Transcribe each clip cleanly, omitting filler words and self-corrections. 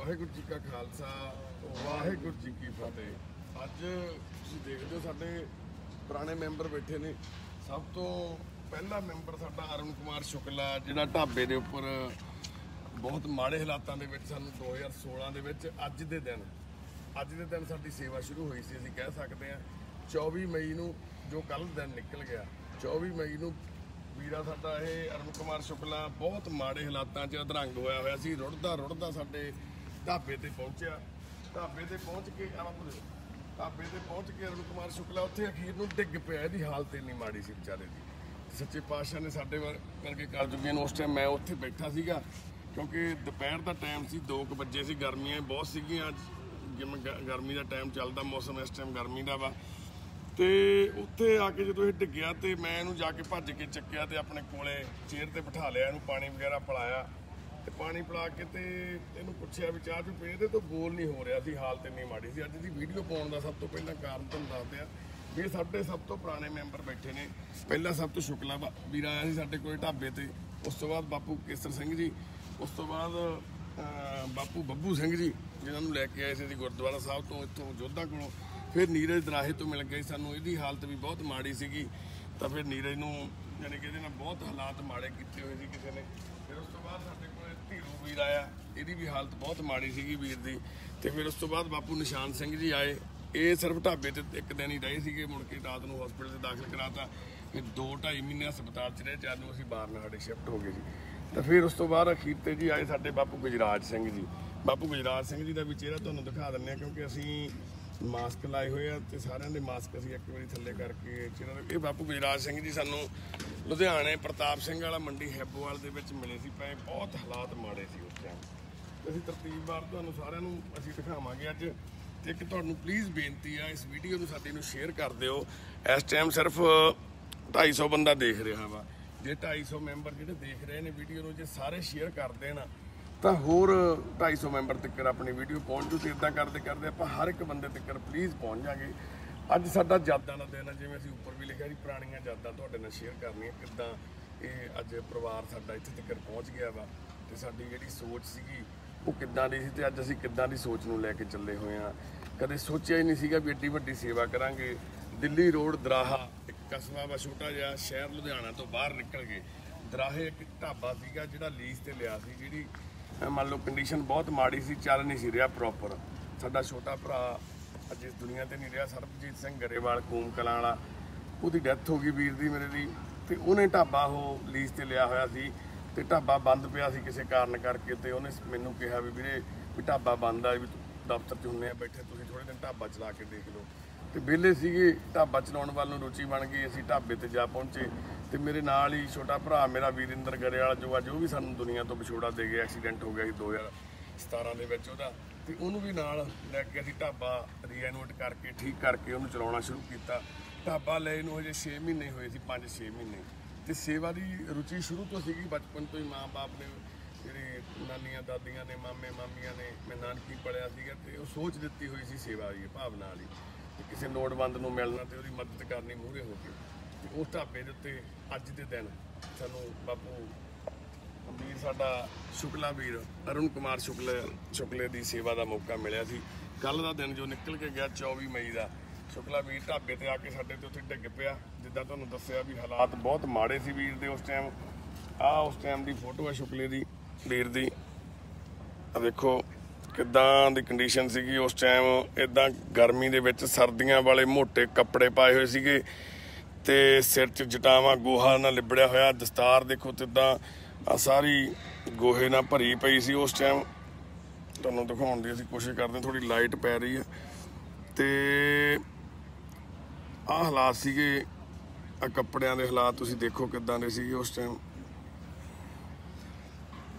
ਵਾਹਿਗੁਰੂ जी का खालसा वाहिगुरू जी की फतेह। अज तुसीं देखदे हो साडे पुराने मैंबर बैठे ने। सब तो पहला मैंबर साडा अरुण कुमार शुक्ला जिहड़ा ढाबे दे उपर बहुत माड़े हालातां दे विच सानूं 2016 दे विच अज दे दिन साडी सेवा शुरू हुई सी। असीं कह सकदे हां 24 मई नूं जो कल दिन निकल गया 24 मई नूं ਵੀਰਾ ਸਾਡਾ ਇਹ ਅਰੁਣ ਕੁਮਾਰ ਸ਼ੁਕਲਾ ਬਹੁਤ ਮਾੜੇ ਹਾਲਾਤਾਂ 'ਚ ਅਧਰੰਗ ਹੋਇਆ ਸੀ। ਰੁੜਦਾ ਸਾਡੇ ਢਾਬੇ ਤੇ ਪਹੁੰਚਿਆ। ਢਾਬੇ ਤੇ ਪਹੁੰਚ ਕੇ ਅਰੁਣ ਕੁਮਾਰ ਸ਼ੁਕਲਾ ਉੱਥੇ ਅਖੀਰ ਨੂੰ ਡਿੱਗ ਪਿਆ। ਇਹਦੀ ਹਾਲਤ ਇੰਨੀ ਮਾੜੀ ਸੀ ਵਿਚਾਰੇ ਦੀ। ਸੱਚੇ ਪਾਤਸ਼ਾਹ ਨੇ ਸਾਡੇ ਵਰਗੇ ਕਰ ਚੁੱਕੇ ਨੇ। ਉਸ ਟਾਈਮ ਮੈਂ ਉੱਥੇ ਬੈਠਾ ਸੀਗਾ ਕਿਉਂਕਿ ਦੁਪਹਿਰ ਦਾ ਟਾਈਮ ਸੀ, 2 ਵਜੇ ਸੀ। ਗਰਮੀਆਂ ਬਹੁਤ ਸੀਗੀਆਂ, ਜਿਵੇਂ ਗਰਮੀ ਦਾ ਟਾਈਮ ਚੱਲਦਾ, ਮੌਸਮ ਇਸ ਟਾਈਮ ਗਰਮੀ ਦਾ ਵਾ। ਤੇ ਉੱਥੇ ਆ ਕੇ ਜਦੋਂ ਇਹ ਡਿੱਗਿਆ ਤੇ ਮੈਂ ਇਹਨੂੰ ਜਾ ਕੇ ਭੱਜ ਕੇ ਚੱਕਿਆ ਤੇ ਆਪਣੇ ਕੋਲੇ ਚੇਅਰ ਤੇ ਬਿਠਾ ਲਿਆ। ਇਹਨੂੰ ਪਾਣੀ ਵਗੈਰਾ ਪਿਲਾਇਆ ਤੇ ਪਾਣੀ ਪਿਲਾ ਕੇ ਤੇ ਇਹਨੂੰ ਪੁੱਛਿਆ ਵੀ ਚਾਹ ਚੂਹ ਪੀ। ਇਹਦੇ ਤੋਂ ਬੋਲ ਨਹੀਂ ਹੋ ਰਿਹਾ ਸੀ, ਹਾਲਤ ਇੰਨੀ ਮਾੜੀ ਸੀ। ਅੱਜ ਦੀ ਵੀਡੀਓ ਪਾਉਣ ਦਾ ਸਭ ਤੋਂ ਪਹਿਲਾਂ ਕਾਰਨ ਤੁਹਾਨੂੰ ਦੱਸਦੇ ਆ ਵੀ ਸਾਡੇ ਸਭ ਤੋਂ ਪੁਰਾਣੇ ਮੈਂਬਰ ਬੈਠੇ ਨੇ। ਪਹਿਲਾਂ ਸਭ ਤੋਂ ਸ਼ੁਕਲਾ ਵੀਰ ਆਇਆ ਸੀ ਸਾਡੇ ਕੋਲ ਢਾਬੇ ਤੇ। ਉਸ ਤੋਂ ਬਾਅਦ ਬਾਪੂ ਕੇਸਰ ਸਿੰਘ ਜੀ, ਉਸ ਤੋਂ ਬਾਅਦ ਬਾਪੂ ਬੱਬੂ ਸਿੰਘ ਜੀ ਜਿਨ੍ਹਾਂ ਨੂੰ ਲੈ ਕੇ ਆਏ ਸੀ ਗੁਰਦੁਆਰਾ ਸਾਹਿਬ ਤੋਂ, ਇੱਥੋਂ ਜੋਧਾ ਕੋਲੋਂ। ਫਿਰ ਨੀਰਜ ਦਰਾਹੇ ਤੋਂ ਮਿਲ ਗਏ ਸਾਨੂੰ। ਇਹਦੀ ਹਾਲਤ ਵੀ ਬਹੁਤ ਮਾੜੀ ਸੀਗੀ ਤਾਂ ਫਿਰ ਨੀਰਜ ਨੂੰ ਯਾਨੀ ਕਿ ਇਹਦੇ ਨਾਲ ਬਹੁਤ ਹਾਲਾਤ ਮਾੜੇ ਕੀਤੇ ਹੋਏ ਸੀ ਕਿਸੇ ਨੇ। ਫਿਰ ਉਸ ਤੋਂ ਬਾਅਦ ਸਾਡੇ ਕੋਲ ਧੀਰੂ ਵੀਰ ਆਇਆ, ਇਹਦੀ ਵੀ ਹਾਲਤ ਬਹੁਤ ਮਾੜੀ ਸੀਗੀ ਵੀਰ ਦੀ। ਤੇ ਫਿਰ ਉਸ ਤੋਂ ਬਾਅਦ ਬਾਪੂ ਨਿਸ਼ਾਨ ਸਿੰਘ ਜੀ ਆਏ। ਇਹ ਸਿਰਫ ਢਾਬੇ ਤੇ ਇੱਕ ਦਿਨ ਹੀ ਰਹੇ ਸੀਗੇ, ਮੁੜ ਕੇ ਰਾਤ ਨੂੰ ਹਸਪੀਟਲ 'ਚ ਦਾਖਲ ਕਰਾਤਾ। ਫਿਰ 2-2.5 ਮਹੀਨੇ ਹਸਪਤਾਲ 'ਚ ਰਹੇ। ਚਾਲੂ ਅਸੀਂ ਬਾਹਰ ਨਾਲ ਸਾਡੇ ਸ਼ਿਫਟ ਹੋ ਗਏ ਜੀ। ਤਾਂ ਫਿਰ ਉਸ ਤੋਂ ਬਾਅਦ ਅਖੀਰ ਤੇ ਜੀ ਆਏ ਸਾਡੇ ਬਾਪੂ ਗੁਜਰਾਜ ਸਿੰਘ ਜੀ। ਬਾਪੂ ਗੁਜਰਾਜ ਸਿੰਘ ਜੀ ਦਾ ਵੀ ਚਿਹਰਾ ਤੁਹਾਨੂੰ ਦਿਖਾ ਦਿੰਦੇ ਹਾਂ ਕਿਉਂਕਿ ਅਸੀਂ ਮਾਸਕ ਲਾਏ ਹੋਏ ਆ ਤੇ ਸਾਰਿਆਂ ਦੇ ਮਾਸਕ ਅਸੀਂ ਇੱਕ ਵਾਰੀ ਥੱਲੇ ਕਰਕੇ ਚਿਹਰਾ। ਇਹ ਬਾਪੂ ਗੁਜਰਾਜ ਸਿੰਘ ਜੀ ਸਾਨੂੰ ਲੁਧਿਆਣੇ ਪ੍ਰਤਾਪ ਸਿੰਘ ਵਾਲਾ ਮੰਡੀ ਹੈਬੋਵਾਲ ਦੇ ਵਿੱਚ ਮਿਲੇ ਸੀ ਪਏ। ਬਹੁਤ ਹਾਲਾਤ ਮਾੜੇ ਸੀ ਉਸ ਟਾਈਮ। ਅਸੀਂ ਤਰਤੀਬਵਾਰ ਤੁਹਾਨੂੰ ਸਾਰਿਆਂ ਨੂੰ ਅਸੀਂ ਦਿਖਾਵਾਂਗੇ ਅੱਜ। ਤੇ ਇੱਕ ਤੁਹਾਨੂੰ ਪਲੀਜ਼ ਬੇਨਤੀ ਆ, ਇਸ ਵੀਡੀਓ ਨੂੰ ਸਾਡੀ ਨੂੰ ਸ਼ੇਅਰ ਕਰ ਦਿਓ। ਇਸ ਟਾਈਮ ਸਿਰਫ 250 ਬੰਦਾ ਦੇਖ ਰਿਹਾ ਵਾ। ਜੇ 250 ਮੈਂਬਰ ਜਿਹੜੇ ਦੇਖ ਰਹੇ ਨੇ ਵੀਡੀਓ ਨੂੰ, ਜੇ ਸਾਰੇ ਸ਼ੇਅਰ ਕਰ ਦੇਣ ਤਾਂ ਹੋਰ 250 ਮੈਂਬਰ ਤੱਕ ਆਪਣੀ ਵੀਡੀਓ ਪਹੁੰਚ ਜੂ। ਤੇ ਇੱਦਾਂ ਕਰਦੇ ਆਪਾਂ ਹਰ ਇੱਕ ਬੰਦੇ ਤੱਕ ਪਲੀਜ਼ ਪਹੁੰਚ ਜਾਗੇ। ਅੱਜ ਸਾਡਾ ਯਾਦਾਂ ਦਾ ਦਿਨ ਆ, ਜਿਵੇਂ ਅਸੀਂ ਉੱਪਰ ਵੀ ਲਿਖਿਆ ਜੀ ਪੁਰਾਣੀਆਂ ਯਾਦਾਂ ਤੁਹਾਡੇ ਨਾਲ ਸ਼ੇਅਰ ਕਰਨੀਆਂ। ਕਿੱਦਾਂ ਇਹ ਅੱਜ ਪਰਿਵਾਰ ਸਾਡਾ ਇੱਥੇ ਤੱਕ ਪਹੁੰਚ ਗਿਆ ਵਾ ਤੇ ਸਾਡੀ ਜਿਹੜੀ ਸੋਚ ਸੀਗੀ ਉਹ ਕਿੱਦਾਂ ਦੀ ਸੀ ਤੇ ਅੱਜ ਅਸੀਂ ਕਿੱਦਾਂ ਦੀ ਸੋਚ ਨੂੰ ਲੈ ਕੇ ਚੱਲੇ ਹੋਏ ਹਾਂ। ਕਦੇ ਸੋਚਿਆ ਹੀ ਨਹੀਂ ਸੀਗਾ ਵੀ ਐਡੀ ਵੱਡੀ ਸੇਵਾ ਕਰਾਂਗੇ। ਦਿੱਲੀ ਰੋਡ ਦਰਾਹਾ ਇੱਕ ਕਸਬਾ ਵਾ ਛੋਟਾ ਜਿਹਾ, ਸ਼ਹਿਰ ਲੁਧਿਆਣਾ ਤੋਂ ਬਾਹਰ ਨਿਕਲ ਗਏ। ਦਰਾਹੇ ਇੱਕ ਢਾਬਾ ਸੀਗਾ ਜਿਹੜਾ ਲੀਜ਼ ਤੇ ਲਿਆ ਸੀ, ਜਿਹੜੀ ਮੰਨ ਲਓ ਕੰਡੀਸ਼ਨ ਬਹੁਤ ਮਾੜੀ ਸੀ, ਚੱਲ ਨਹੀਂ ਸੀ ਰਿਹਾ ਪ੍ਰੋਪਰ। ਸਾਡਾ ਛੋਟਾ ਭਰਾ ਅੱਜ ਇਸ ਦੁਨੀਆ ਤੇ ਨਹੀਂ ਰਿਹਾ, ਸਰਬਜੀਤ ਸਿੰਘ ਗਰੇਵਾਲ ਕੂਮ ਕਲਾਂ ਵਾਲਾ, ਉਹਦੀ ਡੈਥ ਹੋ ਗਈ ਵੀਰ ਦੀ ਮੇਰੇ ਦੀ। ਤੇ ਉਹਨੇ ਢਾਬਾ ਉਹ ਲੀਜ਼ ਤੇ ਲਿਆ ਹੋਇਆ ਸੀ ਤੇ ਢਾਬਾ ਬੰਦ ਪਿਆ ਸੀ ਕਿਸੇ ਕਾਰਨ ਕਰਕੇ। ਤੇ ਉਹਨੇ ਮੈਨੂੰ ਕਿਹਾ ਵੀ ਵੀਰੇ ਵੀ ਢਾਬਾ ਬੰਦ ਆ, ਵੀ ਦਫ਼ਤਰ 'ਚ ਹੁੰਦੇ ਆ ਬੈਠੇ, ਤੁਸੀਂ ਥੋੜ੍ਹੇ ਦਿਨ ਢਾਬਾ ਚਲਾ ਕੇ ਦੇਖ ਲਓ। ਤੇ ਵਿਹਲੇ ਸੀਗੇ, ਢਾਬਾ ਚਲਾਉਣ ਵੱਲ ਨੂੰ ਰੁਚੀ ਬਣ ਗਈ। ਅਸੀਂ ਢਾਬੇ ਤੇ ਜਾ ਪਹੁੰਚੇ ਤੇ ਮੇਰੇ ਨਾਲ ਹੀ ਛੋਟਾ ਭਰਾ ਮੇਰਾ ਵੀਰਿੰਦਰ ਗਰੇਵਾਲ ਜੋ ਅੱਜ ਉਹ ਵੀ ਸਾਨੂੰ ਦੁਨੀਆ ਤੋਂ ਵਿਛੋੜਾ ਦੇ ਗਿਆ। ਐਕਸੀਡੈਂਟ ਹੋ ਗਿਆ ਸੀ 2017 ਦੇ ਵਿੱਚ ਉਹਦਾ। ਤੇ ਉਹਨੂੰ ਵੀ ਨਾਲ ਲੈ ਕੇ ਅਸੀਂ ਢਾਬਾ ਰੀਐਨੋਵੇਟ ਕਰਕੇ ਠੀਕ ਕਰਕੇ ਉਹਨੂੰ ਚਲਾਉਣਾ ਸ਼ੁਰੂ ਕੀਤਾ। ਢਾਬਾ ਲਏ ਨੂੰ ਹਜੇ 6 ਮਹੀਨੇ ਹੋਏ ਸੀ, 5-6 ਮਹੀਨੇ। ਤੇ ਸੇਵਾ ਦੀ ਰੁਚੀ ਸ਼ੁਰੂ ਤੋਂ ਸੀਗੀ, ਬਚਪਨ ਤੋਂ ਹੀ। ਮਾਂ ਬਾਪ ਨੇ ਜਿਹੜੇ ਨਾਨੀਆਂ ਦਾਦੀਆਂ ਨੇ ਮਾਮੇ ਮਾਮੀਆਂ ਨੇ, ਮੈਂ ਨਾਨਕੀ ਪੜਿਆ ਸੀਗਾ ਤੇ ਉਹ ਸੋਚ ਦਿੱਤੀ ਹੋਈ ਸੀ ਸੇਵਾ ਦੀ ਭਾਵਨਾ ਵਾਲੀ। ਕਿਸੇ ਲੋੜਵੰਦ ਨੂੰ ਮਿਲਣਾ ਤੇ ਉਹਦੀ ਮਦਦ ਕਰਨੀ ਮੂਹਰੇ ਹੋ ਕੇ। ਤੇ ਉਸ ਢਾਬੇ ਦੇ ਉੱਤੇ ਅੱਜ ਦੇ ਦਿਨ ਸਾਨੂੰ ਬਾਪੂ ਵੀਰ ਸਾਡਾ ਸ਼ੁਕਲਾ ਵੀਰ ਅਰੁਣ ਕੁਮਾਰ ਸ਼ੁਕਲੇ ਦੀ ਸੇਵਾ ਦਾ ਮੌਕਾ ਮਿਲਿਆ ਸੀ। ਕੱਲ੍ਹ ਦਾ ਦਿਨ ਜੋ ਨਿਕਲ ਕੇ ਗਿਆ 24 ਮਈ ਦਾ, ਸ਼ੁਕਲਾ ਵੀਰ ਢਾਬੇ ਤੇ ਆ ਕੇ ਸਾਡੇ ਤੇ ਉੱਥੇ ਡਿੱਗ ਪਿਆ। ਜਿੱਦਾਂ ਤੁਹਾਨੂੰ ਦੱਸਿਆ ਵੀ ਹਾਲਾਤ ਬਹੁਤ ਮਾੜੇ ਸੀ ਵੀਰ ਦੇ ਉਸ ਟਾਈਮ। ਆਹ ਉਸ ਟਾਈਮ ਦੀ ਫੋਟੋ ਹੈ ਸ਼ੁਕਲੇ ਦੀ, ਵੀਰ ਦੀ। ਆ ਵੇਖੋ ਕਿੱਦਾਂ ਦੀ ਕੰਡੀਸ਼ਨ ਸੀਗੀ ਉਸ ਟਾਈਮ। ਇੱਦਾਂ ਗਰਮੀ ਦੇ ਵਿੱਚ ਸਰਦੀਆਂ ਵਾਲੇ ਮੋਟੇ ਕੱਪੜੇ ਪਾਏ ਹੋਏ ਸੀਗੇ ਤੇ ਸਿਰ 'ਚ ਜਟਾਵਾਂ ਗੋਹਾ ਨਾਲ ਲਿਬੜਿਆ ਹੋਇਆ। ਦਸਤਾਰ ਦੇਖੋ ਕਿੱਦਾਂ ਆ ਸਾਰੀ ਗੋਹੇ ਨਾਲ ਭਰੀ ਪਈ ਸੀ ਉਸ ਟਾਈਮ। ਤੁਹਾਨੂੰ ਦਿਖਾਉਣ ਦੀ ਅਸੀਂ ਕੋਸ਼ਿਸ਼ ਕਰਦੇ, ਥੋੜੀ ਲਾਈਟ ਪੈ ਰਹੀ ਆ। ਤੇ ਆਹ ਹਾਲਾਤ ਸੀਗੇ, ਆ ਕੱਪੜਿਆਂ ਦੇ ਹਾਲਾਤ ਤੁਸੀਂ ਦੇਖੋ ਕਿੱਦਾਂ ਦੇ ਸੀਗੇ ਉਸ ਟਾਈਮ।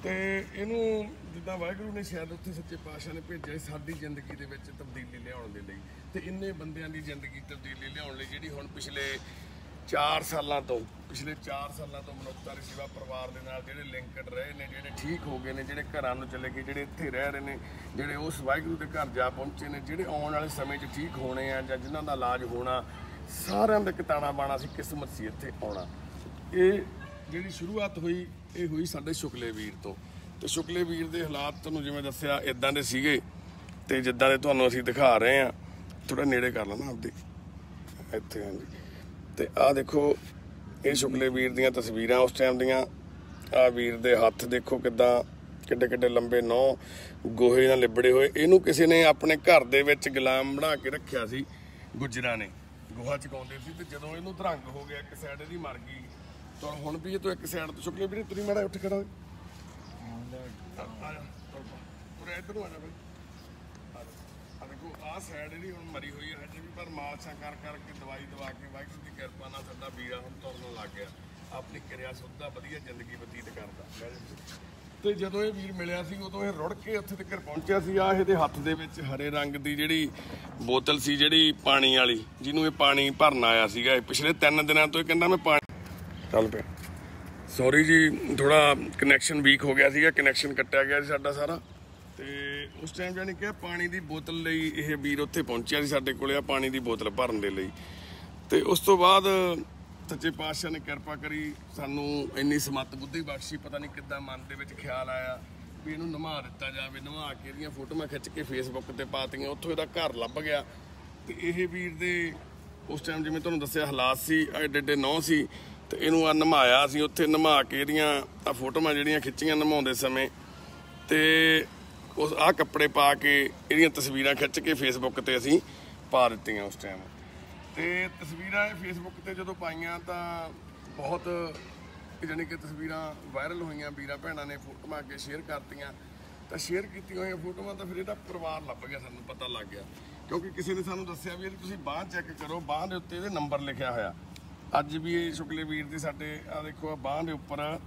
ਤੇ ਇਹਨੂੰ ਜਿੱਦਾਂ ਵਾਹਿਗੁਰੂ ਨੇ ਸ਼ਾਇਦ ਉੱਥੇ ਸੱਚੇ ਪਾਤਸ਼ਾਹ ਨੇ ਭੇਜਿਆ ਸਾਡੀ ਜ਼ਿੰਦਗੀ ਦੇ ਵਿੱਚ ਤਬਦੀਲੀ ਲਿਆਉਣ ਦੇ ਲਈ। ਤੇ ਇੰਨੇ ਬੰਦਿਆਂ ਦੀ ਜ਼ਿੰਦਗੀ ਤਬਦੀਲੀ ਲਿਆਉਣ ਲਈ ਜਿਹੜੀ ਹੁਣ ਪਿਛਲੇ 4 ਸਾਲਾਂ ਤੋਂ ਮਨੁੱਖਤਾ ਦੀ ਸੇਵਾ ਪਰਿਵਾਰ ਦੇ ਨਾਲ ਜਿਹੜੇ ਲਿੰਕਡ ਰਹੇ ਨੇ, ਜਿਹੜੇ ਠੀਕ ਹੋ ਗਏ ਨੇ, ਜਿਹੜੇ ਘਰਾਂ ਨੂੰ ਚਲੇ ਗਏ, ਜਿਹੜੇ ਇੱਥੇ ਰਹਿ ਰਹੇ ਨੇ, ਜਿਹੜੇ ਉਸ ਵਾਹਿਗੁਰੂ ਦੇ ਘਰ ਜਾ ਪਹੁੰਚੇ ਨੇ, ਜਿਹੜੇ ਆਉਣ ਵਾਲੇ ਸਮੇਂ 'ਚ ਠੀਕ ਹੋਣੇ ਆ ਜਾਂ ਜਿਨ੍ਹਾਂ ਦਾ ਇਲਾਜ ਹੋਣਾ, ਸਾਰਿਆਂ ਦਾ ਕਿਤਾਣਾ ਬਾਣਾ ਸੀ, ਕਿਸਮਤ ਸੀ ਇੱਥੇ ਆਉਣਾ। ਇਹ ਜਿਹੜੀ ਸ਼ੁਰੂਆਤ ਹੋਈ ਇਹ ਹੋਈ ਸਾਡੇ ਸ਼ੁਕਲੇ ਵੀਰ ਤੋਂ। ਤੇ ਸ਼ੁਕਲੇ ਵੀਰ ਦੇ ਹਾਲਾਤ ਤੁਹਾਨੂੰ ਜਿਵੇਂ ਦੱਸਿਆ ਇਦਾਂ ਦੇ ਸੀਗੇ ਤੇ ਜਿੱਦਾਂ ਦੇ ਤੁਹਾਨੂੰ ਅਸੀਂ ਦਿਖਾ ਰਹੇ ਆ। ਥੋੜਾ ਨੇੜੇ ਕਰ ਲੈਣਾ ਆਪਦੀ ਇੱਥੇ। ਹਾਂਜੀ, ਤੇ ਆਹ ਦੇਖੋ ਇਹ ਸ਼ੁਕਲੇ ਵੀਰ ਦੀਆਂ ਤਸਵੀਰਾਂ ਉਸ ਟਾਈਮ ਦੀਆਂ। ਆਹ ਵੀਰ ਦੇ ਹੱਥ ਦੇਖੋ ਕਿੱਦਾਂ ਕਿੱਡੇ ਕਿੱਡੇ ਲੰਬੇ ਨਹੁੰ ਗੋਹੇ ਨਾਲ ਲਿਬੜੇ ਹੋਏ। ਇਹਨੂੰ ਕਿਸੇ ਨੇ ਆਪਣੇ ਘਰ ਦੇ ਵਿੱਚ ਗੁਲਾਮ ਬਣਾ ਕੇ ਰੱਖਿਆ ਸੀ, ਗੁੱਜਰਾਂ ਨੇ ਗੋਹਾ ਚਕਾਉਂਦੇ ਸੀ। ਤੇ ਜਦੋਂ ਇਹਨੂੰ ਧਰੰਗ ਹੋ ਗਿਆ, ਇੱਕ ਸਾਈਡ ਇਹਦੀ ਮਰ ਗਈ, ਤਾਂ ਹੁਣ ਵੀ ਇਹ ਤੋਂ ਇੱਕ ਸਾਈਡ ਤੋਂ ਸ਼ੁਕਲੇ ਵੀਰ ਤੁਰੀ ਮਾੜਾ ਉੱਠ ਖੜਾ ਹੋਏ। ਇੱਧਰ ਨੂੰ ਆ ਜਾ ਬਈ। ਆ ਦੇਖੋ ਆਹ ਸਾਈਡ ਇਹਦੀ ਹੁਣ ਮਰੀ ਹੋਈ ਹੈ ਹਜੇ ਵੀ, ਪਰ ਮਾਲਸ਼ਾਂ ਕਰ ਕਰਕੇ ਦਵਾਈ ਦਵਾ ਕੇ ਵਾਹਿਗੁਰੂ ਦੀ ਕਿਰਪਾ ਨਾਲ ਸਾਡਾ ਵੀਰਾ ਹੁਣ ਤੁਰਨ ਲੱਗ ਗਿਆ, ਆਪਣੀ ਕਿਰਿਆ ਸੁੱਧਾ ਵਧੀਆ ਜ਼ਿੰਦਗੀ ਬਤੀਤ ਕਰਦਾ। ਤੇ ਜਦੋਂ ਇਹ ਵੀਰ ਮਿਲਿਆ ਸੀ ਉਦੋਂ ਇਹ ਰੁੜ ਕੇ ਉੱਥੇ ਤੱਕ ਪਹੁੰਚਿਆ ਸੀ। ਆਹ ਇਹਦੇ ਹੱਥ ਦੇ ਵਿੱਚ ਹਰੇ ਰੰਗ ਦੀ ਜਿਹੜੀ ਬੋਤਲ ਸੀ, ਜਿਹੜੀ ਪਾਣੀ ਵਾਲੀ, ਜਿਹਨੂੰ ਇਹ ਪਾਣੀ ਭਰਨ ਆਇਆ ਸੀਗਾ। ਇਹ ਪਿਛਲੇ 3 ਦਿਨਾਂ ਤੋਂ ਇਹ ਕਹਿੰਦਾ ਮੈਂ ਪਾਣੀ ਚੱਲ ਪਿਆ। ਸੌਰੀ ਜੀ, ਥੋੜਾ ਕਨੈਕਸ਼ਨ ਵੀਕ ਹੋ ਗਿਆ ਸੀਗਾ, ਕਨੈਕਸ਼ਨ ਕੱਟਿਆ ਗਿਆ ਸੀ ਸਾਡਾ ਸਾਰਾ। ਤੇ ਉਸ ਟਾਈਮ ਜਾਨੀ ਕਿ ਪਾਣੀ ਦੀ ਬੋਤਲ ਲਈ ਇਹ ਵੀਰ ਉੱਥੇ ਪਹੁੰਚਿਆ ਸੀ ਸਾਡੇ ਕੋਲੇ, ਆ ਪਾਣੀ ਦੀ ਬੋਤਲ ਭਰਨ ਦੇ ਲਈ। ਤੇ ਉਸ ਤੋਂ ਬਾਅਦ ਸੱਚੇ ਪਾਤਸ਼ਾਹ ਨੇ ਕਿਰਪਾ ਕਰੀ, ਸਾਨੂੰ ਇੰਨੀ ਸਮੱਤ ਬੁੱਧੀ ਬਖਸ਼ੀ। ਪਤਾ ਨਹੀਂ ਕਿੱਦਾਂ ਮਨ ਦੇ ਵਿੱਚ ਖਿਆਲ ਆਇਆ ਵੀ ਇਹਨੂੰ ਨਵਾ ਦਿੱਤਾ ਜਾਵੇ। ਨਵਾ ਕੇ ਇਹਦੀਆਂ ਫੋਟੋਆਂ ਖਿੱਚ ਕੇ ਫੇਸਬੁੱਕ ਤੇ ਪਾਤੀਆਂ। ਉੱਥੋਂ ਇਹਦਾ ਘਰ ਲੱਭ ਗਿਆ। ਤੇ ਇਹ ਵੀਰ ਦੇ ਉਸ ਟਾਈਮ ਜਿਵੇਂ ਤੁਹਾਨੂੰ ਦੱਸਿਆ ਹਾਲਾਤ ਸੀ, ਐਡੇ ਐਡੇ ਨਹੁੰ ਸੀ। ਤੇ ਇਹਨੂੰ ਆ ਨਮਾਇਆ ਸੀ ਉੱਥੇ, ਨਮਾ ਕੇ ਇਹਦੀਆਂ ਆ ਫੋਟੋਆਂ ਜਿਹੜੀਆਂ ਖਿੱਚੀਆਂ ਨਮਾਉਂਦੇ ਸਮੇਂ, ਤੇ ਉਸ ਆਹ ਕੱਪੜੇ ਪਾ ਕੇ ਇਹਦੀਆਂ ਤਸਵੀਰਾਂ ਖਿੱਚ ਕੇ ਫੇਸਬੁੱਕ ਤੇ ਅਸੀਂ ਪਾ ਦਿੱਤੀਆਂ ਉਸ ਟਾਈਮ। ਤੇ ਤਸਵੀਰਾਂ ਇਹ ਫੇਸਬੁੱਕ ਤੇ ਜਦੋਂ ਪਾਈਆਂ ਤਾਂ ਬਹੁਤ ਜਾਣੀ ਕਿ ਤਸਵੀਰਾਂ ਵਾਇਰਲ ਹੋਈਆਂ। ਵੀਰਾਂ ਭੈਣਾਂ ਨੇ ਫੋਟੋਆਂ ਅੱਗੇ ਸ਼ੇਅਰ ਕਰਤੀਆਂ। ਤਾਂ ਸ਼ੇਅਰ ਕੀਤੀਆਂ ਹੋਈਆਂ ਫੋਟੋਆਂ ਤਾਂ ਫਿਰ ਇਹਦਾ ਪਰਿਵਾਰ ਲੱਭ ਗਿਆ, ਸਾਨੂੰ ਪਤਾ ਲੱਗ ਗਿਆ। ਕਿਉਂਕਿ ਕਿਸੇ ਨੇ ਸਾਨੂੰ ਦੱਸਿਆ ਵੀ ਤੁਸੀਂ ਬਾਂਹ ਚੈੱਕ ਕਰੋ, ਬਾਂਹ ਦੇ ਉੱਤੇ ਇਹਦੇ ਨੰਬਰ ਲਿਖਿਆ ਹੋਇਆ। ਅੱਜ ਵੀ ਇਹ ਸ਼ੁਕਲੇ ਵੀਰ ਦੀ ਸਾਡੇ ਆ ਦੇਖੋ, ਆ ਬਾਂਹ ਦੇ ਉੱਪਰ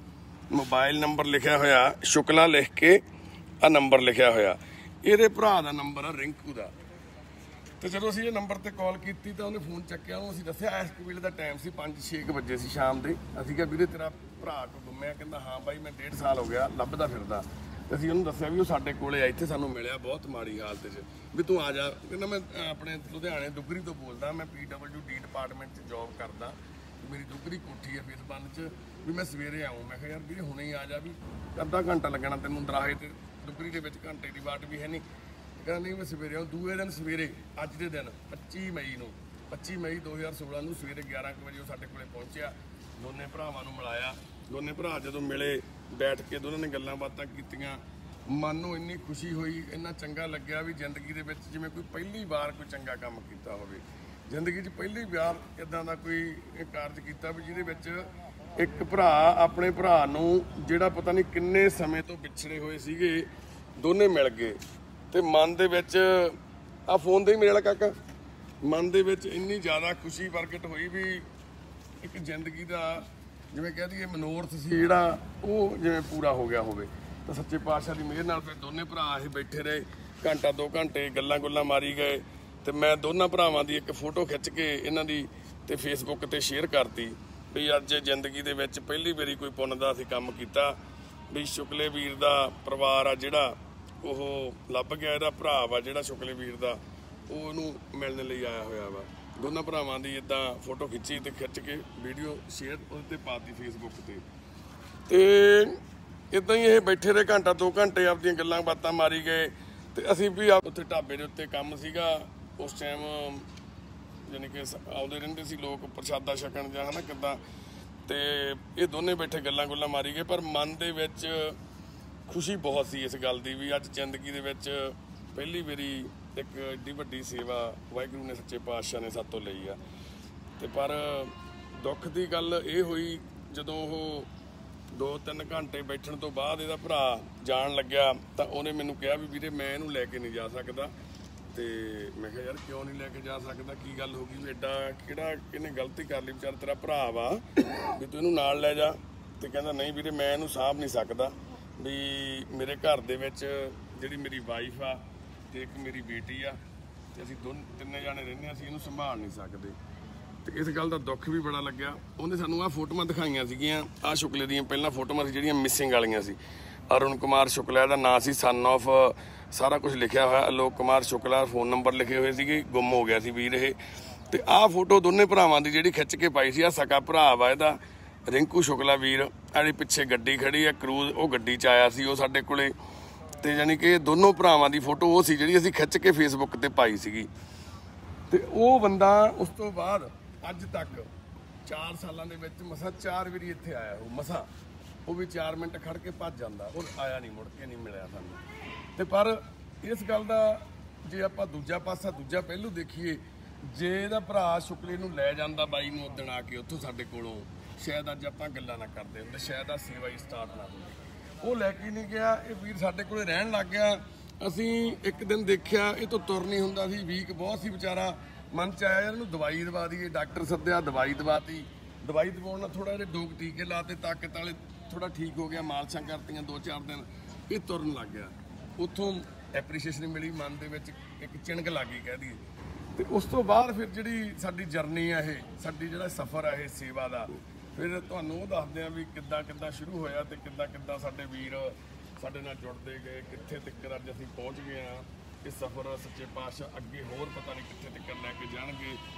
ਮੋਬਾਈਲ ਨੰਬਰ ਲਿਖਿਆ ਹੋਇਆ, ਸ਼ੁਕਲਾ ਲਿਖ ਕੇ ਆ ਨੰਬਰ ਲਿਖਿਆ ਹੋਇਆ। ਇਹਦੇ ਭਰਾ ਦਾ ਨੰਬਰ ਆ ਰਿੰਕੂ ਦਾ। ਤੇ ਜਦੋਂ ਅਸੀਂ ਇਹ ਨੰਬਰ ਤੇ ਕਾਲ ਕੀਤੀ ਤਾਂ ਉਹਨੇ ਫੋਨ ਚੱਕਿਆ। ਉਹਨੂੰ ਅਸੀਂ ਦੱਸਿਆ ਇਸ ਵੇਲੇ ਦਾ ਟਾਈਮ ਸੀ 5-6 ਵਜੇ ਸੀ ਸ਼ਾਮ ਦੇ। ਅਸੀਂ ਕਿਹਾ ਵੀਰੇ ਤੇਰਾ ਭਰਾ ਕੋ ਗੁੰਮਿਆ? ਕਹਿੰਦਾ ਹਾਂ ਬਾਈ ਮੈਂ 1.5 ਸਾਲ ਹੋ ਗਿਆ ਲੱਭਦਾ ਫਿਰਦਾ। ਤੇ ਅਸੀਂ ਉਹਨੂੰ ਦੱਸਿਆ ਵੀ ਉਹ ਸਾਡੇ ਕੋਲੇ ਆ, ਇੱਥੇ ਸਾਨੂੰ ਮਿਲਿਆ ਬਹੁਤ ਮਾੜੀ ਹਾਲਤ 'ਚ, ਵੀ ਤੂੰ ਆ ਜਾ। ਕਹਿੰਦਾ ਮੈਂ ਆਪਣੇ ਲੁਧਿਆਣੇ ਦੁੱਗਰੀ ਤੋਂ ਬੋਲਦਾ, ਮੈਂ PWD ਡਿਪਾਰਟਮੈਂਟ 'ਚ ਜੋਬ ਕਰਦਾ, ਮੇਰੀ ਦੁੱਗਰੀ ਕੋਠੀ ਹੈ ਫੇਸ 1 'ਚ, ਵੀ ਮੈਂ ਸਵੇਰੇ ਆਊਂ। ਮੈਂ ਕਿਹਾ ਯਾਰ ਵੀਰੇ ਹੁਣੇ ਹੀ ਆ ਜਾ, ਵੀ ਅੱਧਾ ਘੰਟਾ ਲੱਗਣਾ ਤੈਨੂੰ ਦਰਾਹੇ ਤੇ ਦੁੱਗਰੀ ਦੇ ਵਿੱਚ, ਘੰਟੇ ਦੀ ਵਾਟ ਵੀ ਹੈ ਨਹੀਂ। ਕਹਿੰਦਾ ਨਹੀਂ ਮੈਂ ਸਵੇਰੇ ਆਊਂ। ਦੂਏ ਦਿਨ ਸਵੇਰੇ, ਅੱਜ ਦੇ ਦਿਨ 25 ਮਈ 2016 ਨੂੰ ਸਵੇਰੇ 11 ਵਜੇ ਉਹ ਸਾਡੇ ਕੋਲੇ ਪਹੁੰਚਿਆ। ਦੋਨੇ ਭਰਾਵਾਂ ਨੂੰ ਮਿਲਾਇਆ। ਦੋਨੇ ਭਰਾ ਜਦੋਂ ਮਿਲੇ, ਬੈਠ ਕੇ ਦੋਨਾਂ ਨੇ ਗੱਲਾਂ ਬਾਤਾਂ ਕੀਤੀਆਂ। ਮਨ ਨੂੰ ਇੰਨੀ ਖੁਸ਼ੀ ਹੋਈ, ਇੰਨਾ ਚੰਗਾ ਲੱਗਿਆ ਵੀ ਜ਼ਿੰਦਗੀ ਦੇ ਵਿੱਚ ਜਿਵੇਂ ਕੋਈ ਪਹਿਲੀ ਵਾਰ ਕੋਈ ਚੰਗਾ ਕੰਮ ਕੀਤਾ ਹੋਵੇ। ਜ਼ਿੰਦਗੀ 'ਚ ਪਹਿਲੀ ਵਾਰ ਇੱਦਾਂ ਦਾ ਕੋਈ ਕਾਰਜ ਕੀਤਾ ਵੀ ਜਿਹਦੇ ਵਿੱਚ ਇੱਕ ਭਰਾ ਆਪਣੇ ਭਰਾ ਨੂੰ, ਜਿਹੜਾ ਪਤਾ ਨਹੀਂ ਕਿੰਨੇ ਸਮੇਂ ਤੋਂ ਵਿਛੜੇ ਹੋਏ ਸੀਗੇ, ਦੋਨੇ ਮਿਲ ਗਏ। ਤੇ ਮਨ ਦੇ ਵਿੱਚ ਆ ਫੋਨ ਤੇ ਹੀ ਮੇਰੇ ਵਾਲਾ ਕਾਕਾ, ਮਨ ਦੇ ਵਿੱਚ ਇੰਨੀ ਜ਼ਿਆਦਾ ਖੁਸ਼ੀ ਪ੍ਰਗਟ ਹੋਈ ਵੀ ਇੱਕ ਜ਼ਿੰਦਗੀ ਦਾ ਜਿਵੇਂ ਕਹਿ ਦਈਏ ਮਨੋਰਥ ਸੀ ਜਿਹੜਾ, ਉਹ ਜਿਵੇਂ ਪੂਰਾ ਹੋ ਗਿਆ ਹੋਵੇ। ਤਾਂ ਸੱਚੇ ਪਾਤਸ਼ਾਹ ਦੀ ਮਿਹਰ ਨਾਲ ਫਿਰ ਦੋਨੇ ਭਰਾ ਇਹ ਬੈਠੇ ਰਹੇ, ਘੰਟਾ 2 ਘੰਟੇ ਗੱਲਾਂ ਮਾਰੀ ਗਏ। ਤੇ ਮੈਂ ਦੋਨਾਂ ਭਰਾਵਾਂ ਦੀ ਇੱਕ ਫੋਟੋ ਖਿੱਚ ਕੇ ਇਹਨਾਂ ਦੀ ਤੇ ਫੇਸਬੁੱਕ ਤੇ ਸ਼ੇਅਰ ਕਰਤੀ ਵੀ ਅੱਜ ਜ਼ਿੰਦਗੀ ਦੇ ਵਿੱਚ ਪਹਿਲੀ ਵਾਰੀ ਕੋਈ ਪੁੰਨ ਦਾ ਅਸੀਂ ਕੰਮ ਕੀਤਾ। ਵੀ ਸ਼ੁਕਲੇ ਵੀਰ ਦਾ ਪਰਿਵਾਰ ਆ ਜਿਹੜਾ ਉਹ ਲੱਭ ਗਿਆ, ਇਹਦਾ ਭਰਾ ਵਾ ਜਿਹੜਾ ਸ਼ੁਕਲੇ ਵੀਰ ਦਾ, ਉਹ ਉਹਨੂੰ ਮਿਲਣ ਲਈ ਆਇਆ ਹੋਇਆ ਵਾ। ਦੋਨਾਂ ਭਰਾਵਾਂ ਦੀ ਇਦਾਂ ਫੋਟੋ ਖਿੱਚੀ ਤੇ ਖਿੱਚ ਕੇ ਵੀਡੀਓ ਸ਼ੇਅਰ ਉਹਦੇ ਤੇ ਪਾਤੀ ਫੇਸਬੁੱਕ ਤੇ। ਤੇ ਇਦਾਂ ਹੀ ਇਹ ਬੈਠੇ ਰਹੇ ਘੰਟਾ 2 ਘੰਟੇ ਆਪਦੀਆਂ ਗੱਲਾਂ ਬਾਤਾਂ ਮਾਰੀ ਗਏ। ਤੇ ਅਸੀਂ ਵੀ ਉੱਥੇ ਢਾਬੇ ਦੇ ਉੱਤੇ ਕੰਮ ਸੀਗਾ ਉਸ ਟਾਈਮ, ਯਾਨੀ ਕਿ ਆਉਂਦੇ ਰਹਿੰਦੇ ਸੀ ਲੋਕ ਪ੍ਰਸ਼ਾਦਾ ਛਕਣ ਜਾਂ ਹੈ ਨਾ ਕਿੱਦਾਂ। ਤੇ ਇਹ ਦੋਨੇ ਬੈਠੇ ਗੱਲਾਂ ਮਾਰੀ ਗਏ, ਪਰ ਮਨ ਦੇ ਵਿੱਚ ਖੁਸ਼ੀ ਬਹੁਤ ਸੀ ਇਸ ਗੱਲ ਦੀ ਵੀ ਅੱਜ ਜ਼ਿੰਦਗੀ ਦੇ ਵਿੱਚ ਪਹਿਲੀ ਵਾਰੀ ਇੱਕ ਏਡੀ ਵੱਡੀ ਸੇਵਾ ਵਾਹਿਗੁਰੂ ਨੇ ਸੱਚੇ ਪਾਤਸ਼ਾਹ ਨੇ ਸਾਤੋਂ ਲਈ ਆ। ਤੇ ਪਰ ਦੁੱਖ ਦੀ ਗੱਲ ਇਹ ਹੋਈ ਜਦੋਂ ਉਹ 2-3 ਘੰਟੇ ਬੈਠਣ ਤੋਂ ਬਾਅਦ ਇਹਦਾ ਭਰਾ ਜਾਣ ਲੱਗਿਆ ਤਾਂ ਉਹਨੇ ਮੈਨੂੰ ਕਿਹਾ ਵੀ ਵੀਰੇ ਮੈਂ ਇਹਨੂੰ ਲੈ ਕੇ ਨਹੀਂ ਜਾ ਸਕਦਾ। ਤੇ ਮੈਂ ਕਿਹਾ ਯਾਰ ਕਿਉਂ ਨਹੀਂ ਲੈ ਕੇ ਜਾ ਸਕਦਾ, ਕੀ ਗੱਲ ਹੋ ਗਈ? ਵੀ ਐਡਾ ਕਿਹੜਾ ਇਹਨੇ ਗਲਤੀ ਕਰ ਲਈ, ਵਿਚਾਰਾ ਤੇਰਾ ਭਰਾ ਵਾ, ਵੀ ਤੂੰ ਇਹਨੂੰ ਨਾਲ ਲੈ ਜਾ। ਤੇ ਕਹਿੰਦਾ ਨਹੀਂ ਵੀਰੇ ਮੈਂ ਇਹਨੂੰ ਸਾਂਭ ਨਹੀਂ ਸਕਦਾ, ਵੀ ਮੇਰੇ ਘਰ ਦੇ ਵਿੱਚ ਜਿਹੜੀ ਮੇਰੀ ਵਾਈਫ ਆ ਤੇ ਇੱਕ ਮੇਰੀ ਬੇਟੀ ਆ, ਤੇ ਅਸੀਂ 3 ਜਾਣੇ ਰਹਿੰਦੇ ਹਾਂ, ਅਸੀਂ ਇਹਨੂੰ ਸੰਭਾਲ ਨਹੀਂ ਸਕਦੇ। ਤੇ ਇਸ ਗੱਲ ਦਾ ਦੁੱਖ ਵੀ ਬੜਾ ਲੱਗਿਆ। ਉਹਨੇ ਸਾਨੂੰ ਆਹ ਫੋਟੋਆਂ ਦਿਖਾਈਆਂ ਸੀਗੀਆਂ, ਆਹ ਸ਼ੁਕਲੇ ਦੀਆਂ ਪਹਿਲਾਂ ਫੋਟੋਆਂ ਸੀ ਜਿਹੜੀਆਂ ਮਿਸਿੰਗ ਵਾਲੀਆਂ ਸੀ। ਅਰੁਣ ਕੁਮਾਰ ਸ਼ੁਕਲਾ ਇਹਦਾ ਨਾਂ ਸੀ, ਸਨ ਆਫ ਸਾਰਾ ਕੁਝ ਲਿਖਿਆ ਹੋਇਆ, ਅਲੋਕ ਕੁਮਾਰ ਸ਼ੁਕਲਾ ਫੋਨ ਨੰਬਰ ਲਿਖੇ ਹੋਏ ਸੀਗੇ, ਗੁੰਮ ਹੋ ਗਿਆ ਸੀ ਵੀਰ ਇਹ। ਤੇ ਆਹ ਫੋਟੋ ਦੋਨੇ ਭਰਾਵਾਂ ਦੀ ਜਿਹੜੀ ਖਿੱਚ ਕੇ ਪਾਈ ਸੀ, ਆਹ ਸਕਾ ਭਰਾ ਵਾ ਇਹਦਾ, ਰਿੰਕੂ ਸ਼ੁਕਲਾ ਵੀਰ ਜਿਹੜੀ ਪਿੱਛੇ ਗੱਡੀ ਖੜੀ ਆ ਕਰੂਜ਼, ਉਹ ਗੱਡੀ 'ਚ ਆਇਆ ਸੀ ਉਹ ਸਾਡੇ ਕੋਲੇ। ਤੇ ਜਾਣੀ ਕਿ ਦੋਨੋਂ ਭਰਾਵਾਂ ਦੀ ਫੋਟੋ ਉਹ ਸੀ ਜਿਹੜੀ ਅਸੀਂ ਖਿੱਚ ਕੇ ਫੇਸਬੁੱਕ ਤੇ ਪਾਈ ਸੀਗੀ। ਤੇ ਉਹ ਬੰਦਾ ਉਸ ਤੋਂ ਬਾਅਦ ਅੱਜ ਤੱਕ 4 ਸਾਲਾਂ ਦੇ ਵਿੱਚ ਮਸਾਂ 4 ਵਾਰੀ ਇੱਥੇ ਆਇਆ ਉਹ ਮਸਾਂ, ਉਹ ਵੀ 4 ਮਿੰਟ ਖੜ ਕੇ ਭੱਜ ਜਾਂਦਾ, ਉਹ ਆਇਆ ਨਹੀਂ, ਮੁੜ ਕੇ ਨਹੀਂ ਮਿਲਿਆ ਸਾਨੂੰ। ਤੇ ਪਰ ਇਸ ਗੱਲ ਦਾ ਜੇ ਆਪਾਂ ਦੂਜਾ ਪਾਸਾ, ਦੂਜਾ ਪਹਿਲੂ ਦੇਖੀਏ, ਜੇ ਇਹਦਾ ਭਰਾ ਸ਼ੁਕਲੇ ਨੂੰ ਲੈ ਜਾਂਦਾ ਬਾਈ ਨੂੰ ਉਦਣ ਆ ਕੇ ਉੱਥੋਂ ਸਾਡੇ ਕੋਲੋਂ, ਸ਼ਾਇਦ ਅੱਜ ਆਪਾਂ ਗੱਲਾਂ ਨਾ ਕਰਦੇ ਹੁੰਦੇ, ਸ਼ਾਇਦ ਆ ਸੇਵਾ ਹੀ ਸਟਾਰਟ ਨਾ ਹੁੰਦੀ। ਉਹ ਲੈ ਕੇ ਨਹੀਂ ਗਿਆ, ਇਹ ਵੀਰ ਸਾਡੇ ਕੋਲੇ ਰਹਿਣ ਲੱਗ ਗਿਆ। ਅਸੀਂ ਇੱਕ ਦਿਨ ਦੇਖਿਆ ਇਹ ਤੋਂ ਤੁਰ ਨਹੀਂ ਹੁੰਦਾ ਸੀ, ਵੀਕ ਬਹੁਤ ਸੀ ਵਿਚਾਰਾ। ਮਨ ਚ ਆਇਆ ਯਾਰ ਇਹਨੂੰ ਦਵਾਈ ਦਵਾ ਦਈਏ, ਡਾਕਟਰ ਸੱਦਿਆ, ਦਵਾਈ ਦਵਾਤੀ। ਦਵਾਈ ਦਵਾਉਣ ਨਾਲ ਥੋੜਾ ਜਿਹੇ 2 ਟੀਕੇ ਲਾਤੇ ਤਾਕਤ ਵਾਲੇ, ਥੋੜਾ ਠੀਕ ਹੋ ਗਿਆ, ਮਾਲਸ਼ਾਂ ਕਰਤੀਆਂ 2-4 ਦਿਨ, ਇਹ ਤੁਰਨ ਲੱਗ ਗਿਆ। ਉੱਥੋਂ ਐਪਰੀਸ਼ੀਏਸ਼ਨ ਮਿਲੀ, ਮਨ ਦੇ ਵਿੱਚ ਇੱਕ ਚਿਣਕ ਲੱਗ ਗਈ ਕਹਿ ਦਈਏ। ਤੇ ਉਸ ਤੋਂ ਬਾਅਦ ਫਿਰ ਜਿਹੜੀ ਸਾਡੀ ਜਰਨੀ ਆ, ਇਹ ਸਾਡੀ ਜਿਹੜਾ ਸਫ਼ਰ ਆ ਇਹ ਸੇਵਾ ਦਾ, ਫਿਰ ਤੁਹਾਨੂੰ ਉਹ ਦੱਸਦੇ ਆ ਵੀ ਕਿੱਦਾਂ ਕਿੱਦਾਂ ਸ਼ੁਰੂ ਹੋਇਆ ਤੇ ਕਿੱਦਾਂ ਕਿੱਦਾਂ ਸਾਡੇ ਵੀਰ ਸਾਡੇ ਨਾਲ ਜੁੜਦੇ ਗਏ, ਕਿੱਥੇ ਤੱਕ ਅੱਜ ਅਸੀਂ ਪਹੁੰਚ ਗਏ ਆ। ਇਹ ਸਫ਼ਰ ਸੱਚੇ ਪਾਤਸ਼ਾਹ ਅੱਗੇ ਹੋਰ ਪਤਾ ਨਹੀਂ ਕਿੱਥੇ ਤੱਕ ਲੈ ਕੇ ਜਾਣਗੇ,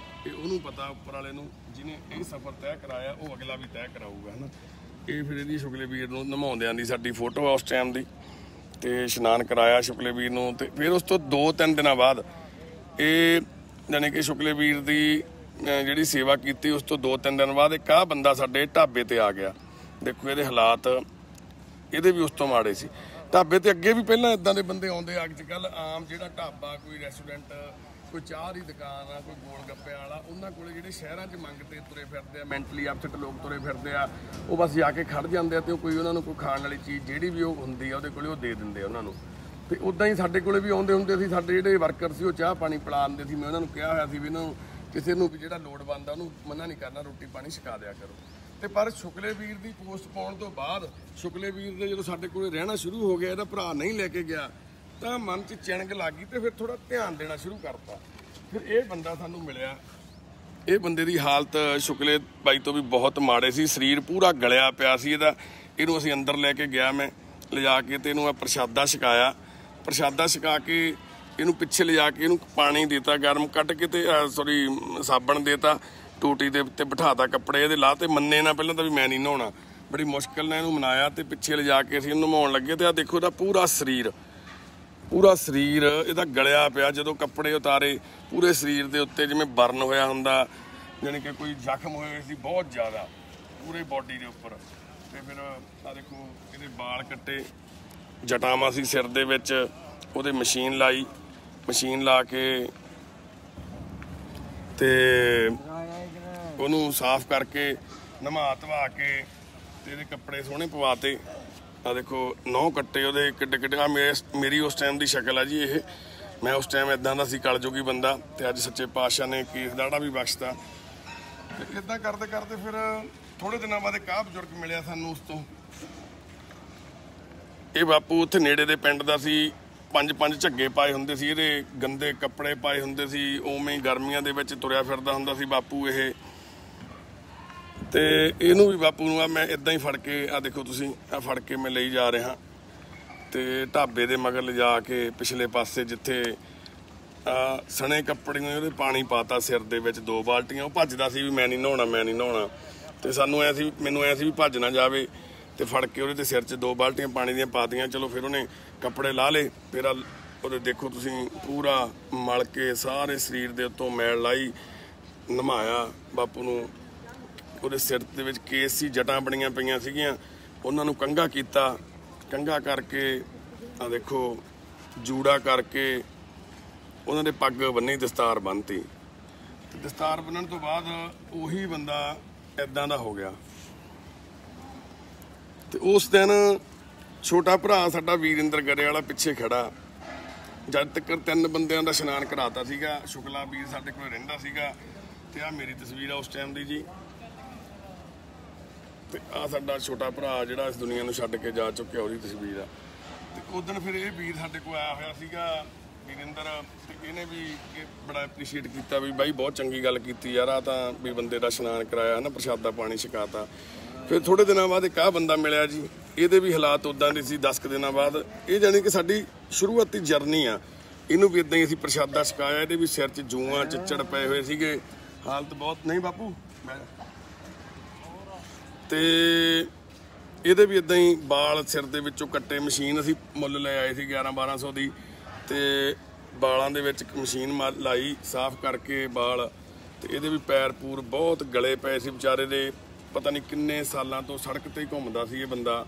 ਇਹ ਉਹਨੂੰ ਪਤਾ, ਉੱਪਰ ਵਾਲੇ ਨੂੰ, ਜਿਹਨੇ ਇਹ ਸਫ਼ਰ ਤੈਅ ਕਰਾਇਆ ਉਹ ਅਗਲਾ ਵੀ ਤੈਅ ਕਰਾਊਗਾ, ਹੈ ਨਾ। ਇਹ ਫਿਰ ਇਹਦੀ ਸ਼ੁਕਲੇ ਵੀਰ ਨੂੰ ਨਮਾਉਂਦਿਆਂ ਦੀ ਸਾਡੀ ਫੋਟੋ ਆ ਉਸ ਟਾਈਮ ਦੀ, ਤੇ ਇਸ਼ਨਾਨ ਕਰਾਇਆ ਸ਼ੁਕਲੇ ਵੀਰ ਨੂੰ। ਤੇ ਫਿਰ ਉਸ ਤੋਂ 2-3 ਦਿਨਾਂ ਬਾਅਦ ਇਹ ਜਾਣੀ ਕਿ ਸ਼ੁਕਲੇ ਵੀਰ ਦੀ ਜਿਹੜੀ ਸੇਵਾ ਕੀਤੀ, ਉਸ ਤੋਂ 2-3 ਦਿਨ ਬਾਅਦ ਇੱਕ ਆਹ ਬੰਦਾ ਸਾਡੇ ਢਾਬੇ ਤੇ ਆ ਗਿਆ। ਦੇਖੋ ਇਹਦੇ ਹਾਲਾਤ ਇਹਦੇ ਵੀ ਉਸ ਤੋਂ ਮਾੜੇ ਸੀ। ਢਾਬੇ ਤੇ ਅੱਗੇ ਵੀ ਪਹਿਲਾਂ ਇਦਾਂ ਦੇ ਬੰਦੇ ਆਉਂਦੇ ਆ, ਅੱਜ ਕੱਲ੍ਹ ਆਮ ਜਿਹੜਾ ਢਾਬਾ, ਕੋਈ ਰੈਸਟੋਰੈਂਟ, ਕੋਈ ਚਾਹ ਦੀ ਦੁਕਾਨ ਆ, ਕੋਈ ਗੋਲ ਗੱਪਿਆਂ ਵਾਲਾ, ਉਹਨਾਂ ਕੋਲੇ ਜਿਹੜੇ ਸ਼ਹਿਰਾਂ 'ਚ ਮੰਗਤੇ ਤੁਰੇ ਫਿਰਦੇ ਆ, ਮੈਂਟਲੀ ਅਪਸੈਟ ਲੋਕ ਤੁਰੇ ਫਿਰਦੇ ਆ, ਉਹ ਬਸ ਜਾ ਕੇ ਖੜ ਜਾਂਦੇ ਆ ਤੇ ਕੋਈ ਉਹਨਾਂ ਨੂੰ ਕੋਈ ਖਾਣ ਵਾਲੀ ਚੀਜ਼ ਜਿਹੜੀ ਵੀ ਉਹ ਹੁੰਦੀ ਆ ਉਹਦੇ ਕੋਲੇ ਉਹ ਦੇ ਦਿੰਦੇ ਆ ਉਹਨਾਂ ਨੂੰ। ਤੇ ਉੱਦਾਂ ਹੀ ਸਾਡੇ ਕੋਲੇ ਵੀ ਆਉਂਦੇ ਹੁੰਦੇ ਸੀ, ਸਾਡੇ ਜਿਹੜੇ ਵਰਕਰ ਸੀ ਉਹ ਚਾਹ ਪਾਣੀ ਪਿਲਾ ਦਿੰਦੇ ਸੀ। ਮੈਂ ਉਹਨਾਂ ਨੂੰ ਕਿਹਾ ਹੋਇਆ ਸੀ ਵੀ ਇਹਨਾਂ ਨੂੰ ਕਿਸੇ ਨੂੰ ਵੀ ਜਿਹੜਾ ਲੋੜਵੰਦ ਆ ਉਹਨੂੰ ਮਨਾ ਨਹੀਂ ਕਰਨਾ, ਰੋਟੀ ਪਾਣੀ ਛਕਾ ਦਿਆ ਕਰੋ। ਤੇ ਪਰ ਸ਼ੁਕਲੇ ਵੀਰ ਦੀ ਪੋਸਟ ਪਾਉਣ ਤੋਂ ਬਾਅਦ, ਸ਼ੁਕਲੇ ਵੀਰ ਦੇ ਜਦੋਂ ਸਾਡੇ ਕੋਲੇ ਰਹਿਣਾ ਸ਼ੁਰੂ ਹੋ ਗਿਆ, ਇਹਦਾ ਭਰਾ ਨਹੀਂ ਲੈ ਕੇ ਗਿਆ, ਤਾਂ ਮਨ 'ਚ ਚਿਣਕ ਲੱਗ ਗਈ ਤੇ ਫਿਰ ਥੋੜਾ ਧਿਆਨ ਦੇਣਾ ਸ਼ੁਰੂ ਕਰਤਾ। ਫਿਰ ਇਹ ਬੰਦਾ ਸਾਨੂੰ ਮਿਲਿਆ। ਇਹ ਬੰਦੇ ਦੀ ਹਾਲਤ ਸ਼ੁਕਲੇ ਬਾਈ ਤੋਂ ਵੀ ਬਹੁਤ ਮਾੜੇ ਸੀ, ਸਰੀਰ ਪੂਰਾ ਗਲਿਆ ਪਿਆ ਸੀ ਇਹਦਾ। ਇਹਨੂੰ ਅਸੀਂ ਅੰਦਰ ਲੈ ਕੇ ਗਿਆ, ਮੈਂ ਲਿਜਾ ਕੇ ਤੇ ਇਹਨੂੰ ਪ੍ਰਸ਼ਾਦਾ ਛਕਾਇਆ। ਪ੍ਰਸ਼ਾਦਾ ਛਕਾ ਕੇ ਇਹਨੂੰ ਪਿੱਛੇ ਲਿਜਾ ਕੇ ਇਹਨੂੰ ਪਾਣੀ ਦੇਤਾ ਗਰਮ, ਕੱਢ ਕੇ ਤੇ ਸਾਬਣ ਦੇਤਾ, ਟੂਟੀ ਦੇ ਉੱਤੇ ਬਿਠਾਤਾ, ਕੱਪੜੇ ਇਹਦੇ ਲਾ ਤੇ ਮੰਨੇ ਨਾ ਪਹਿਲਾਂ ਤਾਂ ਵੀ ਮੈਂ ਨਹੀਂ ਨਹਾਉਣਾ। ਬੜੀ ਮੁਸ਼ਕਿਲ ਨਾਲ ਇਹਨੂੰ ਮਨਾਇਆ ਤੇ ਪਿੱਛੇ ਲਿਜਾ ਕੇ ਅਸੀਂ ਇਹਨੂੰ ਨਹਾਉਣ ਲੱਗੇ। ਤੇ ਆਹ ਦੇਖੋ ਇਹਦਾ ਪੂਰਾ ਸਰੀਰ ਇਹਦਾ ਗਲਿਆ ਪਿਆ। ਜਦੋਂ ਕੱਪੜੇ ਉਤਾਰੇ ਪੂਰੇ ਸਰੀਰ ਦੇ ਉੱਤੇ ਜਿਵੇਂ ਬਰਨ ਹੋਇਆ ਹੁੰਦਾ, ਜਾਣੀ ਕਿ ਕੋਈ ਜ਼ਖਮ ਹੋਏ ਸੀ ਬਹੁਤ ਜ਼ਿਆਦਾ ਪੂਰੇ ਬੋਡੀ ਦੇ ਉੱਪਰ। ਤੇ ਫਿਰ ਆਹ ਦੇਖੋ ਇਹਦੇ ਵਾਲ ਕੱਟੇ, ਜਟਾਵਾਂ ਸੀ ਸਿਰ ਦੇ ਵਿੱਚ, ਉਹਦੇ ਮਸ਼ੀਨ ਲਾਈ, ਮਸ਼ੀਨ ਲਾ ਕੇ ਤੇ ਉਹਨੂੰ ਸਾਫ਼ ਕਰਕੇ ਨਵਾ ਧਵਾ ਕੇ ਤੇ ਇਹਦੇ ਕੱਪੜੇ ਸੋਹਣੇ ਪਵਾਤੇ। ਆ ਦੇਖੋ 9 ਕੱਟੇ ਉਹਦੇ ਕਿੱਡੇ ਕਿੱਡੇ। ਆ ਮੇਰੀ ਉਸ ਟਾਈਮ ਦੀ ਸ਼ਕਲ ਆ ਜੀ ਇਹ। ਮੈਂ ਉਸ ਟਾਈਮ ਇਦਾਂ ਦਾ ਸੀ, ਕਲਯੁਗੀ ਬੰਦਾ, ਤੇ ਅੱਜ ਸੱਚੇ ਪਾਤਸ਼ਾਹ ਨੇ ਕੇਸ ਦਾੜਾ ਵੀ ਬਖਸ਼ਤਾ। ਤੇ ਇਦਾਂ ਕਰਦੇ ਕਰਦੇ ਫਿਰ ਥੋੜੇ ਦਿਨਾਂ ਬਾਅਦ ਇੱਕ ਬਜ਼ੁਰਗ ਮਿਲਿਆ ਸਾਨੂੰ ਉਸ ਤੋਂ। ਇਹ ਬਾਪੂ ਉੱਥੇ ਨੇੜੇ ਦੇ ਪਿੰਡ ਦਾ ਸੀ, 5-5 ਝੱਗੇ ਪਾਏ ਹੁੰਦੇ ਸੀ, ਇਹਦੇ ਗੰਦੇ ਕੱਪੜੇ ਪਾਏ ਹੁੰਦੇ ਸੀ, ਉਵੇਂ ਗਰਮੀਆਂ ਦੇ ਵਿੱਚ ਤੁਰਿਆ ਫਿਰਦਾ ਹੁੰਦਾ ਸੀ ਬਾਪੂ ਇਹ। ਤੇ ਇਹਨੂੰ ਵੀ ਬਾਪੂ ਨੂੰ ਮੈਂ ਇਦਾਂ ਹੀ ਫੜ ਕੇ, ਆ ਦੇਖੋ ਤੁਸੀਂ, ਆ ਫੜ ਕੇ ਮੈਂ ਲਈ ਜਾ ਰਿਹਾ ਤੇ ਢਾਬੇ ਦੇ ਮਗਰ ਲਿਜਾ ਕੇ ਪਿਛਲੇ ਪਾਸੇ ਜਿੱਥੇ ਸਣੇ ਕੱਪੜੇ ਨੂੰ ਉਹਦੇ ਪਾਣੀ ਪਾਤਾ ਸਿਰ ਦੇ ਵਿੱਚ 2 ਬਾਲਟੀਆਂ। ਉਹ ਭੱਜਦਾ ਸੀ ਵੀ ਮੈਂ ਨਹੀਂ ਨਹਾਉਣਾ, ਮੈਂ ਨਹੀਂ ਨਹਾਉਣਾ। ਤੇ ਮੈਨੂੰ ਐ ਸੀ ਵੀ ਭੱਜ ਨਾ ਜਾਵੇ, ਤੇ ਫੜ ਕੇ ਉਹਦੇ ਤੇ ਸਿਰ 'ਚ 2 ਬਾਲਟੀਆਂ ਪਾਣੀ ਦੀਆਂ ਪਾਤੀਆਂ। ਚਲੋ ਫਿਰ ਉਹਨੇ ਕੱਪੜੇ ਲਾ ਲਏ। ਫਿਰ ਉਹਦੇ ਦੇਖੋ ਤੁਸੀਂ ਪੂਰਾ ਮਲ ਕੇ ਸਾਰੇ ਸਰੀਰ ਦੇ ਉੱਤੋਂ ਮੈਲ ਲਾਈ, ਨਹਾਇਆ ਬਾਪੂ ਨੂੰ। ਉਹਦੇ ਸਿਰ ਦੇ ਵਿੱਚ ਕੇਸ ਸੀ, ਜਟਾਂ ਬਣੀਆਂ ਪਈਆਂ ਸੀਗੀਆਂ, ਉਹਨਾਂ ਨੂੰ ਕੰਘਾ ਕੀਤਾ। ਕੰਘਾ ਕਰਕੇ ਆ ਦੇਖੋ ਜੂੜਾ ਕਰਕੇ ਉਹਨਾਂ ਦੇ ਪੱਗ ਬੰਨੀ, ਦਸਤਾਰ ਬੰਨ੍ਹਤੀ। ਤੇ ਦਸਤਾਰ ਬੰਨਣ ਤੋਂ ਬਾਅਦ ਉਹੀ ਬੰਦਾ ਇੱਦਾਂ ਦਾ ਹੋ ਗਿਆ। ਤੇ ਉਸ ਦਿਨ ਛੋਟਾ ਭਰਾ ਸਾਡਾ ਵੀਰਿੰਦਰ ਗਰੇ ਵਾਲਾ ਪਿੱਛੇ ਖੜਾ, ਜਦ ਤੱਕ 3 ਬੰਦਿਆਂ ਦਾ ਇਸ਼ਨਾਨ ਕਰਾਤਾ ਸੀਗਾ। ਸ਼ੁਕਲਾ ਵੀਰ ਸਾਡੇ ਕੋਲ ਰਹਿੰਦਾ ਸੀਗਾ। ਤੇ ਆਹ ਮੇਰੀ ਤਸਵੀਰ ਆ ਉਸ ਟਾਈਮ ਦੀ ਜੀ। ਤੇ ਆਹ ਸਾਡਾ ਛੋਟਾ ਭਰਾ ਜਿਹੜਾ ਇਸ ਦੁਨੀਆ ਨੂੰ ਛੱਡ ਕੇ ਜਾ ਚੁੱਕਿਆ, ਉਹਦੀ ਤਸਵੀਰ ਆ। ਤੇ ਉਸ ਦਿਨ ਫਿਰ ਇਹ ਵੀਰ ਸਾਡੇ ਕੋਲ ਆਇਆ ਹੋਇਆ ਸੀਗਾ ਵੀਰਿੰਦਰ, ਤੇ ਇਹਨੇ ਵੀ ਬੜਾ ਐਪਰੀਸ਼ੀਏਟ ਕੀਤਾ ਵੀ ਬਾਈ ਬਹੁਤ ਚੰਗੀ ਗੱਲ ਕੀਤੀ ਯਾਰ, ਆ ਤਾਂ ਵੀ ਬੰਦੇ ਦਾ ਇਸ਼ਨਾਨ ਕਰਾਇਆ ਨਾ, ਪ੍ਰਸ਼ਾਦਾ ਪਾਣੀ ਛਕਾਤਾ। ਫਿਰ ਥੋੜੇ ਦਿਨਾਂ ਬਾਅਦ ਇੱਕ ਬੰਦਾ ਮਿਲਿਆ ਜੀ, ਇਹਦੇ ਵੀ ਹਾਲਾਤ ਉਦਾਂ ਦੇ ਸੀ। 10 ਦਿਨਾਂ ਬਾਅਦ ਇਹ ਜਾਣੀ ਕਿ ਸਾਡੀ ਸ਼ੁਰੂਆਤੀ ਜਰਨੀ ਆ, ਇਹਨੂੰ ਵੀ ਇਦਾਂ ਹੀ ਅਸੀਂ ਪ੍ਰਸ਼ਾਦਾ ਛਕਾਇਆ। ਇਹਦੇ ਵੀ ਸਿਰ 'ਚ ਜੂਆਂ ਚਿੱਚੜ ਪਏ ਹੋਏ ਸੀਗੇ, ਹਾਲਤ ਬਹੁਤ। ਨਹੀਂ ਬਾਪੂ ਤੇ ਇਹਦੇ ਵੀ ਇਦਾਂ ਹੀ ਬਾਲ ਸਿਰ ਦੇ ਵਿੱਚੋਂ ਕੱਟੇ, ਮਸ਼ੀਨ ਅਸੀਂ ਮੁੱਲ ਲੈ ਆਏ ਸੀ 1100-1200 ਦੀ, ਤੇ ਬਾਲਾਂ ਦੇ ਵਿੱਚ ਮਸ਼ੀਨ ਲਾਈ ਸਾਫ਼ ਕਰਕੇ ਬਾਲ। ਤੇ ਇਹਦੇ ਵੀ ਪੈਰ ਪੂਰ ਬਹੁਤ ਗਲੇ ਪਏ ਸੀ ਵਿਚਾਰੇ ਦੇ, ਪਤਾ ਨਹੀਂ ਕਿੰਨੇ ਸਾਲਾਂ ਤੋਂ ਸੜਕ ਤੇ ਹੀ ਘੁੰਮਦਾ ਸੀ ਇਹ ਬੰਦਾ।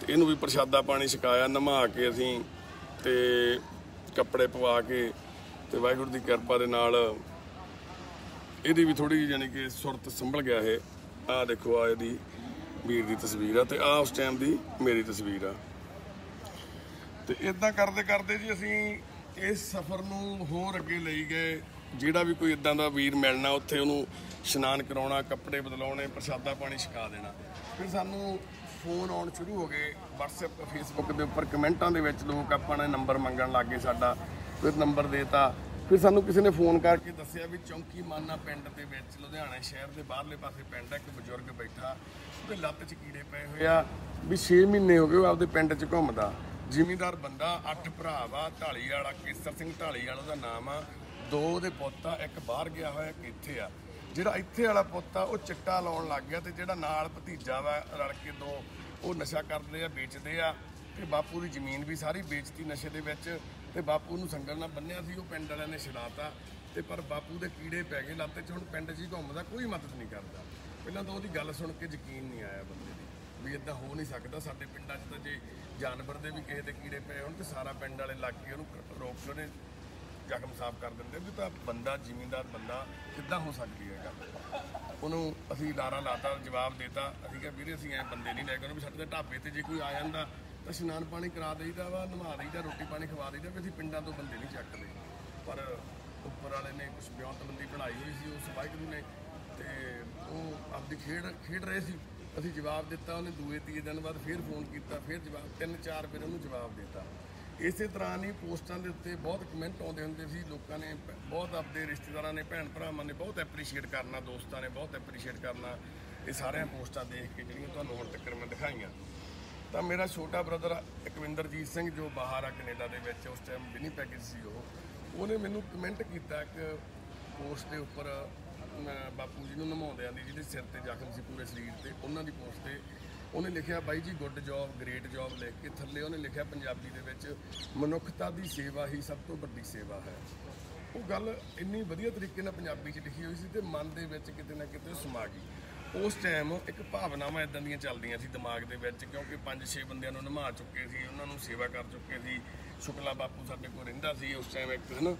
ਤੇ ਇਹਨੂੰ ਵੀ ਪ੍ਰਸ਼ਾਦਾ ਪਾਣੀ ਛਕਾਇਆ, ਨਮਾ ਕੇ ਅਸੀਂ ਤੇ ਕੱਪੜੇ ਪਵਾ ਕੇ, ਤੇ ਵਾਹਿਗੁਰੂ ਦੀ ਕਿਰਪਾ ਦੇ ਨਾਲ ਇਹਦੀ ਵੀ ਥੋੜੀ ਜਿਹੀ ਯਾਨੀ ਕਿ ਸੁਰਤ ਸੰਭਲ ਗਿਆ ਇਹ। ਆਹ ਦੇਖੋ, ਆ ਇਹਦੀ ਵੀਰ ਦੀ ਤਸਵੀਰ ਆ, ਤੇ ਆਹ ਉਸ ਟਾਈਮ ਦੀ ਮੇਰੀ ਤਸਵੀਰ ਆ। ਤੇ ਇਦਾਂ ਕਰਦੇ ਕਰਦੇ ਜੀ ਅਸੀਂ ਇਸ ਸਫ਼ਰ ਨੂੰ ਹੋਰ ਅੱਗੇ ਲਈ ਗਏ। ਜਿਹੜਾ ਵੀ ਕੋਈ ਇਦਾਂ ਦਾ ਵੀਰ ਮਿਲਣਾ, ਉੱਥੇ ਉਹਨੂੰ ਇਸ਼ਨਾਨ ਕਰਾਉਣਾ, ਕੱਪੜੇ ਬਦਲਾਉਣੇ, ਪ੍ਰਸ਼ਾਦਾ ਪਾਣੀ ਛਕਾ ਦੇਣਾ। ਫਿਰ ਸਾਨੂੰ ਫੋਨ ਆਉਣ ਸ਼ੁਰੂ ਹੋ ਗਏ, WhatsApp Facebook ਦੇ ਉੱਪਰ ਕਮੈਂਟਾਂ ਦੇ ਵਿੱਚ ਲੋਕ ਆਪਾਂ ਨੇ ਨੰਬਰ ਮੰਗਣ ਲੱਗ ਗਏ ਸਾਡਾ। ਫਿਰ ਨੰਬਰ ਦੇਤਾ। ਫਿਰ ਸਾਨੂੰ ਕਿਸੇ ਨੇ ਫੋਨ ਕਰਕੇ ਦੱਸਿਆ ਵੀ ਚੌਂਕੀ ਮਾਨਾ ਪਿੰਡ ਦੇ ਵਿੱਚ, ਲੁਧਿਆਣਾ ਸ਼ਹਿਰ ਦੇ ਬਾਹਰਲੇ ਪਾਸੇ ਪਿੰਡ ਹੈ, ਇੱਕ ਬਜ਼ੁਰਗ ਬੈਠਾ, ਉਹਦੇ ਲੱਤ 'ਚ ਕੀੜੇ ਪਏ ਹੋਏ ਆ, ਵੀ 6 ਮਹੀਨੇ ਹੋ ਗਏ ਉਹ ਆਪਦੇ ਪਿੰਡ 'ਚ ਘੁੰਮਦਾ। ਜ਼ਿਮੀਂਦਾਰ ਬੰਦਾ, 8 ਭਰਾ ਵਾ, ਢਾਲੀ ਵਾਲਾ ਕੇਸਰ ਸਿੰਘ ਢਾਲੀ ਵਾਲਾ ਦਾ ਨਾਮ ਆ। 2 ਉਹਦੇ ਪੁੱਤ ਆ, ਇੱਕ ਬਾਹਰ ਗਿਆ ਹੋਇਆ, ਇੱਕ ਇੱਥੇ ਆ। ਜਿਹੜਾ ਇੱਥੇ ਵਾਲਾ ਪੁੱਤ ਆ ਉਹ ਚਿੱਟਾ ਲਾਉਣ ਲੱਗ ਗਿਆ, ਤੇ ਜਿਹੜਾ ਨਾਲ ਭਤੀਜਾ ਵਾ ਰਲ ਕੇ 2 ਉਹ ਨਸ਼ਾ ਕਰਦੇ ਆ, ਵੇਚਦੇ ਆ। ਤੇ ਬਾਪੂ ਦੀ ਜ਼ਮੀਨ ਵੀ ਸਾਰੀ ਵੇਚਤੀ ਨਸ਼ੇ ਦੇ ਵਿੱਚ, ਤੇ ਬਾਪੂ ਨੂੰ ਸੰਗਲ ਨਾਲ ਬੰਨਿਆ ਸੀ, ਉਹ ਪਿੰਡ ਵਾਲਿਆਂ ਨੇ ਛਡਾਤਾ। ਤੇ ਪਰ ਬਾਪੂ ਦੇ ਕੀੜੇ ਪੈ ਗਏ ਲੱਤ 'ਚ, ਹੁਣ ਪਿੰਡ 'ਚ ਹੀ ਘੁੰਮਦਾ, ਕੋਈ ਮਦਦ ਨਹੀਂ ਕਰਦਾ। ਪਹਿਲਾਂ ਤਾਂ ਉਹਦੀ ਗੱਲ ਸੁਣ ਕੇ ਯਕੀਨ ਨਹੀਂ ਆਇਆ ਬੰਦੇ ਦੀ ਵੀ ਇਦਾਂ ਹੋ ਨਹੀਂ ਸਕਦਾ। ਸਾਡੇ ਪਿੰਡਾਂ 'ਚ ਤਾਂ ਜੇ ਜਾਨਵਰ ਦੇ ਵੀ ਕਿਸੇ ਦੇ ਕੀੜੇ ਪਏ ਹੋਣ ਤੇ ਸਾਰਾ ਪਿੰਡ ਵਾਲੇ ਲੱਗ ਕੇ ਉਹਨੂੰ ਰੋਕ ਕੇ ਉਹਨੇ ਜ਼ਖਮ ਸਾਫ਼ ਕਰ ਦਿੰਦੇ, ਵੀ ਤਾਂ ਬੰਦਾ ਜ਼ਿਮੀਂਦਾਰ ਬੰਦਾ ਕਿੱਦਾਂ ਹੋ ਸਕਦੀ ਹੈ ਗੱਲ। ਉਹਨੂੰ ਅਸੀਂ ਲਾਰਾ ਲਾਤਾ, ਜਵਾਬ ਦੇਤਾ। ਅਸੀਂ ਕਿਹਾ ਵੀਰੇ ਅਸੀਂ ਐਂ ਬੰਦੇ ਨਹੀਂ ਲੈ ਕੇ, ਵੀ ਸਾਡੇ ਦੇ ਢਾਬੇ ਤੇ ਜੇ ਕੋਈ ਆ ਜਾਂਦਾ ਤਾਂ ਇਸ਼ਨਾਨ ਪਾਣੀ ਕਰਾ ਦੇਈਦਾ ਵਾ, ਨਵਾ ਦੇਈਦਾ, ਰੋਟੀ ਪਾਣੀ ਖਵਾ ਦੇਈਦਾ, ਵੀ ਅਸੀਂ ਪਿੰਡਾਂ ਤੋਂ ਬੰਦੇ ਨਹੀਂ ਚੱਕਦੇ। ਪਰ ਉੱਪਰ ਵਾਲੇ ਨੇ ਕੁਛ ਬਿਉਂਤਬੰਦੀ ਬਣਾਈ ਹੋਈ ਸੀ ਉਸ ਵਾਹਿਗੁਰੂ ਨੇ, ਤੇ ਉਹ ਆਪਦੀ ਖੇਡ ਰਹੇ ਸੀ। ਅਸੀਂ ਜਵਾਬ ਦਿੱਤਾ, ਉਹਨੇ ਦੂਏ ਤੀਏ ਦਿਨ ਬਾਅਦ ਫਿਰ ਫੋਨ ਕੀਤਾ, ਫਿਰ ਜਵਾਬ 3-4 ਫਿਰ ਉਹਨੂੰ ਜਵਾਬ ਦਿੱਤਾ। ਇਸੇ ਤਰ੍ਹਾਂ ਨਹੀਂ ਪੋਸਟਾਂ ਦੇ ਉੱਤੇ ਬਹੁਤ ਕਮੈਂਟ ਆਉਂਦੇ ਹੁੰਦੇ ਸੀ, ਲੋਕਾਂ ਨੇ ਬਹੁਤ ਆਪਣੇ ਰਿਸ਼ਤੇਦਾਰਾਂ ਨੇ, ਭੈਣ ਭਰਾਵਾਂ ਨੇ ਬਹੁਤ ਐਪਰੀਸ਼ੀਏਟ ਕਰਨਾ, ਦੋਸਤਾਂ ਨੇ ਬਹੁਤ ਐਪਰੀਸ਼ੀਏਟ ਕਰਨਾ ਇਹ ਸਾਰੀਆਂ ਪੋਸਟਾਂ ਦੇਖ ਕੇ ਜਿਹੜੀਆਂ ਤੁਹਾਨੂੰ ਹੁਣ ਤੱਕ ਮੈਂ ਦਿਖਾਈਆਂ। ਤਾਂ ਮੇਰਾ ਛੋਟਾ ਬ੍ਰਦਰ ਇਕਵਿੰਦਰਜੀਤ ਸਿੰਘ ਜੋ ਬਾਹਰ ਆ ਕੈਨੇਡਾ ਦੇ ਵਿੱਚ, ਉਸ ਟਾਈਮ ਵਿਨੀਪੈਗ ਸੀ ਉਹਨੇ ਮੈਨੂੰ ਕਮੈਂਟ ਕੀਤਾ ਇੱਕ ਪੋਸਟ ਦੇ ਉੱਪਰ, ਬਾਪੂ ਜੀ ਨੂੰ ਨਮਾਉਂਦੇ ਆਂਦੀ ਜਿਹਦੇ ਸਿਰ ਤੇ ਜ਼ਖਮ ਸੀ ਪੂਰੇ ਸਰੀਰ ਤੇ, ਉਹਨਾਂ ਦੀ ਪੋਸਟ ਤੇ ਉਹਨੇ ਲਿਖਿਆ ਬਾਈ ਜੀ ਗੁੱਡ ਜੌਬ, ਗ੍ਰੇਟ ਜੌਬ ਲਿਖ ਕੇ ਥੱਲੇ ਉਹਨੇ ਲਿਖਿਆ ਪੰਜਾਬੀ ਦੇ ਵਿੱਚ, ਮਨੁੱਖਤਾ ਦੀ ਸੇਵਾ ਹੀ ਸਭ ਤੋਂ ਵੱਡੀ ਸੇਵਾ ਹੈ। ਉਹ ਗੱਲ ਇੰਨੀ ਵਧੀਆ ਤਰੀਕੇ ਨਾਲ ਪੰਜਾਬੀ 'ਚ ਲਿਖੀ ਹੋਈ ਸੀ ਤੇ ਮਨ ਦੇ ਵਿੱਚ ਕਿਤੇ ਨਾ ਕਿਤੇ ਸਮਾ ਗਈ। ਉਸ ਟਾਈਮ ਇੱਕ ਭਾਵਨਾਵਾਂ ਇਦਾਂ ਦੀਆਂ ਚੱਲਦੀਆਂ ਸੀ ਦਿਮਾਗ ਦੇ ਵਿੱਚ, ਕਿਉਂਕਿ 5-6 ਬੰਦਿਆਂ ਨੂੰ ਨਿਭਾ ਚੁੱਕੇ ਸੀ, ਉਹਨਾਂ ਨੂੰ ਸੇਵਾ ਕਰ ਚੁੱਕੇ ਸੀ। ਸ਼ੁਕਲਾ ਬਾਪੂ ਸਾਡੇ ਕੋਲ ਰਹਿੰਦਾ ਸੀ ਉਸ ਟਾਈਮ ਇੱਕ, ਹੈ ਨਾ,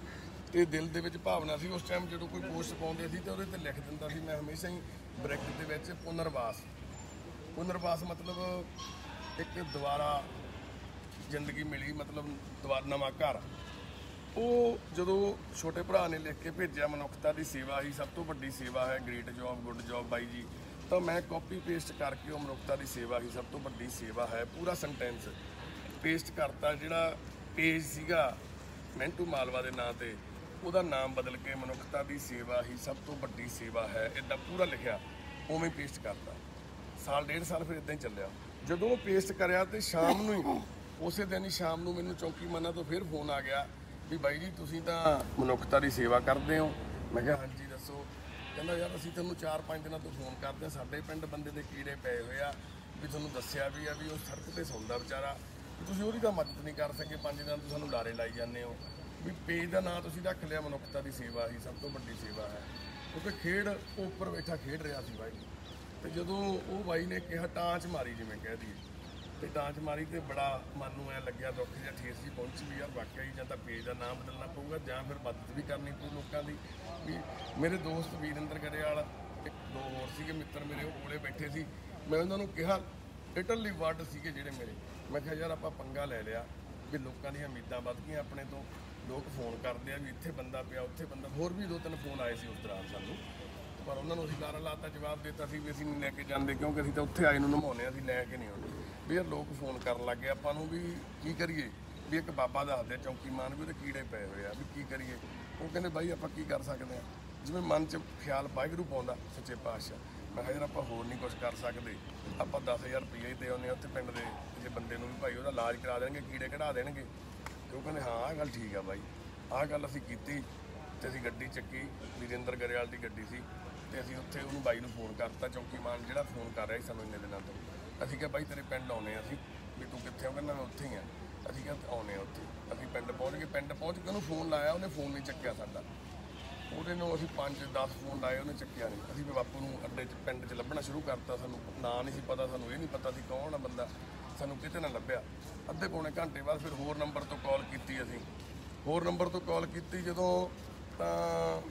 ਤੇ ਦਿਲ ਦੇ ਵਿੱਚ ਭਾਵਨਾ ਸੀ। ਉਸ ਟਾਈਮ ਜਦੋਂ ਕੋਈ ਪੋਸਟ ਪਾਉਂਦੇ ਸੀ ਤੇ ਉਹਦੇ ਤੇ ਲਿਖ ਦਿੰਦਾ ਸੀ ਮੈਂ ਹਮੇਸ਼ਾ ਹੀ ਬ੍ਰੈਕਟ ਦੇ ਵਿੱਚ ਪੁਨਰਵਾਸ। ਪੁਨਰਵਾਸ ਮਤਲਬ ਇੱਕ ਦੁਬਾਰਾ ਜ਼ਿੰਦਗੀ ਮਿਲੀ, ਮਤਲਬ ਦੁਬਾਰਾ ਨਵਾਂ ਘਰ। ਉਹ ਜਦੋਂ ਛੋਟੇ ਭਰਾ ਨੇ ਲਿਖ ਕੇ ਭੇਜਿਆ ਮਨੁੱਖਤਾ ਦੀ ਸੇਵਾ ਹੀ ਸਭ ਤੋਂ ਵੱਡੀ ਸੇਵਾ ਹੈ, ਗ੍ਰੇਟ ਜੌਬ, ਗੁੱਡ ਜੌਬ ਬਾਈ ਜੀ, ਤਾਂ ਮੈਂ ਕਾਪੀ ਪੇਸਟ ਕਰਕੇ ਉਹ ਮਨੁੱਖਤਾ ਦੀ ਸੇਵਾ ਹੀ ਸਭ ਤੋਂ ਵੱਡੀ ਸੇਵਾ ਹੈ ਪੂਰਾ ਸੈਂਟੈਂਸ ਪੇਸਟ ਕਰਤਾ। ਜਿਹੜਾ ਪੇਜ ਸੀਗਾ ਮਿੰਟੂ ਮਾਲਵਾ ਦੇ ਨਾਂ ਤੇ, ਉਹਦਾ ਨਾਮ ਬਦਲ ਕੇ ਮਨੁੱਖਤਾ ਦੀ ਸੇਵਾ ਹੀ ਸਭ ਤੋਂ ਵੱਡੀ ਸੇਵਾ ਹੈ, ਇੱਦਾਂ ਪੂਰਾ ਲਿਖਿਆ, ਉਵੇਂ ਪੇਸਟ ਕਰਤਾ। ਸਾਲ 1.5 ਸਾਲ ਫਿਰ ਇੱਦਾਂ ਹੀ ਚੱਲਿਆ। ਜਦੋਂ ਉਹ ਪੇਸਟ ਕਰਿਆ ਤੇ ਸ਼ਾਮ ਨੂੰ ਹੀ, ਉਸੇ ਦਿਨ ਹੀ ਸ਼ਾਮ ਨੂੰ ਮੈਨੂੰ ਚੌਂਕੀ ਮਾਨਾ ਤੋਂ ਫਿਰ ਫੋਨ ਆ ਗਿਆ ਵੀ ਬਾਈ ਜੀ ਤੁਸੀਂ ਤਾਂ ਮਨੁੱਖਤਾ ਦੀ ਸੇਵਾ ਕਰਦੇ ਹੋ। ਮੈਂ ਕਿਹਾ ਹਾਂਜੀ ਦੱਸੋ। ਕਹਿੰਦਾ ਯਾਰ ਅਸੀਂ ਤੁਹਾਨੂੰ 4-5 ਦਿਨਾਂ ਤੋਂ ਫੋਨ ਕਰਦੇ ਹਾਂ, ਸਾਡੇ ਪਿੰਡ ਬੰਦੇ ਦੇ ਕੀੜੇ ਪਏ ਹੋਏ ਆ, ਵੀ ਤੁਹਾਨੂੰ ਦੱਸਿਆ ਵੀ ਆ ਵੀ ਉਹ ਸੜਕ ਤੇ ਸੌਂਦਾ ਵਿਚਾਰਾ, ਵੀ ਤੁਸੀਂ ਉਹਦੀ ਤਾਂ ਮਦਦ ਨਹੀਂ ਕਰ ਸਕੇ, 5 ਦਿਨਾਂ ਤੋਂ ਸਾਨੂੰ ਲਾਰੇ ਲਾਈ ਜਾਂਦੇ ਹੋ। ਵੀ ਪੇਜ ਦਾ ਨਾਂ ਤੁਸੀਂ ਰੱਖ ਲਿਆ ਮਨੁੱਖਤਾ ਦੀ ਸੇਵਾ ਹੀ ਸਭ ਤੋਂ ਵੱਡੀ ਸੇਵਾ ਹੈ, ਕਿਉਂਕਿ ਖੇਡ ਉਹ ਉੱਪਰ ਬੈਠਾ ਖੇਡ ਰਿਹਾ ਸੀ ਬਾਈ। ਤੇ ਜਦੋਂ ਉਹ ਬਾਈ ਨੇ ਕਿਹਾ ਟਾਂਚ ਮਾਰੀ, ਜਿਵੇਂ ਕਹਿ ਦਈਏ, ਤੇ ਟਾਂਚ ਮਾਰੀ ਤੇ ਬੜਾ ਮਨ ਨੂੰ ਐ ਲੱਗਿਆ, ਦੁੱਖ ਜਿਹਾ ਠੇਸ ਜੀ ਪਹੁੰਚੀ ਵੀ ਯਾਰ ਵਾਕਿਆ ਹੀ ਜਾਂ ਤਾਂ ਪੇਜ ਦਾ ਨਾਮ ਬਦਲਣਾ ਪਊਗਾ ਜਾਂ ਫਿਰ ਮਦਦ ਵੀ ਕਰਨੀ ਪਊ ਲੋਕਾਂ ਦੀ। ਵੀ ਮੇਰੇ ਦੋਸਤ ਵੀਰਿੰਦਰ ਗਰੇਵਾਲ, 1-2 ਹੋਰ ਸੀਗੇ ਮਿੱਤਰ ਮੇਰੇ, ਉਹ ਕੋਲੇ ਬੈਠੇ ਸੀ। ਮੈਂ ਉਹਨਾਂ ਨੂੰ ਕਿਹਾ, ਲਿਟਰਲੀ ਵਰਡ ਸੀਗੇ ਜਿਹੜੇ ਮੇਰੇ, ਮੈਂ ਕਿਹਾ ਯਾਰ ਆਪਾਂ ਪੰਗਾ ਲੈ ਲਿਆ ਵੀ ਲੋਕਾਂ ਦੀਆਂ ਉਮੀਦਾਂ ਵੱਧ ਗਈਆਂ ਆਪਣੇ ਤੋਂ, ਲੋਕ ਫੋਨ ਕਰਦੇ ਆ ਵੀ ਇੱਥੇ ਬੰਦਾ ਪਿਆ, ਉੱਥੇ ਬੰਦਾ, ਹੋਰ ਵੀ 2-3 ਫੋਨ ਆਏ ਸੀ ਉਸ ਦੌਰਾਨ ਸਾਨੂੰ, ਪਰ ਉਹਨਾਂ ਨੂੰ ਅਸੀਂ ਲਾਰਾ ਲਾਤਾ, ਜਵਾਬ ਦਿੱਤਾ ਸੀ ਵੀ ਅਸੀਂ ਨਹੀਂ ਲੈ ਕੇ ਜਾਂਦੇ, ਕਿਉਂਕਿ ਅਸੀਂ ਤਾਂ ਉੱਥੇ ਆਏ ਨੂੰ ਨਮਾਉਂਦੇ ਹਾਂ, ਅਸੀਂ ਲੈ ਕੇ ਨਹੀਂ ਆਉਂਦੇ। ਵੀ ਯਾਰ ਲੋਕ ਫੋਨ ਕਰਨ ਲੱਗ ਗਏ ਆਪਾਂ ਨੂੰ ਵੀ ਕੀ ਕਰੀਏ, ਵੀ ਇੱਕ ਬਾਬਾ ਦੱਸਦੇ ਚੌਂਕੀ ਮਾਨ ਵੀ ਉਹਦੇ ਕੀੜੇ ਪਏ ਹੋਏ ਆ, ਵੀ ਕੀ ਕਰੀਏ। ਉਹ ਕਹਿੰਦੇ ਬਾਈ ਆਪਾਂ ਕੀ ਕਰ ਸਕਦੇ ਹਾਂ, ਜਿਵੇਂ ਮਨ 'ਚ ਖਿਆਲ ਵਾਹਿਗੁਰੂ ਪਾਉਂਦਾ ਸੱਚੇ ਪਾਤਸ਼ਾਹ। ਮੈਂ ਕਿਹਾ ਯਾਰ ਆਪਾਂ ਹੋਰ ਨਹੀਂ ਕੁਛ ਕਰ ਸਕਦੇ, ਆਪਾਂ 10,000 ਰੁਪਈਆ ਹੀ ਦੇ ਆਉਂਦੇ ਹਾਂ ਉੱਥੇ ਪਿੰਡ ਦੇ ਕਿਸੇ ਬੰਦੇ ਨੂੰ ਵੀ, ਭਾਈ ਉਹਦਾ ਇਲਾਜ ਕਰਾ ਦੇਣਗੇ, ਕੀੜੇ ਕਢਾ ਦੇਣਗੇ। ਤੇ ਉਹ ਕਹਿੰਦੇ ਹਾਂ ਆਹ ਗੱਲ ਠੀਕ ਆ ਬਾਈ। ਆਹ ਗੱਲ ਅਸੀਂ ਕੀਤੀ ਤੇ ਅਸੀਂ ਗੱਡੀ ਚੱਕੀ, ਵੀਰਿੰਦਰ ਗਰੇਵਾਲ ਦੀ ਗੱਡੀ ਸੀ, ਤੇ ਅਸੀਂ ਉੱਥੇ ਉਹਨੂੰ ਬਾਈ ਨੂੰ ਫੋਨ ਕਰਤਾ, ਚੌਕੀਮਾਨ ਜਿਹੜਾ ਫੋਨ ਕਰ ਰਿਹਾ ਸੀ ਸਾਨੂੰ ਇੰਨੇ ਦਿਨਾਂ ਤੋਂ। ਅਸੀਂ ਕਿਹਾ ਬਾਈ ਤੇਰੇ ਪਿੰਡ ਆਉਣੇ ਅਸੀਂ, ਵੀ ਤੂੰ ਕਿੱਥੇ ਹੋ? ਕਹਿੰਦਾ ਮੈਂ ਉੱਥੇ ਹੀ ਆ। ਅਸੀਂ ਕਿਹਾ ਆਉਣੇ ਆ ਉੱਥੇ। ਅਸੀਂ ਪਿੰਡ ਪਹੁੰਚ ਗਏ। ਪਿੰਡ ਪਹੁੰਚ ਕੇ ਉਹਨੂੰ ਫੋਨ ਲਾਇਆ, ਉਹਨੇ ਫੋਨ ਨਹੀਂ ਚੱਕਿਆ ਸਾਡਾ। ਉਹਦੇ ਨੂੰ ਅਸੀਂ 5-10 ਫੋਨ ਲਾਏ, ਉਹਨੇ ਚੱਕਿਆ ਨਹੀਂ। ਅਸੀਂ ਵੀ ਬਾਪੂ ਨੂੰ ਅੱਡੇ 'ਚ ਪਿੰਡ 'ਚ ਲੱਭਣਾ ਸ਼ੁਰੂ ਕਰਤਾ। ਸਾਨੂੰ ਨਾਂ ਨਹੀਂ ਸੀ ਪਤਾ, ਸਾਨੂੰ ਇਹ ਨਹੀਂ ਪਤਾ ਸੀ ਕੌਣ ਆ ਬੰਦਾ, ਸਾਨੂੰ ਕਿਤੇ ਨਾ ਲੱਭਿਆ। ਅੱਧੇ ਪੌਣੇ ਘੰਟੇ ਬਾਅਦ ਫਿਰ ਹੋਰ ਨੰਬਰ ਤੋਂ ਕਾਲ ਕੀਤੀ ਅਸੀਂ, ਹੋਰ ਨੰਬਰ ਤੋਂ ਕਾਲ ਕੀਤੀ ਜਦੋਂ, ਤਾਂ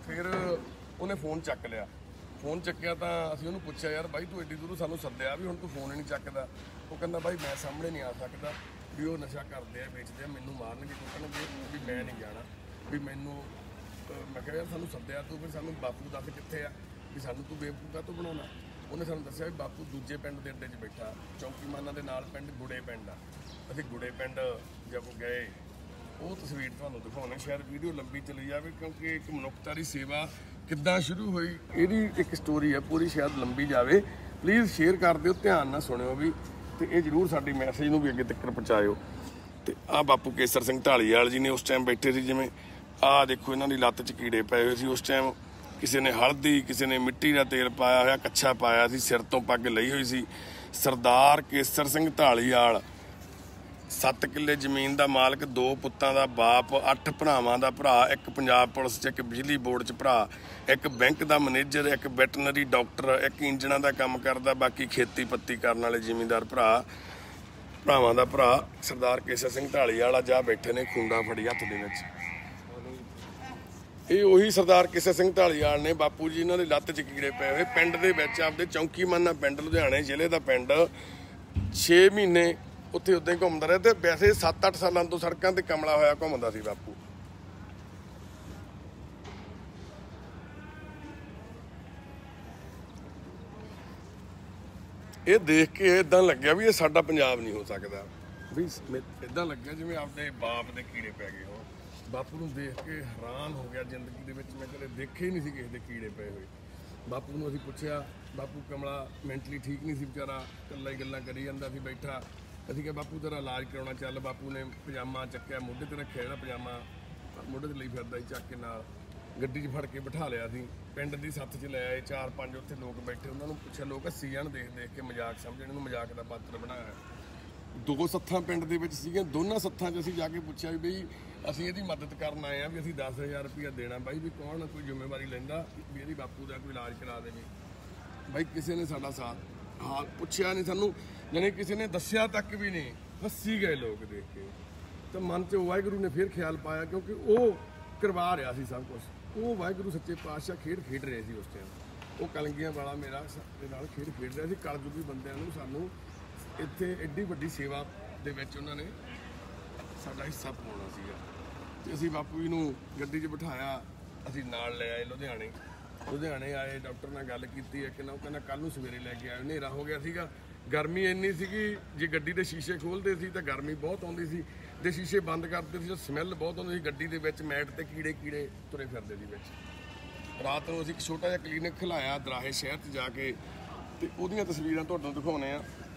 ਫਿਰ ਉਹਨੇ ਫੋਨ ਚੱਕ ਲਿਆ। ਫੋਨ ਚੱਕਿਆ ਤਾਂ ਅਸੀਂ ਉਹਨੂੰ ਪੁੱਛਿਆ, ਯਾਰ ਬਾਈ ਤੂੰ ਐਡੀ ਦੂਰੋਂ ਸਾਨੂੰ ਸੱਦਿਆ ਵੀ ਹੁਣ ਤੂੰ ਫੋਨ ਹੀ ਨਹੀਂ ਚੱਕਦਾ। ਉਹ ਕਹਿੰਦਾ ਬਾਈ ਮੈਂ ਸਾਹਮਣੇ ਨਹੀਂ ਆ ਸਕਦਾ, ਵੀ ਉਹ ਨਸ਼ਾ ਕਰਦੇ ਆ, ਵੇਚਦੇ ਆ, ਮੈਨੂੰ ਮਾਰਨਗੇ, ਕੋਈ ਕਹਿਣਗੇ ਵੀ ਮੈਂ ਨਹੀਂ ਜਾਣਾ, ਵੀ ਮੈਨੂੰ। ਮੈਂ ਕਿਹਾ ਯਾਰ ਸਾਨੂੰ ਸੱਦਿਆ ਤੂੰ, ਫਿਰ ਸਾਨੂੰ ਬਾਪੂ ਦੱਸ ਕਿੱਥੇ ਆ, ਵੀ ਸਾਨੂੰ ਤੂੰ ਬੇਵਕੂਫ ਕਾਹਤੋਂ ਬਣਾਉਣਾ। ਉਹਨੇ ਸਾਨੂੰ ਦੱਸਿਆ ਵੀ ਬਾਪੂ ਦੂਜੇ ਪਿੰਡ ਦੇ ਅੱਡੇ 'ਚ ਬੈਠਾ, ਚੌਕੀਮਾਨਾਂ ਦੇ ਨਾਲ ਪਿੰਡ ਗੁੜੇ ਪਿੰਡ ਆ। ਅਸੀਂ ਗੁੜੇ ਪਿੰਡ ਜਦੋਂ ਗਏ, ਉਹ ਤਸਵੀਰ ਤੁਹਾਨੂੰ ਦਿਖਾਉਣੀ। ਸ਼ਾਇਦ ਵੀਡੀਓ ਲੰਬੀ ਚਲੀ ਜਾਵੇ, ਕਿਉਂਕਿ ਇੱਕ ਮਨੁੱਖਤਾ ਦੀ ਸੇਵਾ ਕਿੱਦਾਂ ਸ਼ੁਰੂ ਹੋਈ ਇਹਦੀ ਇੱਕ ਸਟੋਰੀ ਹੈ ਪੂਰੀ, ਸ਼ਾਇਦ ਲੰਬੀ ਜਾਵੇ। ਪਲੀਜ਼ ਸ਼ੇਅਰ ਕਰ ਦਿਓ, ਧਿਆਨ ਨਾਲ ਸੁਣਿਓ ਵੀ, ਤੇ ਇਹ ਜ਼ਰੂਰ ਸਾਡੀ ਮੈਸੇਜ ਨੂੰ ਵੀ ਅੱਗੇ ਤੱਕ ਪਹੁੰਚਾਇਓ। ਤੇ ਆਹ ਬਾਪੂ ਕੇਸਰ ਸਿੰਘ ਢਾਲੀਵਾਲ ਜੀ ਨੇ ਉਸ ਟਾਈਮ ਬੈਠੇ ਸੀ, ਜਿਵੇਂ ਆਹ ਦੇਖੋ ਇਹਨਾਂ ਦੀ ਲੱਤ 'ਚ ਕੀੜੇ ਪਏ ਹੋਏ ਸੀ ਉਸ ਟਾਈਮ। ਕਿਸੇ ਨੇ ਹਲਦੀ, ਕਿਸੇ ਨੇ ਮਿੱਟੀ ਦਾ ਤੇਲ ਪਾਇਆ ਹੋਇਆ, ਕੱਛਾ ਪਾਇਆ ਸੀ, ਸਿਰ ਤੋਂ ਪੱਗ ਲਈ ਹੋਈ ਸੀ। ਸਰਦਾਰ ਕੇਸਰ ਸਿੰਘ ਢਾਲੀਵਾਲ 7 ਕਿੱਲੇ ਜ਼ਮੀਨ ਦਾ ਮਾਲਕ, 2 ਪੁੱਤਾਂ ਦਾ ਬਾਪ, 8 ਭਰਾਵਾਂ ਦਾ ਭਰਾ, ਇੱਕ ਪੰਜਾਬ ਪੁਲਿਸ 'ਚ, ਇੱਕ ਬਿਜਲੀ ਬੋਰਡ 'ਚ ਭਰਾ, ਇੱਕ ਬੈਂਕ ਦਾ ਮੈਨੇਜਰ, ਇੱਕ ਵੈਟਰਨਰੀ ਡਾਕਟਰ, ਇੱਕ ਇੰਜਣਾਂ ਦਾ ਕੰਮ ਕਰਦਾ, ਬਾਕੀ ਖੇਤੀ ਪੱਤੀ ਕਰਨ ਵਾਲੇ ਜ਼ਿਮੀਂਦਾਰ ਭਰਾਵਾਂ ਦਾ ਭਰਾ ਸਰਦਾਰ ਕੇਸਰ ਸਿੰਘ ਢਾਲੀਵਾਲ ਆ ਜਾ ਬੈਠੇ ਨੇ, ਖੁੰਡਾ ਫੜੀ ਹੱਥ ਦੇ ਵਿੱਚ। ਇਹ ਉਹੀ ਸਰਦਾਰ ਕੇਸਰ ਸਿੰਘ ਢਾਲੀਵਾਲ ਨੇ। ਬਾਪੂ ਜੀ ਇਹਨਾਂ ਦੇ ਲੱਤ 'ਚ ਕੀੜੇ ਪਏ ਹੋਏ, ਪਿੰਡ ਦੇ ਵਿੱਚ ਆਪਦੇ ਚੌਂਕੀਮਾਨਾ ਪਿੰਡ, ਲੁਧਿਆਣੇ ਜ਼ਿਲ੍ਹੇ ਦਾ ਪਿੰਡ। 6 ਮਹੀਨੇ ਉੱਥੇ ਉੱਦਾਂ ਹੀ ਘੁੰਮਦਾ ਰਿਹਾ, ਤੇ ਵੈਸੇ 7-8 ਸਾਲਾਂ ਤੋਂ ਸੜਕਾਂ ਤੇ ਕਮਲਾ ਹੋਇਆ ਘੁੰਮਦਾ ਸੀ ਬਾਪੂ। ਇਹ ਦੇਖ ਕੇ ਇਦਾਂ ਲੱਗਿਆ ਵੀ ਇਹ ਸਾਡਾ ਪੰਜਾਬ ਨਹੀਂ ਹੋ ਸਕਦਾ, ਵੀ ਇਦਾਂ ਲੱਗਿਆ ਜਿਵੇਂ ਆਪਦੇ ਬਾਪ ਦੇ ਕੀੜੇ ਪੈ ਗਏ ਹੋਣ। ਬਾਪੂ ਨੂੰ ਦੇਖ ਕੇ ਹੈਰਾਨ ਹੋ ਗਿਆ, ਜ਼ਿੰਦਗੀ ਦੇ ਵਿੱਚ ਮੈਂ ਕਦੇ ਦੇਖੇ ਹੀ ਨਹੀਂ ਸੀ ਕਿਸੇ ਦੇ ਕੀੜੇ ਪਏ ਹੋਏ। ਬਾਪੂ ਨੂੰ ਅਸੀਂ ਪੁੱਛਿਆ, ਬਾਪੂ ਕਮਲਾ ਮੈਂਟਲੀ ਠੀਕ ਨਹੀਂ ਸੀ ਵਿਚਾਰਾ, ਇਕੱਲਾ ਹੀ ਗੱਲਾਂ ਕਰੀ ਜਾਂਦਾ ਸੀ ਬੈਠਾ। ਅਸੀਂ ਕਿਹਾ ਬਾਪੂ ਤੇਰਾ ਇਲਾਜ ਕਰਾਉਣਾ ਚੱਲ। ਬਾਪੂ ਨੇ ਪਜਾਮਾ ਚੱਕਿਆ, ਮੋਢੇ ਤੇ ਰੱਖਿਆ, ਜਿਹੜਾ ਪਜਾਮਾ ਮੋਢੇ ਤੇ ਲਈ ਫਿਰਦਾ ਸੀ, ਚੱਕ ਕੇ ਨਾਲ ਗੱਡੀ 'ਚ ਫੜ ਕੇ ਬਿਠਾ ਲਿਆ ਸੀ। ਪਿੰਡ ਦੀ ਸੱਥ 'ਚ ਲੈ ਆਏ, 4-5 ਉੱਥੇ ਲੋਕ ਬੈਠੇ, ਉਹਨਾਂ ਨੂੰ ਪੁੱਛਿਆ, ਲੋਕ ਹੱਸੀ ਜਾਣ ਦੇਖ ਕੇ, ਮਜ਼ਾਕ ਸਮਝਣ, ਇਹਨੂੰ ਮਜ਼ਾਕ ਦਾ ਪਾਤਰ ਬਣਾਇਆ। 2 ਸੱਥਾਂ ਪਿੰਡ ਦੇ ਵਿੱਚ ਸੀਗੀਆਂ, ਦੋਨਾਂ ਸੱਥਾਂ 'ਚ ਅਸੀਂ ਜਾ ਕੇ ਪੁੱਛਿਆ ਵੀ ਬਈ ਅਸੀਂ ਇਹਦੀ ਮਦਦ ਕਰਨ ਆਏ ਆ, ਵੀ ਅਸੀਂ 10,000 ਰੁਪਇਆ ਦੇਣਾ ਬਾਈ, ਵੀ ਕੌਣ ਕੋਈ ਜ਼ਿੰਮੇਵਾਰੀ ਲੈਂਦਾ ਵੀ ਇਹਦੀ ਬਾਪੂ ਦਾ ਕੋਈ ਇਲਾਜ ਕਰਾ ਦੇਵੇ। ਬਾਈ ਕਿਸੇ ਨੇ ਸਾਡਾ ਸਾਥ ਹਾਲ ਪੁੱਛਿਆ ਨਹੀਂ ਸਾਨੂੰ, ਜਾਣੀ ਕਿਸੇ ਨੇ ਦੱਸਿਆ ਤੱਕ ਵੀ ਨਹੀਂ। ਹੱਸੀ ਗਏ ਲੋਕ ਦੇਖ ਕੇ, ਤਾਂ ਮਨ 'ਚ ਵਾਹਿਗੁਰੂ ਨੇ ਫਿਰ ਖਿਆਲ ਪਾਇਆ, ਕਿਉਂਕਿ ਉਹ ਕਰਵਾ ਰਿਹਾ ਸੀ ਸਭ ਕੁਛ। ਉਹ ਵਾਹਿਗੁਰੂ ਸੱਚੇ ਪਾਤਸ਼ਾਹ ਖੇਡ ਰਹੇ ਸੀ ਉਸ ਟਾਈਮ। ਉਹ ਕਲੰਗੀਆਂ ਵਾਲਾ ਮੇਰਾ ਦੇ ਨਾਲ ਖੇਡ ਰਿਹਾ ਸੀ। ਕਲਯੁਗੀ ਬੰਦਿਆਂ ਨੂੰ ਸਾਨੂੰ ਇੱਥੇ ਐਡੀ ਵੱਡੀ ਸੇਵਾ ਦੇ ਵਿੱਚ ਉਹਨਾਂ ਨੇ ਸਾਡਾ ਹਿੱਸਾ ਪਾਉਣਾ ਸੀਗਾ। ਤੇ ਅਸੀਂ ਬਾਪੂ ਜੀ ਨੂੰ ਗੱਡੀ 'ਚ ਬਿਠਾਇਆ, ਅਸੀਂ ਨਾਲ ਲੈ ਆਏ ਲੁਧਿਆਣੇ ਆਏ, ਡਾਕਟਰ ਨਾਲ ਗੱਲ ਕੀਤੀ। ਇੱਕ ਨਾ ਉਹ ਕਹਿੰਦਾ ਕੱਲ੍ਹ ਨੂੰ ਸਵੇਰੇ ਲੈ ਕੇ ਆਇਓ। ਹਨੇਰਾ ਹੋ ਗਿਆ ਸੀਗਾ, ਗਰਮੀ ਇੰਨੀ ਸੀਗੀ, ਜੇ ਗੱਡੀ ਦੇ ਸ਼ੀਸ਼ੇ ਖੋਲ੍ਹਦੇ ਸੀ ਤਾਂ ਗਰਮੀ ਬਹੁਤ ਆਉਂਦੀ ਸੀ, ਜੇ ਸ਼ੀਸ਼ੇ ਬੰਦ ਕਰਦੇ ਸੀ ਤਾਂ ਸਮੈਲ ਬਹੁਤ ਆਉਂਦੀ ਸੀ। ਗੱਡੀ ਦੇ ਵਿੱਚ ਮੈਟ ਤੇ ਕੀੜੇ ਤੁਰੇ ਫਿਰਦੇ ਸੀ ਵਿੱਚ। ਰਾਤ ਨੂੰ ਅਸੀਂ ਇੱਕ ਛੋਟਾ ਜਿਹਾ ਕਲੀਨਿਕ ਖਿਲਾਇਆ ਦਰਾਹੇ ਸ਼ਹਿਰ 'ਚ ਜਾ ਕੇ, ਤੇ ਉਹਦੀਆਂ ਤਸਵੀਰਾਂ ਤੁਹਾਨੂੰ ਦਿਖਾਉਂਦੇ ਆ।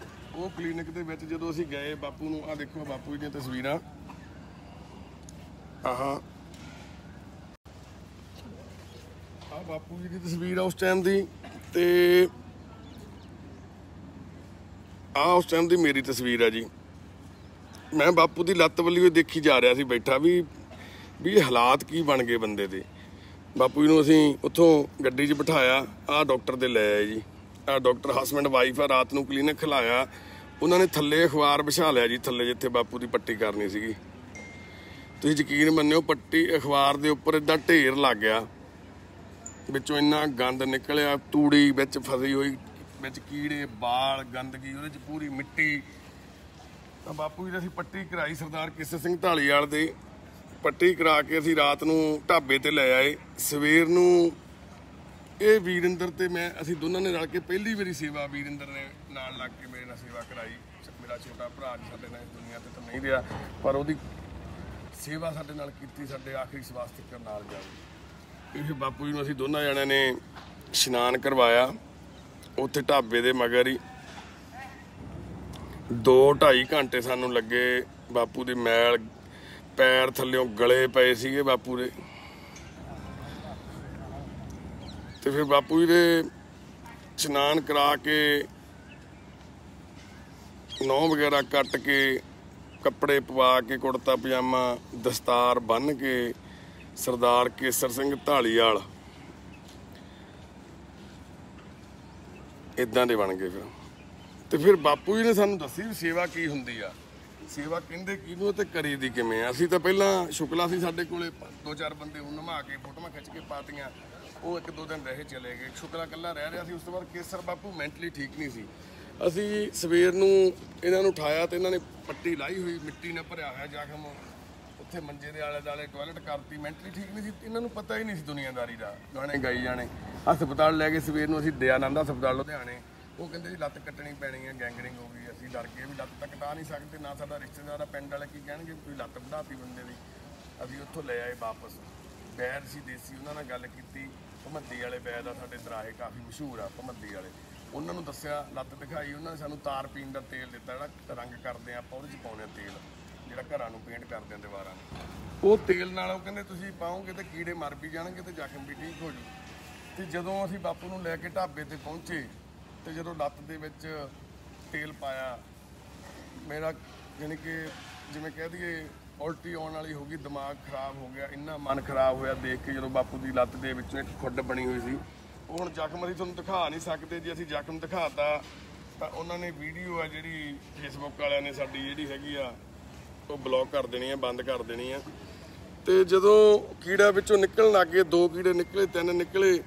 ਉਹ ਕਲੀਨਿਕ ਦੇ ਵਿੱਚ ਜਦੋਂ ਅਸੀਂ ਗਏ, ਬਾਪੂ ਨੂੰ ਆਹ ਦੇਖੋ ਬਾਪੂ ਜੀ ਦੀਆਂ ਤਸਵੀਰਾਂ, ਆਹ ਬਾਪੂ ਜੀ ਦੀ ਤਸਵੀਰ ਆ ਉਸ ਟਾਈਮ ਦੀ, ਤੇ ਆਹ ਉਸ ਟਾਈਮ ਦੀ ਮੇਰੀ ਤਸਵੀਰ ਆ ਜੀ। ਮੈਂ ਬਾਪੂ ਦੀ ਲੱਤ ਵੱਲੀ ਦੇਖੀ ਜਾ ਰਿਹਾ ਸੀ ਬੈਠਾ, ਵੀ ਇਹ ਹਾਲਾਤ ਕੀ ਬਣ ਗਏ ਬੰਦੇ ਦੇ। ਬਾਪੂ ਜੀ ਨੂੰ ਅਸੀਂ ਉੱਥੋਂ ਗੱਡੀ 'ਚ ਬਿਠਾਇਆ, ਆਹ ਡਾਕਟਰ ਦੇ ਲੈ ਆਏ ਜੀ। ਆਹ ਡਾਕਟਰ ਹਸਬੈਂਡ ਵਾਈਫ ਆ। ਰਾਤ ਨੂੰ ਕਲੀਨਿਕ ਖਿਲਾਇਆ, ਉਹਨਾਂ ਨੇ ਥੱਲੇ ਅਖਬਾਰ ਵਿਛਾ ਲਿਆ ਜੀ, ਥੱਲੇ ਜਿੱਥੇ ਬਾਪੂ ਦੀ ਪੱਟੀ ਕਰਨੀ ਸੀਗੀ। ਤੁਸੀਂ ਯਕੀਨ ਮੰਨਿਓ, ਪੱਟੀ ਅਖਬਾਰ ਦੇ ਉੱਪਰ ਏਦਾਂ ਢੇਰ ਲੱਗ ਗਿਆ, ਵਿੱਚੋਂ ਇੰਨਾ ਗੰਦ ਨਿਕਲਿਆ, ਤੂੜੀ ਵਿੱਚ ਫਸੀ ਹੋਈ, ਵਿੱਚ ਕੀੜੇ, ਬਾਲ, ਗੰਦਗੀ, ਉਹਦੇ 'ਚ ਪੂਰੀ ਮਿੱਟੀ। ਤਾਂ ਬਾਪੂ ਜੀ ਦੀ ਅਸੀਂ ਪੱਟੀ ਕਰਾਈ, ਸਰਦਾਰ ਕੇਸਰ ਸਿੰਘ ਢਾਲੀਵਾਲ ਦੇ ਪੱਟੀ ਕਰਾ ਕੇ ਅਸੀਂ ਰਾਤ ਨੂੰ ਢਾਬੇ ਤੇ ਲੈ ਆਏ। ਸਵੇਰ ਨੂੰ ਇਹ ਵੀਰਿੰਦਰ ਤੇ ਮੈਂ, ਅਸੀਂ ਦੋਨਾਂ ਨੇ ਰਲ ਕੇ ਪਹਿਲੀ ਵਾਰੀ ਸੇਵਾ, ਵੀਰਿੰਦਰ ਨੇ ਨਾਲ ਲੱਗ ਕੇ ਮੇਰੇ ਨਾਲ ਸੇਵਾ ਕਰਾਈ। ਮੇਰਾ ਛੋਟਾ ਭਰਾ ਸਾਡੇ ਨਾਲ ਇਸ ਦੁਨੀਆ ਤੇ ਤਾਂ ਨਹੀਂ ਰਿਹਾ, ਪਰ ਉਹਦੀ ਸੇਵਾ ਸਾਡੇ ਨਾਲ ਕੀਤੀ, ਸਾਡੇ ਆਖਰੀ ਸਵਾਸ ਤੱਕ ਨਾਲ ਜਾਊਗੀ। ਇਹ ਬਾਪੂ ਜੀ ਨੂੰ ਅਸੀਂ ਦੋਨਾਂ ਜਣਿਆਂ ਨੇ ਇਸ਼ਨਾਨ ਕਰਵਾਇਆ ਉੱਥੇ ਢਾਬੇ ਦੇ ਮਗਰ ਹੀ। 2-2.5 ਘੰਟੇ ਸਾਨੂੰ ਲੱਗੇ। ਬਾਪੂ ਦੀ ਮੈਲ, ਪੈਰ ਥੱਲਿਓਂ ਗਲੇ ਪਏ ਸੀਗੇ ਬਾਪੂ ਦੇ, ਤੇ ਫਿਰ ਬਾਪੂ ਜੀ ਦੇ ਇਸ਼ਨਾਨ ਕਰਾ ਕੇ ਨਹੁੰ ਵਗੈਰਾ ਕੱਟ ਕੇ ਕੱਪੜੇ ਪਵਾ ਕੇ ਕੁੜਤਾ ਪਜਾਮਾ ਦਸਤਾਰ ਬੰਨ੍ਹ ਕੇ ਸਰਦਾਰ ਕੇਸਰ ਸਿੰਘ ਢਾਲੀਵਾਲ ਇਦਾਂ ਦੇ ਬਣ ਗਏ ਫਿਰ। ਤੇ ਫਿਰ ਬਾਪੂ ਜੀ ਨੇ ਸਾਨੂੰ ਦੱਸੀ ਵੀ ਸੇਵਾ ਕੀ ਹੁੰਦੀ ਆ, ਸੇਵਾ ਕਹਿੰਦੇ ਕਿਹਨੂੰ ਤੇ ਕਰੀ ਦੀ ਕਿਵੇਂ ਆ। ਅਸੀਂ ਤਾਂ ਪਹਿਲਾਂ ਸ਼ੁਕਲਾ ਸੀ ਸਾਡੇ ਕੋਲੇ 2-4 ਬੰਦੇ ਉਹ ਨਮਾ ਕੇ ਫੋਟੋਆਂ ਖਿੱਚ ਕੇ ਪਾਤੀਆਂ, ਉਹ 1-2 ਦਿਨ ਰਹੇ ਚਲੇ ਗਏ। ਸ਼ੁਕਲਾ ਇਕੱਲਾ ਰਹਿ ਰਿਹਾ ਸੀ। ਉਸ ਤੋਂ ਬਾਅਦ ਕੇਸਰ ਬਾਪੂ ਮੈਂਟਲੀ ਠੀਕ ਨਹੀਂ ਸੀ। ਅਸੀਂ ਸਵੇਰ ਨੂੰ ਇਹਨਾਂ ਨੂੰ ਉਠਾਇਆ ਤੇ ਇਹਨਾਂ ਨੇ ਪੱਟੀ ਲਾਈ ਹੋਈ, ਮਿੱਟੀ ਨਾਲ ਭਰਿਆ ਹੋਇਆ ਜ਼ਖਮ, ਉੱਥੇ ਮੰਜੇ ਦੇ ਆਲੇ ਦੁਆਲੇ ਟਾਇਲਟ ਕਰਤੀ। ਮੈਂਟਲੀ ਠੀਕ ਨਹੀਂ ਸੀ, ਇਹਨਾਂ ਨੂੰ ਪਤਾ ਹੀ ਨਹੀਂ ਸੀ ਦੁਨੀਆਦਾਰੀ ਦਾ, ਗਾਣੇ ਗਾਈ ਜਾਣੇ। ਹਸਪਤਾਲ ਲੈ ਕੇ ਸਵੇਰ ਨੂੰ ਅਸੀਂ ਦਇਆਨੰਦ ਹਸਪਤਾਲ ਲੁਧਿਆਣੇ, ਉਹ ਕਹਿੰਦੇ ਜੀ ਲੱਤ ਕੱਟਣੀ ਪੈਣੀ ਹੈ, ਗੈਂਗਰਿੰਗ ਹੋ ਗਈ। ਅਸੀਂ ਡਰ ਕੇ ਵੀ ਲੱਤ ਤਾਂ ਕਟਾ ਨਹੀਂ ਸਕਦੇ, ਨਾ ਸਾਡਾ ਰਿਸ਼ਤੇਦਾਰ ਆ, ਪਿੰਡ ਵਾਲੇ ਕੀ ਕਹਿਣਗੇ ਕੋਈ ਲੱਤ ਵਧਾਤੀ ਬੰਦੇ ਦੀ। ਅਸੀਂ ਉੱਥੋਂ ਲੈ ਆਏ ਵਾਪਸ। ਵੈਦ ਸੀ ਦੇਸੀ, ਉਹਨਾਂ ਨਾਲ ਗੱਲ ਕੀਤੀ। ਭਮੱਦੀ ਵਾਲੇ ਵੈਦ ਆ ਸਾਡੇ ਦਰਾਹੇ ਕਾਫੀ ਮਸ਼ਹੂਰ ਆ ਭਮੱਦੀ ਵਾਲੇ, ਉਹਨਾਂ ਨੂੰ ਦੱਸਿਆ, ਲੱਤ ਦਿਖਾਈ। ਉਹਨਾਂ ਨੇ ਸਾਨੂੰ ਤਾਰ ਪੀਣ ਦਾ ਤੇਲ ਦਿੱਤਾ, ਜਿਹੜਾ ਰੰਗ ਕਰਦੇ ਆ ਆਪਾਂ, ਉਹਦੇ 'ਚ ਪਾਉਂਦੇ ਆ ਤੇਲ, ਜਿਹੜਾ ਘਰਾਂ ਨੂੰ ਪੇਂਟ ਕਰਦੇ ਆ ਦੀਵਾਰਾਂ ਨੂੰ। ਉਹ ਤੇਲ ਨਾਲ ਉਹ ਕਹਿੰਦੇ ਤੁਸੀਂ ਪਾਓਗੇ ਤੇ ਕੀੜੇ ਮਰ ਵੀ ਜਾਣਗੇ ਤੇ ਜ਼ਖਮ ਵੀ ਠੀਕ ਹੋ ਜੂ। ਤੇ ਜਦੋਂ ਅਸੀਂ ਬਾਪੂ ਨੂੰ ਲੈ ਕੇ ਢਾਬੇ ਤੇ ਪਹੁੰਚੇ ਤੇ ਜਦੋਂ ਲੱਤ ਦੇ ਵਿੱਚ ਤੇਲ ਪਾਇਆ, ਮੇਰਾ ਯਾਨੀ ਕਿ ਜਿਵੇਂ ਕਹਿ ਦਈਏ ਉਲਟੀ ਆਉਣ ਵਾਲੀ ਹੋ ਗਈ, ਦਿਮਾਗ ਖਰਾਬ ਹੋ ਗਿਆ, ਇੰਨਾ ਮਨ ਖਰਾਬ ਹੋਇਆ ਦੇਖ ਕੇ। ਜਦੋਂ ਬਾਪੂ ਦੀ ਲੱਤ ਦੇ ਵਿੱਚੋਂ ਇੱਕ ਖੁੱਡ ਬਣੀ ਹੋਈ ਸੀ, ਉਹ ਹੁਣ ਜ਼ਖਮ ਅਸੀਂ ਤੁਹਾਨੂੰ ਦਿਖਾ ਨਹੀਂ ਸਕਦੇ। ਜੇ ਅਸੀਂ ਜ਼ਖਮ ਦਿਖਾਤਾ ਤਾਂ ਉਹਨਾਂ ਨੇ ਵੀਡੀਓ ਆ ਜਿਹੜੀ ਫੇਸਬੁੱਕ ਵਾਲਿਆਂ ਨੇ ਸਾਡੀ ਜਿਹੜੀ ਹੈਗੀ ਆ ਉਹ ਬਲੌਕ ਕਰ ਦੇਣੀ ਆ, ਬੰਦ ਕਰ ਦੇਣੀ ਆ। ਤੇ ਜਦੋਂ ਕੀੜਾ ਵਿੱਚੋਂ ਨਿਕਲਣ ਲੱਗ ਗਏ, 2 ਕੀੜੇ ਨਿਕਲੇ, 3 ਨਿਕਲੇ,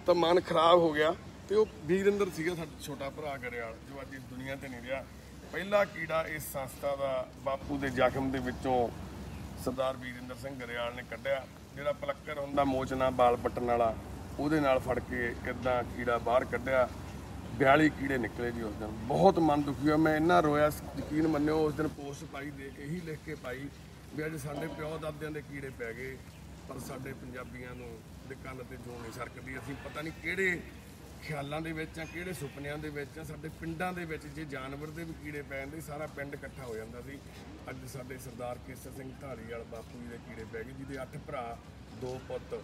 ਤਾਂ ਮਨ ਖਰਾਬ ਹੋ ਗਿਆ। ਤੇ ਉਹ ਵੀਰਿੰਦਰ ਸੀਗਾ ਸਾਡਾ ਛੋਟਾ ਭਰਾ ਗਰੇਵਾਲ, ਜੋ ਅੱਜ ਇਸ ਦੁਨੀਆ ਤੇ ਨਹੀਂ ਰਿਹਾ। ਪਹਿਲਾ ਕੀੜਾ ਇਸ ਸੰਸਥਾ ਦਾ ਬਾਪੂ ਦੇ ਜ਼ਖਮ ਦੇ ਵਿੱਚੋਂ ਸਰਦਾਰ ਵੀਰਿੰਦਰ ਸਿੰਘ ਗਰੇਵਾਲ ਨੇ ਕੱਢਿਆ। ਜਿਹੜਾ ਪਲੱਕਰ ਹੁੰਦਾ ਮੋਚਨਾ ਬਾਲ ਪੱਟਣ ਵਾਲਾ, ਉਹਦੇ ਨਾਲ ਫੜ ਕੇ ਇੱਦਾਂ ਕੀੜਾ ਬਾਹਰ ਕੱਢਿਆ। 42 ਕੀੜੇ ਨਿਕਲੇ ਜੀ ਉਸ ਦਿਨ। ਬਹੁਤ ਮਨ ਦੁਖੀ ਹੋਇਆ, ਮੈਂ ਇੰਨਾ ਰੋਇਆ, ਯਕੀਨ ਮੰਨਿਓ। ਉਸ ਦਿਨ ਪੋਸਟ ਪਾਈ ਦੇ ਕੇ ਇਹੀ ਲਿਖ ਕੇ ਪਾਈ ਵੀ ਅੱਜ ਸਾਡੇ ਪਿਓ ਦਾਦਿਆਂ ਦੇ ਕੀੜੇ ਪੈ ਗਏ, ਪਰ ਸਾਡੇ ਪੰਜਾਬੀਆਂ ਨੂੰ ਦੇ ਕੰਨ ਤੇ ਜੂੰ ਨਹੀਂ ਸਰਕਦੀ। ਅਸੀਂ ਪਤਾ ਨਹੀਂ ਕਿਹੜੇ ਖਿਆਲਾਂ ਦੇ ਵਿੱਚ ਆ, ਕਿਹੜੇ ਸੁਪਨਿਆਂ ਦੇ ਵਿੱਚ ਆ। ਸਾਡੇ ਪਿੰਡਾਂ ਦੇ ਵਿੱਚ ਜੇ ਜਾਨਵਰ ਦੇ ਵੀ ਕੀੜੇ ਪੈ ਜਾਂਦੇ, ਸਾਰਾ ਪਿੰਡ ਇਕੱਠਾ ਹੋ ਜਾਂਦਾ ਸੀ। ਅੱਜ ਸਾਡੇ ਸਰਦਾਰ ਕੇਸਰ ਸਿੰਘ ਢਾਲੀਵਾਲ ਬਾਪੂ ਜੀ ਦੇ ਕੀੜੇ ਪੈ ਗਏ, ਜਿਹਦੇ 8 ਭਰਾ 2 ਪੁੱਤ,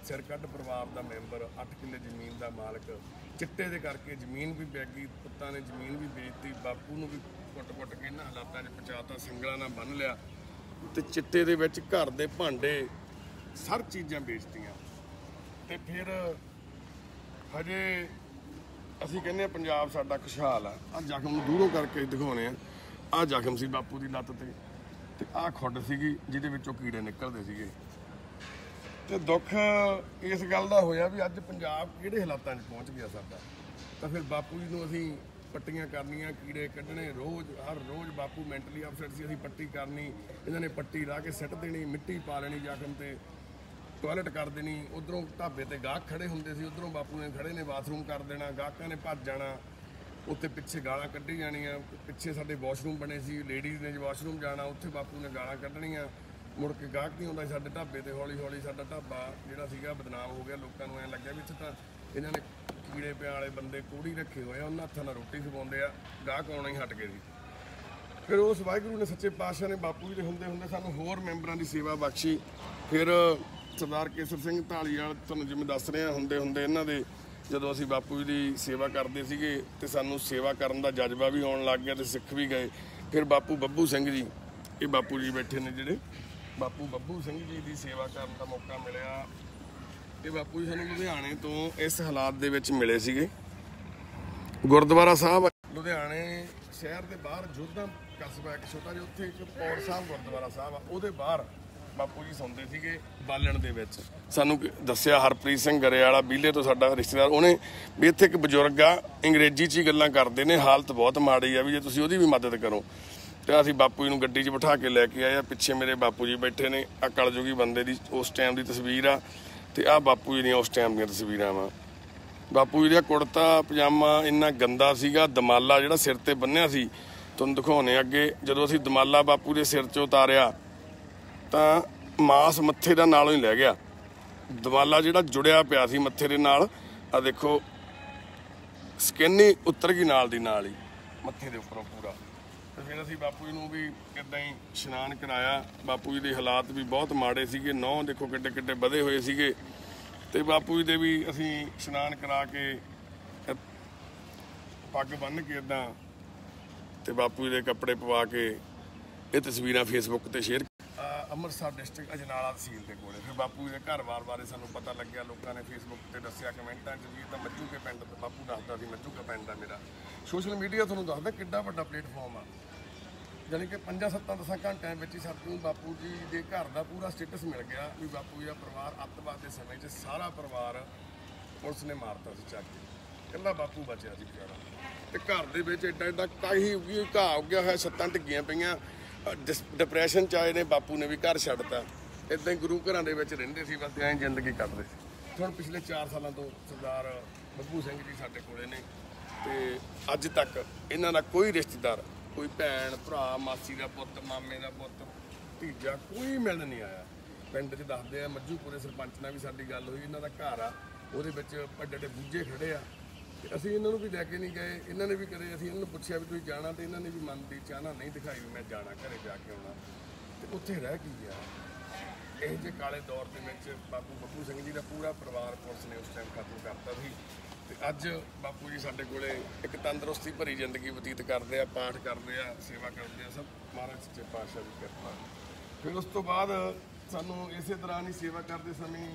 ਸਿਰਕੱਢ ਪਰਿਵਾਰ ਦਾ ਮੈਂਬਰ, 8 ਕਿੱਲੇ ਜ਼ਮੀਨ ਦਾ ਮਾਲਕ। ਚਿੱਟੇ ਦੇ ਕਰਕੇ ਜ਼ਮੀਨ ਵੀ ਵਿਕ ਗਈ, ਪੁੱਤਾਂ ਨੇ ਜ਼ਮੀਨ ਵੀ ਵੇਚਤੀ, ਬਾਪੂ ਨੂੰ ਵੀ ਕੁੱਟ-ਕੁੱਟ ਕੇ ਇਹਨਾਂ ਹਾਲਾਤਾਂ 'ਚ ਪਹੁੰਚਾਤਾ, ਸੰਗਲਾਂ ਨਾਲ ਬੰਨ੍ਹ ਲਿਆ। ਤੇ ਚਿੱਟੇ ਦੇ ਵਿੱਚ ਘਰ ਦੇ ਭਾਂਡੇ, ਸਰ ਚੀਜ਼ਾਂ ਵੇਚਤੀਆਂ। ਤੇ ਫਿਰ ਹਜੇ ਅਸੀਂ ਕਹਿੰਦੇ ਆ ਪੰਜਾਬ ਸਾਡਾ ਖੁਸ਼ਹਾਲ ਆ। ਆਹ ਜ਼ਖਮ ਨੂੰ ਦੂਰੋਂ ਕਰਕੇ ਦਿਖਾਉਣੇ ਆ। ਆਹ ਜ਼ਖਮ ਸੀ ਬਾਪੂ ਦੀ ਲੱਤ ਤੇ ਆਹ ਖੁੱਡ ਸੀਗੀ ਜਿਹਦੇ ਵਿੱਚੋਂ ਕੀੜੇ ਨਿਕਲਦੇ ਸੀਗੇ। ਤੇ ਦੁੱਖ ਇਸ ਗੱਲ ਦਾ ਹੋਇਆ ਵੀ ਅੱਜ ਪੰਜਾਬ ਕਿਹੜੇ ਹਾਲਾਤਾਂ 'ਚ ਪਹੁੰਚ ਗਿਆ ਸਾਡਾ। ਤਾਂ ਫਿਰ ਬਾਪੂ ਜੀ ਨੂੰ ਅਸੀਂ ਪੱਟੀਆਂ ਕਰਨੀਆਂ, ਕੀੜੇ ਕੱਢਣੇ, ਹਰ ਰੋਜ਼ ਬਾਪੂ ਮੈਂਟਲੀ ਅਪਸੈਟ ਸੀ। ਅਸੀਂ ਪੱਟੀ ਕਰਨੀ, ਇਹਨਾਂ ਨੇ ਪੱਟੀ ਲਾ ਕੇ ਸਿੱਟ ਦੇਣੀ, ਮਿੱਟੀ ਪਾ ਲੈਣੀ ਜ਼ਖਮ ਤੇ, ਟਾਇਲਟ ਕਰ ਦੇਣੀ। ਉਧਰੋਂ ਢਾਬੇ ਤੇ ਗਾਹਕ ਖੜੇ ਹੁੰਦੇ ਸੀ, ਉਧਰੋਂ ਬਾਪੂ ਨੇ ਖੜੇ ਨੇ ਬਾਥਰੂਮ ਕਰ ਦੇਣਾ, ਗਾਹਕਾਂ ਨੇ ਭੱਜ ਜਾਣਾ। ਉੱਥੇ ਪਿੱਛੇ ਗਾਲਾਂ ਕੱਢੀ ਜਾਣੀਆਂ। ਪਿੱਛੇ ਸਾਡੇ ਵਾਸ਼ਰੂਮ ਬਣੇ ਸੀ, ਲੇਡੀਜ਼ ਨੇ ਵਾਸ਼ਰੂਮ ਜਾਣਾ, ਉੱਥੇ ਬਾਪੂ ਨੇ ਗਾਲਾਂ ਕੱਢਣੀਆਂ। ਮੁੜ ਕੇ ਗਾਹਕ ਨਹੀਂ ਹੁੰਦਾ ਸਾਡੇ ਢਾਬੇ ਤੇ। ਹੌਲੀ ਹੌਲੀ ਸਾਡਾ ਢਾਬਾ ਜਿਹੜਾ ਸੀਗਾ ਬਦਨਾਮ ਹੋ ਗਿਆ। ਲੋਕਾਂ ਨੂੰ ਐਂ ਲੱਗਿਆ ਵੀ ਇੱਥੇ ਤਾਂ ਇਹਨਾਂ ਨੇ ਕੀੜੇ ਪਿਆ ਵਾਲੇ ਬੰਦੇ ਕੋਹੜੀ ਰੱਖੇ ਹੋਏ ਆ, ਉਹਨਾਂ ਹੱਥਾਂ ਨਾਲ ਰੋਟੀ ਖਵਾਉਂਦੇ ਆ, ਗਾਹਕ ਆਉਣਾ ਹੀ ਹਟ ਗਏ ਸੀ। ਫਿਰ ਉਸ ਵਾਹਿਗੁਰੂ ਨੇ ਸੱਚੇ ਪਾਤਸ਼ਾਹ ਨੇ ਬਾਪੂ ਜੀ ਦੇ ਹੁੰਦੇ ਹੁੰਦੇ ਸਾਨੂੰ ਹੋਰ ਮੈਂਬਰਾਂ ਦੀ ਸੇਵਾ ਬਖਸ਼ੀ। ਫਿਰ ਸਰਦਾਰ ਕੇਸਰ ਸਿੰਘ ਢਾਲੀਵਾਲ, ਤੁਹਾਨੂੰ ਜਿਵੇਂ ਦੱਸ ਰਿਹਾ, ਹੁੰਦੇ ਇਹਨਾਂ ਦੇ ਜਦੋਂ ਅਸੀਂ ਬਾਪੂ ਜੀ ਦੀ ਸੇਵਾ ਕਰਦੇ ਸੀਗੇ ਤੇ ਸਾਨੂੰ ਸੇਵਾ ਕਰਨ ਦਾ ਜਜ਼ਬਾ ਵੀ ਆਉਣ ਲੱਗ ਗਿਆ ਤੇ ਸਿੱਖ ਵੀ ਗਏ। ਫਿਰ ਬਾਪੂ ਬੱਬੂ ਸਿੰਘ ਜੀ, ਇਹ ਬਾਪੂ ਜੀ ਬੈਠੇ ਨੇ ਜਿਹੜੇ, ਬਾਪੂ ਬੱਬੂ ਸਿੰਘ ਜੀ ਦੀ ਸੇਵਾ ਕਰਨ ਦਾ ਮੌਕਾ ਮਿਲਿਆ। ਇਹ ਬਾਪੂ ਜੀ ਸਾਨੂੰ ਲੁਧਿਆਣੇ ਤੋਂ ਇਸ ਹਾਲਾਤ ਦੇ ਵਿੱਚ ਮਿਲੇ ਸੀਗੇ। ਗੁਰਦੁਆਰਾ ਸਾਹਿਬ ਲੁਧਿਆਣੇ ਸ਼ਹਿਰ ਦੇ ਬਾਹਰ ਜੋਧਾ ਕਸਬਾ ਇੱਕ ਛੋਟਾ ਜਿਹਾ, ਉੱਥੇ ਇੱਕ ਪੌੜ ਸਾਹਿਬ ਗੁਰਦੁਆਰਾ ਸਾਹਿਬ ਆ, ਉਹਦੇ ਬਾਹਰ ਬਾਪੂ ਜੀ ਸੌਂਦੇ ਸੀਗੇ ਬਾਲਣ ਦੇ ਵਿੱਚ। ਸਾਨੂੰ ਦੱਸਿਆ ਹਰਪ੍ਰੀਤ ਸਿੰਘ ਗਰੇਵਾਲਾ ਬੀਲੇ ਤੋਂ ਸਾਡਾ ਰਿਸ਼ਤੇਦਾਰ, ਉਹਨੇ ਵੀ ਇੱਥੇ ਇੱਕ ਬਜ਼ੁਰਗ ਆ, ਅੰਗਰੇਜ਼ੀ 'ਚ ਹੀ ਗੱਲਾਂ ਕਰਦੇ ਨੇ, ਹਾਲਤ ਬਹੁਤ ਮਾੜੀ ਆ, ਵੀ ਜੇ ਤੁਸੀਂ ਉਹਦੀ ਵੀ ਮਦਦ ਕਰੋ। ਤੇ ਅਸੀਂ ਬਾਪੂ ਜੀ ਨੂੰ ਗੱਡੀ 'ਚ ਬਿਠਾ ਕੇ ਲੈ ਕੇ ਆਏ ਆ। ਪਿੱਛੇ ਮੇਰੇ ਬਾਪੂ ਜੀ ਬੈਠੇ ਨੇ। ਆਹ ਕਲਯੁਗੀ ਬੰਦੇ ਦੀ ਉਸ ਟਾਈਮ ਦੀ ਤਸਵੀਰ ਆ ਤੇ ਆਹ ਬਾਪੂ ਜੀ ਦੀਆਂ ਉਸ ਟਾਈਮ ਦੀਆਂ ਤਸਵੀਰਾਂ ਵਾ। ਬਾਪੂ ਜੀ ਦਾ ਕੁੜਤਾ ਪਜਾਮਾ ਇੰਨਾ ਗੰਦਾ ਸੀਗਾ, ਦਮਾਲਾ ਜਿਹੜਾ ਸਿਰ ਤੇ ਬੰਨਿਆ ਸੀ, ਤੁਹਾਨੂੰ ਦਿਖਾਉਣੇ ਅੱਗੇ। ਜਦੋਂ ਅਸੀਂ ਦਮਾਲਾ ਬਾਪੂ ਦੇ ਸਿਰ 'ਚ ਉਤਾਰਿਆ ਤਾਂ ਮਾਸ ਮੱਥੇ ਦਾ ਨਾਲੋਂ ਹੀ ਲੈ ਗਿਆ। ਦਮਾਲਾ ਜਿਹੜਾ ਜੁੜਿਆ ਪਿਆ ਸੀ ਮੱਥੇ ਦੇ ਨਾਲ, ਆ ਦੇਖੋ ਸਕਿਨ ਹੀ ਉਤਰ ਗਈ ਨਾਲ ਦੀ ਨਾਲ ਹੀ ਮੱਥੇ ਦੇ ਉੱਪਰੋਂ ਪੂਰਾ। ਤੇ ਫਿਰ ਅਸੀਂ ਬਾਪੂ ਜੀ ਨੂੰ ਵੀ ਇੱਦਾਂ ਹੀ ਇਸ਼ਨਾਨ ਕਰਾਇਆ। ਬਾਪੂ ਜੀ ਦੇ ਹਾਲਾਤ ਵੀ ਬਹੁਤ ਮਾੜੇ ਸੀਗੇ। ਨਹੁੰ ਦੇਖੋ ਕਿੱਡੇ ਕਿੱਡੇ ਵਧੇ ਹੋਏ ਸੀਗੇ। ਤੇ ਬਾਪੂ ਜੀ ਦੇ ਵੀ ਅਸੀਂ ਇਸ਼ਨਾਨ ਕਰਾ ਕੇ ਪੱਗ ਬੰਨ੍ਹ ਕੇ ਇੱਦਾਂ ਤੇ ਬਾਪੂ ਜੀ ਦੇ ਕੱਪੜੇ ਪਵਾ ਕੇ ਇਹ ਤਸਵੀਰਾਂ ਫੇਸਬੁੱਕ ਤੇ ਸ਼ੇਅਰ। ਅੰਮ੍ਰਿਤਸਰ ਡਿਸਟ੍ਰਿਕਟ ਅਜਨਾਲਾ ਤਹਿਸੀਲ ਦੇ ਕੋਲੇ। ਫਿਰ ਬਾਪੂ ਜੀ ਦੇ ਘਰ-ਬਾਰ ਬਾਰੇ ਸਾਨੂੰ ਪਤਾ ਲੱਗਿਆ, ਲੋਕਾਂ ਨੇ ਫੇਸਬੁੱਕ ਤੇ ਦੱਸਿਆ ਕਮੈਂਟਾਂ 'ਚ ਵੀ ਤਾਂ ਮੱਝੂਕੇ ਪਿੰਡ ਤੋਂ ਬਾਪੂ ਦੱਸਦਾ ਸੀ, ਮੱਝੂਕੇ ਪਿੰਡ ਦਾ ਮੇਰਾ। ਸੋਸ਼ਲ ਮੀਡੀਆ ਤੁਹਾਨੂੰ ਦੱਸਦਾ ਕਿੱਡਾ ਵੱਡਾ ਪਲੇਟਫਾਰਮ ਆ, ਜਾਣੀ ਕਿ 5-7-10 ਘੰਟਿਆਂ ਵਿੱਚ ਹੀ ਸਾਨੂੰ ਬਾਪੂ ਜੀ ਦੇ ਘਰ ਦਾ ਪੂਰਾ ਸਟੇਟਸ ਮਿਲ ਗਿਆ ਵੀ ਬਾਪੂ ਜੀ ਦਾ ਪਰਿਵਾਰ ਅੱਤਵਾਦ ਦੇ ਸਮੇਂ 'ਚ ਸਾਰਾ ਪਰਿਵਾਰ ਪੁਲਿਸ ਨੇ ਮਾਰਤਾ ਸੀ ਚੱਕ ਕੇ, ਇਕੱਲਾ ਬਾਪੂ ਬਚਿਆ ਸੀ ਵਿਚਾਰਾ। ਤੇ ਘਰ ਦੇ ਵਿੱਚ ਐਡਾ ਕਾਹੀ ਘਾਹ ਉੱਗਿਆ ਹੋਇਆ, ਛੱਤਾਂ ਢਿੱਗੀਆਂ ਪਈਆਂ, ਡਿਪਰੈਸ਼ਨ 'ਚ ਆਏ ਨੇ। ਬਾਪੂ ਨੇ ਵੀ ਘਰ ਛੱਡਤਾ, ਇੱਦਾਂ ਹੀ ਗੁਰੂ ਘਰਾਂ ਦੇ ਵਿੱਚ ਰਹਿੰਦੇ ਸੀ, ਬਸ ਐਂ ਜ਼ਿੰਦਗੀ ਕੱਟਦੇ ਸੀ। ਹੁਣ ਪਿਛਲੇ 4 ਸਾਲਾਂ ਤੋਂ ਸਰਦਾਰ ਬੱਬੂ ਸਿੰਘ ਜੀ ਸਾਡੇ ਕੋਲੇ ਨੇ ਤੇ ਅੱਜ ਤੱਕ ਇਹਨਾਂ ਦਾ ਕੋਈ ਰਿਸ਼ਤੇਦਾਰ, ਕੋਈ ਭੈਣ ਭਰਾ, ਮਾਸੀ ਦਾ ਪੁੱਤ, ਮਾਮੇ ਦਾ ਪੁੱਤ, ਭਤੀਜਾ ਕੋਈ ਮਿਲਣ ਨਹੀਂ ਆਇਆ। ਪਿੰਡ 'ਚ ਦੱਸਦੇ ਆ ਮੱਝੂਪੁਰੇ ਸਰਪੰਚ ਨਾਲ ਵੀ ਸਾਡੀ ਗੱਲ ਹੋਈ, ਇਹਨਾਂ ਦਾ ਘਰ ਆ ਉਹਦੇ ਵਿੱਚ ਵੱਡੇ ਬੂਝੇ ਖੜੇ ਆ ਤੇ ਅਸੀਂ ਇਹਨਾਂ ਨੂੰ ਵੀ ਲੈ ਕੇ ਨਹੀਂ ਗਏ। ਇਹਨਾਂ ਨੇ ਵੀ ਕਦੇ ਅਸੀਂ ਇਹਨਾਂ ਨੂੰ ਪੁੱਛਿਆ ਵੀ ਤੁਸੀਂ ਜਾਣਾ ਤੇ ਇਹਨਾਂ ਨੇ ਵੀ ਮਨ ਦੀ ਚਾਹਨਾ ਨਹੀਂ ਦਿਖਾਈ ਵੀ ਮੈਂ ਜਾਣਾ, ਘਰੇ ਜਾ ਕੇ ਆਉਣਾ। ਤੇ ਉੱਥੇ ਰਹਿ ਕੀ ਗਿਆ ਇਹ ਜਿਹੇ ਕਾਲੇ ਦੌਰ ਦੇ ਵਿੱਚ ਬਾਪੂ ਬੱਬੂ ਸਿੰਘ ਜੀ ਦਾ ਪੂਰਾ ਪਰਿਵਾਰ ਪੁਲਿਸ ਨੇ ਉਸ ਟਾਈਮ ਖਤਮ ਕਰਤਾ ਸੀ। ਤੇ ਅੱਜ ਬਾਪੂ ਜੀ ਸਾਡੇ ਕੋਲੇ ਇੱਕ ਤੰਦਰੁਸਤੀ ਭਰੀ ਜ਼ਿੰਦਗੀ ਬਤੀਤ ਕਰਦੇ ਆ, ਪਾਠ ਕਰਦੇ ਆ, ਸੇਵਾ ਕਰਦੇ ਆ, ਸਭ ਮਹਾਰਾਜ ਸੱਚੇ ਪਾਤਸ਼ਾਹ ਦੀ ਕਿਰਪਾ। ਫਿਰ ਉਸ ਤੋਂ ਬਾਅਦ ਸਾਨੂੰ ਇਸੇ ਤਰ੍ਹਾਂ ਹੀ ਸੇਵਾ ਕਰਦੇ ਸਮੇਂ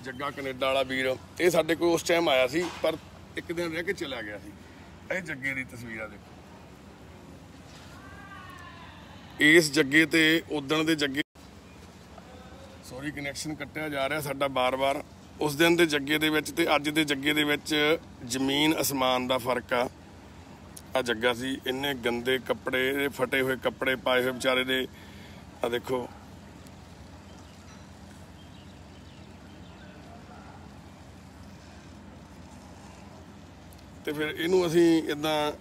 ਜੱਗਾ ਕੈਨੇਡਾ ਵਾਲਾ ਵੀਰ, ਇਹ ਸਾਡੇ ਕੋਲ ਉਸ ਟਾਈਮ ਆਇਆ ਸੀ ਪਰ ਇੱਕ ਦਿਨ ਰਹਿ ਕੇ ਚਲਾ ਗਿਆ ਸੀ। ਇਹ ਜੱਗੇ ਦੀ ਤਸਵੀਰ ਆ ਦੇਖੋ, ਇਸ ਜੱਗੇ ਤੇ ਉਦਣ ਦੇ ਜੱਗੇ, ਸੌਰੀ ਕਨੈਕਸ਼ਨ ਕੱਟਿਆ ਜਾ ਰਿਹਾ ਸਾਡਾ ਬਾਰ-ਬਾਰ। ਉਸ ਦਿਨ ਦੇ ਜੱਗੇ ਦੇ ਵਿੱਚ ਤੇ ਅੱਜ ਦੇ ਜੱਗੇ ਦੇ ਵਿੱਚ ਜ਼ਮੀਨ ਅਸਮਾਨ ਦਾ ਫਰਕ ਆ। ਆ ਜੱਗਾ ਸੀ, ਇੰਨੇ ਗੰਦੇ ਕੱਪੜੇ, ਫਟੇ ਹੋਏ ਕੱਪੜੇ ਪਾਏ ਹੋਏ ਵਿਚਾਰੇ ਦੇ, ਆ ਦੇਖੋ। ਤੇ ਫਿਰ ਇਹਨੂੰ ਅਸੀਂ ਇਦਾਂ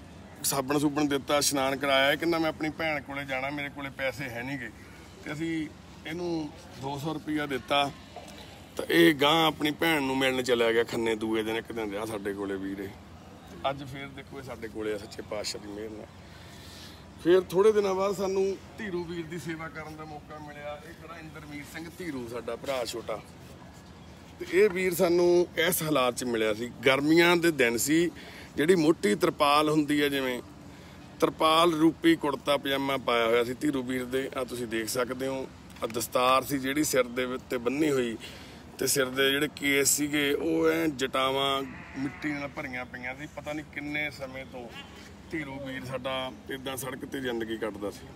ਸਾਬਣ ਸੂਬਣ ਦਿੱਤਾ, ਇਸ਼ਨਾਨ ਕਰਾਇਆ। ਕਹਿੰਦਾ ਮੈਂ ਆਪਣੀ ਭੈਣ ਕੋਲੇ ਜਾਣਾ, ਮੇਰੇ ਕੋਲੇ ਪੈਸੇ ਹੈ ਨਹੀਂ ਗੇ। ਤੇ ਅਸੀਂ ਇਹਨੂੰ 200 ਰੁਪਇਆ ਦਿੱਤਾ ਤਾਂ ਇਹ ਗਾਂ ਆਪਣੀ ਭੈਣ ਨੂੰ ਮਿਲਣ ਚਲਿਆ ਗਿਆ ਖੰਨੇ। ਦੂਏ ਦਿਨ ਇੱਕ ਦਿਨ ਰਿਹਾ ਸਾਡੇ ਕੋਲੇ ਵੀਰੇ। ਅੱਜ ਫਿਰ ਦੇਖੋ ਇਹ ਸਾਡੇ ਕੋਲੇ ਆ ਸੱਚੇ ਪਾਤਸ਼ਾਹ ਦੀ ਮਿਹਰ ਨਾਲ। ਫਿਰ ਥੋੜੇ ਦਿਨਾਂ ਬਾਅਦ ਸਾਨੂੰ ਧੀਰੂ ਵੀਰ ਦੀ ਸੇਵਾ ਕਰਨ ਦਾ ਮੌਕਾ ਮਿਲਿਆ। ਇਹ ਖੜਾ ਇੰਦਰਮੀਤ ਸਿੰਘ ਧੀਰੂ, ਸਾਡਾ ਭਰਾ ਛੋਟਾ। ਤੇ ਇਹ ਵੀਰ ਸਾਨੂੰ ਇਸ ਹਾਲਾਤ 'ਚ ਮਿਲਿਆ ਸੀ, ਗਰਮੀਆਂ ਦੇ ਦਿਨ ਸੀ। ਜਿਹੜੀ ਮੋਟੀ ਤਰਪਾਲ ਹੁੰਦੀ ਹੈ, ਜਿਵੇਂ ਤਰਪਾਲ ਰੂਪੀ ਕੁੜਤਾ ਪਜਾਮਾ ਪਾਇਆ ਹੋਇਆ ਸੀ ਧੀਰੂ ਵੀਰ ਦੇ, ਆ ਤੁਸੀਂ ਦੇਖ ਸਕਦੇ ਹੋ। ਆ ਦਸਤਾਰ ਸੀ ਜਿਹੜੀ ਸਿਰ ਦੇ ਉੱਤੇ ਬੰਨੀ ਹੋਈ, ਤੇ ਸਿਰ ਦੇ ਜਿਹੜੇ ਕੇਸ ਸੀਗੇ ਉਹ ਐ ਜਟਾਵਾਂ ਮਿੱਟੀ ਨਾਲ ਭਰੀਆਂ ਪਈਆਂ ਸੀ। ਪਤਾ ਨਹੀਂ ਕਿੰਨੇ ਸਮੇਂ ਤੋਂ ਧੀਰੂ ਵੀਰ ਸਾਡਾ ਇਦਾਂ ਸੜਕ ਤੇ ਜ਼ਿੰਦਗੀ ਕੱਟਦਾ ਸੀ।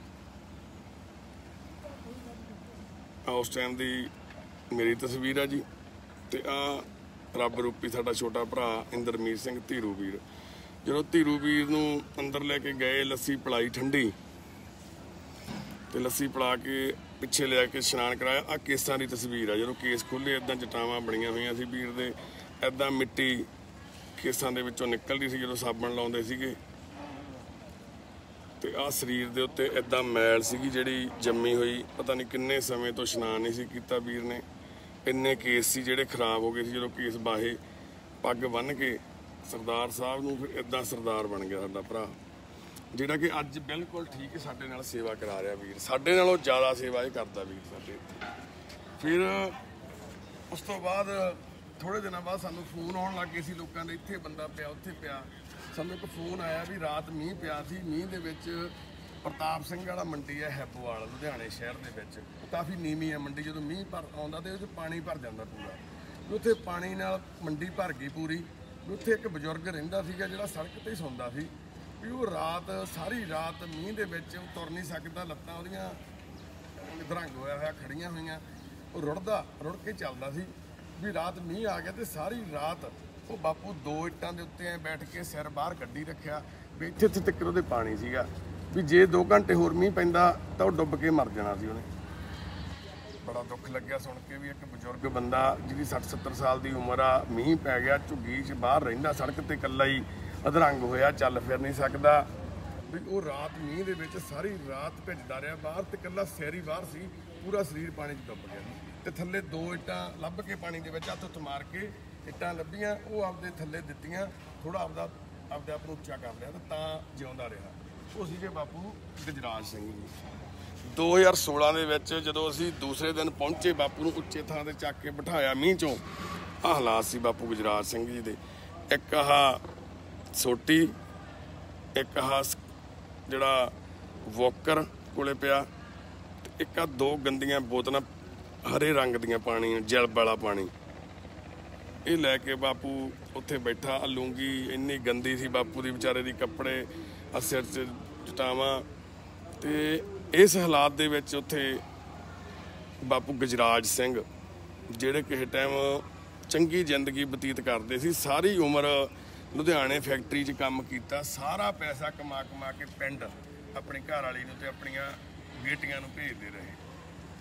ਉਸ ਟਾਈਮ ਦੀ ਮੇਰੀ ਤਸਵੀਰ ਆ ਜੀ। ਤੇ ਆ ਰੱਬ ਰੂਪੀ ਸਾਡਾ ਛੋਟਾ ਭਰਾ ਇੰਦਰਮੀਤ ਸਿੰਘ ਧੀਰੂ ਵੀਰ। ਜਦੋਂ ਧੀਰੂ ਵੀਰ ਨੂੰ ਅੰਦਰ ਲੈ ਕੇ ਗਏ, ਲੱਸੀ ਪਿਲਾਈ ਠੰਡੀ, ਤੇ ਲੱਸੀ ਪਿਲਾ ਕੇ ਪਿੱਛੇ ਲਿਆ ਕੇ ਇਸ਼ਨਾਨ ਕਰਾਇਆ। ਆ ਕੇਸਾਂ ਦੀ ਤਸਵੀਰ ਆ, ਜਦੋਂ ਕੇਸ ਖੁੱਲੇ ਇਦਾਂ ਜਟਾਵਾਂ ਬਣੀਆਂ ਹੋਈਆਂ ਸੀ ਵੀਰ ਦੇ, ਇਦਾਂ ਮਿੱਟੀ ਕੇਸਾਂ ਦੇ ਵਿੱਚੋਂ ਨਿਕਲਦੀ ਸੀ ਜਦੋਂ ਸਾਬਣ ਲਾਉਂਦੇ ਸੀਗੇ। ਤੇ ਆ ਸਰੀਰ ਦੇ ਉੱਤੇ ਇਦਾਂ ਮੈਲ ਸੀਗੀ ਜਿਹੜੀ ਜੰਮੀ ਹੋਈ, ਪਤਾ ਨਹੀਂ ਕਿੰਨੇ ਸਮੇਂ ਤੋਂ ਇਸ਼ਨਾਨ ਨਹੀਂ ਸੀ ਕੀਤਾ ਵੀਰ ਨੇ। ਇੰਨੇ ਕੇਸ ਸੀ ਜਿਹੜੇ ਖਰਾਬ ਹੋ ਗਏ ਸੀ। ਜਦੋਂ ਕੇਸ ਬਾਹੇ, ਪੱਗ ਬੰਨ੍ਹ ਕੇ ਸਰਦਾਰ ਸਾਹਿਬ ਨੂੰ, ਫਿਰ ਇਦਾਂ ਸਰਦਾਰ ਬਣ ਗਿਆ ਸਾਡਾ ਭਰਾ, ਜਿਹੜਾ ਕਿ ਅੱਜ ਬਿਲਕੁਲ ਠੀਕ ਸਾਡੇ ਨਾਲ ਸੇਵਾ ਕਰਾ ਰਿਹਾ ਵੀਰ। ਸਾਡੇ ਨਾਲੋਂ ਜ਼ਿਆਦਾ ਸੇਵਾ ਇਹ ਕਰਦਾ ਵੀਰ ਸਾਡੇ। ਫਿਰ ਉਸ ਤੋਂ ਬਾਅਦ ਥੋੜੇ ਦਿਨਾਂ ਬਾਅਦ ਸਾਨੂੰ ਫੋਨ ਆਉਣ ਲੱਗ ਗਏ ਸੀ ਲੋਕਾਂ ਦੇ, ਇੱਥੇ ਬੰਦਾ ਪਿਆ, ਉੱਥੇ ਪਿਆ। ਸਾਨੂੰ ਇੱਕ ਫੋਨ ਆਇਆ ਵੀ ਰਾਤ ਮੀਂਹ ਪਿਆ ਸੀ, ਮੀਂਹ ਦੇ ਵਿੱਚ ਪ੍ਰਤਾਪ ਸਿੰਘ ਵਾਲਾ ਮੰਡੀ ਹੈ ਹੈਪੋਵਾਲ ਲੁਧਿਆਣੇ ਸ਼ਹਿਰ ਦੇ ਵਿੱਚ, ਕਾਫੀ ਨੀਵੀਂ ਹੈ ਮੰਡੀ। ਜਦੋਂ ਮੀਂਹ ਆਉਂਦਾ ਤੇ ਉਹਦੇ ਪਾਣੀ ਭਰ ਜਾਂਦਾ ਪੂਰਾ, ਉੱਥੇ ਪਾਣੀ ਨਾਲ ਮੰਡੀ ਭਰ ਗਈ ਪੂਰੀ। ਉੱਥੇ ਇੱਕ ਬਜ਼ੁਰਗ ਰਹਿੰਦਾ ਸੀਗਾ ਜਿਹੜਾ ਸੜਕ ਤੇ ਹੀ ਸੌਂਦਾ ਸੀ ਵੀ ਉਹ ਰਾਤ, ਸਾਰੀ ਰਾਤ ਮੀਂਹ ਦੇ ਵਿੱਚ ਉਹ ਤੁਰ ਨਹੀਂ ਸਕਦਾ, ਲੱਤਾਂ ਉਹਦੀਆਂ ਦਰੰਗ ਹੋਇਆ ਹੋਇਆ ਖੜੀਆਂ ਹੋਈਆਂ, ਉਹ ਰੁੜ ਕੇ ਚੱਲਦਾ ਸੀ। ਵੀ ਰਾਤ ਮੀਂਹ ਆ ਗਿਆ ਤੇ ਸਾਰੀ ਰਾਤ ਉਹ ਬਾਪੂ 2 ਇੱਟਾਂ ਦੇ ਉੱਤੇ ਐ ਬੈਠ ਕੇ ਸਿਰ ਬਾਹਰ ਕੱਢੀ ਰੱਖਿਆ ਵੀ ਇੱਥੇ ਤੱਕ ਉਹਦੇ ਪਾਣੀ ਸੀਗਾ, ਵੀ ਜੇ 2 ਘੰਟੇ ਹੋਰ ਮੀਂਹ ਪੈਂਦਾ ਤਾਂ ਉਹ ਡੁੱਬ ਕੇ ਮਰ ਜਾਣਾ ਸੀ ਉਹਨੇ। ਬੜਾ ਦੁੱਖ ਲੱਗਿਆ ਸੁਣ ਕੇ ਵੀ ਇੱਕ ਬਜ਼ੁਰਗ ਬੰਦਾ ਜਿਹਦੀ 60-70 ਸਾਲ ਦੀ ਉਮਰ ਆ, ਮੀਂਹ ਪੈ ਗਿਆ, ਝੁੱਗੀ 'ਚ ਬਾਹਰ ਰਹਿੰਦਾ, ਸੜਕ ਤੇ ਇਕੱਲਾ ਹੀ ਅਧਰੰਗ ਹੋਇਆ, ਚੱਲ ਫਿਰ ਨਹੀਂ ਸਕਦਾ, ਵੀ ਉਹ ਰਾਤ ਮੀਂਹ ਦੇ ਵਿੱਚ ਸਾਰੀ ਰਾਤ ਭਿੱਜਦਾ ਰਿਹਾ ਬਾਹਰ, ਤੇ ਇਕੱਲਾ ਸਿਰ ਹੀ ਬਾਹਰ ਸੀ, ਪੂਰਾ ਸਰੀਰ ਪਾਣੀ 'ਚ ਡੁੱਬ ਗਿਆ। ਤੇ ਥੱਲੇ 2 ਇੱਟਾਂ ਲੱਭ ਕੇ ਪਾਣੀ ਦੇ ਵਿੱਚ ਹੱਥ ਮਾਰ ਕੇ ਇੱਟਾਂ ਲੱਭੀਆਂ, ਉਹ ਆਪਦੇ ਥੱਲੇ ਦਿੱਤੀਆਂ, ਥੋੜਾ ਆਪਦੇ ਆਪ ਨੂੰ ਉੱਚਾ ਕਰ ਲਿਆ ਤਾਂ ਜਿਉਂਦਾ ਰਿਹਾ। ਉਹ ਸੀਗੇ ਬਾਪੂ ਗਜਰਾਜ ਸਿੰਘ ਜੀ। 2016 ਦੇ ਵਿੱਚ ਜਦੋਂ ਅਸੀਂ ਦੂਸਰੇ ਦਿਨ ਪਹੁੰਚੇ, ਬਾਪੂ ਨੂੰ ਉੱਚੇ ਥਾਂ ਤੇ ਚੱਕ ਕੇ ਬਿਠਾਇਆ ਮੀਂਹ ਚੋਂ, ਆਹ ਹਾਲਾਤ ਸੀ ਬਾਪੂ ਗੁਜਰਾਜ ਸਿੰਘ ਜੀ ਦੇ। ਇੱਕ ਆਹ ਸੋਟੀ, ਇੱਕ ਆਹ ਜਿਹੜਾ ਵੋਕਰ ਕੋਲੇ ਪਿਆ, ਤੇ ਇੱਕ ਆਹ 2 ਗੰਦੀਆਂ ਬੋਤਲਾਂ ਹਰੇ ਰੰਗ ਦੀਆਂ ਪਾਣੀ, ਜਲ ਵਾਲਾ ਪਾਣੀ, ਇਹ ਲੈ ਕੇ ਬਾਪੂ ਉੱਥੇ ਬੈਠਾ। ਲੂੰਗੀ ਇੰਨੀ ਗੰਦੀ ਸੀ ਬਾਪੂ ਦੀ ਵਿਚਾਰੇ ਦੀ, ਕੱਪੜੇ ਸਿਰ 'ਚ ਚਟਾਵਾਂ, ਤੇ ਇਸ ਹਾਲਾਤ ਦੇ ਵਿੱਚ ਉੱਥੇ ਬਾਪੂ ਗੁਜਰਾਜ ਸਿੰਘ, ਜਿਹੜੇ ਕਿਸੇ ਟਾਈਮ ਚੰਗੀ ਜ਼ਿੰਦਗੀ ਬਤੀਤ ਕਰਦੇ ਸੀ, ਸਾਰੀ ਉਮਰ ਲੁਧਿਆਣੇ ਫੈਕਟਰੀ 'ਚ ਕੰਮ ਕੀਤਾ, ਸਾਰਾ ਪੈਸਾ ਕਮਾ ਕੇ ਪਿੰਡ ਆਪਣੀ ਘਰ ਵਾਲੀ ਨੂੰ ਤੇ ਆਪਣੀਆਂ ਬੇਟੀਆਂ ਨੂੰ ਭੇਜਦੇ ਰਹੇ।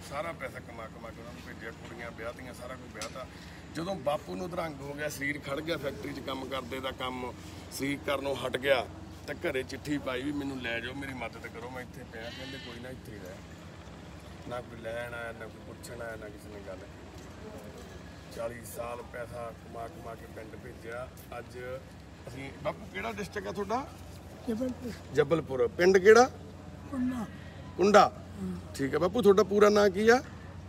ਸਾਰਾ ਪੈਸਾ ਕਮਾ ਕੇ ਉਹਨਾਂ ਨੂੰ ਭੇਜਿਆ, ਕੁੜੀਆਂ ਵਿਆਹਤੀਆਂ, ਸਾਰਾ ਕੁਝ ਵਿਆਹਤਾ। ਜਦੋਂ ਬਾਪੂ ਨੂੰ ਅਧਰੰਗ ਹੋ ਗਿਆ, ਸਰੀਰ ਖੜ ਗਿਆ, ਫੈਕਟਰੀ 'ਚ ਕੰਮ ਕਰਦੇ ਦਾ ਕੰਮ ਸਰੀਰ ਕਰਨੋਂ ਹਟ ਗਿਆ, ਤਾਂ ਘਰੇ ਚਿੱਠੀ ਪਾਈ ਵੀ ਮੈਨੂੰ ਲੈ ਜਾਓ, ਮੇਰੀ ਮਦਦ ਕਰੋ, ਮੈਂ ਇੱਥੇ ਪਿਆ। ਕਹਿੰਦੇ ਕੋਈ ਨਾ, ਇੱਥੇ ਰਹਿ। ਨਾ ਕੋਈ ਲੈਣ ਆਇਆ, ਨਾ ਕੋਈ ਪੁੱਛਣ ਆਇਆ, ਨਾ ਕਿਸੇ ਨੇ ਗੱਲ ਕੀਤੀ। 40 ਸਾਲ ਪੈਸਾ ਕਮਾ ਕੇ ਪਿੰਡ ਭੇਜਿਆ। ਅੱਜ ਅਸੀਂ, ਬਾਪੂ ਕਿਹੜਾ ਡਿਸਟ੍ਰਿਕਟ ਆ ਤੁਹਾਡਾ? ਜਬਲਪੁਰ। ਪਿੰਡ ਕਿਹੜਾ? ਕੁੰਡਾ। ठीक है बापू, थोड़ा पूरा नाम की है?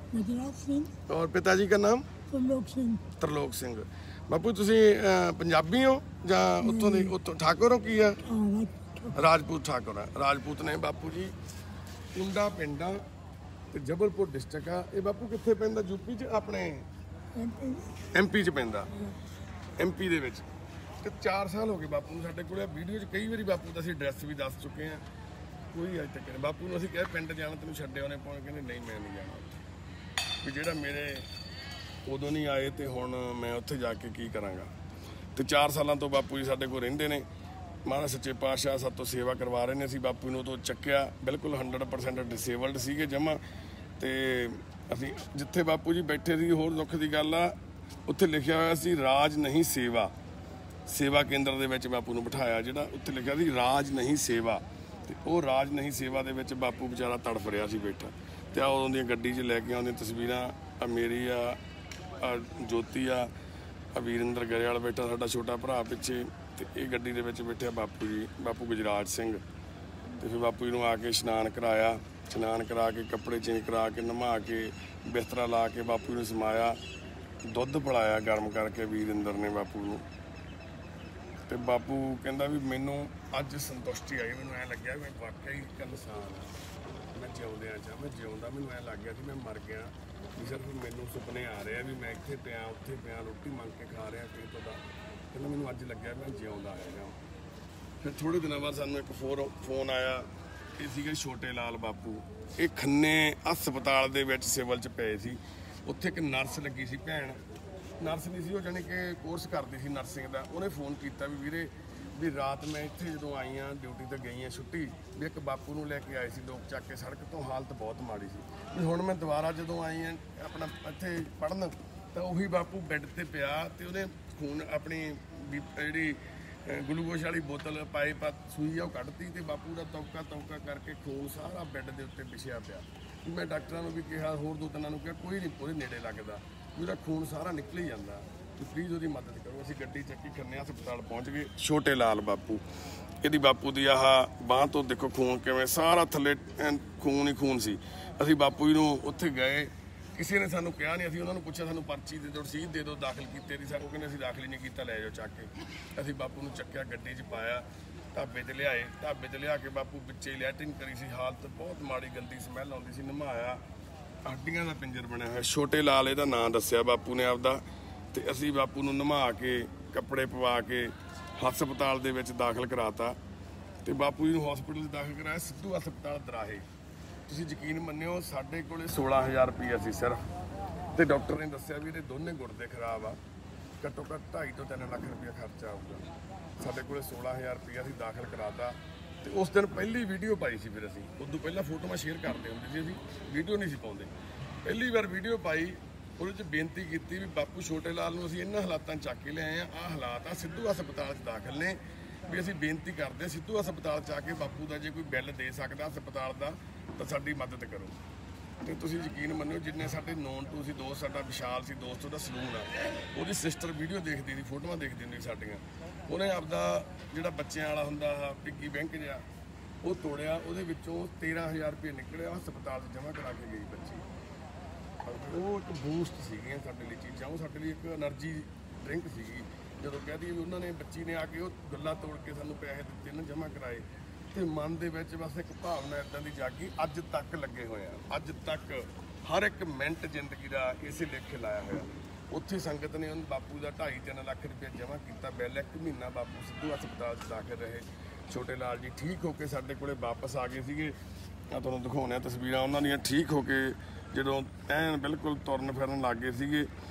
गुजराज सिंह। और पिताजी का नाम? तरलोक सिंह। तरलोक सिंह। बापू तुसी पंजाबी हो ਜਾਂ ਉੱਥੋਂ ਦੇ? ਉੱਥੋਂ ਠਾਕੁਰ ਹੋ ਕੀ ਆ? ਰਾਜਪੂਤ ਠਾਕੁਰ ਆ। ਰਾਜਪੂਤ ਨੇ ਬਾਪੂ ਜੀ। ਕੁੰਡਾ ਪਿੰਡ ਆ ਤੇ ਜਬਲਪੁਰ ਡਿਸਟ੍ਰਿਕਟ ਆ। ਇਹ ਬਾਪੂ ਕਿੱਥੇ ਪੈਂਦਾ? ਯੂਪੀ 'ਚ, ਆਪਣੇ ਐਮਪੀ 'ਚ ਪੈਂਦਾ। ਐਮਪੀ ਦੇ ਵਿੱਚ। ਤੇ 4 ਸਾਲ ਹੋ ਗਏ ਬਾਪੂ ਨੂੰ ਸਾਡੇ ਕੋਲ। ਵੀਡੀਓ 'ਚ ਕਈ ਵਾਰੀ ਬਾਪੂ ਦਾ ਅਸੀਂ ਐਡਰੈਸ ਵੀ ਦੱਸ ਚੁੱਕੇ ਹਾਂ। ਕੋਈ ਅੱਜ ਤੱਕ ਨਹੀਂ। ਬਾਪੂ ਨੂੰ ਅਸੀਂ ਕਿਹਾ ਪਿੰਡ ਜਾਣਾ, ਤੈਨੂੰ ਛੱਡਿਆ ਉਹਨੇ ਪਾਉਣ, ਕਹਿੰਦੇ ਨਹੀਂ ਮੈਂ ਨਹੀਂ ਜਾਣਾ। ਵੀ ਜਿਹੜਾ ਮੇਰੇ ਉਦੋਂ ਨਹੀਂ ਆਏ ਤੇ ਹੁਣ ਮੈਂ ਉੱਥੇ ਜਾ ਕੇ ਕੀ ਕਰਾਂਗਾ। ਤੇ 4 ਸਾਲਾਂ ਤੋਂ ਬਾਪੂ ਜੀ ਸਾਡੇ ਕੋਲ ਰਹਿੰਦੇ ਨੇ। ਮਹਾਰਾਜ ਸੱਚੇ ਪਾਤਸ਼ਾਹ ਸਾਡੇ ਤੋਂ ਸੇਵਾ ਕਰਵਾ ਰਹੇ ਨੇ। ਅਸੀਂ ਬਾਪੂ ਨੂੰ ਉਦੋਂ ਚੱਕਿਆ, ਬਿਲਕੁਲ 100% ਡਿਸੇਬਲਡ ਸੀਗੇ ਜਮਾਂ। ਤੇ ਅਸੀਂ ਜਿੱਥੇ ਬਾਪੂ ਜੀ ਬੈਠੇ ਸੀ, ਹੋਰ ਦੁੱਖ ਦੀ ਗੱਲ ਆ, ਉੱਥੇ ਲਿਖਿਆ ਹੋਇਆ ਸੀ ਰਾਜ ਨਹੀਂ ਸੇਵਾ। ਸੇਵਾ ਕੇਂਦਰ ਦੇ ਵਿੱਚ ਬਾਪੂ ਨੂੰ ਬਿਠਾਇਆ, ਜਿਹੜਾ ਉੱਥੇ ਲਿਖਿਆ ਸੀ ਰਾਜ ਨਹੀਂ ਸੇਵਾ। ਤੇ ਉਹ ਰਾਜ ਨਹੀਂ ਸੇਵਾ ਦੇ ਵਿੱਚ ਬਾਪੂ ਵਿਚਾਰਾ ਤੜਫ ਰਿਹਾ ਸੀ ਬੈਠਾ। ਤੇ ਆ ਉਦੋਂ ਦੀਆਂ ਗੱਡੀ 'ਚ ਲੈ ਕੇ ਆਉਂਦੀਆਂ ਤਸਵੀਰਾਂ, ਆ ਮੇਰੀ ਆ, ਜੋਤੀ ਆ, ਵੀਰਿੰਦਰ ਗਰੇਵਾਲ ਬੈਠਾ ਸਾਡਾ ਛੋਟਾ ਭਰਾ ਪਿੱਛੇ। ਤੇ ਇਹ ਗੱਡੀ ਦੇ ਵਿੱਚ ਬੈਠਿਆ ਬਾਪੂ ਜੀ, ਬਾਪੂ ਗੁਜਰਾਜ ਸਿੰਘ। ਤੇ ਫਿਰ ਬਾਪੂ ਜੀ ਨੂੰ ਆ ਕੇ ਇਸ਼ਨਾਨ ਕਰਾਇਆ। ਇਸ਼ਨਾਨ ਕਰਾ ਕੇ, ਕੱਪੜੇ ਚੇਂਜ ਕਰਾ ਕੇ, ਨਹਾ ਕੇ, ਬਿਸਤਰਾ ਲਾ ਕੇ ਬਾਪੂ ਨੂੰ ਸਮਾਇਆ। ਦੁੱਧ ਪਿਲਾਇਆ ਗਰਮ ਕਰਕੇ ਵੀਰਿੰਦਰ ਨੇ ਬਾਪੂ ਨੂੰ। ਤੇ ਬਾਪੂ ਕਹਿੰਦਾ ਵੀ ਮੈਨੂੰ ਅੱਜ ਸੰਤੁਸ਼ਟੀ ਆਈ। ਮੈਨੂੰ ਐਂ ਲੱਗਿਆ ਮੈਂ ਵਾਕਈ ਇੱਕ ਇਨਸਾਨ ਆ, ਮੈਂ ਜਿਉਂਦਿਆਂ 'ਚ ਮੈਂ ਜਿਉਂਦਾ। ਮੈਨੂੰ ਐਂ ਲੱਗ ਗਿਆ ਸੀ ਮੈਂ ਮਰ ਗਿਆ। ਵੀ ਸਿਰਫ ਮੈਨੂੰ ਸੁਪਨੇ ਆ ਰਹੇ ਆ ਵੀ ਮੈਂ ਇੱਥੇ ਪਿਆ, ਉੱਥੇ ਪਿਆ, ਰੋਟੀ ਮੰਗ ਕੇ ਖਾ ਰਿਹਾ ਕਿਸੇ ਤੋਂ ਦਾ। ਕਹਿੰਦਾ ਮੈਨੂੰ ਅੱਜ ਲੱਗਿਆ ਮੈਂ ਜਿਉਂਦਾ ਹੈਗਾ। ਫਿਰ ਥੋੜ੍ਹੇ ਦਿਨਾਂ ਬਾਅਦ ਸਾਨੂੰ ਇੱਕ ਫੋਨ ਆਇਆ। ਇਹ ਸੀਗੇ ਛੋਟੇ ਲਾਲ ਬਾਪੂ। ਇਹ ਖੰਨੇ ਹਸਪਤਾਲ ਦੇ ਵਿੱਚ ਸਿਵਲ 'ਚ ਪਏ ਸੀ। ਉੱਥੇ ਇੱਕ ਨਰਸ ਲੱਗੀ ਸੀ, ਭੈਣ ਨਰਸ ਨਹੀਂ ਸੀ ਉਹ, ਜਾਣੀ ਕਿ ਕੋਰਸ ਕਰਦੀ ਸੀ ਨਰਸਿੰਗ ਦਾ। ਉਹਨੇ ਫੋਨ ਕੀਤਾ ਵੀ ਵੀਰੇ ਵੀ ਰਾਤ ਮੈਂ ਇੱਥੇ ਜਦੋਂ ਆਈ ਹਾਂ, ਡਿਊਟੀ ਤੇ ਗਈ ਹਾਂ ਛੁੱਟੀ, ਵੀ ਇੱਕ ਬਾਪੂ ਨੂੰ ਲੈ ਕੇ ਆਏ ਸੀ ਲੋਕ ਚੱਕ ਕੇ ਸੜਕ ਤੋਂ, ਹਾਲਤ ਬਹੁਤ ਮਾੜੀ ਸੀ। ਵੀ ਹੁਣ ਮੈਂ ਦੁਬਾਰਾ ਜਦੋਂ ਆਈ ਹਾਂ ਆਪਣਾ ਇੱਥੇ ਪੜ੍ਹਨ, ਤਾਂ ਉਹੀ ਬਾਪੂ ਬੈੱਡ ਤੇ ਪਿਆ। ਤੇ ਉਹਨੇ ਖੂਨ ਆਪਣੀ ਜਿਹੜੀ ਗਲੂਕੋਸ਼ ਵਾਲੀ ਬੋਤਲ ਪਾਈਪ ਸੂਈ ਆ ਉਹ ਕੱਢਤੀ, ਤੇ ਬਾਪੂ ਦਾ ਤੌਕਾ ਕਰਕੇ ਖੂਨ ਸਾਰਾ ਬੈੱਡ ਦੇ ਉੱਤੇ ਵਿਛਿਆ ਪਿਆ। ਮੈਂ ਡਾਕਟਰਾਂ ਨੂੰ ਵੀ ਕਿਹਾ, ਹੋਰ 2-3 ਨੂੰ ਕਿਹਾ, ਕੋਈ ਨਹੀਂ ਉਹਦੇ ਨੇੜੇ ਲੱਗਦਾ, ਉਹਦਾ ਖੂਨ ਸਾਰਾ ਨਿਕਲ ਹੀ ਜਾਂਦਾ, ਤੇ ਪਲੀਜ਼ ਉਹਦੀ ਮਦਦ ਕਰੋ। ਅਸੀਂ ਗੱਡੀ ਚੱਕੀ ਖੰਨੇ ਹਸਪਤਾਲ ਪਹੁੰਚ ਗਏ। ਛੋਟੇ ਲਾਲ ਬਾਪੂ, ਇਹਦੀ ਬਾਪੂ ਦੀ ਆਹ ਬਾਂਹ ਤੋਂ ਦੇਖੋ ਖੂਨ ਕਿਵੇਂ ਸਾਰਾ ਥੱਲੇ ਖੂਨ ਹੀ ਖੂਨ ਸੀ। ਅਸੀਂ ਬਾਪੂ ਜੀ ਨੂੰ ਉੱਥੇ ਗਏ, ਕਿਸੇ ਨੇ ਸਾਨੂੰ ਕਿਹਾ ਨਹੀਂ। ਅਸੀਂ ਉਹਨਾਂ ਨੂੰ ਪੁੱਛਿਆ ਸਾਨੂੰ ਪਰਚੀ ਦੇ ਦਿਓ, ਰਸੀਦ ਦੇ ਦਿਓ ਦਾਖਲ ਕੀਤੇ ਦੀ। ਸਾਨੂੰ ਕਹਿੰਦੇ ਅਸੀਂ ਦਾਖਲ ਹੀ ਨਹੀਂ ਕੀਤਾ, ਲੈ ਜਾਓ ਚੱਕ ਕੇ। ਅਸੀਂ ਬਾਪੂ ਨੂੰ ਚੱਕਿਆ, ਗੱਡੀ 'ਚ ਪਾਇਆ, ਢਾਬੇ 'ਤੇ ਲਿਆਏ। ਢਾਬੇ 'ਤੇ ਲਿਆ ਕੇ ਬਾਪੂ ਵਿੱਚੇ ਲੈਟਰਿੰਗ ਕਰੀ ਸੀ, ਹਾਲਤ ਬਹੁਤ ਮਾੜੀ, ਗੰਦੀ ਸਮੈਲ ਆਉਂਦੀ ਸੀ। ਨਮਾਇਆ, ਹੱਡੀਆਂ ਦਾ ਪਿੰਜਰ ਬਣਿਆ ਹੋਇਆ। ਛੋਟੇ ਲਾਲ ਇਹਦਾ ਨਾਂ ਦੱਸਿਆ ਬਾਪੂ ਨੇ ਆਪਦਾ। ਤੇ ਅਸੀਂ ਬਾਪੂ ਨੂੰ ਨਮਾ ਕੇ, ਕੱਪੜੇ ਪਵਾ ਕੇ ਹਸਪਤਾਲ ਦੇ ਵਿੱਚ ਦਾਖਲ ਕਰਾਤਾ। ਤੇ ਬਾਪੂ ਜੀ ਨੂੰ ਹਸਪੀਟਲ 'ਚ ਦਾਖਲ ਕਰਾਇਆ, ਸਿੱਧੂ ਹਸਪਤਾਲ ਦਰਾਹੇ। ਤੁਸੀਂ ਯਕੀਨ ਮੰਨਿਓ, ਸਾਡੇ ਕੋਲੇ 16,000 ਰੁਪਈਆ ਸੀ ਸਿਰਫ। ਤੇ ਡਾਕਟਰ ਨੇ ਦੱਸਿਆ ਵੀ ਇਹਦੇ ਦੋਨੇ ਗੁਰਦੇ ਖਰਾਬ ਆ, ਘੱਟੋ ਘੱਟ 2.5 ਤੋਂ 3 ਲੱਖ ਰੁਪਈਆ ਖਰਚਾ ਆਊਗਾ। ਸਾਡੇ ਕੋਲੇ 16,000 ਰੁਪਈਆ ਅਸੀਂ ਦਾਖਲ ਕਰਾਤਾ। ਤੇ ਉਸ ਦਿਨ ਪਹਿਲੀ ਵੀਡੀਓ ਪਾਈ ਸੀ। ਫਿਰ ਅਸੀਂ ਉਦੋਂ ਪਹਿਲਾਂ ਫੋਟੋਆਂ ਸ਼ੇਅਰ ਕਰਦੇ ਹੁੰਦੇ ਸੀ, ਅਸੀਂ ਵੀਡੀਓ ਨਹੀਂ ਸੀ ਪਾਉਂਦੇ। ਪਹਿਲੀ ਵਾਰ ਵੀਡੀਓ ਪਾਈ, ਉਹਦੇ 'ਚ ਬੇਨਤੀ ਕੀਤੀ ਵੀ ਬਾਪੂ ਛੋਟੇ ਲਾਲ ਨੂੰ ਅਸੀਂ ਇਹਨਾਂ ਹਾਲਾਤਾਂ 'ਚ ਚੱਕ ਕੇ ਲਿਆਏ ਆ, ਆਹ ਹਾਲਾਤ ਆ, ਸਿੱਧੂ ਹਸਪਤਾਲ 'ਚ ਦਾਖਲ ਨੇ, ਵੀ ਅਸੀਂ ਬੇਨਤੀ ਕਰਦੇ ਸਿੱਧੂ ਹਸਪਤਾਲ 'ਚ ਆ ਕੇ ਬਾਪੂ ਦਾ ਜੇ ਕੋਈ ਬਿੱਲ ਦੇ ਸਕਦਾ ਹਸਪਤਾਲ ਦਾ ਤਾਂ ਸਾਡੀ ਮਦਦ ਕਰੋ। ਤੇ ਤੁਸੀਂ ਯਕੀਨ ਮੰਨਿਓ, ਜਿੰਨੇ ਸਾਡੇ ਨੋਨ ਟੂ ਸੀ ਦੋਸਤ, ਸਾਡਾ ਵਿਸ਼ਾਲ ਸੀ ਦੋਸਤ, ਉਹਦਾ ਸਲੂਨ ਆ, ਉਹਦੀ ਸਿਸਟਰ ਵੀਡੀਓ ਦੇਖਦੀ ਸੀ, ਫੋਟੋਆਂ ਦੇਖਦੀ ਹੁੰਦੀ ਸਾਡੀਆਂ। ਉਹਨੇ ਆਪਦਾ ਜਿਹੜਾ ਬੱਚਿਆਂ ਵਾਲਾ ਹੁੰਦਾ ਪਿੱਗੀ ਬੈਂਕ ਜਿਹਾ, ਉਹ ਤੋੜਿਆ, ਉਹਦੇ ਵਿੱਚੋਂ 13,000 ਰੁਪਏ ਨਿਕਲਿਆ, ਹਸਪਤਾਲ 'ਚ ਜਮ੍ਹਾਂ ਕਰਾ ਕੇ ਗਈ ਬੱਚੀ। ਉਹ ਇੱਕ ਬੂਸਟ ਸੀਗੀਆਂ ਸਾਡੇ ਲਈ ਚੀਜ਼ਾਂ, ਉਹ ਸਾਡੇ ਲਈ ਇੱਕ એનર્ਜੀ ਡਰਿੰਕ ਸੀਗੀ। ਜਦੋਂ ਕਹਦੀ ਵੀ ਉਹਨਾਂ ਨੇ ਬੱਚੀ ਨੇ ਆ ਕੇ ਉਹ ਗੱਲਾਂ ਤੋੜ ਕੇ ਸਾਨੂੰ ਪੈਸੇ ਦਿੱਤੇ ਨਾ ਜਮ੍ਹਾਂ ਕਰਾਏ, ਤੇ ਮਨ ਦੇ ਵਿੱਚ ਬਸ ਇੱਕ ਭਾਵਨਾ ਇੱਦਾਂ ਦੀ ਜਾਗੀ। ਅੱਜ ਤੱਕ ਲੱਗੇ ਹੋਏ ਆ, ਅੱਜ ਤੱਕ ਹਰ ਇੱਕ ਮਿੰਟ ਜ਼ਿੰਦਗੀ ਦਾ ਇਸੇ ਲੇਖੇ ਲਾਇਆ ਹੋਇਆ। ਉੱਥੇ ਸੰਗਤ ਨੇ ਉਹਨੂੰ ਬਾਪੂ ਦਾ 2.5-3 ਲੱਖ ਰੁਪਏ ਜਮ੍ਹਾਂ ਕੀਤਾ। ਬਿੱਲ 1 ਮਹੀਨਾ ਬਾਪੂ ਸਿੱਧੂ ਹਸਪਤਾਲ 'ਚ ਦਾਖਲ ਰਹੇ। ਛੋਟੇ ਲਾਲ ਜੀ ਠੀਕ ਹੋ ਕੇ ਸਾਡੇ ਕੋਲੇ ਵਾਪਸ ਆ ਗਏ ਸੀਗੇ। ਆ ਤੁਹਾਨੂੰ ਦਿਖਾਉਂਦੇ ਆ ਤਸਵੀਰਾਂ ਉਹਨਾਂ ਦੀਆਂ। ਠੀਕ ਹੋ ਕੇ ਜਦੋਂ ਐਨ ਬਿਲਕੁਲ ਤੁਰਨ ਫਿਰਨ ਲੱਗ ਗਏ ਸੀਗੇ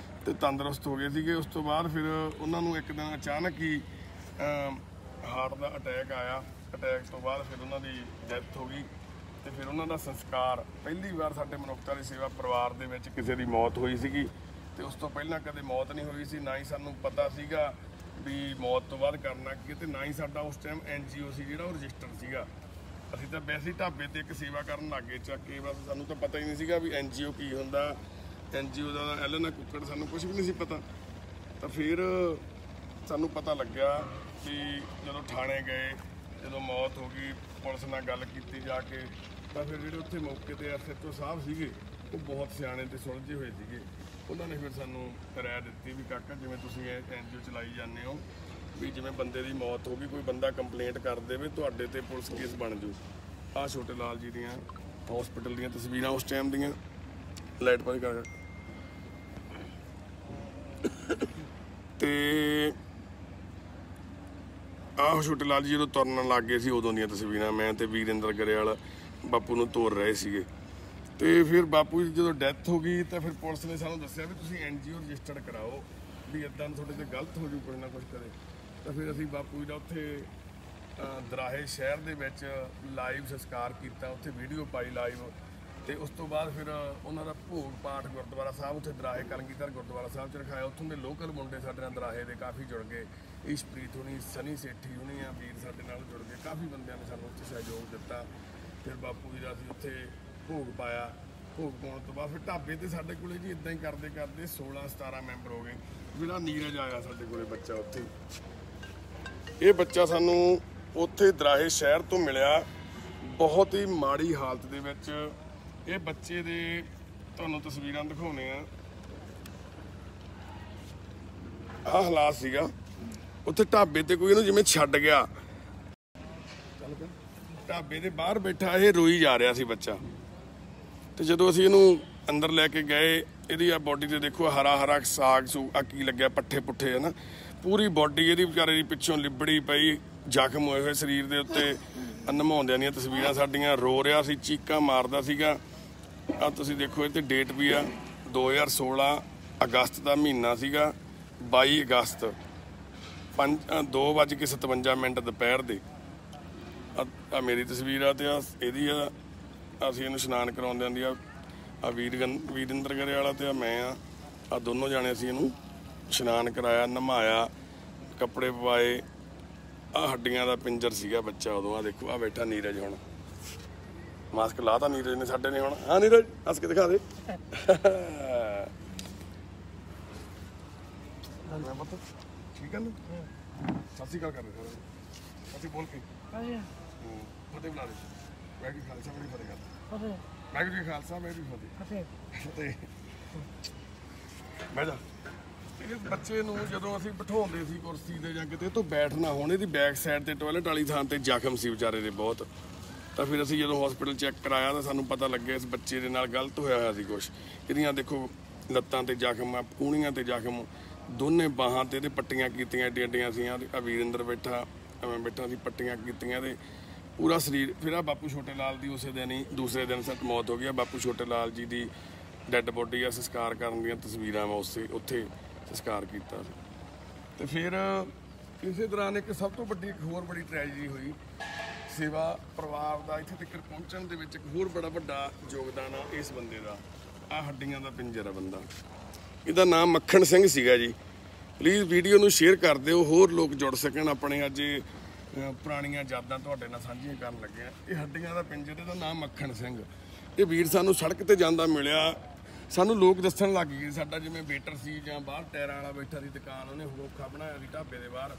ਤੇ ਤੰਦਰੁਸਤ ਹੋ ਗਏ ਸੀਗੇ। ਉਸ ਤੋਂ ਬਾਅਦ ਫਿਰ ਉਹਨਾਂ ਨੂੰ ਇੱਕ ਦਿਨ ਅਚਾਨਕ ਹੀ ਹਾਰਟ ਦਾ ਅਟੈਕ ਆਇਆ। ਅਟੈਕ ਤੋਂ ਬਾਅਦ ਫਿਰ ਉਹਨਾਂ ਦੀ ਡੈਥ ਹੋ ਗਈ ਤੇ ਫਿਰ ਉਹਨਾਂ ਦਾ ਸੰਸਕਾਰ ਪਹਿਲੀ ਵਾਰ ਸਾਡੇ ਮਨੁੱਖਤਾ ਦੀ ਸੇਵਾ ਪਰਿਵਾਰ ਦੇ ਵਿੱਚ ਕਿਸੇ ਦੀ ਮੌਤ ਹੋਈ ਸੀਗੀ ਤੇ ਉਸ ਤੋਂ ਪਹਿਲਾਂ ਕਦੇ ਮੌਤ ਨਹੀਂ ਹੋਈ ਸੀ। ਨਾ ਹੀ ਸਾਨੂੰ ਪਤਾ ਸੀਗਾ ਵੀ ਮੌਤ ਤੋਂ ਬਾਅਦ ਕਰਨਾ ਕੀ, ਤੇ ਨਾ ਹੀ ਸਾਡਾ ਉਸ ਟਾਈਮ NGO ਸੀ ਜਿਹੜਾ ਉਹ ਰਜਿਸਟਰਡ ਸੀਗਾ। ਅਸੀਂ ਤਾਂ ਵੈਸੇ ਹੀ ਢਾਬੇ ਤੇ ਇੱਕ ਸੇਵਾ ਕਰਨ ਲੱਗੇ ਚੱਕ ਕੇ, ਬਸ ਸਾਨੂੰ ਤਾਂ ਪਤਾ ਹੀ ਨਹੀਂ ਸੀਗਾ ਵੀ NGO ਕੀ ਹੁੰਦਾ। NGO ਦਾ ਐਲਨ ਕੁੱਕੜ ਸਾਨੂੰ ਕੁਝ ਵੀ ਨਹੀਂ ਸੀ ਪਤਾ। ਤਾਂ ਫਿਰ ਸਾਨੂੰ ਪਤਾ ਲੱਗਿਆ ਵੀ ਜਦੋਂ ਥਾਣੇ ਗਏ, ਜਦੋਂ ਮੌਤ ਹੋ ਗਈ, ਪੁਲਿਸ ਨਾਲ ਗੱਲ ਕੀਤੀ ਜਾ ਕੇ, ਤਾਂ ਫਿਰ ਜਿਹੜੇ ਉੱਥੇ ਮੌਕੇ ਤੇ SHO ਸਾਹਿਬ ਸੀਗੇ ਉਹ ਬਹੁਤ ਸਿਆਣੇ ਤੇ ਸੁਲਝੇ ਹੋਏ ਸੀਗੇ। ਉਹਨਾਂ ਨੇ ਫਿਰ ਸਾਨੂੰ ਰਾਏ ਦਿੱਤੀ ਵੀ ਕਾਕਾ ਜਿਵੇਂ ਤੁਸੀਂ ਇਹ NGO ਚਲਾਈ ਜਾਂਦੇ ਹੋ, ਵੀ ਜਿਵੇਂ ਬੰਦੇ ਦੀ ਮੌਤ ਹੋ ਗਈ, ਕੋਈ ਬੰਦਾ ਕੰਪਲੇਂਟ ਕਰ ਦੇਵੇ ਤੁਹਾਡੇ ਤੇ ਪੁਲਿਸ ਕੇਸ ਬਣ ਜੂ। ਆਹ ਛੋਟੇ ਲਾਲ ਜੀ ਦੀਆਂ ਹਸਪੀਟਲ ਦੀਆਂ ਤਸਵੀਰਾਂ ਉਸ ਟਾਈਮ ਦੀਆਂ। ਲਾਈਟ ਬੰਦ ਕਰ ਤੇ ਆਹ ਛੋਟੇ ਲਾਲ ਜੀ ਜਦੋਂ ਤੁਰਨ ਲੱਗ ਗਏ ਸੀ ਉਦੋਂ ਦੀਆਂ ਤਸਵੀਰਾਂ। ਮੈਂ ਤੇ ਵੀਰਿੰਦਰ ਗਰੇਵਾਲ ਬਾਪੂ ਨੂੰ ਤੋਰ ਰਹੇ ਸੀਗੇ। ਤੇ ਫਿਰ ਬਾਪੂ ਜੀ ਜਦੋਂ ਡੈਥ ਹੋ ਗਈ ਤਾਂ ਫਿਰ ਪੁਲਿਸ ਨੇ ਸਾਨੂੰ ਦੱਸਿਆ ਵੀ ਤੁਸੀਂ NGO ਰਜਿਸਟਰਡ ਕਰਾਓ, ਵੀ ਇੱਦਾਂ ਤੁਹਾਡੇ ਤੇ ਗਲਤ ਹੋ ਜੂ ਕੁਝ ਨਾ ਕੁਝ ਕਰੇ। ਤਾਂ ਫਿਰ ਅਸੀਂ ਬਾਪੂ ਜੀ ਦਾ ਉੱਥੇ ਦਰਾਹੇ ਸ਼ਹਿਰ ਦੇ ਵਿੱਚ ਲਾਈਵ ਸੰਸਕਾਰ ਕੀਤਾ, ਉੱਥੇ ਵੀਡੀਓ ਪਾਈ ਲਾਈਵ। ਤੇ ਉਸ ਤੋਂ ਬਾਅਦ ਫਿਰ ਉਹਨਾਂ ਦਾ ਭੋਗ ਪਾਠ ਗੁਰਦੁਆਰਾ ਸਾਹਿਬ ਉੱਥੇ ਦਰਾਹੇ ਕਲਗੀਧਰ ਗੁਰਦੁਆਰਾ ਸਾਹਿਬ 'ਚ ਰਖਾਇਆ। ਉੱਥੋਂ ਦੇ ਲੋਕਲ ਮੁੰਡੇ ਸਾਡੇ ਨਾਲ ਦਰਾਹੇ ਦੇ ਕਾਫੀ ਜੁੜ ਗਏ। ਈਸ਼ਪ੍ਰੀਤ ਹੋਣੀ, ਸਨੀ ਸੇਠੀ ਹੋਣੀ ਆ ਵੀਰ ਸਾਡੇ ਨਾਲ ਜੁੜ ਗਏ। ਕਾਫੀ ਬੰਦਿਆਂ ਨੇ ਸਾਨੂੰ ਉੱਥੇ ਸਹਿਯੋਗ ਦਿੱਤਾ। ਫਿਰ ਬਾਪੂ ਜੀ ਦਾ ਅਸੀਂ ਉੱਥੇ ਭੋਗ ਪਾਇਆ। ਭੋਗ ਪਾਉਣ ਤੋਂ ਬਾਅਦ ਫਿਰ ਢਾਬੇ ਤੇ ਸਾਡੇ ਕੋਲੇ ਜੀ ਇਦਾਂ ਹੀ ਕਰਦੇ ਕਰਦੇ 16-17 ਮੈਂਬਰ ਹੋ ਗਏ। ਜਿਹੜਾ ਨੀਰਜ ਆਇਆ ਸਾਡੇ ਕੋਲੇ ਬੱਚਾ ਉੱਥੇ, ਇਹ ਬੱਚਾ ਸਾਨੂੰ ਉੱਥੇ ਦਰਾਹੇ ਸ਼ਹਿਰ ਤੋਂ ਮਿਲਿਆ, ਬਹੁਤ ਹੀ ਮਾੜੀ ਹਾਲਤ ਦੇ ਵਿੱਚ। ਇਹ ਬੱਚੇ ਦੇ ਤੁਹਾਨੂੰ ਤਸਵੀਰਾਂ ਦਿਖਾਉਂਦੇ ਆ। ਆਹ ਹਾਲਾਤ ਸੀਗਾ ਉੱਥੇ ਢਾਬੇ ਤੇ। ਕੋਈ ਇਹਨੂੰ ਜਿਵੇਂ ਛੱਡ ਗਿਆ, ਢਾਬੇ ਦੇ ਬਾਹਰ ਬੈਠਾ ਇਹ ਰੋਈ ਜਾ ਰਿਹਾ ਸੀ ਬੱਚਾ। ਤੇ ਜਦੋਂ ਅਸੀਂ ਇਹਨੂੰ ਅੰਦਰ ਲੈ ਕੇ ਗਏ, ਇਹਦੀ ਆ ਬੋਡੀ ਤੇ ਦੇਖੋ ਹਰਾ ਹਰਾ ਸਾਗ ਸੂਗ ਆ ਕੀ ਲੱਗਿਆ, ਪੱਠੇ ਪੁੱਠੇ ਹੈ ਨਾ, ਪੂਰੀ ਬੋਡੀ ਇਹਦੀ ਵਿਚਾਰੇ ਦੀ ਪਿੱਛੋਂ ਲਿਬੜੀ ਪਈ, ਜ਼ਖਮ ਹੋਏ ਹੋਏ ਸਰੀਰ ਦੇ ਉੱਤੇ। ਨਮਾਉਂਦਿਆਂ ਦੀਆਂ ਤਸਵੀਰਾਂ ਸਾਡੀਆਂ। ਰੋ ਰਿਹਾ ਸੀ, ਚੀਕਾਂ ਮਾਰਦਾ ਸੀਗਾ। ਆ ਤੁਸੀਂ ਦੇਖੋ ਇਹ ਤੇ ਡੇਟ ਵੀ ਆ 2016 ਅਗਸਤ ਦਾ ਮਹੀਨਾ ਸੀਗਾ। 22 ਅਗਸਤ 2:57 ਦੁਪਹਿਰ ਦੇ। ਆ ਮੇਰੀ ਤਸਵੀਰ ਆ ਤੇ ਆ ਇਹਦੀ ਆ। ਅਸੀਂ ਇਹਨੂੰ ਇਸ਼ਨਾਨ ਕਰਾਉਣ ਜਾਂਦੀ ਆ ਵੀਰਿੰਦਰ ਗਰੇਵਾਲਾ ਤੇ ਆ ਮੈਂ ਆ ਦੋਨੋਂ ਜਾਣੇ ਅਸੀਂ ਇਹਨੂੰ ਇਸ਼ਨਾਨ ਕਰਾਇਆ, ਨਹਾਇਆ, ਕੱਪੜੇ ਪਵਾਏ। ਆ ਹੱਡੀਆਂ ਦਾ ਪਿੰਜਰ ਸੀਗਾ ਬੱਚਾ ਉਦੋਂ। ਆ ਦੇਖੋ ਆ ਬੈਠਾ ਨੀਰਜ, ਹੁਣ ਮਾਸਕ ਲਾਤਾ ਨੀਰਜ ਨੇ ਸਾਡੇ ਨੇ ਹੁਣ। ਹਾਂ ਨੀਰਜ ਹੱਸ ਕੇ ਦਿਖਾ ਦੇ। ਠੀਕ ਹੈ ਨਾ, ਸਤਿ ਸ਼੍ਰੀ ਅਕਾਲ ਕਰ ਰਹੇ ਅਸੀਂ ਬੋਲ ਕੇ ਫਤਿਹ ਬੁਲਾ ਦੇ। ਵਾਹਿਗੁਰੂ ਜੀ ਖਾਲਸਾ ਬੜੀ ਫਤਿਹ ਕਰ। ਵਾਹਿਗੁਰੂ ਜੀ ਖਾਲਸਾ ਵਾਹਿਗੁਰੂ ਫਤਿਹ। ਫਤਿਹ ਬਹਿ ਜਾ। ਇਹ ਬੱਚੇ ਨੂੰ ਜਦੋਂ ਅਸੀਂ ਬਿਠਾਉਂਦੇ ਸੀ ਕੁਰਸੀ ਤੇ ਜਾਂ ਕਿਤੇ ਤੋਂ ਬੈਠਣਾ ਹੁਣ, ਇਹਦੀ ਬੈਕ ਸਾਈਡ ਤੇ ਟਾਇਲਟ ਵਾਲੀ ਥਾਂ ਤੇ ਜ਼ਖਮ ਸੀ ਵਿਚਾਰੇ ਦੇ ਬਹੁਤ। ਤਾਂ ਫਿਰ ਅਸੀਂ ਜਦੋਂ ਹਸਪੀਟਲ ਚੈੱਕ ਕਰਾਇਆ ਤਾਂ ਸਾਨੂੰ ਪਤਾ ਲੱਗਿਆ ਇਸ ਬੱਚੇ ਦੇ ਨਾਲ ਗਲਤ ਹੋਇਆ ਸੀ ਕੁਛ। ਇਹਦੀਆਂ ਦੇਖੋ ਲੱਤਾਂ ਤੇ ਜ਼ਖਮ ਆ, ਕੂਣੀਆਂ ਤੇ ਜ਼ਖਮ, ਦੋਨੇ ਬਾਹਾਂ ਤੇ ਇਹਦੇ ਪੱਟੀਆਂ ਕੀਤੀਆਂ ਏਡੀਆਂ ਏਡੀਆਂ ਸੀ। ਆ ਵੀਰਿੰਦਰ ਬੈਠਾ, ਮੈਂ ਬੈਠਾ ਸੀ, ਪੱਟੀਆਂ ਕੀਤੀਆਂ ਤੇ ਪੂਰਾ ਸਰੀਰ। ਫਿਰ ਆ ਬਾਪੂ ਛੋਟੇ ਲਾਲ ਦੀ ਉਸੇ ਦਿਨ ਹੀ ਦੂਸਰੇ ਦਿਨ ਸੱਟ ਮੌਤ ਹੋ ਗਈ। ਬਾਪੂ ਛੋਟੇ ਲਾਲ ਜੀ ਦੀ ਡੈੱਡ ਬੋਡੀ ਆ ਸੰਸਕਾਰ ਕਰਨ ਦੀਆਂ ਤਸਵੀਰਾਂ ਮੈਂ ਉੱਥੇ ਸੰਸਕਾਰ ਕੀਤਾ। ਤੇ ਫਿਰ ਇਸੇ ਦੌਰਾਨ ਇੱਕ ਸਭ ਤੋਂ ਵੱਡੀ ਇੱਕ ਹੋਰ ਬੜੀ ਟ੍ਰੈਜਡੀ ਹੋਈ। ਸੇਵਾ ਪਰਿਵਾਰ ਦਾ ਇੱਥੇ ਤੱਕ ਪਹੁੰਚਣ ਦੇ ਵਿੱਚ ਇੱਕ ਹੋਰ ਬੜਾ ਵੱਡਾ ਯੋਗਦਾਨ ਆ ਇਸ ਬੰਦੇ ਦਾ। ਆ ਹੱਡੀਆਂ ਦਾ ਪਿੰਜਰ ਆ ਬੰਦਾ, ਇਹਦਾ ਨਾਮ ਮੱਖਣ ਸਿੰਘ ਸੀਗਾ ਜੀ। ਪਲੀਜ਼ ਵੀਡੀਓ ਨੂੰ ਸ਼ੇਅਰ ਕਰ ਦਿਓ, ਹੋਰ ਲੋਕ ਜੁੜ ਸਕਣ। ਆਪਣੇ ਅੱਜ ਪੁਰਾਣੀਆਂ ਯਾਦਾਂ ਤੁਹਾਡੇ ਨਾਲ ਸਾਂਝੀਆਂ ਕਰਨ ਲੱਗੇ ਆ। ਇਹ ਹੱਡੀਆਂ ਦਾ ਪਿੰਜਰ, ਇਹਦਾ ਨਾਮ ਮੱਖਣ ਸਿੰਘ। ਇਹ ਵੀਰ ਸਾਨੂੰ ਸੜਕ ਤੇ ਜਾਂਦਾ ਮਿਲਿਆ। ਸਾਨੂੰ ਲੋਕ ਦੱਸਣ ਲੱਗ ਗਏ ਸਾਡਾ ਜਿਵੇਂ ਵੇਟਰ ਸੀ ਜਾਂ ਬਾਹਰ ਟਾਇਰਾਂ ਵਾਲਾ ਬੈਠਾ ਸੀ ਦੁਕਾਨ, ਉਹਨੇ ਹੋਖਾ ਬਣਾਇਆ ਸੀ ਢਾਬੇ ਦੇ ਬਾਹਰ।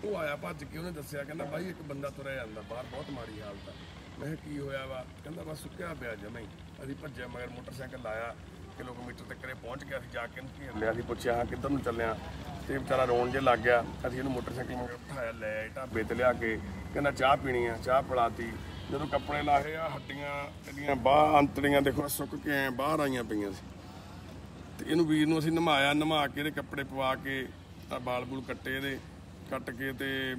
ਉਹ ਆਇਆ ਭੱਜ ਕੇ, ਉਹਨੇ ਦੱਸਿਆ ਕਹਿੰਦਾ ਬਾਈ ਇੱਕ ਬੰਦਾ ਤੁਰਿਆ ਜਾਂਦਾ ਬਾਹਰ, ਬਹੁਤ ਮਾੜੀ ਹਾਲਤ ਆ। ਮੈਂ ਕਿਹਾ ਕੀ ਹੋਇਆ ਵਾ? ਕਹਿੰਦਾ ਬਸ ਸੁੱਕਿਆ ਪਿਆ ਜਮਾਂ ਹੀ। ਅਸੀਂ ਭੱਜਿਆ ਮਗਰ, ਮੋਟਰਸਾਈਕਲ ਲਾਇਆ, ਕਿਲੋਮੀਟਰ ਤੱਕ ਪਹੁੰਚ ਗਿਆ। ਅਸੀਂ ਜਾ ਕੇ ਇਹਨੂੰ ਘੇਰ ਲਿਆ, ਅਸੀਂ ਪੁੱਛਿਆ ਹਾਂ ਕਿੱਧਰ ਨੂੰ ਚੱਲਿਆ, ਤੇ ਵਿਚਾਰਾ ਰੋਣ ਜੇ ਲੱਗ ਗਿਆ। ਅਸੀਂ ਇਹਨੂੰ ਮੋਟਰਸਾਈਕਲ ਮਗਰ ਉਠਾਇਆ, ਲੈ ਆਏ ਢਾਬੇ ਤੇ ਲਿਆ ਕੇ, ਕਹਿੰਦਾ ਚਾਹ ਪੀਣੀ ਆ, ਚਾਹ ਪਿਲਾਤੀ। ਜਦੋਂ ਕੱਪੜੇ ਲਾਹੇ ਆ, ਹੱਡੀਆਂ ਇਹਦੀਆਂ ਬਾਹ ਅੰਤੜੀਆਂ ਦੇਖੋ ਸੁੱਕ ਕੇ ਐਂ ਬਾਹਰ ਆਈਆਂ ਪਈਆਂ ਸੀ। ਤੇ ਇਹਨੂੰ ਵੀਰ ਨੂੰ ਅਸੀਂ ਨਹਾਇਆ, ਨਹਾ ਕੇ ਇਹਦੇ ਕੱਪੜੇ ਪਵਾ ਕੇ ਬਾਲ ਬੂਲ ਕੱਟੇ, ਇਹਦੇ ਕੱਟ ਕੇ ਤੇ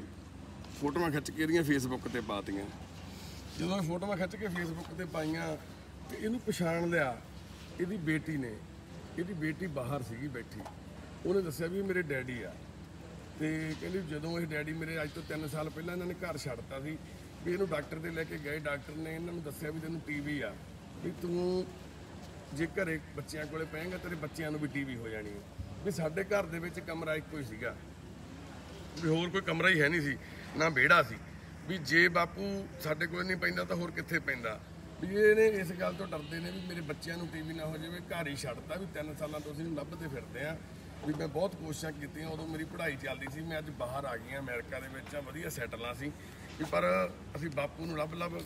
ਫੋਟੋਆਂ ਖਿੱਚ ਕੇ ਇਹਦੀਆਂ ਫੇਸਬੁੱਕ ਤੇ ਪਾਤੀਆਂ। ਜਦੋਂ ਇਹ ਫੋਟੋਆਂ ਖਿੱਚ ਕੇ ਫੇਸਬੁੱਕ ਤੇ ਪਾਈਆਂ ਤੇ ਇਹਨੂੰ ਪਛਾਣ ਲਿਆ ਇਹਦੀ ਬੇਟੀ ਨੇ। ਇਹਦੀ ਬੇਟੀ ਬਾਹਰ ਸੀਗੀ ਬੈਠੀ, ਉਹਨੇ ਦੱਸਿਆ ਵੀ ਮੇਰੇ ਡੈਡੀ ਆ। ਤੇ ਕਹਿੰਦੀ ਜਦੋਂ ਇਹ ਡੈਡੀ ਮੇਰੇ ਅੱਜ ਤੋਂ 3 ਸਾਲ ਪਹਿਲਾਂ ਇਹਨਾਂ ਨੇ ਘਰ ਛੱਡਤਾ ਸੀ, ਵੀ ਇਹਨੂੰ ਡਾਕਟਰ ਦੇ ਲੈ ਕੇ ਗਏ। ਡਾਕਟਰ ਨੇ ਇਹਨਾਂ ਨੂੰ ਦੱਸਿਆ ਵੀ ਤੈਨੂੰ ਟੀਵੀ ਆ, ਵੀ ਤੂੰ ਜੇ ਘਰੇ ਬੱਚਿਆਂ ਕੋਲੇ ਪਏਂਗਾ ਤੇਰੇ ਬੱਚਿਆਂ ਨੂੰ ਵੀ ਟੀਵੀ ਹੋ ਜਾਣੀ ਹੈ। ਵੀ ਸਾਡੇ ਘਰ ਦੇ ਵਿੱਚ ਕਮਰਾ ਇੱਕੋ ਹੀ ਸੀਗਾ, ਵੀ ਹੋਰ ਕੋਈ ਕਮਰਾ ਹੀ ਹੈ ਨਹੀਂ ਸੀ, ਨਾ ਵਿਹੜਾ ਸੀ। ਵੀ ਜੇ ਬਾਪੂ ਸਾਡੇ ਕੋਲ ਨਹੀਂ ਪੈਂਦਾ ਤਾਂ ਹੋਰ ਕਿੱਥੇ ਪੈਂਦਾ। ਵੀ ਇਹਨੇ ਇਸ ਗੱਲ ਤੋਂ ਡਰਦੇ ਨੇ ਵੀ ਮੇਰੇ ਬੱਚਿਆਂ ਨੂੰ ਟੀਵੀ ਨਾ ਹੋ ਜਾਵੇ, ਘਰ ਹੀ ਛੱਡਤਾ। ਵੀ 3 ਸਾਲਾਂ ਤੋਂ ਅਸੀਂ ਲੱਭਦੇ ਫਿਰਦੇ ਆ। ਵੀ ਮੈਂ ਬਹੁਤ ਕੋਸ਼ਿਸ਼ਾਂ ਕੀਤੀਆਂ, ਉਦੋਂ ਮੇਰੀ ਪੜ੍ਹਾਈ ਚੱਲਦੀ ਸੀ, ਮੈਂ ਅੱਜ ਬਾਹਰ ਆ ਗਈ ਹਾਂ, ਅਮਰੀਕਾ ਦੇ ਵਿੱਚ ਵਧੀਆ ਸੈਟਲਾਂ ਸੀ। ਵੀ ਪਰ ਅਸੀਂ ਬਾਪੂ ਨੂੰ ਲੱਭ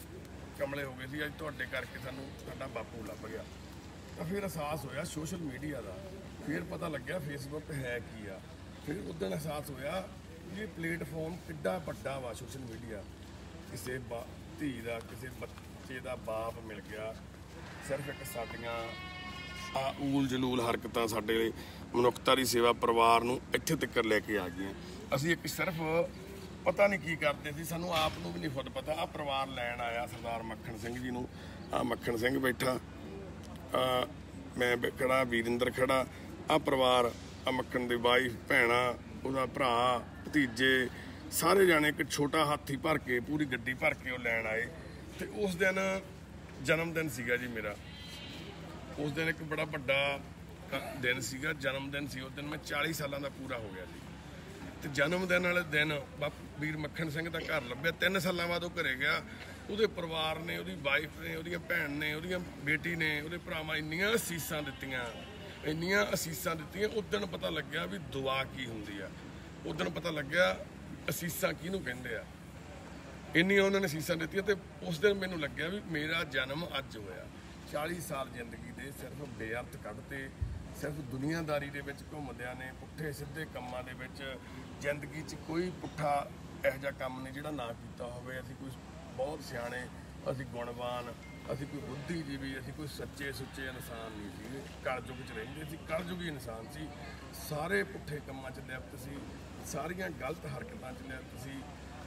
ਕਮਲੇ ਹੋ ਗਏ ਸੀ। ਅੱਜ ਤੁਹਾਡੇ ਕਰਕੇ ਸਾਨੂੰ ਸਾਡਾ ਬਾਪੂ ਲੱਭ ਗਿਆ। ਤਾਂ ਫਿਰ ਅਹਿਸਾਸ ਹੋਇਆ ਸੋਸ਼ਲ ਮੀਡੀਆ ਦਾ, ਫਿਰ ਪਤਾ ਲੱਗਿਆ ਫੇਸਬੁੱਕ ਹੈ ਕੀ ਆ। ਫਿਰ ਉਦੋਂ ਅਹਿਸਾਸ ਹੋਇਆ ਇਹ ਪਲੇਟਫਾਰਮ ਕਿੱਡਾ ਵੱਡਾ ਵਾ ਸੋਸ਼ਲ ਮੀਡੀਆ। ਕਿਸੇ ਧੀ ਦਾ, ਕਿਸੇ ਬੱਚੇ ਦਾ ਬਾਪ ਮਿਲ ਗਿਆ। ਸਿਰਫ ਇੱਕ ਸਾਡੀਆਂ ਊਲ ਜਲੂਲ ਹਰਕਤਾਂ ਸਾਡੇ ਮਨੁੱਖਤਾ ਦੀ ਸੇਵਾ ਪਰਿਵਾਰ ਨੂੰ ਇੱਥੇ ਤੱਕ ਲੈ ਕੇ ਆ ਗਈਆਂ। ਅਸੀਂ ਇੱਕ ਸਿਰਫ ਪਤਾ ਨਹੀਂ ਕੀ ਕਰਦੇ ਸੀ, ਸਾਨੂੰ ਆਪ ਨੂੰ ਵੀ ਨਹੀਂ ਖੁਦ ਪਤਾ। ਆਹ ਪਰਿਵਾਰ ਲੈਣ ਆਇਆ ਸਰਦਾਰ ਮੱਖਣ ਸਿੰਘ ਜੀ ਨੂੰ। ਆਹ ਮੱਖਣ ਸਿੰਘ ਬੈਠਾ, ਮੈਂ ਖੜਾ, ਵੀਰਿੰਦਰ ਖੜਾ। ਆਹ ਪਰਿਵਾਰ, ਆਹ ਮੱਖਣ ਦੀ ਵਾਈਫ, ਭੈਣਾਂ, ਉਹਦਾ ਭਰਾ, ਭਤੀਜੇ, ਸਾਰੇ ਜਾਣੇ ਇੱਕ ਛੋਟਾ ਹਾਥੀ ਭਰ ਕੇ, ਪੂਰੀ ਗੱਡੀ ਭਰ ਕੇ ਉਹ ਲੈਣ ਆਏ। ਤੇ ਉਸ ਦਿਨ ਜਨਮ ਦਿਨ ਸੀਗਾ ਜੀ ਮੇਰਾ। ਉਸ ਦਿਨ ਇੱਕ ਬੜਾ ਵੱਡਾ ਦਿਨ ਸੀਗਾ, ਜਨਮ ਦਿਨ ਸੀ। ਉਸ ਦਿਨ ਮੈਂ 40 ਸਾਲਾਂ ਦਾ ਪੂਰਾ ਹੋ ਗਿਆ ਸੀ। ਤੇ ਜਨਮ ਦਿਨ ਵਾਲੇ ਦਿਨ ਵੀਰ ਮੱਖਣ ਸਿੰਘ ਦਾ ਘਰ ਲੱਭਿਆ। 3 ਸਾਲਾਂ ਬਾਅਦ ਉਹ ਘਰੇ ਗਿਆ। ਉਹਦੇ ਪਰਿਵਾਰ ਨੇ, ਉਹਦੀ ਵਾਈਫ ਨੇ, ਉਹਦੀਆਂ ਭੈਣ ਨੇ, ਉਹਦੀਆਂ ਬੇਟੀ ਨੇ, ਉਹਦੇ ਭਰਾਵਾਂ ਇੰਨੀਆਂ ਅਸੀਸਾਂ ਦਿੱਤੀਆਂ, ਇੰਨੀਆਂ ਅਸੀਸਾਂ ਦਿੱਤੀਆਂ। ਉਸ ਦਿਨ ਪਤਾ ਲੱਗਿਆ ਵੀ ਦੁਆ ਕੀ ਹੁੰਦੀ ਆ। ਉਸ ਦਿਨ ਪਤਾ ਲੱਗਿਆ ਅਸੀਸਾਂ ਕਿਹਨੂੰ ਕਹਿੰਦੇ ਆ। ਇੰਨੀਆਂ ਉਹਨਾਂ ਨੇ ਅਸੀਸਾਂ ਦਿੱਤੀਆਂ। ਤੇ ਉਸ ਦਿਨ ਮੈਨੂੰ ਲੱਗਿਆ ਵੀ ਮੇਰਾ ਜਨਮ ਅੱਜ ਹੋਇਆ। 40 ਸਾਲ ਜ਼ਿੰਦਗੀ ਦੇ ਸਿਰਫ ਬੇਅਰਥ ਕੱਢਤੇ, ਸਿਰਫ ਦੁਨੀਆਦਾਰੀ ਦੇ ਵਿੱਚ ਘੁੰਮਦਿਆਂ ਨੇ, ਪੁੱਠੇ ਸਿੱਧੇ ਕੰਮਾਂ ਦੇ ਵਿੱਚ। ਜ਼ਿੰਦਗੀ 'ਚ ਕੋਈ ਪੁੱਠਾ ਇਹੋ ਜਿਹਾ ਕੰਮ ਨਹੀਂ ਜਿਹੜਾ ਨਾ ਕੀਤਾ ਹੋਵੇ। ਅਸੀਂ ਕੋਈ ਬਹੁਤ ਸਿਆਣੇ, ਅਸੀਂ ਗੁਣਵਾਨ, ਅਸੀਂ ਕੋਈ ਬੁੱਧੀਜੀਵੀ, ਅਸੀਂ ਕੋਈ ਸੱਚੇ ਸੁੱਚੇ ਇਨਸਾਨ ਨਹੀਂ ਸੀ। ਕਲਯੁੱਗ 'ਚ ਰਹਿੰਦੇ ਸੀ, ਕਲਯੁਗੀ ਇਨਸਾਨ ਸੀ। ਸਾਰੇ ਪੁੱਠੇ ਕੰਮਾਂ 'ਚ ਲਿਪਤ ਸੀ, ਸਾਰੀਆਂ ਗਲਤ ਹਰਕਤਾਂ 'ਚ ਲਿਪਤ ਸੀ।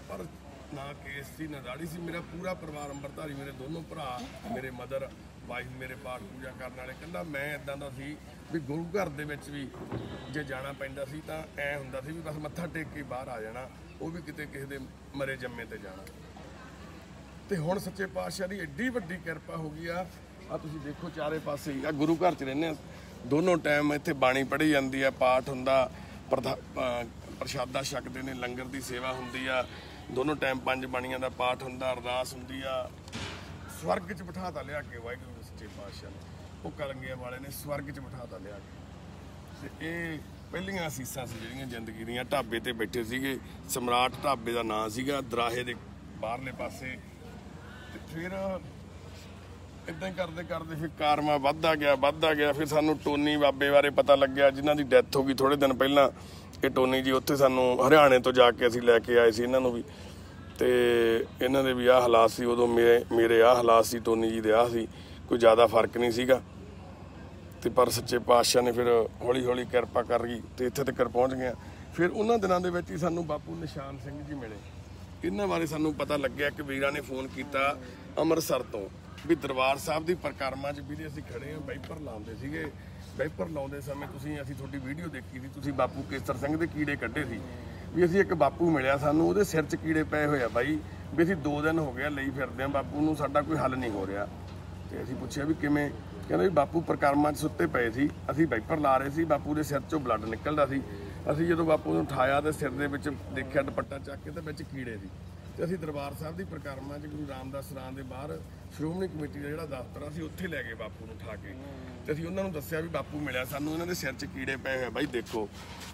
ਪਰ ਨਾ ਕੇਸ ਸੀ, ਨਾ ਦਾੜੀ ਸੀ। ਮੇਰਾ ਪੂਰਾ ਪਰਿਵਾਰ ਅੰਮ੍ਰਿਤਧਾਰੀ, ਮੇਰੇ ਦੋਨੋਂ ਭਰਾ, ਮੇਰੇ ਮਦਰ ਵਾਈਫ, ਮੇਰੇ ਪਾਠ ਪੂਜਾ ਕਰਨ ਵਾਲੇ। ਕਹਿੰਦਾ ਮੈਂ ਇੱਦਾਂ ਦਾ ਸੀ ਵੀ ਗੁਰੂ ਘਰ ਦੇ ਵਿੱਚ ਵੀ ਜੇ ਜਾਣਾ ਪੈਂਦਾ ਸੀ ਤਾਂ ਐਂ ਹੁੰਦਾ ਸੀ ਵੀ ਬਸ ਮੱਥਾ ਟੇਕ ਕੇ ਬਾਹਰ ਆ ਜਾਣਾ, ਉਹ ਵੀ ਕਿਤੇ ਕਿਸੇ ਦੇ ਮਰੇ ਜੰਮੇ ਤੇ ਜਾਣਾ। ਤੇ ਹੁਣ ਸੱਚੇ ਪਾਤਸ਼ਾਹ ਦੀ ਐਡੀ ਵੱਡੀ ਕਿਰਪਾ ਹੋ ਗਈ ਆ। ਆ ਤੁਸੀਂ ਦੇਖੋ ਚਾਰੇ ਪਾਸੇ ਆ ਗੁਰੂ ਘਰ 'ਚ ਰਹਿੰਦੇ ਆ, ਦੋਨੋਂ ਟਾਈਮ ਇੱਥੇ ਬਾਣੀ ਪੜ੍ਹੀ ਜਾਂਦੀ ਆ, ਪਾਠ ਹੁੰਦਾ, ਪ੍ਰਸ਼ਾਦਾ ਛਕਦੇ ਨੇ, ਲੰਗਰ ਦੀ ਸੇਵਾ ਹੁੰਦੀ ਆ, ਦੋਨੋਂ ਟਾਈਮ 5 ਬਾਣੀਆਂ ਦਾ ਪਾਠ ਹੁੰਦਾ, ਅਰਦਾਸ ਹੁੰਦੀ ਆ। ਸਵਰਗ 'ਚ ਬਿਠਾਤਾ ਲਿਆ ਕੇ ਵਾਹਿਗੁਰੂ ਸੱਚੇ ਪਾਤਸ਼ਾਹ ਨੇ, ਉਹ ਕਲੰਗੀਆਂ ਵਾਲੇ ਨੇ ਸਵਰਗ 'ਚ ਬਿਠਾਤਾ ਲਿਆ ਕੇ। ਤੇ ਇਹ ਪਹਿਲੀਆਂ ਅਸੀਸਾਂ ਸੀ ਜਿਹੜੀਆਂ ਜ਼ਿੰਦਗੀ ਦੀਆਂ। ਢਾਬੇ ਤੇ ਬੈਠੇ ਸੀਗੇ, ਸਮਰਾਟ ਢਾਬੇ ਦਾ ਨਾਂ ਸੀਗਾ, ਦਰਾਹੇ ਦੇ ਬਾਹਰਲੇ ਪਾਸੇ। ਤੇ ਫਿਰ ਇੱਦਾਂ ਹੀ ਕਰਦੇ ਕਰਦੇ ਫਿਰ ਕਾਰਮਾ ਵੱਧਦਾ ਗਿਆ। ਫਿਰ ਸਾਨੂੰ ਟੋਨੀ ਬਾਬੇ ਬਾਰੇ ਪਤਾ ਲੱਗਿਆ, ਜਿਨ੍ਹਾਂ ਦੀ ਡੈਥ ਹੋ ਗਈ ਥੋੜ੍ਹੇ ਦਿਨ ਪਹਿਲਾਂ। ਇਹ ਟੋਨੀ ਜੀ ਉੱਥੇ ਸਾਨੂੰ ਹਰਿਆਣੇ ਤੋਂ ਜਾ ਕੇ ਅਸੀਂ ਲੈ ਕੇ ਆਏ ਸੀ ਇਹਨਾਂ ਨੂੰ ਵੀ। ਤੇ ਇਹਨਾਂ ਦੇ ਵੀ ਆਹ ਹਾਲਾਤ ਸੀ ਉਦੋਂ, ਮੇਰੇ ਆਹ ਹਾਲਾਤ ਸੀ, ਟੋਨੀ ਜੀ ਦੇ ਆਹ ਸੀ। ਕੋਈ ਜ਼ਿਆਦਾ ਫਰਕ ਨਹੀਂ ਸੀਗਾ। ਤੇ ਪਰ ਸੱਚੇ ਪਾਤਸ਼ਾਹ ਨੇ ਫਿਰ ਹੌਲੀ ਹੌਲੀ ਕਿਰਪਾ ਕਰ ਗਈ ਤੇ ਇੱਥੇ ਤੱਕ ਪਹੁੰਚ ਗਿਆ। ਫਿਰ ਉਹਨਾਂ ਦਿਨਾਂ ਦੇ ਵਿੱਚ ਹੀ ਸਾਨੂੰ ਬਾਪੂ ਨਿਸ਼ਾਨ ਸਿੰਘ ਜੀ ਮਿਲੇ। ਇਹਨਾਂ ਬਾਰੇ ਸਾਨੂੰ ਪਤਾ ਲੱਗਿਆ ਕਿ ਵੀਰਾਂ ਨੇ ਫੋਨ ਕੀਤਾ ਅੰਮ੍ਰਿਤਸਰ ਤੋਂ ਵੀ ਦਰਬਾਰ ਸਾਹਿਬ ਦੀ ਪਰਿਕਰਮਾ 'ਚ ਵੀਰੇ ਅਸੀਂ ਖੜੇ ਹਾਂ, ਵਾਈਪਰ ਲਾਉਂਦੇ ਸੀਗੇ। ਵਾਈਪਰ ਲਾਉਂਦੇ ਸਮੇਂ ਅਸੀਂ ਤੁਹਾਡੀ ਵੀਡੀਓ ਦੇਖੀ ਸੀ, ਤੁਸੀਂ ਬਾਪੂ ਕੇਸਰ ਸਿੰਘ ਦੇ ਕੀੜੇ ਕੱਢੇ ਸੀ। ਵੀ ਅਸੀਂ ਇੱਕ ਬਾਪੂ ਮਿਲਿਆ ਸਾਨੂੰ, ਉਹਦੇ ਸਿਰ 'ਚ ਕੀੜੇ ਪਏ ਹੋਏ ਆ ਬਾਈ, ਵੀ ਅਸੀਂ 2 ਦਿਨ ਹੋ ਗਏ ਲਈ ਫਿਰਦੇ ਹਾਂ ਬਾਪੂ ਨੂੰ, ਸਾਡਾ ਕੋਈ ਹੱਲ ਨਹੀਂ ਹੋ ਰਿਹਾ। ਤੇ ਅਸੀਂ ਪੁੱਛਿਆ ਵੀ ਕਿਵੇਂ? ਕਹਿੰਦਾ ਵੀ ਬਾਪੂ ਪਰਿਕਰਮਾ 'ਚ ਸੁੱਤੇ ਪਏ ਸੀ, ਅਸੀਂ ਵਾਈਪਰ ਲਾ ਰਹੇ ਸੀ, ਬਾਪੂ ਦੇ ਸਿਰ 'ਚੋਂ ਬਲੱਡ ਨਿਕਲਦਾ ਸੀ। ਅਸੀਂ ਜਦੋਂ ਬਾਪੂ ਨੂੰ ਉਠਾਇਆ ਤੇ ਸਿਰ ਦੇ ਵਿੱਚ ਦੇਖਿਆ ਦੁਪੱਟਾ ਚੱਕ ਕੇ ਤੇ ਵਿੱਚ ਕੀੜੇ ਸੀ। ਤੇ ਅਸੀਂ ਦਰਬਾਰ ਸਾਹਿਬ ਦੀ ਪਰਿਕਰਮਾ 'ਚ ਗੁਰੂ ਰਾਮਦਾਸ ਸਰਾਂ ਦੇ ਬਾਹਰ ਸ਼੍ਰੋਮਣੀ ਕਮੇਟੀ ਦਾ ਜਿਹੜਾ ਦਫ਼ਤਰ ਆ ਅਸੀਂ ਉੱਥੇ ਲੈ ਗਏ ਬਾਪੂ ਨੂੰ ਉਠਾ ਕੇ, ਤੇ ਅਸੀਂ ਉਹਨਾਂ ਨੂੰ ਦੱਸਿਆ ਵੀ ਬਾਪੂ ਮਿਲਿਆ ਸਾਨੂੰ, ਇਹਨਾਂ ਦੇ ਸਿਰ 'ਚ ਕੀੜੇ ਪਏ ਹੋਏ ਬਾਈ ਦੇਖੋ,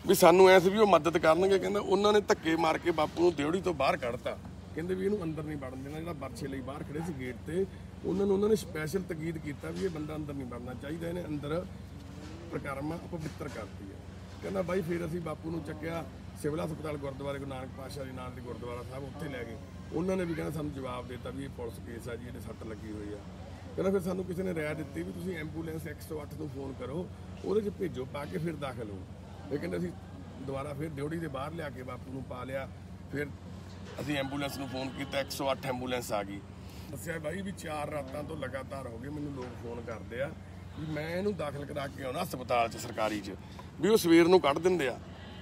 ਵੀ ਸਾਨੂੰ ਐ ਸੀ ਵੀ ਉਹ ਮਦਦ ਕਰਨਗੇ। ਕਹਿੰਦਾ ਉਹਨਾਂ ਨੇ ਧੱਕੇ ਮਾਰ ਕੇ ਬਾਪੂ ਨੂੰ ਦਿਉੜੀ ਤੋਂ ਬਾਹਰ ਕੱਢਤਾ, ਕਹਿੰਦੇ ਵੀ ਇਹਨੂੰ ਅੰਦਰ ਨਹੀਂ ਵੜਨ ਦੇਣਾ। ਜਿਹੜਾ ਬਰਛੇ ਲਈ ਬਾਹਰ ਖੜੇ ਸੀ ਗੇਟ ਤੇ ਉਹਨਾਂ ਨੇ ਸਪੈਸ਼ਲ ਤਕੀਦ ਕੀਤਾ ਵੀ ਇਹ ਬੰਦਾ ਅੰਦਰ ਨਹੀਂ ਵੜਨਾ ਚਾਹੀਦਾ, ਇਹਨੇ ਅੰਦਰ ਪਰਿਕਰਮਾ ਅਪਵਿੱਤਰ ਕਰਤੀ ਹੈ। ਕਹਿੰਦਾ ਬਾਈ ਫਿਰ ਅਸੀਂ ਬਾਪੂ ਨੂੰ ਚੱਕਿਆ ਸਿਵਲ ਹਸਪਤਾਲ ਗੁਰਦੁਆਰੇ ਗੁਰੂ ਨਾਨਕ ਪਾਤਸ਼ਾਹ ਦੇ ਨਾਂ ਦੇ ਗੁਰਦੁਆਰਾ ਸਾਹਿਬ ਉੱਥੇ ਲੈ ਗਏ। ਉਹਨਾਂ ਨੇ ਵੀ ਕਹਿੰਦਾ ਸਾਨੂੰ ਜਵਾਬ ਦਿੱਤਾ ਵੀ ਇਹ ਪੁਲਿਸ ਕੇਸ ਆ ਜੀ, ਇਹਦੇ ਸੱਟ ਲੱਗੀ ਹੋਈ ਆ। ਕਹਿੰਦਾ ਫਿਰ ਸਾਨੂੰ ਕਿਸੇ ਨੇ ਰਾਇ ਦਿੱਤੀ ਵੀ ਤੁਸੀਂ ਐਂਬੂਲੈਂਸ 108 ਨੂੰ ਫੋਨ ਕਰੋ, ਉਹਦੇ 'ਚ ਭੇਜੋ, ਪਾ ਕੇ ਫਿਰ ਦਾਖਲ ਹੋ। ਇਹ ਕਹਿੰਦੇ ਅਸੀਂ ਦੁਬਾਰਾ ਫਿਰ ਡਿਊਟੀ ਦੇ ਬਾਹਰ ਲਿਆ ਕੇ ਬਾਪੂ ਨੂੰ ਪਾ ਲਿਆ। ਫਿਰ ਅਸੀਂ ਐਂਬੂਲੈਂਸ ਨੂੰ ਫੋਨ ਕੀਤਾ, 108 ਐਂਬੂਲੈਂਸ ਆ ਗਈ। ਦੱਸਿਆ ਬਾਈ ਵੀ 4 ਰਾਤਾਂ ਤੋਂ ਲਗਾਤਾਰ ਹੋ ਗਏ ਮੈਨੂੰ ਲੋਕ ਫੋਨ ਕਰਦੇ ਆ ਵੀ ਮੈਂ ਇਹਨੂੰ ਦਾਖਲ ਕਰਾ ਕੇ ਆਉਣਾ ਹਸਪਤਾਲ 'ਚ ਸਰਕਾਰੀ 'ਚ, ਵੀ ਉਹ ਸਵੇਰ ਨੂੰ ਕੱਢ ਦਿੰਦੇ ਆ,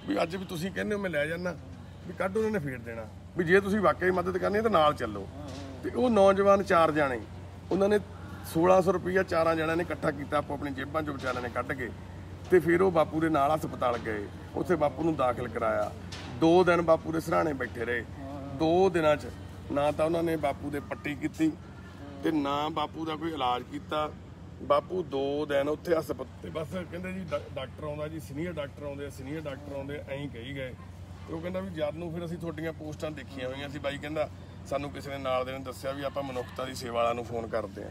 ਵੀ ਅੱਜ ਵੀ ਤੁਸੀਂ ਕਹਿੰਦੇ ਹੋ ਮੈਂ ਲੈ ਜਾਣਾ, ਵੀ ਕੱਢ ਉਹਨਾਂ ਨੇ ਫੇਰ ਦੇਣਾ, ਵੀ ਜੇ ਤੁਸੀਂ ਵਾਕਈ ਮਦਦ ਕਰਨੀ ਹੈ ਤਾਂ ਨਾਲ ਚੱਲੋ। ਤੇ ਉਹ ਨੌਜਵਾਨ 4 ਜਾਣੇ ਉਹਨਾਂ ਨੇ 1600 ਰੁਪਈਆ 4 ਜਣਿਆਂ ਨੇ ਇਕੱਠਾ ਕੀਤਾ, ਆਪੋ ਆਪਣੀ ਜੇਬਾਂ 'ਚੋਂ ਵਿਚਾਰਿਆਂ ਨੇ ਕੱਢ ਕੇ, ਤੇ ਫਿਰ ਉਹ ਬਾਪੂ ਦੇ ਨਾਲ ਹਸਪਤਾਲ ਗਏ, ਉੱਥੇ ਬਾਪੂ ਨੂੰ ਦਾਖਲ ਕਰਾਇਆ। 2 ਦਿਨ ਬਾਪੂ ਦੇ ਸਰਾਣੇ ਬੈਠੇ ਰਹੇ। 2 ਦਿਨਾਂ 'ਚ ਨਾ ਤਾਂ ਉਹਨਾਂ ਨੇ ਬਾਪੂ ਦੇ ਪੱਟੀ ਕੀਤੀ ਤੇ ਨਾ ਬਾਪੂ ਦਾ ਕੋਈ ਇਲਾਜ ਕੀਤਾ। ਬਾਪੂ 2 ਦਿਨ ਉੱਥੇ ਹਸਪਤਾਲ, ਬਸ ਕਹਿੰਦੇ ਜੀ ਡਾਕਟਰ ਆਉਂਦਾ ਜੀ, ਸੀਨੀਅਰ ਡਾਕਟਰ ਆਉਂਦੇ ਐਂ ਕਹੀ ਗਏ। ਤੇ ਉਹ ਕਹਿੰਦਾ ਵੀ ਜਦ ਨੂੰ ਫਿਰ ਅਸੀਂ ਤੁਹਾਡੀਆਂ ਪੋਸਟਾਂ ਦੇਖੀਆਂ ਹੋਈਆਂ ਸੀ ਬਾਈ, ਕਹਿੰਦਾ ਸਾਨੂੰ ਕਿਸੇ ਨੇ ਨਾਲ ਦੇ ਨੇ ਦੱਸਿਆ ਵੀ ਆਪਾਂ ਮਨੁੱਖਤਾ ਦੀ ਸੇਵਾ ਵਾਲਿਆਂ ਨੂੰ ਫੋਨ ਕਰਦੇ ਆ।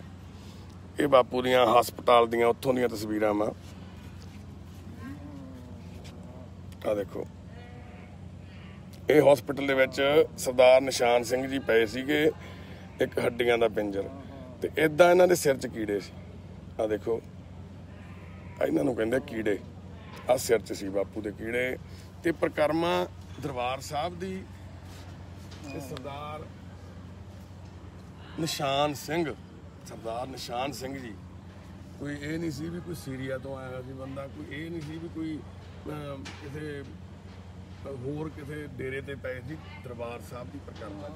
ਇਹ ਬਾਪੂ ਦੀਆਂ ਹਸਪਤਾਲ ਦੀਆਂ ਉੱਥੋਂ ਦੀਆਂ ਤਸਵੀਰਾਂ ਵਾ, ਆ ਦੇਖੋ। ਇਹ ਹਸਪੀਟਲ ਦੇ ਵਿੱਚ ਸਰਦਾਰ ਨਿਸ਼ਾਨ ਸਿੰਘ ਜੀ ਪਏ ਸੀਗੇ, ਇੱਕ ਹੱਡੀਆਂ ਦਾ ਪਿੰਜਰ, ਤੇ ਇਦਾਂ ਇਹਨਾਂ ਦੇ ਸਿਰ 'ਚ ਕੀੜੇ ਸੀ। ਆ ਦੇਖੋ, ਇਹਨਾਂ ਨੂੰ ਕਹਿੰਦੇ ਕੀੜੇ, ਆ ਸਿਰ 'ਚ ਸੀ ਬਾਪੂ ਦੇ ਕੀੜੇ। ਤੇ ਪਰਿਕਰਮਾ ਦਰਬਾਰ ਸਾਹਿਬ ਦੀ ਤੇ ਸਰਦਾਰ ਨਿਸ਼ਾਨ ਸਿੰਘ ਜੀ, ਕੋਈ ਇਹ ਨਹੀਂ ਸੀ ਵੀ ਕੋਈ ਸੀਰੀਆ ਤੋਂ ਆਇਆ ਸੀ ਬੰਦਾ, ਕੋਈ ਇਹ ਨਹੀਂ ਸੀ ਵੀ ਕੋਈ ਕਿਸੇ ਹੋਰ ਕਿਸੇ ਡੇਰੇ ਤੇ ਪਏ ਸੀ। ਦਰਬਾਰ ਸਾਹਿਬ ਦੀ ਪਰਿਕਰਮਾ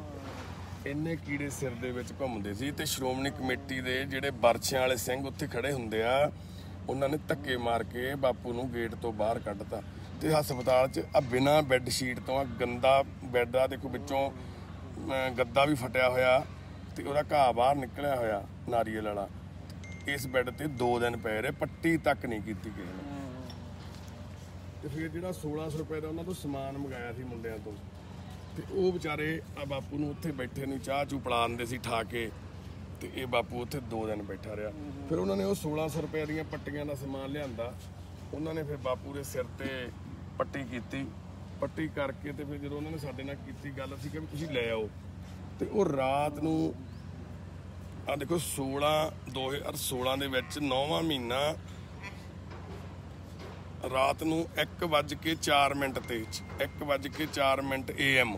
ਇੰਨੇ ਕੀੜੇ ਸਿਰ ਦੇ ਵਿੱਚ ਘੁੰਮਦੇ ਸੀ। ਤੇ ਸ਼੍ਰੋਮਣੀ ਕਮੇਟੀ ਦੇ ਜਿਹੜੇ ਬਰਛਿਆਂ ਵਾਲੇ ਸਿੰਘ ਉੱਥੇ ਖੜੇ ਹੁੰਦੇ ਆ, ਉਹਨਾਂ ਨੇ ਧੱਕੇ ਮਾਰ ਕੇ ਬਾਪੂ ਨੂੰ ਗੇਟ ਤੋਂ ਬਾਹਰ ਕੱਢਤਾ। ਤੇ ਹਸਪਤਾਲ 'ਚ ਆ ਬਿਨਾਂ ਬੈੱਡ ਸ਼ੀਟ ਤੋਂ, ਆ ਗੰਦਾ ਬੈੱਡ ਆ ਦੇਖੋ, ਵਿੱਚੋਂ ਗੱਦਾ ਵੀ ਫਟਿਆ ਹੋਇਆ ਤੇ ਉਹਦਾ ਘਾਹ ਬਾਹਰ ਨਿਕਲਿਆ ਹੋਇਆ ਨਾਰੀਅਲ ਵਾਲਾ। ਇਸ ਬੈੱਡ ਤੇ 2 ਦਿਨ ਪਏ ਰਹੇ, ਪੱਟੀ ਤੱਕ ਨਹੀਂ ਕੀਤੀ ਕਿਸੇ ਨੇ। ਤੇ ਫਿਰ ਜਿਹੜਾ 1600 ਰੁਪਏ ਦਾ ਉਹਨਾਂ ਤੋਂ ਸਮਾਨ ਮੰਗਾਇਆ ਸੀ ਮੁੰਡਿਆਂ ਤੋਂ, ਤੇ ਉਹ ਵਿਚਾਰੇ ਆ ਬਾਪੂ ਨੂੰ ਉੱਥੇ ਬੈਠੇ ਨੂੰ ਚਾਹ ਚੂ ਪਿਲਾ ਦਿੰਦੇ ਸੀ ਠਾ ਕੇ, ਤੇ ਇਹ ਬਾਪੂ ਉੱਥੇ 2 ਦਿਨ ਬੈਠਾ ਰਿਹਾ। ਫਿਰ ਉਹਨਾਂ ਨੇ ਉਹ 1600 ਰੁਪਏ ਦੀਆਂ ਪੱਟੀਆਂ ਦਾ ਸਮਾਨ ਲਿਆਂਦਾ, ਉਹਨਾਂ ਨੇ ਫਿਰ ਬਾਪੂ ਦੇ ਸਿਰ ਤੇ ਪੱਟੀ ਕੀਤੀ। ਪੱਟੀ ਕਰਕੇ ਤੇ ਫਿਰ ਜਦੋਂ ਉਹਨਾਂ ਨੇ ਸਾਡੇ ਨਾਲ ਕੀਤੀ ਗੱਲ, ਅਸੀਂ ਕਿਹਾ ਵੀ ਤੁਸੀਂ ਲੈ ਆਓ। ਤੇ ਉਹ ਰਾਤ ਨੂੰ ਆ ਦੇਖੋ 2016 ਦੇ ਵਿੱਚ 9ਵਾਂ ਮਹੀਨਾ ਰਾਤ ਨੂੰ 1:04 ਤੇ 1:04 AM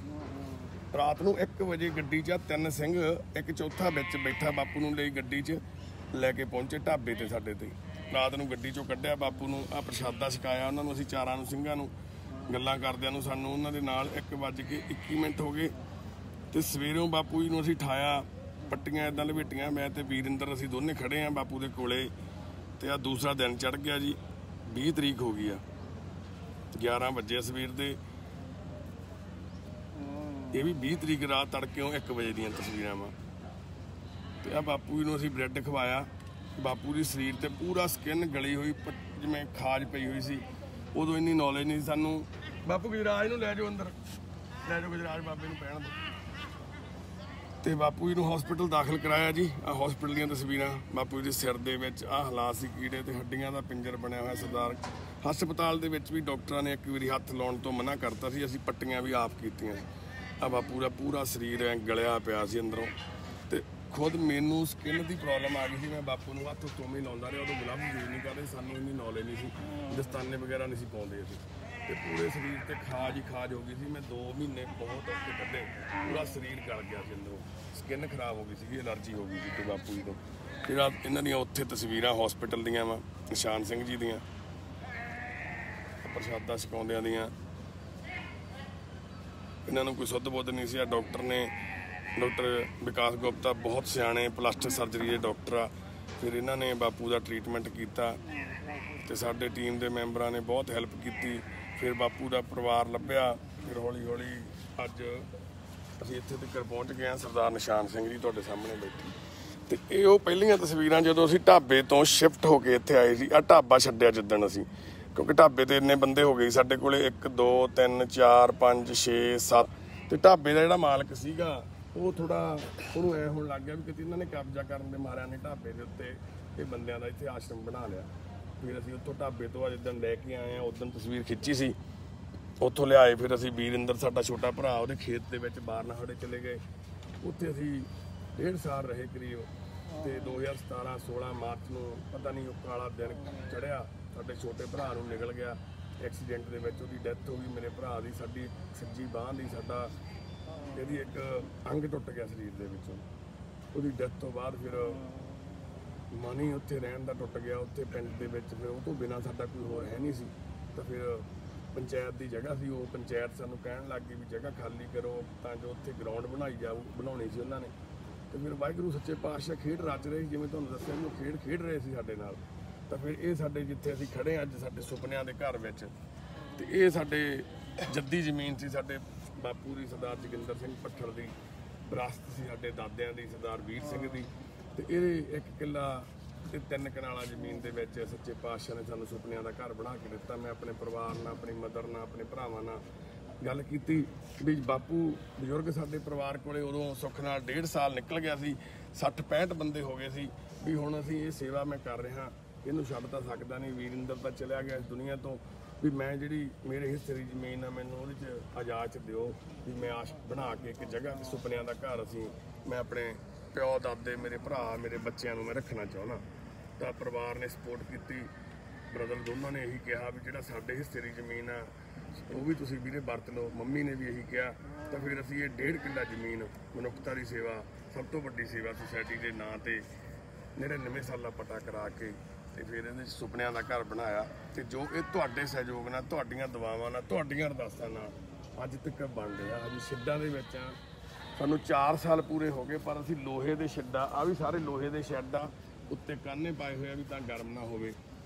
ਰਾਤ ਨੂੰ 1 ਵਜੇ ਗੱਡੀ 'ਚ 3 ਸਿੰਘ, ਇੱਕ ਚੌਥਾ ਵਿੱਚ ਬੈਠਾ ਬਾਪੂ ਨੂੰ ਲਈ ਗੱਡੀ 'ਚ ਲੈ ਕੇ ਪਹੁੰਚੇ ਢਾਬੇ ਤੇ ਸਾਡੇ ਤੇ। ਰਾਤ ਨੂੰ ਗੱਡੀ 'ਚੋਂ ਕੱਢਿਆ ਬਾਪੂ ਨੂੰ, ਆ ਪ੍ਰਸ਼ਾਦਾ ਛਕਾਇਆ ਉਹਨਾਂ ਨੂੰ, ਅਸੀਂ 4 ਨੂੰ ਸਿੰਘਾਂ ਨੂੰ ਗੱਲਾਂ ਕਰਦਿਆਂ ਨੂੰ ਸਾਨੂੰ ਉਹਨਾਂ ਦੇ ਨਾਲ 1:21 ਹੋ ਗਏ। ਤੇ ਸਵੇਰੋਂ ਬਾਪੂ ਜੀ ਨੂੰ ਅਸੀਂ ਠਾਇਆ, ਪੱਟੀਆਂ ਇਦਾਂ ਲਪੇਟੀਆਂ, ਮੈਂ ਤੇ ਵੀਰਿੰਦਰ ਅਸੀਂ ਦੋਨੇ ਖੜੇ ਆ ਬਾਪੂ ਦੇ ਕੋਲੇ। ਤੇ ਆ ਦੂਸਰਾ ਦਿਨ ਚੜ ਗਿਆ ਜੀ, 20 ਤਰੀਕ ਹੋ ਗਈ ਆ, 11 ਵਜੇ ਸਵੇਰ ਦੇ। ਇਹ ਵੀ 20 ਤਰੀਕ ਰਾਤ ਤੜਕਿਓਂ 1 ਵਜੇ ਦੀਆਂ ਤਸਵੀਰਾਂ ਵਾ। ਤੇ ਆ ਬਾਪੂ ਜੀ ਨੂੰ ਅਸੀਂ ਬ੍ਰੈਡ ਖਵਾਇਆ। ਬਾਪੂ ਦੀ ਸਰੀਰ ਤੇ ਪੂਰਾ ਸਕਿਨ ਗਲੀ ਹੋਈ, ਜਿਵੇਂ ਖਾਜ ਪਈ ਹੋਈ ਸੀ। ਉਦੋਂ ਇੰਨੀ ਨੌਲੇਜ ਨਹੀਂ ਸੀ ਸਾਨੂੰ। ਬਾਪੂ ਗੁਜਰਾਜ ਨੂੰ ਲੈ ਜਾਓ ਅੰਦਰ, ਲੈ ਜਾਓ ਗੁਜਰਾਜ ਬਾਬੇ ਨੂੰ ਪੈਣ ਦਿਓ। ਤੇ ਬਾਪੂ ਜੀ ਨੂੰ ਹਸਪੀਟਲ ਦਾਖਲ ਕਰਾਇਆ ਜੀ। ਆ ਹਸਪੀਟਲ ਦੀਆਂ ਤਸਵੀਰਾਂ, ਬਾਪੂ ਜੀ ਦੇ ਸਿਰ ਦੇ ਵਿੱਚ ਆ ਹਾਲਾਤ ਸੀ, ਕੀੜੇ ਤੇ ਹੱਡੀਆਂ ਦਾ ਪਿੰਜਰ ਬਣਿਆ ਹੋਇਆ। ਸਰਦਾਰ ਹਸਪਤਾਲ ਦੇ ਵਿੱਚ ਵੀ ਡਾਕਟਰਾਂ ਨੇ ਇੱਕ ਵਾਰੀ ਹੱਥ ਲਾਉਣ ਤੋਂ ਮਨਾ ਕਰਤਾ ਸੀ, ਅਸੀਂ ਪੱਟੀਆਂ ਵੀ ਆਪ ਕੀਤੀਆਂ। ਆ ਬਾਪੂ ਦਾ ਪੂਰਾ ਸਰੀਰ ਐ ਗਲਿਆ ਪਿਆ ਸੀ ਅੰਦਰੋਂ। ਤੇ ਖੁਦ ਮੈਨੂੰ ਸਕਿਨ ਦੀ ਪ੍ਰੋਬਲਮ ਆ ਗਈ ਸੀ, ਮੈਂ ਬਾਪੂ ਨੂੰ ਹੱਥ ਤੋਂ ਹੀ ਲਾਉਂਦਾ ਰਿਹਾ। ਉਦੋਂ ਗਲਵਜ਼ ਯੂਜ਼ ਨਹੀਂ ਕਰਦੇ, ਸਾਨੂੰ ਇੰਨੀ ਨੌਲੇਜ ਨਹੀਂ ਸੀ, ਦਸਤਾਨੇ ਵਗੈਰਾ ਨਹੀਂ ਸੀ ਪਾਉਂਦੇ ਅਸੀਂ। ਤੇ ਪੂਰੇ ਸਰੀਰ ਤੇ ਖਾਜ ਹੀ ਖਾਜ ਹੋ ਗਈ ਸੀ। ਮੈਂ 2 ਮਹੀਨੇ ਬਹੁਤ ਔਖੇ ਕੱਢੇ, ਪੂਰਾ ਸਰੀਰ ਗਲ ਗਿਆ ਸੀ ਅੰਦਰੋਂ, ਸਕਿਨ ਖਰਾਬ ਹੋ ਗਈ ਸੀ, ਐਲਰਜੀ ਹੋ ਗਈ ਸੀ ਤੇ ਬਾਪੂ ਜੀ ਤੋਂ। ਫਿਰ ਇਹਨਾਂ ਦੀਆਂ ਉੱਥੇ ਤਸਵੀਰਾਂ ਹਸਪੀਟਲ ਦੀਆਂ ਵਾ, ਨਿਸ਼ਾਨ ਸਿੰਘ ਜੀ ਦੀਆਂ, ਪ੍ਰਸ਼ਾਦਾ ਛਕਾਉਂਦਿਆਂ ਦੀਆਂ। ਇਹਨਾਂ ਨੂੰ ਕੋਈ ਸੁੱਧ ਬੁੱਧ ਨਹੀਂ ਸੀ। ਆ ਡਾਕਟਰ ਨੇ, ਡਾਕਟਰ ਵਿਕਾਸ ਗੁਪਤਾ, ਬਹੁਤ ਸਿਆਣੇ ਪਲਾਸਟਿਕ ਸਰਜਰੀ ਦੇ ਡਾਕਟਰ ਆ। ਫਿਰ ਇਹਨਾਂ ਨੇ ਬਾਪੂ ਦਾ ਟ੍ਰੀਟਮੈਂਟ ਕੀਤਾ ਤੇ ਸਾਡੇ ਟੀਮ ਦੇ ਮੈਂਬਰਾਂ ਨੇ ਬਹੁਤ ਹੈਲਪ ਕੀਤੀ। ਫਿਰ ਬਾਪੂ ਦਾ ਪਰਿਵਾਰ ਲੱਭਿਆ। ਫਿਰ ਹੌਲੀ ਹੌਲੀ ਅੱਜ ਅਸੀਂ ਇੱਥੇ ਤੱਕ ਪਹੁੰਚ ਗਏ ਹਾਂ। ਸਰਦਾਰ ਨਿਸ਼ਾਨ ਸਿੰਘ ਜੀ ਤੁਹਾਡੇ ਸਾਹਮਣੇ ਬੈਠੇ, ਤੇ ਇਹ ਉਹ ਪਹਿਲੀਆਂ ਤਸਵੀਰਾਂ ਜਦੋਂ ਅਸੀਂ ਢਾਬੇ ਤੋਂ ਸ਼ਿਫਟ ਹੋ ਕੇ ਇੱਥੇ ਆਏ ਸੀ। ਆਹ ਢਾਬਾ ਛੱਡਿਆ ਜਿੱਦਣ ਅਸੀਂ, ਕਿਉਂਕਿ ਢਾਬੇ ਤੇ ਇੰਨੇ ਬੰਦੇ ਹੋ ਗਏ ਸਾਡੇ ਕੋਲੇ, 1 2 3 4 5 6 7, ਤੇ ਢਾਬੇ ਦਾ ਜਿਹੜਾ ਮਾਲਕ ਸੀਗਾ ਉਹ ਥੋੜਾ ਉਹਨੂੰ ਐ ਹੋਣ ਲੱਗ ਗਿਆ ਵੀ ਕਿਤੇ ਇਹਨਾਂ ਨੇ ਕਬਜ਼ਾ ਕਰਨ ਦੇ ਮਾਰਿਆਂ ਨੇ ਢਾਬੇ ਦੇ ਉੱਤੇ ਇਹ ਬੰਦਿਆਂ ਦਾ ਇੱਥੇ ਆਸ਼ਰਮ ਬਣਾ ਲਿਆ। ਫਿਰ ਅਸੀਂ ਉੱਥੋਂ ਢਾਬੇ ਤੋਂ ਜਿੱਦਣ ਲੈ ਕੇ ਆਏ ਆ ਉਦੋਂ ਤਸਵੀਰ ਖਿੱਚੀ ਸੀ, ਉੱਥੋਂ ਲਿਆਏ। ਫਿਰ ਅਸੀਂ ਵੀਰਿੰਦਰ ਸਾਡਾ ਛੋਟਾ ਭਰਾ ਉਹਦੇ ਖੇਤ ਦੇ ਵਿੱਚ ਬਾਰਨਾਹੜੇ ਚਲੇ ਗਏ, ਉੱਥੇ ਅਸੀਂ 1.5 ਸਾਲ ਰਹੇ ਕਰੀਬ। ਤੇ 2017 16 ਮਾਰਚ ਨੂੰ ਪਤਾ ਨਹੀਂ ਉਹ ਕਾਲਾ ਦਿਨ ਚੜਿਆ, ਸਾਡੇ ਛੋਟੇ ਭਰਾ ਨੂੰ ਨਿਕਲ ਗਿਆ ਐਕਸੀਡੈਂਟ ਦੇ ਵਿੱਚ, ਉਹਦੀ ਡੈਥ ਹੋ ਗਈ। ਮੇਰੇ ਭਰਾ ਦੀ, ਸਾਡੀ ਸੱਜੀ ਬਾਂਹ ਦੀ, ਸਾਡਾ ਇਹਦੀ ਇੱਕ ਅੰਗ ਟੁੱਟ ਗਿਆ ਸਰੀਰ ਦੇ ਵਿੱਚੋਂ। ਉਹਦੀ ਡੈਥ ਤੋਂ ਬਾਅਦ ਫਿਰ ਮਨ ਹੀ ਉੱਥੇ ਰਹਿਣ ਦਾ ਟੁੱਟ ਗਿਆ, ਉੱਥੇ ਪਿੰਡ ਦੇ ਵਿੱਚ। ਫਿਰ ਉਹ ਤੋਂ ਬਿਨਾਂ ਸਾਡਾ ਕੋਈ ਹੋਰ ਹੈ ਨਹੀਂ ਸੀ। ਤਾਂ ਫਿਰ ਪੰਚਾਇਤ ਦੀ ਜਗ੍ਹਾ ਸੀ, ਉਹ ਪੰਚਾਇਤ ਸਾਨੂੰ ਕਹਿਣ ਲੱਗ ਗਈ ਵੀ ਜਗ੍ਹਾ ਖਾਲੀ ਕਰੋ ਤਾਂ ਜੋ ਉੱਥੇ ਗਰਾਊਂਡ ਬਣਾਉਣੀ ਸੀ ਉਹਨਾਂ ਨੇ। ਤੇ ਫਿਰ ਵਾਹਿਗੁਰੂ ਸੱਚੇ ਪਾਤਸ਼ਾਹ ਖੇਡ ਰਚ ਰਹੇ ਸੀ, ਜਿਵੇਂ ਤੁਹਾਨੂੰ ਦੱਸਿਆ ਵੀ ਉਹ ਖੇਡ ਰਹੇ ਸੀ ਸਾਡੇ ਨਾਲ। ਤਾਂ ਫਿਰ ਇਹ ਸਾਡੇ ਜਿੱਥੇ ਅਸੀਂ ਖੜੇ ਅੱਜ ਸਾਡੇ ਸੁਪਨਿਆਂ ਦੇ ਘਰ ਵਿੱਚ, ਤੇ ਇਹ ਸਾਡੇ ਜੱਦੀ ਜ਼ਮੀਨ ਸੀ, ਸਾਡੇ ਬਾਪੂ ਦੀ ਸਰਦਾਰ ਜੋਗਿੰਦਰ ਸਿੰਘ ਭੱਠਲ ਦੀ ਵਿਰਾਸਤ ਸੀ, ਸਾਡੇ ਦਾਦਿਆਂ ਦੀ ਸਰਦਾਰ ਵੀਰ ਸਿੰਘ ਦੀ। ਤੇ ਇਹ 1 ਕਿੱਲਾ ਤੇ 3 ਕਨਾਲਾਂ ਜ਼ਮੀਨ ਦੇ ਵਿੱਚ ਸੱਚੇ ਪਾਤਸ਼ਾਹ ਨੇ ਸਾਨੂੰ ਸੁਪਨਿਆਂ ਦਾ ਘਰ ਬਣਾ ਕੇ ਦਿੱਤਾ। ਮੈਂ ਆਪਣੇ ਪਰਿਵਾਰ ਨਾਲ, ਆਪਣੀ ਮਦਰ ਨਾਲ, ਆਪਣੇ ਭਰਾਵਾਂ ਨਾਲ ਗੱਲ ਕੀਤੀ ਵੀ ਬਾਪੂ ਬਜ਼ੁਰਗ ਸਾਡੇ ਪਰਿਵਾਰ ਕੋਲੇ ਉਦੋਂ ਸੁੱਖ ਨਾਲ 1.5 ਸਾਲ ਨਿਕਲ ਗਿਆ ਸੀ, 60-65 ਬੰਦੇ ਹੋ ਗਏ ਸੀ, ਵੀ ਹੁਣ ਅਸੀਂ ਇਹ ਸੇਵਾ ਮੈਂ ਕਰ ਰਿਹਾ, ਇਹਨੂੰ ਛੱਡ ਤਾਂ ਸਕਦਾ ਨਹੀਂ। ਵੀਰਿੰਦਰ ਤਾਂ ਚਲਿਆ ਗਿਆ ਇਸ ਦੁਨੀਆ ਤੋਂ, ਵੀ ਮੈਂ ਜਿਹੜੀ ਮੇਰੇ ਹਿੱਸੇ ਦੀ ਜ਼ਮੀਨ ਆ ਮੈਨੂੰ ਉਹਦੇ 'ਚ ਇਜਾਜ਼ਤ ਦਿਓ ਵੀ ਮੈਂ ਆਸ਼ ਬਣਾ ਕੇ ਇੱਕ ਜਗ੍ਹਾ ਤੇ ਸੁਪਨਿਆਂ ਦਾ ਘਰ ਮੈਂ ਆਪਣੇ ਪਿਓ ਦਾਦੇ, ਮੇਰੇ ਭਰਾ, ਮੇਰੇ ਬੱਚਿਆਂ ਨੂੰ ਮੈਂ ਰੱਖਣਾ ਚਾਹੁੰਦਾ। ਤਾਂ ਪਰਿਵਾਰ ਨੇ ਸਪੋਰਟ ਕੀਤੀ, ਬ੍ਰਦਰ ਦੋਨਾਂ ਨੇ ਇਹੀ ਕਿਹਾ ਵੀ ਜਿਹੜਾ ਸਾਡੇ ਹਿੱਸੇ ਦੀ ਜ਼ਮੀਨ ਆ ਉਹ ਵੀ ਤੁਸੀਂ ਵੀਰੇ ਵਰਤ ਲਓ। ਮੰਮੀ ਨੇ ਵੀ ਇਹੀ ਕਿਹਾ। ਤਾਂ ਫਿਰ ਅਸੀਂ ਇਹ 1.5 ਕਿੱਲਾ ਜ਼ਮੀਨ ਮਨੁੱਖਤਾ ਦੀ ਸੇਵਾ, ਸਭ ਤੋਂ ਵੱਡੀ ਸੇਵਾ ਸੁਸਾਇਟੀ ਦੇ ਨਾਂ ਤੇ 99 ਸਾਲਾ ਪਟਾ ਕਰਾ ਕੇ ਤੇ ਫਿਰ ਇਹਦੇ 'ਚ ਸੁਪਨਿਆਂ ਦਾ ਘਰ ਬਣਾਇਆ। ਤੇ ਜੋ ਇਹ ਤੁਹਾਡੇ ਸਹਿਯੋਗ ਨਾਲ, ਤੁਹਾਡੀਆਂ ਦੁਆਵਾਂ ਨਾਲ, ਤੁਹਾਡੀਆਂ ਅਰਦਾਸਾਂ ਨਾਲ ਅੱਜ ਤੱਕ ਬਣ ਰਿਹਾ। ਅਸੀਂ ਸ਼ੈੱਡਾਂ ਦੇ ਵਿੱਚ ਆ, ਸਾਨੂੰ 4 ਸਾਲ ਪੂਰੇ ਹੋ ਗਏ, ਪਰ ਅਸੀਂ ਲੋਹੇ ਦੇ ਸ਼ੈੱਡਾਂ, ਆ ਵੀ ਸਾਰੇ ਲੋਹੇ ਦੇ ਸ਼ੈੱਡ ਆ, ਉੱਤੇ ਕਾਨੇ ਪਾਏ ਹੋਏ ਆ ਵੀ ਤਾਂ ਗਰਮ ਨਾ ਹੋਵੇ।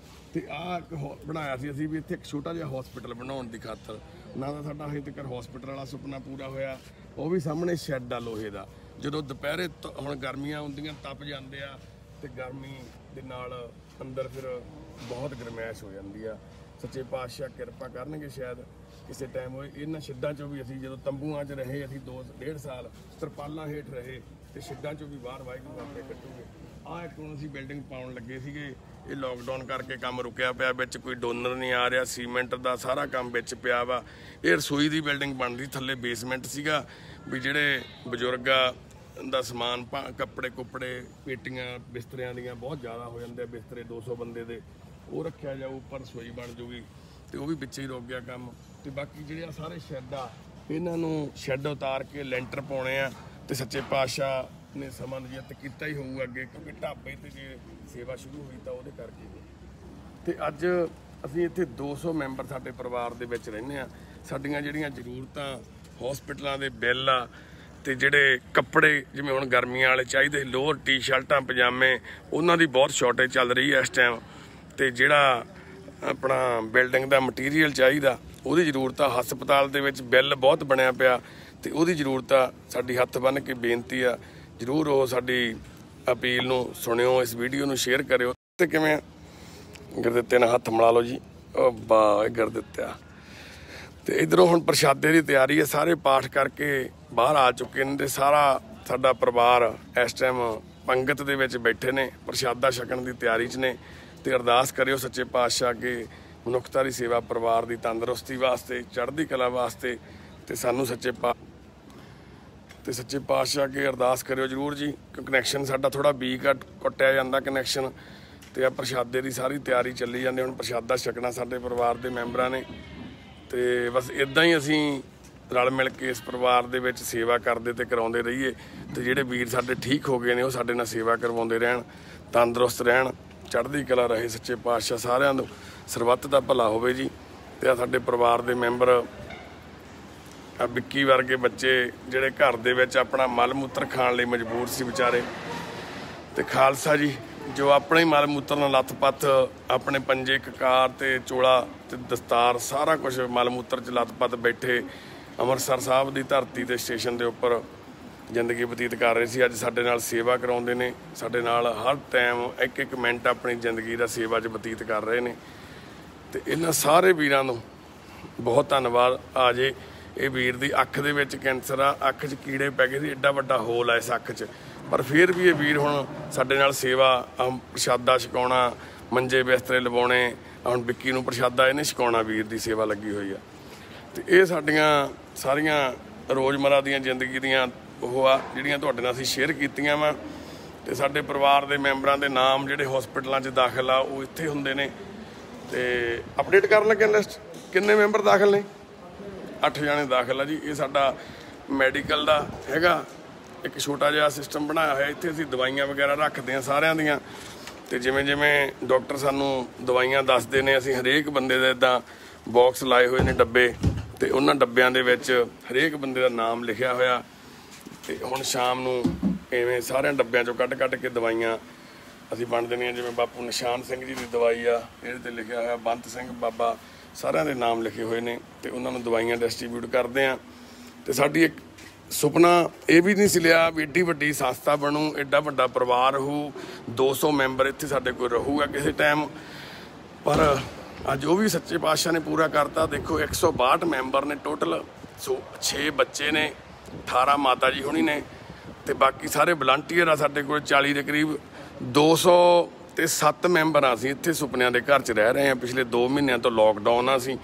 ਤੇ ਆਹ ਇੱਕ ਬਣਾਇਆ ਸੀ ਅਸੀਂ ਵੀ ਇੱਥੇ ਇੱਕ ਛੋਟਾ ਜਿਹਾ ਹਸਪੀਟਲ ਬਣਾਉਣ ਦੀ ਖਾਤਰ, ਨਾ ਤਾਂ ਸਾਡਾ ਹਜੇ ਤੱਕ ਹਸਪੀਟਲ ਵਾਲਾ ਸੁਪਨਾ ਪੂਰਾ ਹੋਇਆ। ਉਹ ਵੀ ਸਾਹਮਣੇ ਸ਼ੈੱਡ ਆ ਲੋਹੇ ਦਾ। ਜਦੋਂ ਦੁਪਹਿਰੇ ਹੁਣ ਗਰਮੀਆਂ ਹੁੰਦੀਆਂ, ਤਪ ਜਾਂਦੇ ਆ, ਤੇ ਗਰਮੀ ਦੇ ਨਾਲ ਅੰਦਰ ਫਿਰ ਬਹੁਤ ਗਰਮੈਸ਼ ਹੋ ਜਾਂਦੀ ਆ। ਸੱਚੇ ਪਾਤਸ਼ਾਹ ਕਿਰਪਾ ਕਰਨਗੇ, ਸ਼ਾਇਦ ਕਿਸੇ ਟਾਈਮ ਹੋਏ ਇਹਨਾਂ ਸ਼ੈੱਡਾਂ 'ਚੋਂ ਵੀ ਅਸੀਂ ਜਦੋਂ ਤੰਬੂਆਂ 'ਚ ਰਹੇ, ਅਸੀਂ 2-1.5 ਸਾਲ ਤਰਪਾਲਾਂ ਹੇਠ ਰਹੇ, ਤੇ ਸ਼ੈੱਡਾਂ 'ਚੋਂ ਵੀ ਬਾਹਰ ਵਾਹਿਗੁਰੂ ਆਪੇ ਕੱਢੂਗੇ। ਆਹ ਇੱਕ ਹੁਣ ਅਸੀਂ ਬਿਲਡਿੰਗ ਪਾਉਣ ਲੱਗੇ ਸੀਗੇ, ਇਹ ਲੋਕਡਾਊਨ ਕਰਕੇ ਕੰਮ ਰੁਕਿਆ ਪਿਆ, ਵਿੱਚ ਕੋਈ ਡੋਨਰ ਨਹੀਂ ਆ ਰਿਹਾ, ਸੀਮੈਂਟ ਦਾ ਸਾਰਾ ਕੰਮ ਵਿੱਚ ਪਿਆ ਵਾ। ਇਹ ਰਸੋਈ ਦੀ ਬਿਲਡਿੰਗ ਬਣਦੀ, ਥੱਲੇ ਬੇਸਮੈਂਟ ਸੀਗਾ ਵੀ ਜਿਹੜੇ ਬਜ਼ੁਰਗਾਂ ਦਾ ਸਮਾਨ, ਕੱਪੜੇ ਕੁੱਪੜੇ, ਪੇਟੀਆਂ ਬਿਸਤਰਿਆਂ ਦੀਆਂ ਬਹੁਤ ਜ਼ਿਆਦਾ ਹੋ ਜਾਂਦੇ ਆ, ਬਿਸਤਰੇ 200 ਬੰਦੇ ਦੇ, ਉਹ ਰੱਖਿਆ ਜਾਊ, ਉੱਪਰ ਰਸੋਈ ਬਣ ਜੂਗੀ, ਤੇ ਉਹ ਵੀ ਵਿੱਚੇ ਹੀ ਰੁਕ ਗਿਆ ਕੰਮ। ਤੇ ਬਾਕੀ ਜਿਹੜੇ ਆ ਸਾਰੇ ਸ਼ੈੱਡ ਆ, ਇਹਨਾਂ ਨੂੰ ਸ਼ੈੱਡ ਉਤਾਰ ਕੇ ਲੈਂਟਰ ਪਾਉਣੇ ਆ। ਤੇ ਸੱਚੇ ਪਾਤਸ਼ਾਹ ਨੇ ਸਮਾਂ ਨਿਯਤ ਕੀਤਾ ਹੀ ਹੋਊਗਾ ਅੱਗੇ, ਕਿਉਂਕਿ ਢਾਬੇ ਤੇ ਜੇ ਸੇਵਾ ਸ਼ੁਰੂ ਹੋਈ ਤਾਂ ਉਹਦੇ ਕਰਕੇ। ਤੇ ਅੱਜ ਅਸੀਂ ਇੱਥੇ 200 ਮੈਂਬਰ ਸਾਡੇ ਪਰਿਵਾਰ ਦੇ ਵਿੱਚ ਰਹਿੰਦੇ ਆ। ਸਾਡੀਆਂ ਜਿਹੜੀਆਂ ਜ਼ਰੂਰਤਾਂ, ਹਸਪੀਟਲਾਂ ਦੇ ਬਿੱਲ ਆ, ਤੇ ਜਿਹੜੇ ਕੱਪੜੇ ਜਿਵੇਂ ਹੁਣ ਗਰਮੀਆਂ ਵਾਲੇ ਚਾਹੀਦੇ, ਲੋਅਰ, ਟੀ-ਸ਼ਰਟਾਂ, ਪਜਾਮੇ, ਉਹਨਾਂ ਦੀ ਬਹੁਤ ਸ਼ਾਰਟੇਜ ਚੱਲ ਰਹੀ ਹੈ ਇਸ ਟਾਈਮ। ਤੇ ਜਿਹੜਾ ਆਪਣਾ ਬਿਲਡਿੰਗ ਦਾ ਮਟੀਰੀਅਲ ਚਾਹੀਦਾ, ਉਹਦੀ ਜ਼ਰੂਰਤ ਆ। ਹਸਪਤਾਲ ਦੇ ਵਿੱਚ ਬਿੱਲ ਬਹੁਤ ਬਣਿਆ ਪਿਆ, ਤੇ ਉਹਦੀ ਜ਼ਰੂਰਤ ਆ। ਸਾਡੀ ਹੱਥ ਬੰਨ੍ਹ ਕੇ ਬੇਨਤੀ ਆ, ਜ਼ਰੂਰ ਉਹ ਸਾਡੀ ਅਪੀਲ ਨੂੰ ਸੁਣਿਓ, ਇਸ ਵੀਡੀਓ ਨੂੰ ਸ਼ੇਅਰ ਕਰਿਓ। ਤੇ ਕਿਵੇਂ ਗੁਰਦਿੱਤੇ ਨਾਲ ਹੱਥ ਮਿਲਾ ਲਓ ਜੀ, ਉਹ ਵਾਹ ਗੁਰਦਿੱਤਿਆ। ਤੇ ਇਧਰੋਂ ਹੁਣ ਪ੍ਰਸ਼ਾਦੇ ਦੀ ਤਿਆਰੀ ਹੈ, ਸਾਰੇ ਪਾਠ ਕਰਕੇ ਬਾਹਰ ਆ ਚੁੱਕੇ ਨੇ, ਤੇ ਸਾਰਾ ਸਾਡਾ ਪਰਿਵਾਰ ਇਸ ਟਾਈਮ ਪੰਗਤ ਦੇ ਵਿੱਚ ਬੈਠੇ ਨੇ, ਪ੍ਰਸ਼ਾਦਾ ਛਕਣ ਦੀ ਤਿਆਰੀ 'ਚ ਨੇ। ਤੇ ਅਰਦਾਸ ਕਰਿਓ ਸੱਚੇ ਪਾਤਸ਼ਾਹ ਅੱਗੇ ਮਨੁੱਖਤਾ ਦੀ ਸੇਵਾ, ਪਰਿਵਾਰ ਦੀ ਤੰਦਰੁਸਤੀ ਵਾਸਤੇ, ਚੜ੍ਹਦੀ ਕਲਾ ਵਾਸਤੇ, ਤੇ ਸਾਨੂੰ ਸੱਚੇ ਪਾਤਸ਼ਾਹ ਅੱਗੇ ਅਰਦਾਸ ਕਰਿਓ ਜ਼ਰੂਰ ਜੀ। ਕਿਉਂਕਿ ਕਨੈਕਸ਼ਨ ਸਾਡਾ ਥੋੜਾ ਵੀਕ ਆ, ਕੱਟਿਆ ਜਾਂਦਾ ਕਨੈਕਸ਼ਨ। ਤੇ ਆ ਪ੍ਰਸ਼ਾਦੇ ਦੀ ਸਾਰੀ ਤਿਆਰੀ ਚੱਲੀ ਜਾਂਦੀ, ਹੁਣ ਪ੍ਰਸ਼ਾਦਾ ਛਕਣਾ ਸਾਡੇ ਪਰਿਵਾਰ ਦੇ ਮੈਂਬਰਾਂ ਨੇ। ਤੇ ਬਸ ਇਦਾਂ ਹੀ ਅਸੀਂ ਰਲ ਮਿਲ ਕੇ ਇਸ ਪਰਿਵਾਰ ਦੇ ਵਿੱਚ ਸੇਵਾ ਕਰਦੇ ਤੇ ਕਰਾਉਂਦੇ ਰਹੀਏ। ਤੇ ਜਿਹੜੇ ਵੀਰ ਸਾਡੇ ਠੀਕ ਹੋ ਗਏ ਨੇ, ਉਹ ਸਾਡੇ ਨਾਲ ਸੇਵਾ ਕਰਵਾਉਂਦੇ ਰਹਿਣ, ਤੰਦਰੁਸਤ ਰਹਿਣ, ਚੜ੍ਹਦੀ ਕਲਾ ਰਹੇ। ਸੱਚੇ ਪਾਤਸ਼ਾਹ ਸਾਰਿਆਂ ਨੂੰ ਸਰਬੱਤ ਦਾ ਭਲਾ ਹੋਵੇ ਜੀ। ਤੇ ਆ ਸਾਡੇ ਪਰਿਵਾਰ ਦੇ ਮੈਂਬਰ, ਆ ਵਿੱਕੀ ਵਰਗੇ ਬੱਚੇ ਜਿਹੜੇ ਘਰ ਦੇ ਵਿੱਚ ਆਪਣਾ ਮਲ ਮੂਤਰ ਖਾਣ ਲਈ ਮਜਬੂਰ ਸੀ ਵਿਚਾਰੇ। ਤੇ ਖਾਲਸਾ ਜੀ ਜੋ ਆਪਣੇ ਮਲ ਮੂਤਰ ਨਾਲ ਲੱਥ-ਪੱਥ, ਆਪਣੇ ਪੰਜੇ, ਕਕਾਰ ਤੇ ਚੋਲਾ ਤੇ ਦਸਤਾਰ, ਸਾਰਾ ਕੁਝ ਮਲ ਮੂਤਰ 'ਚ ਲੱਥ-ਪੱਥ ਬੈਠੇ, ਅੰਮ੍ਰਿਤਸਰ ਸਾਹਿਬ ਦੀ ਧਰਤੀ ਤੇ ਸਟੇਸ਼ਨ ਦੇ ਉੱਪਰ ਜ਼ਿੰਦਗੀ ਬਤੀਤ ਕਰ ਰਹੇ ਸੀ। ਅੱਜ ਸਾਡੇ ਨਾਲ ਸੇਵਾ ਕਰਾਉਂਦੇ ਨੇ, ਸਾਡੇ ਨਾਲ ਹਰ ਟਾਈਮ ਇੱਕ ਇੱਕ ਮਿੰਟ ਆਪਣੀ ਜ਼ਿੰਦਗੀ ਦਾ ਸੇਵਾ 'ਚ ਬਤੀਤ ਕਰ ਰਹੇ ਨੇ। ਤੇ ਇਹਨਾਂ ਸਾਰੇ ਵੀਰਾਂ ਨੂੰ ਬਹੁਤ ਧੰਨਵਾਦ। ਆ ਜੇ ਇਹ ਵੀਰ ਦੀ ਅੱਖ ਦੇ ਵਿੱਚ ਕੈਂਸਰ ਆ, ਅੱਖ 'ਚ ਕੀੜੇ ਪੈ ਗਏ ਸੀ, ਐਡਾ ਵੱਡਾ ਹੋਲ ਆ ਇਸ ਅੱਖ 'ਚ, ਪਰ ਫਿਰ ਵੀ ਇਹ ਵੀਰ ਹੁਣ ਸਾਡੇ ਨਾਲ ਸੇਵਾ, ਪ੍ਰਸ਼ਾਦਾ ਛਕਾਉਣਾ, ਮੰਜੇ ਬਿਸਤਰੇ ਲਵਾਉਣੇ, ਹੁਣ ਵਿੱਕੀ ਨੂੰ ਪ੍ਰਸ਼ਾਦਾ ਇਹਨੇ ਛਕਾਉਣਾ, ਵੀਰ ਦੀ ਸੇਵਾ ਲੱਗੀ ਹੋਈ ਆ। ਤੇ ਇਹ ਸਾਡੀਆਂ ਸਾਰੀਆਂ ਰੋਜ਼ਮਰਾ ਦੀਆਂ ਜ਼ਿੰਦਗੀ ਦੀਆਂ ਉਹ ਆ ਜਿਹੜੀਆਂ ਤੁਹਾਡੇ ਨਾਲ ਅਸੀਂ ਸ਼ੇਅਰ ਕੀਤੀਆਂ ਵਾ। ਤੇ ਸਾਡੇ ਪਰਿਵਾਰ ਦੇ ਮੈਂਬਰਾਂ ਦੇ ਨਾਮ ਜਿਹੜੇ ਹਸਪੀਟਲਾਂ 'ਚ ਦਾਖਲ ਆ ਉਹ ਇੱਥੇ ਹੁੰਦੇ ਨੇ। ਤੇ ਅਪਡੇਟ ਕਰਨ ਲੱਗੇ ਲਿਸਟ ਕਿੰਨੇ ਮੈਂਬਰ ਦਾਖਲ ਨੇ? 8 ਜਾਣੇ ਦਾਖਲ ਆ ਜੀ। ਇਹ ਸਾਡਾ ਮੈਡੀਕਲ ਦਾ ਹੈਗਾ ਇੱਕ ਛੋਟਾ ਜਿਹਾ ਸਿਸਟਮ ਬਣਾਇਆ ਹੋਇਆ। ਇੱਥੇ ਅਸੀਂ ਦਵਾਈਆਂ ਵਗੈਰਾ ਰੱਖਦੇ ਹਾਂ ਸਾਰਿਆਂ ਦੀਆਂ, ਤੇ ਜਿਵੇਂ ਜਿਵੇਂ ਡਾਕਟਰ ਸਾਨੂੰ ਦਵਾਈਆਂ ਦੱਸਦੇ ਨੇ ਅਸੀਂ ਹਰੇਕ ਬੰਦੇ ਦਾ ਇੱਦਾਂ ਬਾਕਸ ਲਾਏ ਹੋਏ ਨੇ ਡੱਬੇ, ਤੇ ਉਹਨਾਂ ਡੱਬਿਆਂ ਦੇ ਵਿੱਚ ਹਰੇਕ ਬੰਦੇ ਦਾ ਨਾਮ ਲਿਖਿਆ ਹੋਇਆ। ਤੇ ਹੁਣ ਸ਼ਾਮ ਨੂੰ ਇਵੇਂ ਸਾਰਿਆਂ ਡੱਬਿਆਂ 'ਚੋਂ ਕੱਢ ਕੇ ਦਵਾਈਆਂ ਅਸੀਂ ਵੰਡ ਦੇਣੀਆਂ। ਜਿਵੇਂ ਬਾਪੂ ਨਿਸ਼ਾਨ ਸਿੰਘ ਜੀ ਦੀ ਦਵਾਈ ਆ, ਇਹਦੇ 'ਤੇ ਲਿਖਿਆ ਹੋਇਆ ਬੰਤ ਸਿੰਘ ਬਾਬਾ, ਸਾਰਿਆਂ ਦੇ ਨਾਮ ਲਿਖੇ ਹੋਏ ਨੇ, ਤੇ ਉਹਨਾਂ ਨੂੰ ਦਵਾਈਆਂ ਡਿਸਟਰੀਬਿਊਟ ਕਰਦੇ ਆ। ਤੇ ਸਾਡੀ ਇੱਕ ਸੁਪਨਾ ਇਹ ਵੀ ਨਹੀਂ ਸੀ ਲਿਆ ਵੀ ਏਡੀ ਵੱਡੀ ਸੰਸਥਾ ਬਣੂ, ਐਡਾ ਵੱਡਾ ਪਰਿਵਾਰ ਹੋਊ, 200 ਮੈਂਬਰ ਇੱਥੇ ਸਾਡੇ ਕੋਲ ਰਹੂਗਾ ਕਿਸੇ ਟਾਈਮ, ਪਰ ਅੱਜ ਉਹ ਵੀ ਸੱਚੇ ਪਾਤਸ਼ਾਹ ਨੇ ਪੂਰਾ ਕਰਤਾ। ਦੇਖੋ 162 ਮੈਂਬਰ ਨੇ ਟੋਟਲ, 6 ਬੱਚੇ ਨੇ, 18 ਮਾਤਾ ਜੀ ਹੁਣੀ ਨੇ, ਤੇ ਬਾਕੀ ਸਾਰੇ ਵਲੰਟੀਅਰ ਆ ਸਾਡੇ ਕੋਲ 40 ਦੇ ਕਰੀਬ। 207 ਮੈਂਬਰ ਆ ਅਸੀਂ ਇੱਥੇ ਸੁਪਨਿਆਂ ਦੇ ਘਰ 'ਚ ਰਹਿ ਰਹੇ ਹਾਂ। ਪਿਛਲੇ 2 ਮਹੀਨਿਆਂ ਤੋਂ ਲੋਕਡਾਊਨ ਆ ਅਸੀਂ,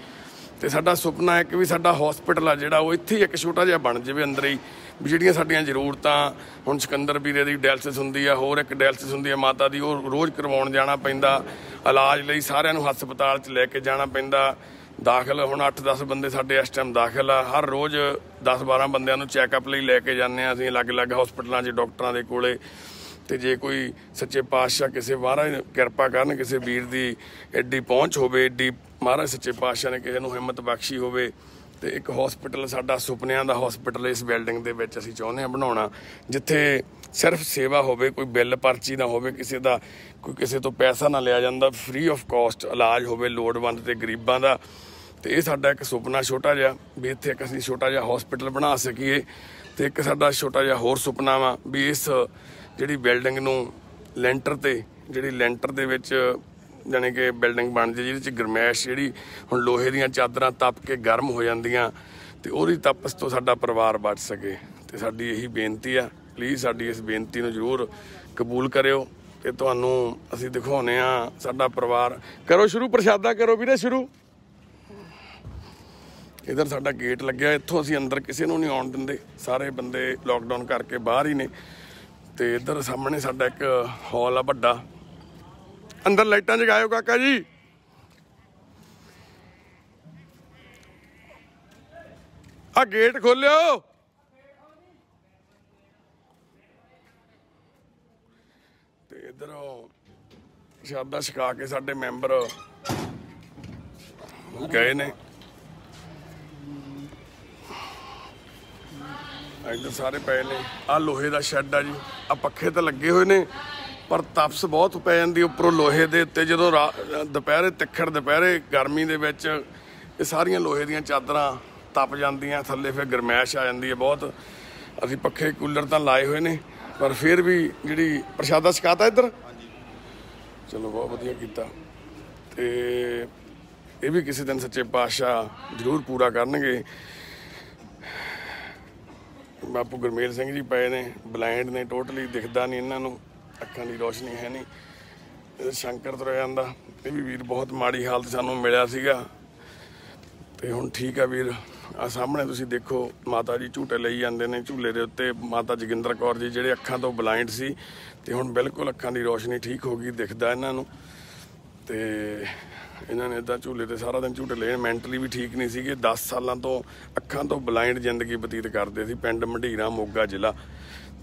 ਤੇ ਸਾਡਾ ਸੁਪਨਾ ਹੈ ਕਿ ਵੀ ਸਾਡਾ ਹਸਪੀਟਲ ਆ ਜਿਹੜਾ ਉਹ ਇੱਥੇ ਹੀ ਇੱਕ ਛੋਟਾ ਜਿਹਾ ਬਣ ਜਾਵੇ ਅੰਦਰ ਹੀ, ਵੀ ਜਿਹੜੀਆਂ ਸਾਡੀਆਂ ਜ਼ਰੂਰਤਾਂ, ਹੁਣ ਸਿਕੰਦਰ ਵੀਰੇ ਦੀ ਡਾਇਲਸਿਸ ਹੁੰਦੀ ਆ, ਹੋਰ ਇੱਕ ਡਾਇਲਸਿਸ ਹੁੰਦੀ ਆ ਮਾਤਾ ਦੀ, ਉਹ ਰੋਜ਼ ਕਰਵਾਉਣ ਜਾਣਾ ਪੈਂਦਾ, ਇਲਾਜ ਲਈ ਸਾਰਿਆਂ ਨੂੰ ਹਸਪਤਾਲ 'ਚ ਲੈ ਕੇ ਜਾਣਾ ਪੈਂਦਾ। ਦਾਖਲ ਹੁਣ 8-10 ਬੰਦੇ ਸਾਡੇ ਇਸ ਟਾਈਮ ਦਾਖਲ ਆ, ਹਰ ਰੋਜ਼ 10-12 ਬੰਦਿਆਂ ਨੂੰ ਚੈੱਕਅਪ ਲਈ ਲੈ ਕੇ ਜਾਂਦੇ ਹਾਂ ਅਸੀਂ ਅਲੱਗ-ਅਲੱਗ ਹਸਪੀਟਲਾਂ 'ਚ ਡਾਕਟਰਾਂ ਦੇ ਕੋਲੇ। ਤੇ ਜੇ ਕੋਈ ਸੱਚੇ ਪਾਤਸ਼ਾਹ ਕਿਸੇ ਮਹਾਰਾਜ ਕਿਰਪਾ ਕਰਨ, ਕਿਸੇ ਵੀਰ ਦੀ ਐਡੀ ਪਹੁੰਚ ਹੋਵੇ, ਐਡੀ ਮਹਾਰਾਜ ਸੱਚੇ ਪਾਤਸ਼ਾਹ ਨੇ ਕਿਸੇ ਨੂੰ ਹਿੰਮਤ ਬਖਸ਼ੀ ਹੋਵੇ, ਤੇ ਇੱਕ ਹਸਪੀਟਲ ਸਾਡਾ ਸੁਪਨਿਆਂ ਦਾ ਹਸਪੀਟਲ ਇਸ ਬਿਲਡਿੰਗ ਦੇ ਵਿੱਚ ਅਸੀਂ ਚਾਹੁੰਦੇ ਹਾਂ ਬਣਾਉਣਾ, ਜਿੱਥੇ ਸਿਰਫ ਸੇਵਾ ਹੋਵੇ, ਕੋਈ ਬਿੱਲ ਪਰਚੀ ਨਾ ਹੋਵੇ ਕਿਸੇ ਦਾ, ਕੋਈ ਕਿਸੇ ਤੋਂ ਪੈਸਾ ਨਾ ਲਿਆ ਜਾਂਦਾ, ਫ੍ਰੀ ਆਫ ਕਾਸਟ ਇਲਾਜ ਹੋਵੇ ਲੋੜਵੰਦ ਤੇ ਗਰੀਬਾਂ ਦਾ। ਤੇ ਇਹ ਸਾਡਾ ਇੱਕ ਸੁਪਨਾ ਛੋਟਾ ਜਿਹਾ, ਵੀ ਇੱਥੇ ਇੱਕ ਅਸੀਂ ਛੋਟਾ ਜਿਹਾ ਹਸਪੀਟਲ ਬਣਾ ਸਕੀਏ। ਤੇ ਇੱਕ ਸਾਡਾ ਛੋਟਾ ਜਿਹਾ ਹੋਰ ਸੁਪਨਾ ਵਾ ਵੀ ਇਸ ਜਿਹੜੀ ਬਿਲਡਿੰਗ ਨੂੰ ਲੈਂਟਰ ਤੇ, ਜਿਹੜੀ ਲੈਂਟਰ ਦੇ ਵਿੱਚ ਜਾਣੀ ਕਿ ਬਿਲਡਿੰਗ ਬਣ ਜਾਏ ਜਿਹਦੇ 'ਚ ਗਰਮੈਸ਼, ਜਿਹੜੀ ਹੁਣ ਲੋਹੇ ਦੀਆਂ ਚਾਦਰਾਂ ਤਪ ਕੇ ਗਰਮ ਹੋ ਜਾਂਦੀਆਂ, ਤੇ ਉਹਦੀ ਤਪਸ਼ ਤੋਂ ਸਾਡਾ ਪਰਿਵਾਰ ਬਚ ਸਕੇ। ਤੇ ਸਾਡੀ ਇਹੀ ਬੇਨਤੀ ਆ, ਪਲੀਜ਼ ਸਾਡੀ ਇਸ ਬੇਨਤੀ ਨੂੰ ਜ਼ਰੂਰ ਕਬੂਲ ਕਰਿਓ। ਤੇ ਤੁਹਾਨੂੰ ਅਸੀਂ ਦਿਖਾਉਂਦੇ ਆ ਸਾਡਾ ਪਰਿਵਾਰ। ਕਰੋ ਸ਼ੁਰੂ, ਪ੍ਰਸ਼ਾਦਾ ਕਰੋ ਵੀਰੇ ਸ਼ੁਰੂ। ਇੱਧਰ ਸਾਡਾ ਗੇਟ ਲੱਗਿਆ, ਇੱਥੋਂ ਅਸੀਂ ਅੰਦਰ ਕਿਸੇ ਨੂੰ ਨਹੀਂ ਆਉਣ ਦਿੰਦੇ, ਸਾਰੇ ਬੰਦੇ ਲੋਕਡਾਊਨ ਕਰਕੇ ਬਾਹਰ ਹੀ ਨੇ। ਤੇ ਇੱਧਰ ਸਾਹਮਣੇ ਸਾਡਾ ਇੱਕ ਹਾਲ ਆ ਵੱਡਾ, ਅੰਦਰ ਲਾਈਟਾਂ ਜਗਾਇਓ ਕਾਕਾ ਜੀ। ਆ ਗੇਟ ਖੋਲਿਓ। ਤੇ ਇੱਧਰੋਂ ਪ੍ਰਸ਼ਾਦਾ ਛਕਾ ਕੇ ਸਾਡੇ ਮੈਂਬਰ ਗਏ ਨੇ। ਇੱਧਰ ਸਾਰੇ ਪਏ ਨੇ। ਆਹ ਲੋਹੇ ਦਾ ਸ਼ੈੱਡ ਆ ਜੀ, ਆ ਪੱਖੇ ਤਾਂ ਲੱਗੇ ਹੋਏ ਨੇ, ਪਰ ਤਪਸ ਬਹੁਤ ਪੈ ਜਾਂਦੀ ਉੱਪਰੋਂ ਲੋਹੇ ਦੇ ਉੱਤੇ। ਜਦੋਂ ਦੁਪਹਿਰੇ ਤਿੱਖੜ ਦੁਪਹਿਰੇ ਗਰਮੀ ਦੇ ਵਿੱਚ ਇਹ ਸਾਰੀਆਂ ਲੋਹੇ ਦੀਆਂ ਚਾਦਰਾਂ ਤਪ ਜਾਂਦੀਆਂ, ਥੱਲੇ ਫਿਰ ਗਰਮੈਸ਼ ਆ ਜਾਂਦੀ ਹੈ ਬਹੁਤ। ਅਸੀਂ ਪੱਖੇ ਕੂਲਰ ਤਾਂ ਲਾਏ ਹੋਏ ਨੇ, ਪਰ ਫਿਰ ਵੀ ਜਿਹੜੀ ਪ੍ਰਸ਼ਾਦਾ ਛਕਾਤਾ ਇੱਧਰ, ਚਲੋ ਬਹੁਤ ਵਧੀਆ ਕੀਤਾ। ਤੇ ਇਹ ਵੀ ਕਿਸੇ ਦਿਨ ਸੱਚੇ ਪਾਤਸ਼ਾਹ ਜ਼ਰੂਰ ਪੂਰਾ ਕਰਨਗੇ। ਬਾਪੂ ਗੁਰਮੇਲ ਸਿੰਘ ਜੀ ਪਏ ਨੇ, ਬਲਾਈਂਡ ਨੇ, ਟੋਟਲੀ ਦਿਖਦਾ ਨਹੀਂ ਇਹਨਾਂ ਨੂੰ, ਅੱਖਾਂ ਦੀ ਰੋਸ਼ਨੀ ਹੈ ਨਹੀਂ। ਸ਼ੰਕਰ ਤੁਰਿਆ ਜਾਂਦਾ, ਇਹ ਵੀ ਵੀਰ ਬਹੁਤ ਮਾੜੀ ਹਾਲਤ ਸਾਨੂੰ ਮਿਲਿਆ ਸੀਗਾ, ਤੇ ਹੁਣ ਠੀਕ ਆ ਵੀਰ। ਆ ਸਾਹਮਣੇ ਤੁਸੀਂ ਦੇਖੋ ਮਾਤਾ ਜੀ ਝੂਟੇ ਲਈ ਜਾਂਦੇ ਨੇ, ਝੂਲੇ ਦੇ ਉੱਤੇ ਮਾਤਾ ਜੋਗਿੰਦਰ ਕੌਰ ਜੀ ਜਿਹੜੇ ਅੱਖਾਂ ਤੋਂ ਬਲਾਈਂਡ ਸੀ, ਤੇ ਹੁਣ ਬਿਲਕੁਲ ਅੱਖਾਂ ਦੀ ਰੋਸ਼ਨੀ ਠੀਕ ਹੋ ਗਈ, ਦਿਖਦਾ ਇਹਨਾਂ ਨੂੰ। ਤੇ ਇਹਨਾਂ ਨੇ ਇੱਦਾਂ ਝੂਲੇ ਤੇ ਸਾਰਾ ਦਿਨ ਝੂਟੇ ਲਏ, ਮੈਂਟਲੀ ਵੀ ਠੀਕ ਨਹੀਂ ਸੀਗੇ। 10 ਸਾਲਾਂ ਤੋਂ ਅੱਖਾਂ ਤੋਂ ਬਲਾਈਂਡ ਜ਼ਿੰਦਗੀ ਬਤੀਤ ਕਰਦੇ ਸੀ, ਪਿੰਡ ਮੰਡੀਰਾ ਮੋਗਾ ਜ਼ਿਲ੍ਹਾ।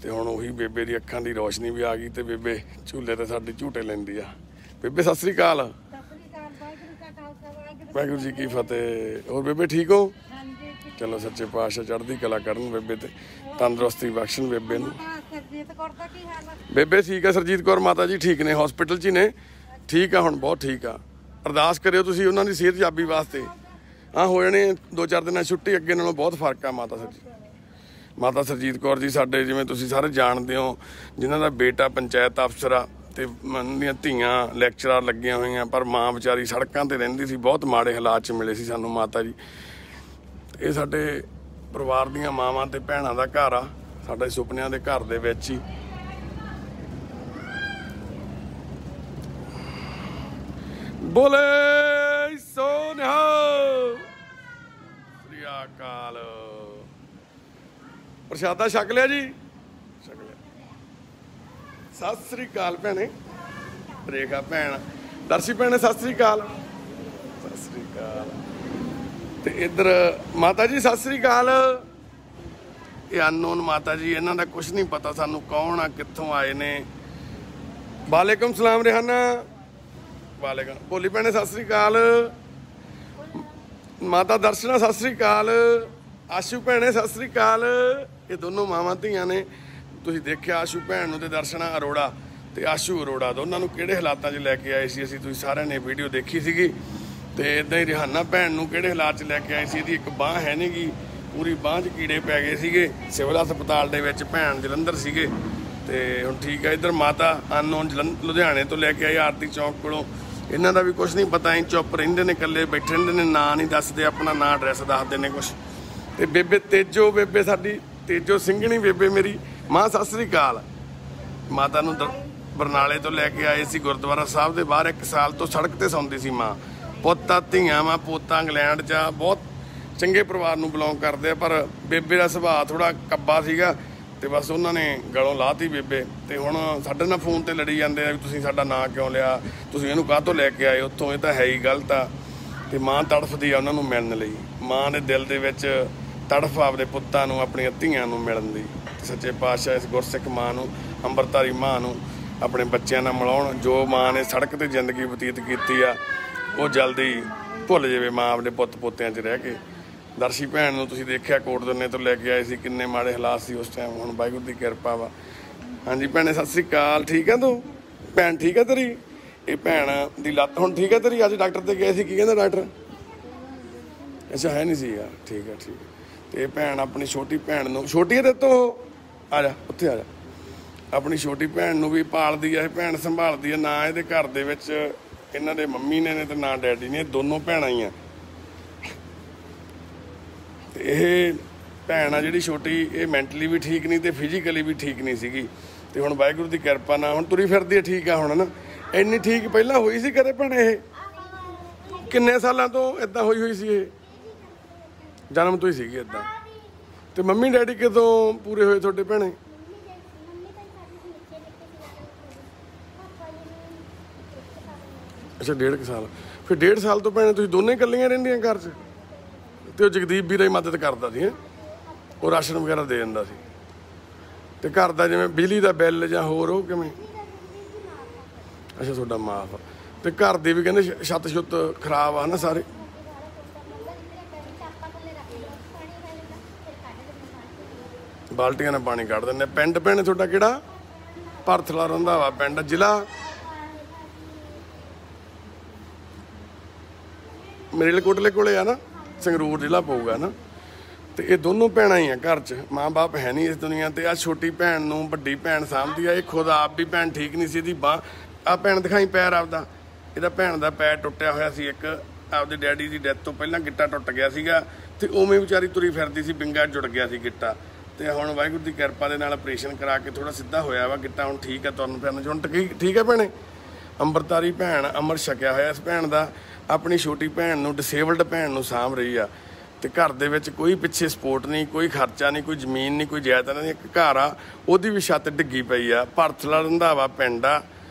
ਤੇ ਹੁਣ ਉਹੀ ਬੇਬੇ ਦੀ ਅੱਖਾਂ ਦੀ ਰੋਸ਼ਨੀ ਵੀ ਆ ਗਈ, ਤੇ ਬੇਬੇ ਝੂਲੇ ਤੇ ਸਾਡੀ ਝੂਟੇ ਲੈਂਦੀ ਆ। ਬੇਬੇ ਸਤਿ ਸ੍ਰੀ ਅਕਾਲ। ਵਾਹਿਗੁਰੂ ਜੀ ਕੀ ਫਤਿਹ। ਹੋਰ ਬੇਬੇ ਠੀਕ ਹੋ? ਚਲੋ ਸੱਚੇ ਪਾਤਸ਼ਾਹ ਚੜ੍ਹਦੀ ਕਲਾ ਕਰਨ ਬੇਬੇ, ਤੇ ਤੰਦਰੁਸਤੀ ਬਖਸ਼ਣ ਬੇਬੇ ਨੂੰ। ਬੇਬੇ ਠੀਕ ਆ, ਸਰਜੀਤ ਕੌਰ ਮਾਤਾ ਜੀ ਠੀਕ ਨੇ, ਹਸਪੀਟਲ 'ਚ ਹੀ ਨੇ, ਠੀਕ ਆ ਹੁਣ, ਬਹੁਤ ਠੀਕ ਆ। ਅਰਦਾਸ ਕਰਿਓ ਤੁਸੀਂ ਉਹਨਾਂ ਦੀ ਸਿਹਤ ਜਾਬੀ ਵਾਸਤੇ। हाँ हो जाने 2-4 दिन छुट्टी, अगे नालों बहुत फर्क आ। माता सरजीत कौर जी साडे जिवें तुसीं सारे जाणदे हो, जिन्हां दा बेटा पंचायत अफसर आ ते उन्हां धीआं लैक्चरार लगियां होईयां, पर माँ विचारी सड़कां ते रहिंदी सी, बहुत माड़े हालात च मिले सी सानूं माता जी। ये साडे परिवार दीआं मावां ते भैणां दा घर आ, साडे सुपनिਆਂ ਦੇ घर ਦੇ ਵਿੱਚ ही। बोले सो निहाल, श्री अकाल। प्रशादा छक लिया जी, छक लिया। सत श्री अकाल भैने, रेखा भैन, दर्शी भैने सत श्री अकाल, सत श्री अकाल। ते इधर माता जी सत श्री अकाल। ये अननोन माता जी, इन्हां दा कुछ नहीं पता सानू कौन आ, कित्थों आए ने। वालेकुम सलाम रेहाना, वालेकुम। भोली भैने सत श्री अकाल, माता दर्शना सत श्री अकाल, आशू भैने सत श्री अकाल। ये दोनों मावां धीआं ने, तुसीं देखिआ आशू भैन नूं ते दर्शना अरोड़ा ते आशू अरोड़ा दोनों नूं किहड़े हालातां 'च लैके आए सी असीं, तुसीं सारिआं ने वीडियो देखी सीगी। ते इदां ही रिहाना भैन नूं किहड़े हालात 'च लैके आए सी, इहदी एक बांह है नहीं गी, पूरी बांह 'च कीड़े पै गए सीगे, सिविल हस्पताल दे विच भैन जलंधर सीगे ते हुण ठीक है। इधर माता अननोन लुधियाणे तो लैके आई आरती चौक कोलों, इन्हां दा भी कुछ नहीं पता, ही चुप रहिंदे ने, कल्ले बैठे रहिंदे ने, नां नहीं दसदे, अपना नां एड्रैस दसदे ने कुछ। ते बेबे तेजो, बेबे साडी तेजो ਸਿੰਘਣੀ बेबे मेरी, मां सत श्री अकाल। माता नूं बरनाले तो लैके आए सी गुरुद्वारा साहब दे बाहर, 1 साल तो सड़क ते सौंदी सी मां। पोता धीआं मां, पोता इंग्लैंड 'च आ, बहुत चंगे परिवार नूं बिलोंग करदे, पर बेबे दा सुभाਅ थोड़ा कब्बा सीगा ते बस उन्होंने गलों लाती बेबे। ते हुण साडे नाल फोन ते लड़ी जांदे आ भी तुसीं साडा नां क्यों लिया, तुसीं इहनूं काहतों लैके आए उत्थों, ये तां है ही गलत आ। ते मां तड़फदी आ उन्हां नूं मिलण लई, मां दे दिल दे विच तड़फ आपदे पुत्तां नूं, अपणीआं धीआं नूं मिलण दी। सच्चे पातशाह इस गुरसिख मां नूं, अंबरधारी मां नूं अपने बच्चों नाल मिलाउण। जो मां ने सड़क ते जिंदगी बतीत कीती आ, वो जल्दी भुल जावे मां अपने पुत्त पोतिਆਂ 'ਚ रह के। दर्शी भैन नूं तुसीं देखिआ कोटदन्ने तो लैके आए सी, किन्ने माड़े हालात सी उस टाइम, हुण वाहिगुरू दी किरपा वा। हाँ जी भैने सत श्री अकाल, ठीक है तूं भैन, ठीक है तेरी ये भैन दी लत्त हुण ठीक है तेरी? अज डॉक्टर ते गए सी, की कहंदा डॉक्टर? अच्छा है नहीं सीगा, ठीक है ठीक है। ते भैन अपनी छोटी भैन नूं, छोटी है तेरे तो, आ जा उत्थे आ जा, अपनी छोटी भैन नूं भी पालदी है, भैन संभालदी है। ना इहदे घर दे विच इन्हां दे मम्मी ने ते ना डैडी ने, दोनों भैणां ही आ। ਇਹ ਭੈਣ ਆ ਜਿਹੜੀ ਛੋਟੀ, ਇਹ ਮੈਂਟਲੀ ਵੀ ਠੀਕ ਨਹੀਂ ਤੇ ਫਿਜ਼ੀਕਲੀ ਵੀ ਠੀਕ ਨਹੀਂ ਸੀਗੀ, ਤੇ ਹੁਣ ਵਾਹਿਗੁਰੂ ਦੀ ਕਿਰਪਾ ਨਾਲ ਹੁਣ ਤੁਰੀ ਫਿਰਦੀ ਹੈ, ਠੀਕ ਆ ਹੁਣ ਨਾ। ਇੰਨੀ ਠੀਕ ਪਹਿਲਾਂ ਹੋਈ ਸੀ ਕਦੇ ਭੈਣ? ਇਹ ਕਿੰਨੇ ਸਾਲਾਂ ਤੋਂ ਇਦਾਂ ਹੋਈ ਸੀ? ਇਹ ਜਨਮ ਤੋਂ ਹੀ ਸੀਗੀ ਇਦਾਂ? ਤੇ ਮੰਮੀ ਡੈਡੀ ਕਦੋਂ ਪੂਰੇ ਹੋਏ ਤੁਹਾਡੇ ਭੈਣੇ? ਅੱਛਾ 1.5 ਸਾਲ। ਫਿਰ 1.5 ਸਾਲ ਤੋਂ ਭੈਣੇ ਤੁਸੀਂ ਦੋਨੇ ਇਕੱਲੀਆਂ ਰਹਿੰਦੀਆਂ ਘਰ 'ਚ? ਤੇ ਉਹ ਜਗਦੀਪ ਵੀਰਾ ਹੀ ਮਦਦ ਕਰਦਾ ਸੀ, ਉਹ ਰਾਸ਼ਨ ਵਗੈਰਾ ਦੇ ਦਿੰਦਾ ਸੀ। ਤੇ ਘਰ ਦਾ ਜਿਵੇਂ ਬਿਜਲੀ ਦਾ ਬਿੱਲ ਜਾਂ ਹੋਰ ਉਹ ਕਿਵੇਂ? ਅੱਛਾ ਤੁਹਾਡਾ ਮਾਫ। ਤੇ ਘਰ ਦੇ ਵੀ ਕਹਿੰਦੇ ਛੱਤ ਛੁੱਤ ਖਰਾਬ ਆ ਨਾ ਸਾਰੇ? ਬਾਲਟੀਆਂ ਨਾਲ ਪਾਣੀ ਕੱਢ ਦਿੰਦੇ। ਪਿੰਡ ਭੈਣੇ ਤੁਹਾਡਾ ਕਿਹੜਾ? ਭਰਥਲਾ ਰੰਧਾਵਾ ਪਿੰਡ, ਜ਼ਿਲ੍ਹਾ ਮਲੇਰਕੋਟਲੇ ਕੋਲੇ ਆ ਨਾ, ਸੰਗਰੂਰ ਜ਼ਿਲ੍ਹਾ ਪਊਗਾ ਨਾ। ਤੇ ਇਹ ਦੋਨੋਂ ਭੈਣਾਂ ਹੀ ਆ ਘਰ 'ਚ, ਮਾਂ ਬਾਪ ਹੈ ਨਹੀਂ ਇਸ ਦੁਨੀਆ ਤੇ। ਆ ਛੋਟੀ ਭੈਣ ਨੂੰ ਵੱਡੀ ਭੈਣ ਸਾਂਭਦੀ ਆ, ਇਹ ਖੁਦ ਆਪ ਵੀ ਭੈਣ ਠੀਕ ਨਹੀਂ ਸੀ, ਇਹਦੀ ਬਾਂਹ ਆ ਭੈਣ ਦਿਖਾਈ ਪੈਰ ਆਪਦਾ, ਇਹਦਾ ਭੈਣ ਦਾ ਪੈਰ ਟੁੱਟਿਆ ਹੋਇਆ ਸੀ ਇੱਕ, ਆਪਦੇ ਡੈਡੀ ਦੀ ਡੈਥ ਤੋਂ ਪਹਿਲਾਂ ਗਿੱਟਾ ਟੁੱਟ ਗਿਆ ਸੀਗਾ, ਤੇ ਉਵੇਂ ਵਿਚਾਰੀ ਤੁਰੀ ਫਿਰਦੀ ਸੀ, ਬਿੰਗਾ ਜੁੜ ਗਿਆ ਸੀ ਗਿੱਟਾ। ਤੇ ਹੁਣ ਵਾਹਿਗੁਰੂ ਦੀ ਕਿਰਪਾ ਦੇ ਨਾਲ ਆਪਰੇਸ਼ਨ ਕਰਾ ਕੇ ਥੋੜਾ ਸਿੱਧਾ ਹੋਇਆ ਵਾ ਗਿੱਟਾ, ਹੁਣ ਠੀਕ ਆ, ਤੁਰਨ ਫਿਰਨ 'ਚ ਹੁਣ ਠੀਕ ਹੈ ਭੈਣੇ। ਅੰਮ੍ਰਿਤਧਾਰੀ ਭੈਣ, ਅੰਮ੍ਰਿਤ ਛਕਿਆ ਹੋਇਆ ਇਸ ਭੈਣ ਦਾ। ਆਪਣੀ ਛੋਟੀ ਭੈਣ ਨੂੰ, ਡਿਸੇਬਲਡ ਭੈਣ ਨੂੰ ਸਾਂਭ ਰਹੀ ਆ। ਤੇ ਘਰ ਦੇ ਵਿੱਚ ਕੋਈ ਪਿੱਛੇ ਸਪੋਰਟ ਨਹੀਂ, ਕੋਈ ਖਰਚਾ ਨਹੀਂ, ਕੋਈ ਜ਼ਮੀਨ ਨਹੀਂ, ਕੋਈ ਜਾਇਦਾਦ ਨਹੀਂ। ਇੱਕ ਘਰ ਆ, ਉਹਦੀ ਵੀ ਛੱਤ ਡਿੱਗੀ ਪਈ ਆ। ਭਰਥਲਾ ਰੰਧਾਵਾ ਪਿੰਡ ਆ,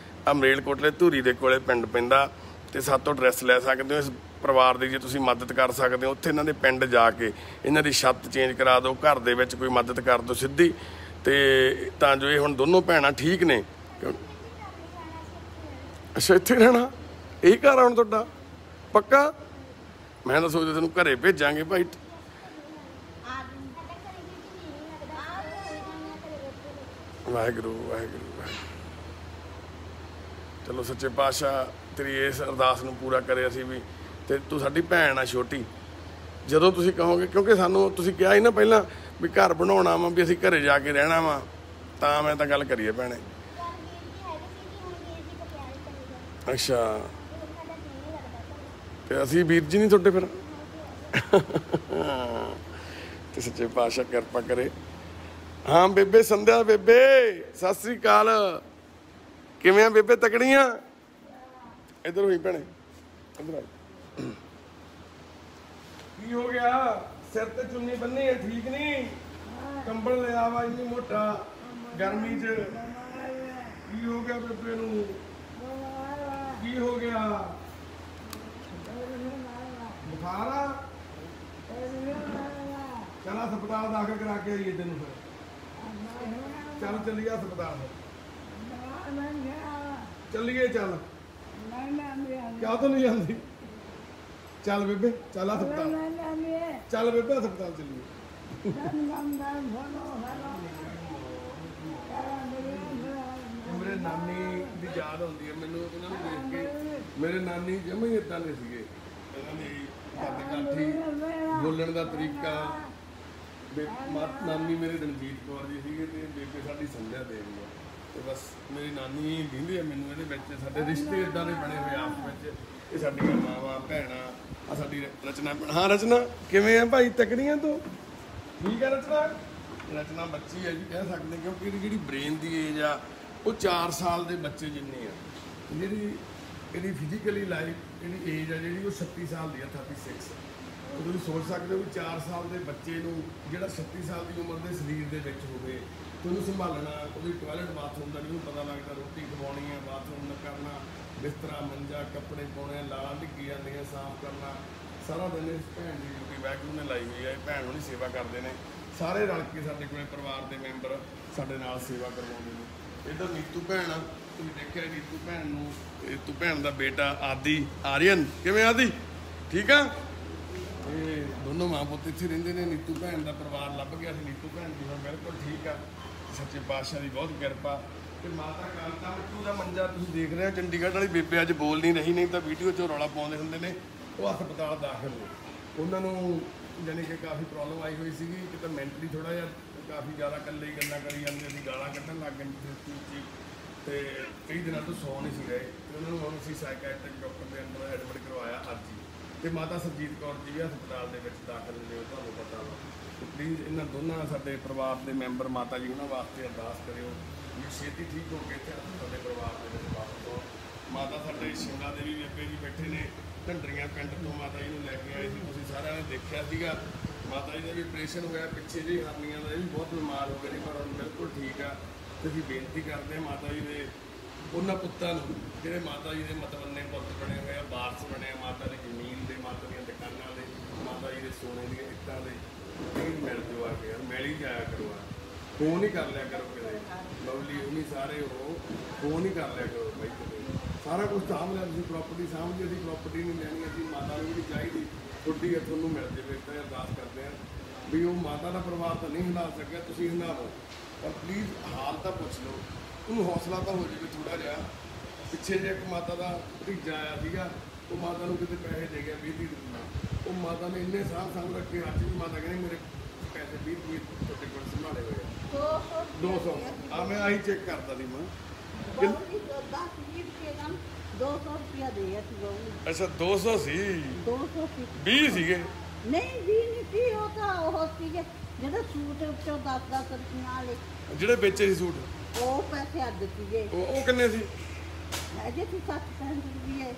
ਮਲੇਰਕੋਟਲੇ ਧੂਰੀ ਦੇ ਕੋਲੇ ਪਿੰਡ ਪੈਂਦਾ। ਤੇ ਸਾਤੋਂ ਐਡਰੈਸ ਲੈ ਸਕਦੇ ਹੋ ਇਸ ਪਰਿਵਾਰ ਦੀ, ਜੇ ਤੁਸੀਂ ਮਦਦ ਕਰ ਸਕਦੇ ਹੋ। ਉੱਥੇ ਇਹਨਾਂ ਦੇ ਪਿੰਡ ਜਾ ਕੇ ਇਹਨਾਂ ਦੀ ਛੱਤ ਚੇਂਜ ਕਰਾ ਦਿਓ, ਘਰ ਦੇ ਵਿੱਚ ਕੋਈ ਮਦਦ ਕਰ ਦਿਓ ਸਿੱਧੀ, ਤੇ ਤਾਂ ਜੋ ਇਹ ਹੁਣ ਦੋਨੋਂ ਭੈਣਾਂ ਠੀਕ ਨੇ। ਅੱਛਾ ਇੱਥੇ ਰਹਿਣਾ, ਇਹੀ ਘਰ ਆ ਹੁਣ ਤੁਹਾਡਾ ਪੱਕਾ? ਮੈਂ ਤਾਂ ਸੋਚਦਾ ਤੈਨੂੰ ਘਰੇ ਭੇਜਾਂਗੇ ਭਾਈ। ਵਾਹਿਗੁਰੂ ਵਾਹਿਗੁਰੂ ਵਾਹਿਗੁਰੂ। ਚਲੋ ਸੱਚੇ ਪਾਤਸ਼ਾਹ ਤੇਰੀ ਇਸ ਅਰਦਾਸ ਨੂੰ ਪੂਰਾ ਕਰੇ ਅਸੀਂ ਵੀ। ਤੇ ਤੂੰ ਸਾਡੀ ਭੈਣ ਆ ਛੋਟੀ, ਜਦੋਂ ਤੁਸੀਂ ਕਹੋਗੇ, ਕਿਉਂਕਿ ਸਾਨੂੰ ਤੁਸੀਂ ਕਿਹਾ ਸੀ ਨਾ ਪਹਿਲਾਂ ਵੀ ਘਰ ਬਣਾਉਣਾ ਵਾ, ਵੀ ਅਸੀਂ ਘਰੇ ਜਾ ਕੇ ਰਹਿਣਾ ਵਾ, ਤਾਂ ਮੈਂ ਤਾਂ ਗੱਲ ਕਰੀਏ ਭੈਣੇ। ਅੱਛਾ, ਤੇ ਅਸੀਂ ਵੀਰ ਜੀ ਨਹੀਂ ਤੁਹਾਡੇ ਫਿਰ? ਤੇ ਸੱਚੇ ਪਾਤਸ਼ਾਹ ਕਿਰਪਾ ਕਰੇ। ਹਾਂ ਬੇਬੇ ਸੰਧਿਆ, ਬੇਬੇ ਸਤਿ ਸ੍ਰੀ ਅਕਾਲ, ਕਿਵੇਂ ਆ ਬੇਬੇ? ਤਕੜੀਆਂ? ਇੱਧਰ ਹੋਈ ਭੈਣੇ, ਇੱਧਰ ਆ। ਕੀ ਹੋ ਗਿਆ? ਸਿਰ ਤੇ ਚੁੰਨੀ ਬੰਨੀ ਹੈ, ਠੀਕ ਨਹੀਂ? ਕੰਬਲ ਲਿਆ ਵਾ ਇੰਨੀ ਮੋਟਾ ਗਰਮੀ 'ਚ। ਕੀ ਹੋ ਗਿਆ ਬੇਬੇ ਨੂੰ? ਕੀ ਹੋ ਗਿਆ? ਬੁਖਾਰ ਆ? ਚੱਲ ਹਸਪਤਾਲ ਦਾਖਲ ਕਰਾ ਕੇ ਆਈਏ ਤੈਨੂੰ ਫਿਰ। ਚੱਲ ਚੱਲੀਏ ਹਸਪਤਾਲ, ਚੱਲੀਏ। ਚੱਲ ਕਿਆ ਤੋਂ ਨਹੀਂ ਜਾਂਦੀ? ਚੱਲ ਬੇਬੇ, ਚੱਲ ਹਸਪਤਾਲ, ਚੱਲ ਬੇਬੇ ਹਸਪਤਾਲ ਚੱਲੀਏ। ਮੇਰੇ ਨਾਨੀ ਦੀ ਯਾਦ ਆਉਂਦੀ ਹੈ ਮੈਨੂੰ, ਇਹਨਾਂ ਨੂੰ ਦੇਖ ਕੇ। ਮੇਰੇ ਨਾਨੀ ਜਮੇ ਹੀ ਏਦਾਂ ਦੇ ਸੀਗੇ, ਇਹਨਾਂ ਦੀ ਕਾਠੀ ਬੋਲਣ ਦਾ ਤਰੀਕਾ। ਨਾਨੀ ਮੇਰੇ ਰਣਜੀਤ ਕੌਰ ਜੀ ਸੀਗੇ ਤੇ ਬੇਬੇ ਸਾਡੀ ਸੰਧਿਆ ਦੇਵੀ ਆ। ਤੇ ਬਸ ਮੇਰੀ ਨਾਨੀ ਕਹਿੰਦੀ ਆ ਮੈਨੂੰ ਇਹਦੇ ਵਿੱਚ ਸਾਡੇ ਰਿਸ਼ਤੇ ਇਦਾਂ ਦੇ ਬਣੇ ਹੋਏ ਆਪਸ ਵਿੱਚ। ਇਹ ਸਾਡੀਆਂ ਮਾਵਾਂ ਭੈਣਾਂ, ਆ ਸਾਡੀ ਰਚਨਾ। ਹਾਂ ਰਚਨਾ ਕਿਵੇਂ ਆ ਭਾਈ? ਤਕੜੀਆਂ ਤੋਂ ਠੀਕ ਹੈ ਰਚਨਾ? ਰਚਨਾ ਬੱਚੀ ਹੈ ਜੀ ਕਹਿ ਸਕਦੇ, ਕਿਉਂਕਿ ਇਹਦੀ ਜਿਹੜੀ ਬ੍ਰੇਨ ਦੀ ਏਜ ਆ ਉਹ 4 ਸਾਲ ਦੇ ਬੱਚੇ ਜਿੰਨੀ ਆ। ਜਿਹੜੀ ਇਹਦੀ ਫਿਜ਼ੀਕਲੀ ਲਾਈਫ ਜਿਹੜੀ ਏਜ ਆ ਜਿਹੜੀ ਉਹ 36 ਸਾਲ ਦੀ ਆ, 36। ਉਹ ਤੁਸੀਂ ਸੋਚ ਸਕਦੇ ਹੋ ਵੀ 4 ਸਾਲ ਦੇ ਬੱਚੇ ਨੂੰ ਜਿਹੜਾ 36 ਸਾਲ ਦੀ ਉਮਰ ਦੇ ਸਰੀਰ ਦੇ ਵਿੱਚ ਹੋਵੇ, ਤੇ ਉਹਨੂੰ ਸੰਭਾਲਣਾ, ਉਹਦੀ ਟਾਇਲਟ ਬਾਥਰੂਮ ਦਾ ਜਿਹਨੂੰ ਪਤਾ ਲੱਗਦਾ, ਰੋਟੀ ਖਵਾਉਣੀ ਹੈ, ਬਾਥਰੂਮ ਕਰਨਾ, ਬਿਸਤਰਾ ਮੰਜਾ ਕੱਪੜੇ ਪਾਉਣੇ, ਲਾਲਾਂ ਢਿੱਕੀ ਜਾਂਦੀਆਂ ਸਾਫ਼ ਕਰਨਾ, ਸਾਰਾ ਦਿਨ ਇਸ ਭੈਣ ਦੀ ਡਿਊਟੀ ਵਾਹਿਗੁਰੂ ਨੇ ਲਾਈ ਹੋਈ ਹੈ। ਇਹ ਭੈਣ ਉਹਦੀ ਸੇਵਾ ਕਰਦੇ ਨੇ ਸਾਰੇ ਰਲ ਕੇ। ਸਾਡੇ ਕੋਲੇ ਪਰਿਵਾਰ ਦੇ ਮੈਂਬਰ ਸਾਡੇ ਨਾਲ ਸੇਵਾ ਕਰਵਾਉਂਦੇ ਨੇ। ਇੱਧਰ ਨੀਤੂ ਭੈਣ, ਤੁਸੀਂ ਦੇਖਿਆ ਨੀਤੂ ਭੈਣ ਨੂੰ, ਨੀਤੂ ਭੈਣ ਦਾ ਬੇਟਾ ਆਦੀ, ਆਰੀਅਨ। ਕਿਵੇਂ ਆਦੀ? ਠੀਕ ਆ? ਇਹ ਦੋਨੋਂ ਮਾਂ ਪੁੱਤ ਇੱਥੇ ਰਹਿੰਦੇ ਨੇ। ਨੀਤੂ ਭੈਣ ਦਾ ਪਰਿਵਾਰ ਲੱਭ ਗਿਆ ਸੀ, ਨੀਤੂ ਭੈਣ ਦੀ ਹੁਣ ਬਿਲਕੁਲ ਠੀਕ ਆ, ਸੱਚੇ ਪਾਤਸ਼ਾਹ ਦੀ ਬਹੁਤ ਕਿਰਪਾ। ਤੇ ਮਾਤਾ ਕਾਲਕਾ ਮਿੱਟੂ ਦਾ ਮੰਜਾ ਤੁਸੀਂ ਦੇਖ ਰਹੇ ਹੋ। ਚੰਡੀਗੜ੍ਹ ਵਾਲੀ ਬੇਬੇ ਅੱਜ ਬੋਲ ਨਹੀਂ ਰਹੀ, ਨਹੀਂ ਤਾਂ ਵੀਡੀਓ 'ਚ ਰੌਲਾ ਪਾਉਂਦੇ ਹੁੰਦੇ ਨੇ। ਉਹ ਹਸਪਤਾਲ ਦਾਖਲ ਨੇ, ਉਹਨਾਂ ਨੂੰ ਜਾਣੀ ਕਿ ਕਾਫੀ ਪ੍ਰੋਬਲਮ ਆਈ ਹੋਈ ਸੀਗੀ, ਕਿ ਤਾਂ ਮੈਂਟਲੀ ਥੋੜ੍ਹਾ ਜਿਹਾ ਕਾਫੀ ਜ਼ਿਆਦਾ ਇਕੱਲੇ ਹੀ ਗੱਲਾਂ ਕਰੀ ਜਾਂਦੇ ਸੀ, ਗਾਲਾਂ ਕੱਢਣ ਲੱਗ ਗਏ ਸੀ, ਤੇ ਕਈ ਦਿਨਾਂ ਤੋਂ ਸੌ ਨਹੀਂ ਸੀ ਰਹੇ। ਉਹਨਾਂ ਨੂੰ ਹੁਣ ਅਸੀਂ ਸਾਈਕੈਟ੍ਰਿਕ ਡਾਕਟਰ ਦੇ ਅੰਦਰ ਐਡਮਿਟ ਕਰਵਾਇਆ ਅੱਜ ਹੀ। ਤੇ ਮਾਤਾ ਸਰਜੀਤ ਕੌਰ ਜੀ ਵੀ ਹਸਪਤਾਲ ਦੇ ਵਿੱਚ ਦਾਖਲ ਨੇ, ਤੁਹਾਨੂੰ ਪਤਾ ਵਾ। ਪਲੀਜ਼ ਇਹਨਾਂ ਦੋਨਾਂ ਸਾਡੇ ਪਰਿਵਾਰ ਦੇ ਮੈਂਬਰ ਮਾਤਾ ਜੀ ਉਹਨਾਂ ਵਾਸਤੇ ਅਰਦਾਸ ਕਰਿਓ ਵੀ ਛੇਤੀ ਠੀਕ ਹੋ ਕੇ ਇੱਥੇ ਸਾਡੇ ਪਰਿਵਾਰ ਦੇ ਵਿੱਚ ਵਾਪਸ ਆਓ। ਮਾਤਾ ਸਾਡੇ ਸ਼ਿਮਲਾ ਦੇਵੀ ਬੇਬੇ ਜੀ ਬੈਠੇ ਨੇ ਢੰਡਰੀਆਂ ਪਿੰਡ ਤੋਂ, ਮਾਤਾ ਜੀ ਨੂੰ ਲੈ ਕੇ ਆਏ ਸੀ, ਤੁਸੀਂ ਸਾਰਿਆਂ ਨੇ ਦੇਖਿਆ ਸੀਗਾ। ਮਾਤਾ ਜੀ ਦਾ ਵੀ ਆਪਰੇਸ਼ਨ ਹੋਇਆ ਪਿੱਛੇ ਜਿਹੀ ਹਰਨੀਆਂ ਦਾ, ਇਹ ਵੀ ਬਹੁਤ ਬਿਮਾਰ ਹੋ ਗਏ ਨੇ, ਪਰ ਹੁਣ ਬਿਲਕੁਲ ਠੀਕ ਆ। ਤੇ ਅਸੀਂ ਬੇਨਤੀ ਕਰਦੇ ਹਾਂ ਮਾਤਾ ਜੀ ਦੇ ਉਹਨਾਂ ਪੁੱਤਾਂ ਨੂੰ ਜਿਹੜੇ ਮਾਤਾ ਜੀ ਦੇ ਮਤਵੰਨੇ ਪੁੱਤ ਬਣੇ ਹੋਏ ਆ, ਵਾਰਸ ਬਣੇ ਆ ਮਾਤਾ ਦੀ ਜ਼ਮੀਨ ਦੇ, ਮਾਤਾ ਦੀਆਂ ਦੁਕਾਨਾਂ ਦੇ, ਮਾਤਾ ਜੀ ਦੇ ਸੋਨੇ ਦੀਆਂ ਇੱਟਾਂ ਦੇ। ਨਹੀਂ ਮਿਲ ਜੋ ਆ ਕੇ ਮਿਲ ਹੀ ਜਾਇਆ ਕਰੋ, ਫੋਨ ਹੀ ਕਰ ਲਿਆ ਕਰੋ ਕਿਤੇ। ਲਵਲੀ ਉਹ ਨਹੀਂ ਸਾਰੇ, ਉਹ ਫੋਨ ਹੀ ਕਰ ਲਿਆ ਕਰੋ ਬਾਈ ਕਿਤੇ। ਸਾਰਾ ਕੁਝ ਸਾਂਭ ਲਿਆ ਤੁਸੀਂ, ਪ੍ਰਾਪਰਟੀ ਸਾਂਭ ਲਈ। ਅਸੀਂ ਪ੍ਰਾਪਰਟੀ ਨਹੀਂ ਲੈਣੀ, ਅਸੀਂ ਮਾਤਾ ਨੂੰ ਵੀ ਚਾਹੀਦੀ ਛੁੱਟੀ ਹੈ ਤੁਹਾਨੂੰ ਮਿਲ ਜਾਵੇ। ਤਾਂ ਅਰਦਾਸ ਕਰਦੇ ਹਾਂ ਵੀ ਉਹ ਮਾਤਾ ਦਾ ਪਰਿਵਾਰ ਤਾਂ ਨਹੀਂ ਹਿਲਾ ਸਕਿਆ, ਤੁਸੀਂ ਹਿਲਾਵੋ, ਪਰ ਪਲੀਜ਼ ਹਾਲ ਤਾਂ ਪੁੱਛ ਲਓ, ਉਹਨੂੰ ਹੌਸਲਾ ਤਾਂ ਹੋ ਜਾਵੇ ਥੋੜ੍ਹਾ ਜਿਹਾ। ਪਿੱਛੇ ਜੇ ਇੱਕ ਮਾਤਾ ਦਾ ਭਤੀਜਾ ਆਇਆ ਸੀਗਾ, ਉਹ ਮਾਤਾ ਨੂੰ ਕਿਤੇ ਪੈਸੇ ਦੇ ਗਿਆ 20 ਰੁਪਏ। ਉਹ ਮਾਤਾ ਨੇ ਇੰਨੇ ਸਾਂਭ ਰੱਖੇ, ਅੱਜ ਵੀ ਮਾਤਾ ਕਹਿੰਦੀ ਮੇਰੇ ਪੈਸੇ 20 ਰੁਪਏ ਤੁਹਾਡੇ ਕੋਲ ਸੰਭਾਲੇ ਹੋਏ ਆ। 200 ਆ ਮੈਂ ਆਹੀ ਚੈੱਕ ਕਰਦਾ ਸੀ ਮੈਂ। 200 ਰੁਪਇਆ ਦੇ ਆ ਸੀ। ਅੱਛਾ 200 ਸੀ? 200 ਸੀ। 20 ਸੀਗੇ? ਨਹੀਂ 20 ਨਹੀਂ ਸੀ, ਉਹ ਤਾਂ ਉਹ ਸੀਗੇ ਜਿਹੜੇ ਸੂਟ ਉੱਚੋਂ 10-10 ਰੁਪਈਆਂ ਵਾਲੇ ਜਿਹੜੇ ਵੇਚੇ ਸੀ ਸੂਟ, ਉਹ ਪੈਸੇ ਅੱਡ ਸੀਗੇ। ਉਹ ਕਿੰਨੇ ਸੀ? ਹੈਗੇ ਸੀ 60-65 ਰੁਪਏ।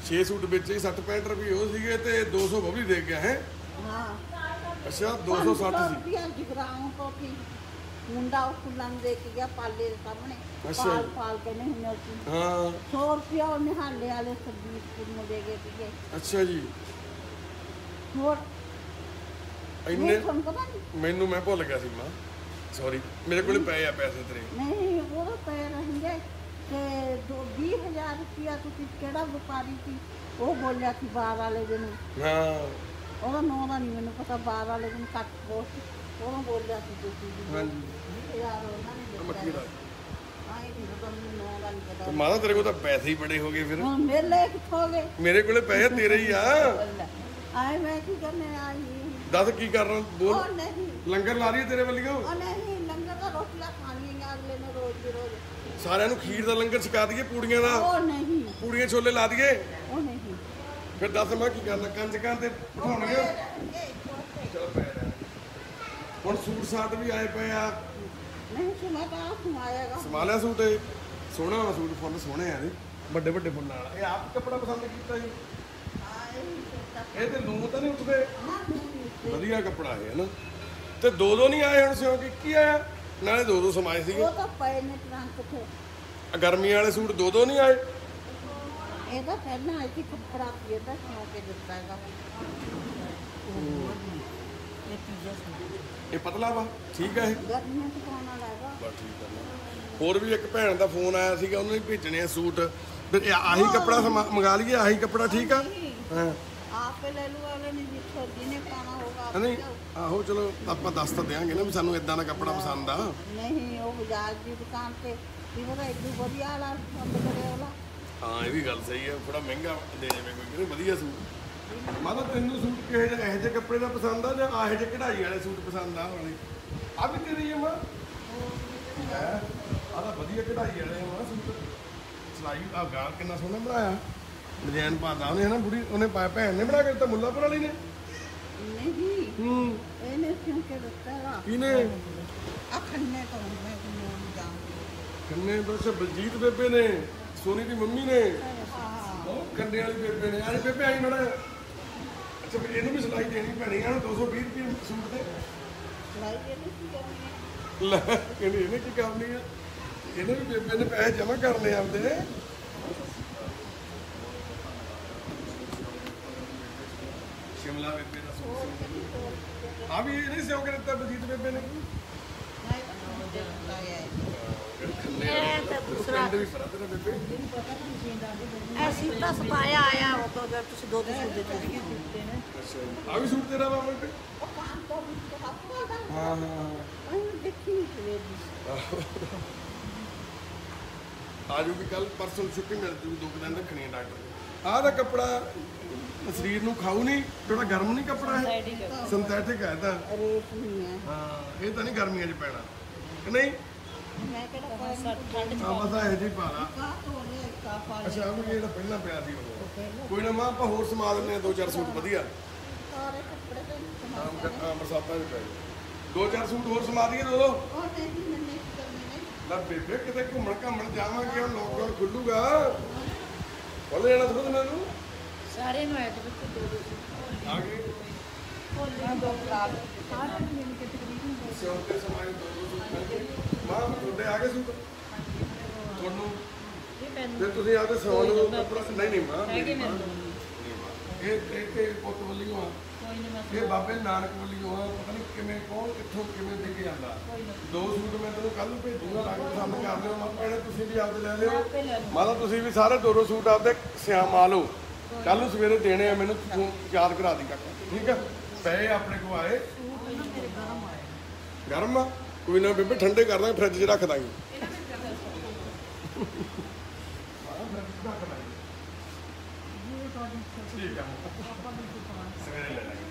6 ਸੂਟ ਵੇਚੇ 60-65 ਰੁਪਏ ਉਹ ਸੀਗੇ, ਤੇ 200 ਬਬਲੀ ਦੇ ਗਿਆ ਹੈ। ਹਾਂ ਅੱਛਾ 260 ਸੀ। ਰੁਪਇਆ ਜਗਰਾਉਂ ਤੋਂ ਸੀ ਮੁੰਡਾ, ਉਹ ਫੁੱਲਾਂ ਨੂੰ ਦੇ ਕੇ ਗਿਆ ਪਾਲੇ ਦੇ ਸਾਹਮਣੇ। ਅੱਛਾ। ਪਾਲ ਕਹਿੰਦੇ ਹੁੰਦੇ ਸੀ। ਹਾਂ 100 ਰੁਪਇਆ ਉਹ ਨਿਹਾਲੇ ਵਾਲੇ ਸਰਬੀਤਪੁਰ ਨੂੰ ਦੇ ਗਏ ਸੀਗੇ। ਅੱਛਾ ਜੀ। ਹੋਰ ਇੰਨੇ ਤੁਹਾਨੂੰ ਪਤਾ ਨਹੀਂ? ਮੈਨੂੰ ਮੈਂ ਭੁੱਲ ਗਿਆ ਸੀ ਮਾਂ, ਸੌਰੀ। ਮੇਰੇ ਕੋਲ ਪਏ ਆ ਪੈਸੇ ਤੇਰੇ। ਨਹੀਂ ਉਹ ਪੈ ਰਹਿੰਦੇ ਤੇ 20,000 ਰੁਪਇਆ ਤੁਸੀਂ ਕਿਹੜਾ ਵਪਾਰੀ ਸੀ ਉਹ ਬੋਲਿਆ ਸੀ ਬਾਹਰ ਵਾਲੇ ਦਿਨ। ਹਾਂ ਉਹਦਾ ਨਾਂ ਦਾ ਨਹੀਂ ਮੈਨੂੰ ਪਤਾ, ਬਾਹਰ ਵਾਲੇ ਦਿਨ ਕੱਟ ਪੋਸਟ ਉਹਨੂੰ ਬੋਲਿਆ ਸੀ ਤੁਸੀਂ। ਹਾਂਜੀ 20,000 ਉਹਨਾਂ ਨੇ ਮੱਕੀ ਦਾ। ਆਏ ਨਹੀਂ ਪਤਾ, ਮੈਨੂੰ ਨਾਂ ਦਾ ਨਹੀਂ ਤੇ ਪਤਾ। ਮਾਤਾ ਤੇਰੇ ਕੋਲ ਤਾਂ ਪੈਸੇ ਹੀ ਬੜੇ ਹੋ ਗਏ ਫਿਰ। ਹੁਣ ਮੇਰੇ ਲਈ ਕਿੱਥੋਂ ਗਏ? ਮੇਰੇ ਕੋਲੇ ਪੈਸੇ ਤੇਰੇ ਹੀ ਆ। ਆਏ ਮੈਂ ਕੀ ਕਰਨੇ ਆਈ ਦੱਸ ਕੀ ਕਰਨਾ ਬੋਲ। ਉਹ ਨਹੀਂ ਲੰਗਰ ਲਾ ਰਹੀ ਤੇਰੇ ਵੱਲੋਂ। ਉਹ ਨਹੀਂ ਲੰਗਰ ਦਾ ਰੋਟੀਆਂ ਖਾਣੀਆਂ ਅਗਲੇ ਨੇ ਰੋਜ਼ ਦੀ ਰੋਜ਼। ਸਾਰਿਆਂ ਨੂੰ ਖੀਰ ਦਾ ਲੰਗਰ ਛਕਾ ਦਈਏ, ਪੂੜੀਆਂ ਦਾ, ਉਹ ਨਹੀਂ ਪੂੜੀਆਂ ਛੋਲੇ ਲਾ ਦਈਏ। ਉਹ ਨਹੀਂ ਫਿਰ ਦੱਸ ਮੈਂ ਕੀ ਕਰਨਾ, ਕੰਜਕਾਂ ਤੇ ਬਿਠਾਉਣਗੇ। ਚਲ ਪੈ ਜਾ। ਹੁਣ ਸੂਟ ਸਾਟ ਵੀ ਆਏ ਪਏ ਆ। ਨਹੀਂ ਸੁਣਾ ਤਾਂ ਸੁਣਾਏਗਾ। ਸਮਾਲਿਆ ਸੂਟ ਇਹ ਸੋਹਣਾ ਵਾ, ਸੂਟ ਫੁੱਲ ਸੋਹਣੇ ਆ ਇਹਦੇ, ਵੱਡੇ ਵੱਡੇ ਫੁੱਲਾਂ ਵਾਲਾ। ਇਹ ਆਪ ਕੱਪੜਾ ਪਸੰਦ ਕੀਤਾ ਜੀ? ਇਹ ਤੇ ਲੂੰ ਤਾਂ ਨਹੀਂ ਉੱਠਦੇ, ਵਧੀਆ ਕੱਪੜਾ ਹੈ ਨਾ। ਤੇ ਦੋ ਦੋ ਨਹੀਂ ਆਏ ਹੁਣ, ਸਿਉਂ ਕਿ ਕੀ ਆਇਆ? ਨਾਲੇ ਦੋ ਦੋ ਸਮਾਏ ਸੀਗੇ। ਉਹ ਤਾਂ ਪਏ ਨੇ ਟਰੰਕ ਤੇ। ਗਰਮੀ ਵਾਲੇ ਸੂਟ ਦੋ ਦੋ ਨਹੀਂ ਆਏ। ਇਹਦਾ ਪਹਿਲਾਂ ਆਈ ਸੀ ਕੱਪੜਾ ਪੀਏ ਦਾ ਸਿਉਂ ਕੇ ਦਿੱਤਾ ਹੈਗਾ। ਇਹ ਤੀਜਾ ਸੂਟ ਇਹ ਪਤਲਾ ਵਾ, ਠੀਕ ਆ ਇਹ ਗਰਮੀਆਂ ਚ ਪਾਉਣਾ ਲੱਗਾ। ਬਸ ਠੀਕ ਆ। ਹੋਰ ਵੀ ਇੱਕ ਭੈਣ ਦਾ ਫੋਨ ਆਇਆ ਸੀਗਾ, ਉਹਨਾਂ ਨੇ ਭੇਜਣੇ ਆ ਸੂਟ। ਫਿਰ ਇਹ ਆਹੀ ਕੱਪੜਾ ਮੰਗਾ ਲਈਏ, ਆਹੀ ਕੱਪੜਾ ਠੀਕ ਆ। ਹਾਂ ਆਪੇ ਲੈ ਲੂ ਵਾਲੇ ਨੇ ਜਿੱਥੋਂ ਜਿਹਨੇ ਪਾਣਾ ਹੋਗਾ। ਨਹੀਂ ਆਹੋ ਚਲੋ ਆਪਾਂ ਦੱਸ ਤਾਂ ਦਿਆਂਗੇ ਨਾ ਵੀ ਸਾਨੂੰ ਇਦਾਂ ਦਾ ਕੱਪੜਾ ਪਸੰਦ ਆ। ਨਹੀਂ ਉਹ ਬਾਜ਼ਾਰ ਦੀ ਦੁਕਾਨ ਤੇ ਵੀ ਉਹਦਾ ਇੱਦੂ ਵਧੀਆ ਵਾਲਾ ਪਸੰਦ ਕਰੇ ਵਾਲਾ। ਹਾਂ ਇਹ ਵੀ ਗੱਲ ਸਹੀ ਹੈ, ਥੋੜਾ ਮਹਿੰਗਾ ਦੇ ਜਾਵੇ ਕੋਈ, ਕਹਿੰਦੇ ਵਧੀਆ ਸੂਟ। ਮਾਤਾ ਤੈਨੂੰ ਸੂਟ ਕਿਹੋ ਜਿਹੇ ਇਹੋ ਜਿਹੇ ਕੱਪੜੇ ਦਾ ਪਸੰਦ ਆ ਜਾਂ ਆਹੇ ਜਿਹੇ ਕਢਾਈ ਵਾਲੇ ਸੂਟ ਪਸੰਦ ਆ? ਵਾਲੇ ਆ ਵੀ ਤੇਰੀ ਆ ਮਾਂ ਆਹ ਤਾਂ ਵਧੀਆ ਕਢਾਈ ਵਾਲੇ ਆ ਸੂਟ। ਸਿਲਾਈ ਆ ਗਾਲ ਕਿੰਨਾ ਸੋਹਣਾ ਬਣਾਇਆ, ਡਿਜ਼ਾਈਨ ਪਾਦਾ ਉਹਨੇ ਹਨਾ। ਬੁੜੀ ਉਹਨੇ ਪਾਇਆ, ਭੈਣ ਨੇ ਬਣਾ ਕੇ ਦਿੱਤਾ, ਮੁੱਲਾਪੁਰ ਵਾਲੀ ਨੇ। ਨਹੀਂ ਇਹਨੇ ਕਿਉਂ ਕੇ ਦਿੱਤਾ ਹੈਗਾ? ਕਿਹਨੇ? ਆ ਖੰਨੇ ਤੋਂ ਮੈਂ ਕਿਉਂ ਜਾਣਦੀ। ਖੰਨੇ ਤੋਂ ਅੱਛਾ, ਬਲਜੀਤ ਬੇਬੇ ਨੇ, ਸੋਨੀ ਦੀ ਮੰਮੀ ਨੇ, ਹਾਂ ਉਹ ਕੰਨੇ ਵਾਲੀ ਬੇਬੇ ਨੇ। ਆਹ ਬੇਬੇ ਆਈ ਮੜਾ। ਅੱਛਾ ਫਿਰ ਇਹਨੂੰ ਵੀ ਸਿਲਾਈ ਦੇਣੀ ਪੈਣੀ ਆ 220 ਰੁਪਏ ਸੂਟ ਦੇ। ਸਿਲਾਈ ਇਹਨੇ ਕੀ ਕਰਨੀ ਹੈ? ਲੈ ਕਹਿੰਦੇ ਇਹਨੇ ਕੀ ਕਰਨੀ ਆ, ਇਹਨੇ ਵੀ ਬੇਬੇ ਨੇ ਪੈਸੇ ਜਮ੍ਹਾਂ ਕਰਨੇ ਆਪਦੇ। ਸ਼ਿਮਲਾ ਬੇਬੇ ਦਾ ਸੂਟ ਆ ਵੀ ਇਹਨੇ ਸਿਉਂ ਕੇ ਦਿੱਤਾ ਬਲਜੀਤ ਬੇਬੇ ਨੇ। ਪਿੰਡ ਵੀ ਪਰਾ ਤੇਰਾ ਬੇਬੇ। ਐਸੀ ਤਾਂ ਸਪਾਇਆ ਆਇਆ ਉਹ ਤੋਂ ਜਦ ਤੁਸੀਂ ਦੋ ਸੂਟ ਦਿੱਤੇ ਸੀ। ਅੱਛਾ ਆ ਵੀ ਸੂਟ ਤੇਰਾ ਵਾ ਬੇਬੇ? ਉਹ ਕੰਮ ਤੋਂ ਵੀ ਹੱਥ ਹਾਂ ਹਾਂ ਉਹਨੂੰ ਦੇਖੀ ਨਹੀਂ ਸਵੇਦੀ। ਆ ਜੂਗੀ ਕੱਲ ਪਰਸੋਂ ਛੁੱਟੀ ਮਿਲ ਜੂਗੀ, 2 ਦਿਨ ਰੱਖਣੀ ਹੈ ਡਾਕਟਰ। ਆਹ ਦਾ ਕੱਪੜਾ ਸਰੀਰ ਨੂੰ ਖਾਊ ਨਹੀਂ, ਥੋੜਾ ਗਰਮ ਨਹੀਂ ਕੱਪੜਾ ਹੈ, ਸਿੰਥੈਟਿਕ ਹੈ ਤਾਂ। ਰੇਟ ਨਹੀਂ ਹੈ। ਹਾਂ ਇਹ ਤਾਂ ਨਹੀਂ ਗਰਮੀਆਂ 'ਚ ਪੈਣਾ ਕਿ ਨਹੀਂ। ਮੈਂ ਕਿਹੜਾ ਠੰਡ ਆ ਬਸ ਇਹ ਜੀ ਪਾ ਲਾ। ਕਾ ਤੋਂ ਲੈ ਕਾ ਪਾ ਅੱਛਾ ਉਹ ਜਿਹੜਾ ਪਹਿਲਾਂ ਪਿਆ ਸੀ ਉਹ। ਕੋਈ ਨਾ ਮਾਂ ਆਪਾਂ ਹੋਰ ਸਮਾ ਦਿੰਦੇ ਆ 2-4 ਸੂਟ ਵਧੀਆ। ਸਾਰੇ ਕੱਪੜੇ ਤੇ ਹਾਂ ਬਰਸਾਤਾਂ ਦੇ ਪੈ ਗਏ 2-4 ਸੂਟ ਹੋਰ ਸਮਾ ਦਈਏ ਦੋ। ਉਹ ਨਹੀਂ ਮੈਨੇ ਕਰਨੇ ਨੇ। ਲੈ ਬੇਬੇ ਕਿਤੇ ਘੁੰਮਣ ਜਾਵਾਂਗੇ, ਹੁਣ ਲੋਕਡਾਊਨ ਖੁੱਲੂਗਾ, ਖੁੱਲ ਜਾਣਾ ਥੋੜਾ ਦਿਨਾਂ ਨੂੰ। ਸਾਰੇ ਨੂੰ ਐਡ ਵਿੱਚ ਦੋ ਦੋ ਆ ਗਏ ਹੋਲੀ ਦੋ ਕਲਾਸ ਸਾਰੇ ਨੂੰ ਮਿਲ ਕੇ ਤਕਰੀਬਨ ਸਿਉਂ ਤੇ ਸਮਾਏ 2 ਸੂਟ ਮਿਲ ਗਏ। ਮਾਂ ਤੁਹਾਡੇ ਆ ਗਏ ਸੂਟ ਤੁਹਾਨੂੰ? ਇਹ ਪੈਨ ਤੇ ਤੁਸੀਂ ਆਪਦੇ ਸੌਣ ਨੂੰ ਕੱਪੜਾ ਨਹੀਂ ਮਾਂ ਹੈਗੇ ਮੇਰੇ ਇਹ ਤੇ ਪੁੱਤ ਵੱਲੋਂ ਆ, ਕੋਈ ਨਹੀਂ ਮੈਂ ਇਹ ਬਾਬੇ ਨਾਨਕ ਵੱਲੋਂ ਆ। ਪਤਾ ਨਹੀਂ ਕਿਵੇਂ ਕੌਣ ਕਿੱਥੋਂ ਕਿਵੇਂ ਦੇ ਕੇ ਜਾਂਦਾ। 2 ਸੂਟ ਮੈਂ ਤੈਨੂੰ ਕੱਲ ਨੂੰ ਭੇਜੂਗਾ, ਰੰਗ ਪਸੰਦ ਕਰ ਲਿਓ। ਮਾਂ ਭੈਣੇ ਤੁਸੀਂ ਵੀ ਆਪਦੇ ਲੈ ਲਿਓ। ਮਾਤਾ ਤੁਸੀਂ ਵੀ ਸਾਰੇ 2 ਸੂਟ ਆਪਦੇ ਸਿਆਮਾ ਲਓ, ਕੱਲ ਨੂੰ ਸਵੇਰੇ ਦੇਣੇ ਆ ਮੈਨੂੰ। ਤੂੰ ਯਾਦ ਕਰਾ ਦੀ ਕਾਕਾ, ਠੀਕ ਆ? ਪਏ ਆਪਣੇ ਕੋ ਆਏ ਗਰਮ ਆ, ਕੋਈ ਨਾ ਬੇਬੇ ਠੰਡੇ ਕਰ ਦਾਂਗੇ, ਫਰਿੱਜ 'ਚ ਰੱਖ ਦਾਂਗੇ। ਠੀਕ ਆ ਸਵੇਰੇ ਲੈ ਲਾਂਗੇ।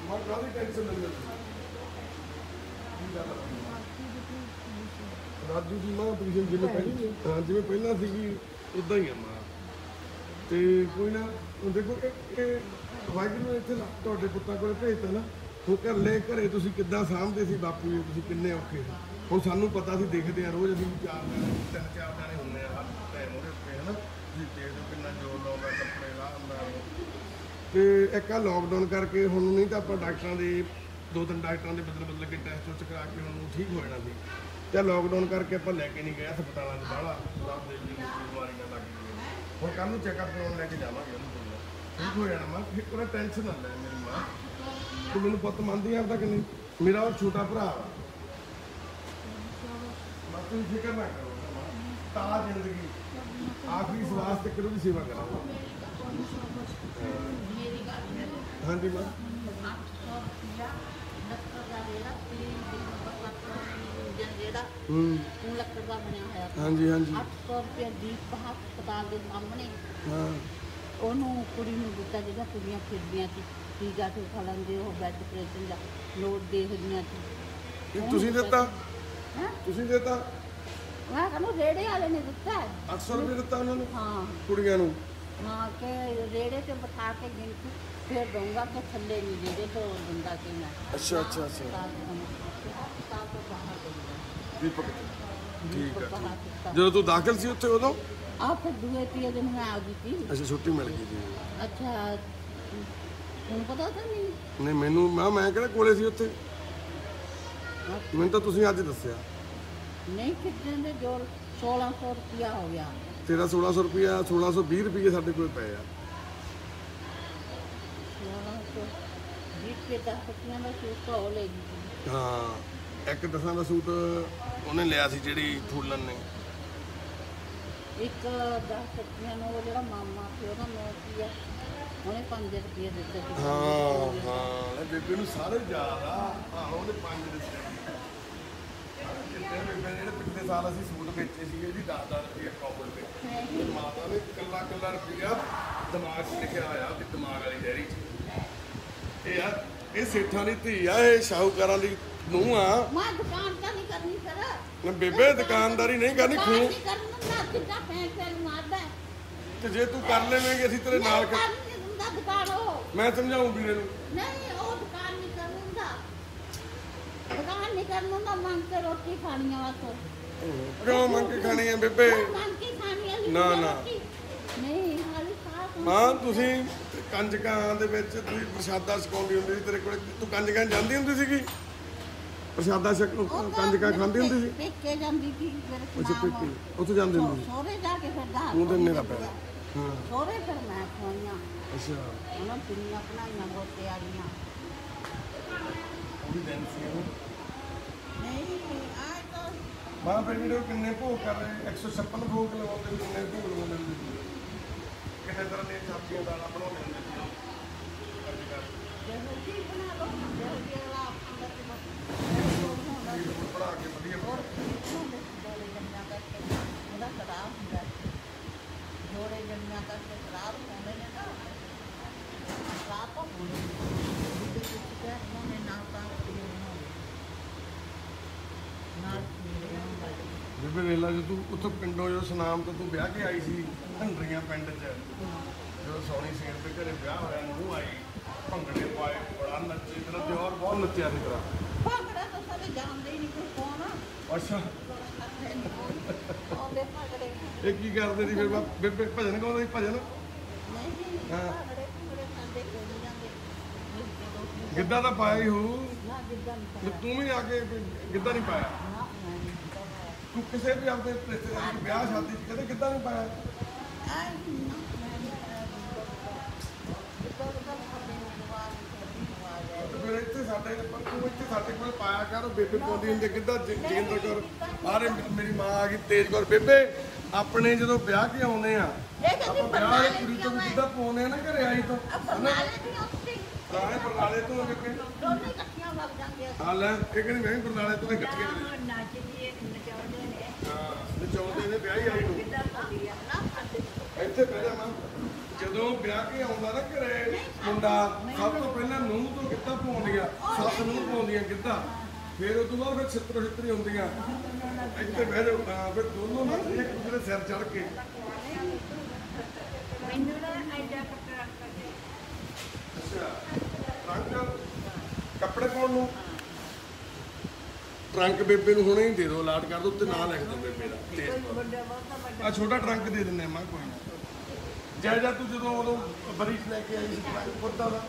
ਮੈਂ ਕਾਹਦੀ ਟੈਨਸ਼ਨ ਲੈਂਦੇ ਤੁਸੀਂ? ਰਾਜੂ ਦੀ ਮਾਂ ਪੋਜੀਸ਼ਨ ਜਿਵੇਂ ਪਹਿਲਾਂ ਹਾਂ ਜਿਵੇਂ ਪਹਿਲਾਂ ਸੀਗੀ ਉਦਾਂ ਹੀ ਆ ਮਾਂ। ਤੇ ਕੋਈ ਨਾ ਹੁਣ ਦੇਖੋ ਇਹ ਵਾਹਿਗੁਰੂ ਨੇ ਇੱਥੇ ਤੁਹਾਡੇ ਪੁੱਤਾਂ ਕੋਲ ਭੇਜਤਾ ਨਾ। ਹੁਣ ਘਰੇ ਤੁਸੀਂ ਕਿੱਦਾਂ ਸਾਂਭਦੇ ਸੀ ਬਾਪੂ ਜੀ, ਤੁਸੀਂ ਕਿੰਨੇ ਔਖੇ ਸੀ। ਹੁਣ ਸਾਨੂੰ ਪਤਾ ਸੀ, ਦੇਖਦੇ ਆ ਰੋਜ਼ ਅਸੀਂ 3-4 ਜਾਣੇ ਹੁੰਦੇ ਆ ਟਾਈਮ ਉਹਦੇ ਉੱਤੇ ਹੈ ਨਾ। ਤੁਸੀਂ ਦੇਖਦੇ ਕਿੰਨਾ ਜ਼ੋਰ ਲਾਉਂਦਾ ਕੱਪੜੇ ਦਾ ਹੁੰਦਾ। ਤੇ ਇੱਕ ਆ ਲੋਕਡਾਊਨ ਕਰਕੇ ਹੁਣ ਨਹੀਂ ਤਾਂ ਆਪਾਂ ਡਾਕਟਰਾਂ ਦੇ 2-3 ਡਾਕਟਰਾਂ ਦੇ ਬਦਲ ਕੇ ਟੈਸਟ ਕਰਾ ਕੇ ਹੁਣ ਠੀਕ ਹੋ ਜਾਣਾ ਸੀ। ਤੇ ਲੋਕਡਾਊਨ ਕਰਕੇ ਆਪਾਂ ਲੈ ਕੇ ਨਹੀਂ ਗਏ ਹਸਪਤਾਲਾਂ 'ਚ ਬਾਹਲਾ, ਰੱਬ ਦੇ ਬਿਮਾਰੀਆਂ ਲੱਗ ਗਈਆਂ। ਹੁਣ ਕੱਲ ਨੂੰ ਚੈੱਕਅਪ ਕਰਾਉਣ ਲੈ ਕੇ ਜਾਵਾਂਗੇ ਉਹਨੂੰ, ਠੀਕ ਹੋ ਜਾਣਾ। ਮਾਂ ਫਿਰ ਕੋਈ ਟੈਨਸ਼ਨ ਨਾ ਲੈ ਮੇਰੀ ਮਾਂ, ਤੂੰ ਮੈਨੂੰ ਪੁੱਤ ਮੰਨਦੀ ਆ ਆਪਦਾ ਕਿ ਨਹੀਂ? ਮੇਰਾ ਉਹ ਛੋਟਾ ਭਰਾ ਵਾ, ਬਸ ਤੁਸੀਂ ਫਿਕਰ ਨਾ ਕਰੋ। ਤਾਂ ਜ਼ਿੰਦਗੀ ਆਖਰੀ ਸਵਾਸ ਤੱਕ ਉਹਦੀ ਸੇਵਾ ਕਰਾਂਗਾ। ਹਾਂਜੀ ਮਾਂ ਜਿਹੜਾ ਉਹ ਲੱਕੜ ਦਾ ਬਣਿਆ ਹੋਇਆ ਸੀ। ਹਾਂਜੀ ਹਾਂਜੀ 800 ਰੁਪਏ ਦੀਪ ਹਸਪਤਾਲ ਦੇ ਸਾਹਮਣੇ ਹਾਂ ਉਹਨੂੰ ਕੁੜੀ ਨੂੰ ਦਿੱਤਾ, ਜਿਹੜਾ ਕੁੜੀਆਂ ਫਿਰਦੀਆਂ ਸੀ। ਟੀਕਾ ਠੂਕਾ ਲਾਉਂਦੇ ਉਹ ਬੈੱਡ ਪ੍ਰੈਸ਼ਨ ਦਾ ਲੋਡ ਦੇਖਦੀਆਂ ਸੀ। ਇਹ ਤੁਸੀਂ ਦਿੱਤਾ? ਹੈਂ? ਤੁਸੀਂ ਦਿੱਤਾ? ਮੈਂ ਕਹਿੰਦਾ ਰੇੜੇ ਵਾਲੇ ਨੇ ਦਿੱਤਾ ਹੈ। 800 ਰੁਪਏ ਦਿੱਤਾ ਉਹਨਾਂ ਨੂੰ ਹਾਂ ਕੁੜੀਆਂ ਨੂੰ? ਹਾਂ ਕਿ ਰੇੜੇ ਤੇ ਬਿਠਾ ਕੇ ਗਿਣਤੀ ਫਿਰ ਦਊਂਗਾ ਕਿ ਥੱਲੇ ਨਹੀਂ ਰੇੜੇ ਤੋਂ ਦਿੰਦਾ ਕਿ ਮੈਂ ਅੱਛਾ ਅੱਛਾ ਅੱਛਾ ਤਾਂ ਤੋਂ ਬਾਹਰ ਦਊਂਗਾ ਦੀਪਕ ਠੀਕ ਹੈ। ਬਾਹਰ ਦਿੱਤਾ। ਜਦੋਂ ਤੂੰ ਦਾਖਲ ਸੀ ਉੱਥੇ ਉਦੋਂ? ਆ ਫਿਰ ਦੂਏ ਤੀਏ ਦਿਨ ਮੈਂ ਆ ਗਈ ਸੀ। ਅੱਛਾ ਛੁੱਟੀ ਮਿਲ ਗਈ ਜੀ। ਅੱਛਾ ਤੁਹਾਨੂੰ ਪਤਾ ਤਾਂ ਨਹੀਂ? ਨਹੀਂ ਮੈਨੂੰ ਮੈਂ ਕਿਹੜਾ ਕੋਲੇ ਸੀ ਉੱਥੇ, ਮੈਨੂੰ ਤਾਂ ਤੁਸੀਂ ਅੱਜ ਦੱਸਿਆ। ਨਹੀਂ ਕਿਤੇ ਦੇ ਜੋੜ 1600 ਰੁਪਇਆ ਹੋ ਗਿਆ। ਤੇਰਾ 1600 ਰੁਪਇਆ 1620 ਰੁਪਏ ਸਾਡੇ ਕੋਲ ਪਏ ਆ। 1620 ਰੁਪਏ ਦਾ ਪੱਤੀਆਂ ਦਾ ਸੂਟ ਤਾਂ ਉਹ ਲੈ ਗਈ ਸੀ। ਹਾਂ ਇੱਕ ਦਸਾਂ ਦਾ ਸੂਟ ਉਹਨੇ ਲਿਆ ਸੀ ਜਿਹੜੀ ਫੂਲਨ ਨੇ। ਇੱਕ 10 ਪੱਤੀਆਂ ਨੂੰ ਉਹ ਜਿਹੜਾ ਮਾਮਾ ਸੀ ਉਹਦਾ ਨੋਟ ਸੀ ਉਹਨੇ 5 ਰੁਪਏ ਦਿੱਤੇ ਸੀ। ਹਾਂ ਹਾਂ ਬੇਬੇ ਨੂੰ ਸਾਰੇ ਯਾਦ ਆ। ਆਹੋ ਉਹਨੇ 5 ਦਿੱਤੇ। ਬੇਬੇ ਜਿਹੜੇ ਪਿਛਲੇ ਸਾਲ ਅਸੀਂ ਸੂਟ ਵੇਚੇ ਸੀਗੇ ਜੀ 10-10 ਰੁਪਏ ਕਾਪੜ ਤੇ ਮਾਤਾ ਨੇ ਕੱਲਾ ਰੁਪਇਆ ਦਿਮਾਗ 'ਚ ਲਿਖਿਆ ਹੋਇਆ ਵੀ ਦਿਮਾਗ ਵਾਲੀ ਡੈਰੀ 'ਚ। ਇਹ ਯਾਰ ਇਹ ਸੇਠਾਂ ਦੀ ਧੀ ਆ, ਇਹ ਸ਼ਾਹੂਕਾਰਾਂ ਦੀ ਨੂੰਹ ਆ। ਮੈਂ ਦੁਕਾਨ ਤਾਂ ਨਹੀਂ ਕਰਨੀ ਸਰ। ਬੇਬੇ ਦੁਕਾਨਦਾਰੀ ਨਹੀਂ ਕਰਨੀ ਖੂਨ ਨਹੀਂ ਕਰਨਾ ਨਾ ਸਿੱਧਾ ਫੈਂਕ ਮਾਰਦਾ ਹੈ। ਤੇ ਜੇ ਤੂੰ ਕਰ ਲਵੇਂਗੇ ਅਸੀਂ ਤੇਰੇ ਨਾਲ ਨਹੀਂ ਕਰਨੀ ਹੁੰਦਾ ਦੁਕਾਨ ਉਹ। ਮੈਂ ਸਮਝਾਉਂ ਵੀਰੇ ਨੂੰ। ਨਹੀਂ ਉਹ ਦੁਕਾਨ ਨਹੀਂ ਕਰਨਾ। ਦੁਕਾਨ ਨਹੀਂ ਕਰਨਾ ਮੰਗ ਕੇ ਰੋਟੀ ਖਾਣੀ ਆ ਬਸ। ਕਿਉਂ ਮੰਗ ਕੇ ਖਾਣੀ ਆ ਬੇਬੇ? ਮੰਗ ਕੇ ਖਾਣੀ ਆ ਨਾ ਨਾ ਨਹੀਂ ਹਾਲੀ ਸਾਹ ਮਾਂ ਤੁਸੀਂ ਕੰਜਕਾਂ ਦੇ ਵਿੱਚ ਤੁਸੀਂ ਪ੍ਰਸ਼ਾਦਾ ਛਕਾਉਂਦੀ ਹੁੰਦੀ ਸੀ, ਤੇਰੇ ਕੋਲੇ ਤੂੰ ਕੰਜਕਾਂ ਜਾਂਦੀ ਹੁੰਦੀ ਸੀਗੀ? ਪ੍ਰਸ਼ਾਦਾ ਛਕ ਕੰਜਕਾਂ ਖਾਂਦੀ ਹੁੰਦੀ ਸੀ? ਪੇਕੇ ਜਾਂਦੀ ਸੀ ਮੇਰੇ ਅੱਛਾ ਪੇਕੇ ਉੱਥੇ ਜਾਂਦੇ ਹੁੰਦੇ ਸੀ? ਸੋਰੇ ਜਾ ਕੇ ਫਿਰ ਦਾ ਤੂੰ ਦਿੰਨੇ ਦਾ ਪੈਦਾ। ਹਾਂ ਸੋਰੇ ਫਿਰ ਮੈਂ ਖਵਾਈਆਂ ਅੱਛਾ ਉਹਨਾਂ ਪਿੰਨੀਆਂ ਬਣਾਈਆਂ ਗੋਤੇ ਵਾਲੀਆਂ। ਉਹ ਵੀ ਦਿਨ ਸੀ ਉਹ। ਨਹੀਂ ਆਏ ਤਾਂ ਮਾਂ ਫਿਰ ਵੀਡੀਓ ਕਿੰਨੇ ਭੋਗ ਕਰ ਰਹੇ? 156 ਭੋਗ ਲਵਾਉਂਦੇ ਸੀ। ਕਿੰਨੇ ਭੋਗ ਲਵਾਉਂਦੇ ਸੀ? ਕਿੰਨੇ ਤਰ੍ਹਾਂ ਦੀਆਂ ਸਬਜ਼ੀਆਂ ਦਾਲਾਂ ਬਣਾਉਂਦੇ ਹੁੰਦੇ ਸੀ? ਜਿਹੋ ਜੀ ਬਣਾ ਲਓ ਜਿਹੋ ਜੀ ਵਾਲਾ ਆਪਣਾ ਤੇ ਬਣਾ ਕੇ ਵਧੀਆ ਹੋਰ ਜੋੜੇ ਜੰਮਿਆਂ ਕਰਕੇ ਉਹਦਾ ਖਰਾਬ ਹੁੰਦਾ। ਜੋੜੇ ਜੰਮਿਆਂ ਕਰਕੇ ਖਰਾਬ ਹੁੰਦੇ ਨੇ ਨਾ ਖਰਾਬ ਤਾਂ ਹੁੰਦੇ ਜਿਹਦੇ ਵਿੱਚ ਕਹਿੰਦੇ ਨਾ ਤਾਂ ਨਾਲ ਬੇਬੇ ਵੇਲਾ ਜਦੋਂ ਤੂੰ ਉੱਥੋਂ ਪਿੰਡੋਂ ਜੋ ਸੁਨਾਮ ਤੋਂ ਤੂੰ ਵਿਆਹ ਕੇ ਆਈ ਸੀ ਢੰਡਰੀਆਂ ਪਿੰਡ 'ਚ, ਜਦੋਂ ਸੋਹਣੀ ਸਿੰਘ ਦੇ ਘਰੇ ਵਿਆਹ ਹੋਇਆ ਨੂੰ ਆਈ, ਭੰਗੜੇ ਪਾਏ, ਬੜਾ ਨੱਚੇ, ਤੇਰਾ ਦਿਓਰ ਬਹੁਤ ਨੱਚਿਆ ਸੀ ਤੇਰਾ। ਭੰਗੜਾ ਤਾਂ ਸਾਰੇ ਜਾਣਦੇ ਹੀ ਨਹੀਂ ਕੋਈ ਕੌਣ। ਅੱਛਾ ਆਉਂਦੇ ਭੰਗੜੇ ਇਹ ਕੀ ਕਰਦੇ ਸੀ ਫਿਰ ਬੇਬੇ? ਭਜਨ ਗਾਉਂਦੇ ਸੀ ਭਜਨ? ਨਹੀਂ ਹਾਂ। ਭੰਗੜੇ ਖਾਂਦੇ ਕੋਈ ਜਾਂਦੇ ਗਿੱਧਾ ਤਾਂ ਪਾਇਆ ਹੀ ਹੋਊ। ਨਾ ਜਿੱਦਾਂ ਤੇ ਤੂੰ ਵੀ ਆ ਕੇ ਗਿੱਧਾ ਨਹੀਂ ਪਾਇਆ? ਨਾ ਤੂੰ ਕਿਸੇ ਵੀ ਆਪਣੇ ਰਿਸ਼ਤੇਦਾਰ ਦੀ ਵਿਆਹ ਸ਼ਾਦੀ 'ਚ ਕਦੇ ਗਿੱਧਾ ਨਹੀਂ ਪਾਇਆ? ਫਿਰ ਇੱਥੇ ਸਾਡੇ ਪਰ ਤੂੰ ਇੱਥੇ ਸਾਡੇ ਕੋਲ ਪਾਇਆ ਕਰ। ਬੇਬੇ ਪਾਉਂਦੀ ਹੁੰਦੀ ਗਿੱਧਾ ਜੇਂਦਰ ਕੌਰ ਬਾਹਰ ਮੇਰੀ ਮਾਂ ਆ ਗਈ ਤੇਜ ਕੌਰ। ਬੇਬੇ ਆਪਣੇ ਜਦੋਂ ਵਿਆਹ ਕੇ ਆਉਂਦੇ ਆ ਆਪਾਂ ਵਿਆਹ ਵਾਲੀ ਕੁੜੀ ਤੋਂ ਵੀ ਗਿੱਧਾ ਪਾਉਂਦੇ ਆ ਨਾ ਘਰੇ ਆਈ ਤੋਂ ਪੁਰਾਣੇ ਬਰਨਾਲੇ ਤੋਂ ਬੇਬੇ ਦੋਨੇ ਇਕੱਠੀਆਂ ਵਗ ਜਾਂਦੀਆਂ ਹਾਂ ਲੈ ਇਹ ਕਹਿੰਦੀ ਮੈਂ ਵੀ ਬਰਨਾਲੇ ਤੋਂ ਇਕੱਠੇ ਨੱਚਦੀ ਨਚਾਉਂਦੇ ਨੇ ਹਾਂ ਨਚਾਉਂਦੇ ਨੇ ਵਿਆਹ ਹੀ ਆਈ ਨੂੰ ਕਿੱਦਾਂ ਪਾਉਂਦੀ ਆ ਨਾ ਸਾਡੇ ਇੱਥੇ ਬਹਿ ਜਾ ਮਾਂ। ਜਦੋਂ ਵਿਆਹ ਕੇ ਆਉਂਦਾ ਨਾ ਘਰੇ ਮੁੰਡਾ ਸਭ ਤੋਂ ਪਹਿਲਾਂ ਨੂੰਹ ਤੋਂ ਗਿੱਧਾ ਪਾਉਂਦੀਆਂ, ਸੱਸ ਨੂੰ ਪਾਉਂਦੀਆਂ ਗਿੱਧਾ, ਫਿਰ ਉਸ ਤੋਂ ਬਾਅਦ ਫਿਰ ਛਿੱਤਰੋ ਛਿੱਤਰੀ ਹੁੰਦੀਆਂ। ਇੱਥੇ ਬਹਿ ਜਾਓ ਹਾਂ ਫਿਰ ਦੋਨੋਂ ਨੱਚਦੀਆਂ ਇੱਕ ਦੂਜੇ ਦੇ ਸਿਰ ਚੜ ਕੇ। ਮੈਨੂੰ ਨਾ ਐਡਾ ਕੱਪੜਾ ਕਰਦੇ ਅੱਛਾ ਟਰੰਕ ਕੱਪੜੇ ਪਾਉਣ ਨੂੰ ਟਰੰਕ ਬੇਬੇ ਨੂੰ ਹੁਣੇ ਹੀ ਦੇ ਦਿਓ, ਅਲਾਟ ਕਰ ਦਿਓ, ਉੱਤੇ ਨਾਂ ਲਿਖ ਦਿਓ ਬੇਬੇ ਦਾ ਤੇਜ ਵੱਡਾ ਬਹੁਤਾ ਆ ਛੋਟਾ ਟਰੰਕ ਦੇ ਦਿੰਦੇ ਆ ਮਾਂ ਕੋਈ ਨਾ। ਜਾ ਤੂੰ ਜਦੋਂ ਉਦੋਂ ਬਰੀਕ ਲੈ ਕੇ ਆਈ ਸੀ ਟਰੰਕ ਖੁੱਦਾ ਦਾ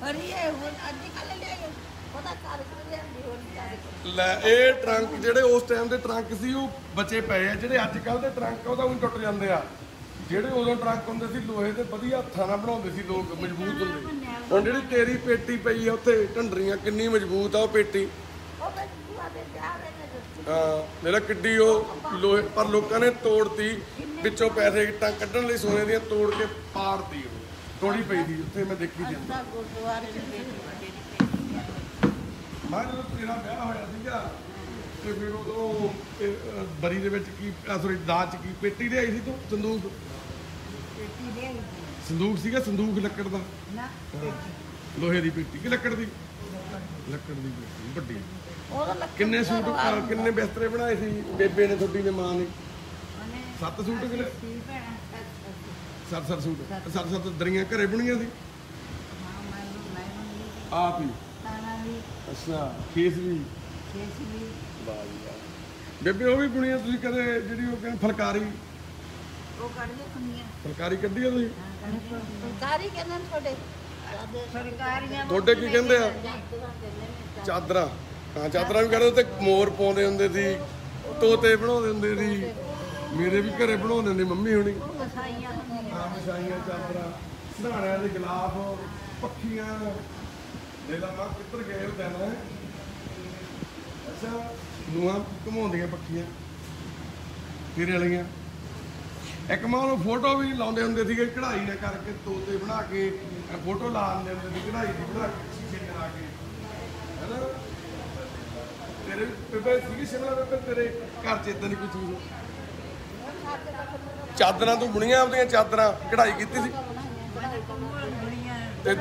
ਅਰੇ ਇਹ ਹੁਣ ਅੱਜ ਕੱਲ ਲੈ ਪਤਾ ਕਰ ਲਿਆਂਦੀ ਹੋਣੀ ਲੈ ਇਹ ਟਰੰਕ ਜਿਹੜੇ ਉਸ ਟਾਈਮ ਦੇ ਟਰੰਕ ਸੀ ਉਹ ਬਚੇ ਪਏ ਆ। ਜਿਹੜੇ ਅੱਜ ਕੱਲ ਦੇ ਟਰੰਕ ਉਹਦਾ ਵੀ ਟੁੱਟ ਜਾਂਦੇ ਆ। ਜਿਹੜੇ ਉਦੋਂ ਟਰੰਕ ਹੁੰਦੇ ਸੀ ਲੋਹੇ ਦੇ ਵਧੀਆ ਹੱਥਾਂ ਨਾਲ ਬਣਾਉਂਦੇ ਸੀ ਲੋਕ, ਮਜ਼ਬੂਤ ਹੁੰਦੇ। ਹੁਣ ਜਿਹੜੀ ਤੇਰੀ ਪੇਟੀ ਪਈ ਆ ਉੱਥੇ ਢੰਡਰੀਆਂ ਕਿੰਨੀ ਮਜ਼ਬੂਤ ਆ ਉਹ ਪੇਟੀ। ਉਹ ਮੈਂ ਬੁਆ ਦੇ ਵਿਆਹ ਵੇਲੇ ਦਿੱਤੀ ਹਾਂ ਮੇਰਾ ਕਿੱਡੀ ਉਹ ਲੋਹੇ ਪਰ ਲੋਕਾਂ ਨੇ ਤੋੜਤੀ ਵਿੱਚੋਂ ਪੈਸੇ ਇੱਟਾਂ ਕੱਢਣ ਲਈ ਸੋਨੇ ਦੀਆਂ ਤੋੜ ਕੇ ਪਾੜਤੀ ਉਹ ਤੋੜੀ ਪਈ ਸੀ ਉੱਥੇ ਮੈਂ ਦੇਖੀ ਜਾਂਦਾ। ਤਾਂ ਗੁਰਦੁਆਰੇ ਦੇ ਵਿੱਚ ਮੈਂ ਜਦੋਂ ਤੇਰਾ ਵਿਆਹ ਹੋਇਆ ਸੀਗਾ ਤੇ ਫਿਰ ਉਦੋਂ ਬਰੀ ਦੇ ਵਿੱਚ ਕੀ ਸੋਰੀ ਦਾਜ ਚ ਕੀ ਪੇਟੀ ਲਿਆਈ ਸੀ ਤੂੰ? ਸੰਦੂਕ ਸੰਦੂਕ ਸੀਗਾ, ਸੰਦੂਕ ਲੱਕੜ ਦਾ, ਨਾ ਲੋਹੇ ਦੀ ਪੇਟੀ ਕਿ ਲੱਕੜ ਦੀ? ਲੱਕੜ ਦੀ ਪੇਟੀ ਵੱਡੀ। ਉਹਦਾ ਲੱਕੜ ਕਿੰਨੇ ਦਾ ਸੂਟ ਕਿੰਨੇ ਬਿਸਤਰੇ ਬਣਾਏ ਸੀ ਬੇਬੇ ਨੇ, ਤੁਹਾਡੀ ਨੇ, ਮਾਂ ਨੇ? ਉਹਨੇ 7 ਸੂਟ ਕਿਲੇ, ਸੀ ਭੈਣਾ 7 ਸੂਟ, 7 ਦਰੀਆਂ ਘਰੇ ਬੁਣੀਆਂ ਸੀ ਹਾਂ ਮੈਂ ਆਪ ਹੀ? ਤਾਣਾ ਵੀ ਅੱਛਾ, ਖੇਸ ਵੀ? ਖੇਸ ਵੀ ਵਾਹ ਜੀ ਵਾਹ। ਬੇਬੇ ਉਹ ਵੀ ਬੁਣੀਆਂ ਤੁਸੀਂ ਕਦੇ, ਜਿਹੜੀ ਉਹ ਕਹਿੰਦੇ ਫੁਲਕਾਰੀ? ਉਹ ਕੱਢਦੇ ਕੁੰਨੀਆਂ ਫੁਲਕਾਰੀ ਕੱਢੀ ਆ ਤੁਸੀਂ? ਫੁਲਕਾਰੀ ਕਹਿੰਦੇ ਨੇ ਤੁਹਾਡੇ ਫੁਲਕਾਰੀਆਂ ਤੁਹਾਡੇ ਕੀ ਕਹਿੰਦੇ ਆ? ਚਾਦਰਾਂ। ਹਾਂ, ਚਾਦਰਾਂ ਵੀ ਕਰਦੇ ਤੇ ਮੋਰ ਪਾਉਂਦੇ ਹੁੰਦੇ ਸੀ, ਤੋਤੇ ਬਣਾਉਂਦੇ ਹੁੰਦੇ ਸੀ, ਮੇਰੇ ਵੀ ਘਰੇ ਬਣਾਉਂਦੇ ਹੁੰਦੇ ਮੰਮੀ ਹੁਣੀ। ਕਸਾਈਆਂ ਹੁੰਦੀਆਂ ਹਾਂ, ਮਸ਼ਾਈਆਂ, ਚਾਦਰਾਂ, ਸਹਾਰਿਆਂ ਦੇ ਗਿਲਾਫ, ਪੱਖੀਆਂ। ਦੇ ਲਾ ਮਾਂ ਕਿੱਧਰ ਗਏ ਉਹ ਦਿਨ? ਅੱਛਾ, ਨੂਆਂ ਘੁਮਾਉਂਦੀਆਂ ਪੱਖੀਆਂ ਤੇਰੇ ਵਾਲੀਆਂ। ਇੱਕ ਮਾਂ ਉਹ ਫੋਟੋ ਵੀ ਲਾਉਂਦੇ ਹੁੰਦੇ ਸੀਗੇ, ਕਢਾਈ ਨਾਲ ਕਰਕੇ ਤੋਤੇ ਬਣਾ ਕੇ ਫੋਟੋ ਲਾ ਦਿੰਦੇ ਹੁੰਦੇ ਸੀ, ਕਢਾਈ ਦੀ ਬਣਾ ਕੇ ਸ਼ੀਸ਼ੇ ਲਾ ਕੇ, ਹੈਨਾ? ਤੇਰੇ ਬੇਬੇ ਸੀਗੀ ਸ਼ਿਮਲਾ ਬੇਬੇ ਤੇਰੇ ਘਰ 'ਚ ਇਦਾਂ ਦੀ ਕੋਈ ਚੀਜ਼? ਚਾਦਰਾਂ ਤੂੰ ਬੁਣੀਆਂ ਆਪਦੀਆਂ, ਚਾਦਰਾਂ ਕਢਾਈ ਕੀਤੀ ਸੀ ਤੇ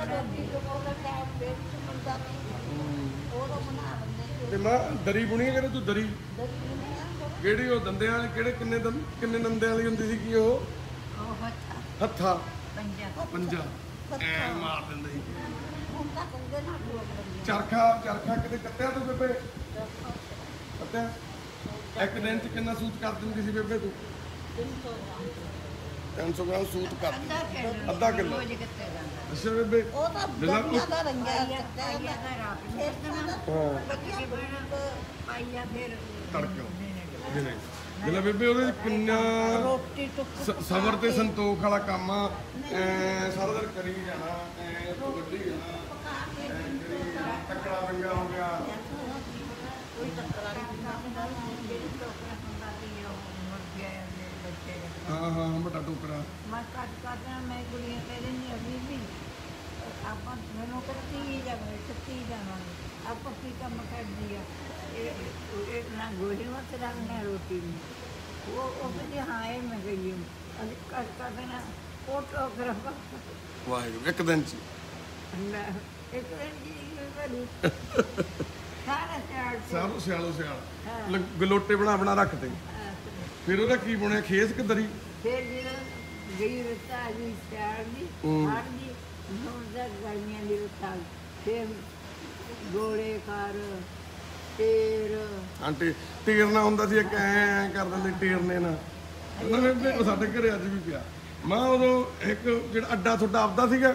ਤੇ ਮਾਂ ਦਰੀ ਬੁਣੀ ਜਿਹੜੇ ਤੂੰ ਦਰੀ ਕਿਹੜੀ? ਉਹ ਦੰਦਿਆਂ ਵਾਲੀ? ਕਿਹੜੇ ਕਿੰਨੇ ਦੰਦਿਆਂ ਵਾਲੀ ਹੁੰਦੀ ਸੀ ਕੀ ਉਹ? ਹੱਥਾ ਪੰਜਾ ਐ ਮਾਰ ਦਿੰਦੇ ਸੀ। ਚਰਖਾ ਕਿਤੇ ਕੱਟਿਆ ਤੂੰ ਬੇਬੇ? ਕੱਟਿਆ? ਇੱਕ ਦਿਨ 'ਚ ਕਿੰਨਾ ਸੂਤ ਕਰ ਦਿੰਦੀ ਸੀ ਬੇਬੇ ਤੂੰ? 300 ਗ੍ਰਾਮ ਸੂਤ ਕਰ ਦਿੰਦੀ, ਅੱਧਾ ਕਿਲੋ। ਅੱਛਾ ਬੇਬੇ, ਉਹ ਤਾਂ ਦੁਨੀਆ ਦਾ ਰੰਗਿਆ ਕੱਟਿਆ ਪਾਈਆ ਫਿਰ ਤੜਕਾ ਜਿਹੜਾ ਬੇਬੇ ਉਹਦੇ 'ਚ ਕਿੰਨਾ ਰੋਟੀ ਟੁੱਕ ਸਬਰ ਤੇ ਸੰਤੋਖ ਵਾਲਾ ਕੰਮ ਆ। ਸਾਰਾ ਦਿਨ ਕਰੀ ਜਾਣਾ, ਵੱਢੀ ਜਾਣਾ, ਟੱਕਰਾ ਰੰਗਾ ਹੋ ਗਿਆ। ਕੋਈ ਟੱਕਰਾ ਨਹੀਂ ਹਾਂ ਹਾਂ, ਵੱਡਾ ਟੋਕਰਾ। ਮੈਂ ਕੱਟ ਕਰਦਾ, ਮੈਂ ਕੁੜੀਆਂ ਕਹਿ ਦਿੰਦੀ ਅਭੀ ਵੀ ਆਪਾਂ ਮੈਨੂੰ ਕੱਟੀ ਜਾਵਾਂਗੇ ਆਪਾਂ ਕੀ ਕੰਮ ਕਰਦੀ ਆ ਇਹ ਨਾ ਗੋਲੀ ਮਤ ਰੱਖਣਾ ਰੋਟੀ ਨੂੰ ਉਹ ਕਹਿੰਦੀ ਹਾਂ ਇਹ ਮੈਂ ਗਈ ਅਸੀਂ ਕੱਟ ਕਰਦੇ ਨਾ ਫੋਟੋਗ੍ਰਾਫਰ ਵਾਹਿਗੁਰੂ, ਇੱਕ ਦਿਨ 'ਚ ਮੈਂ ਇੱਕ ਦਿਨ ਜੀ ਸਾਰਾ ਸਿਆਲੋ ਸਿਆਲ ਗਲੋਟੇ ਬਣਾ ਰੱਖਦੇ। ਫਿਰ ਉਹਦਾ ਕੀ ਬਣਿਆ, ਖੇਸ ਕਿ ਦਰੀ? ਫਿਰ ਜਦੋਂ ਗਈ ਰੁੱਤ ਆ ਗਈ ਸਿਆਲ ਦੀ ਹੜ ਦੀ, ਹੁਣ ਤੱਕ ਗਰਮੀਆਂ ਦੀ ਰੁੱਤ ਆ ਗਈ, ਫਿਰ ਗੋਲੇ ਕਰ ਤੇਰ ਆਂਟੀ ਟੀਰਨਾ ਹੁੰਦਾ ਸੀ, ਇੱਕ ਐ ਕਰ ਦਿੰਦੇ ਟੀਰਨੇ ਨਾਲ। ਉਹ ਸਾਡੇ ਘਰੇ ਅੱਜ ਵੀ ਪਿਆ। ਮੈਂ ਉਦੋਂ ਇੱਕ ਜਿਹੜਾ ਅੱਡਾ ਤੁਹਾਡਾ ਆਪਦਾ ਸੀਗਾ,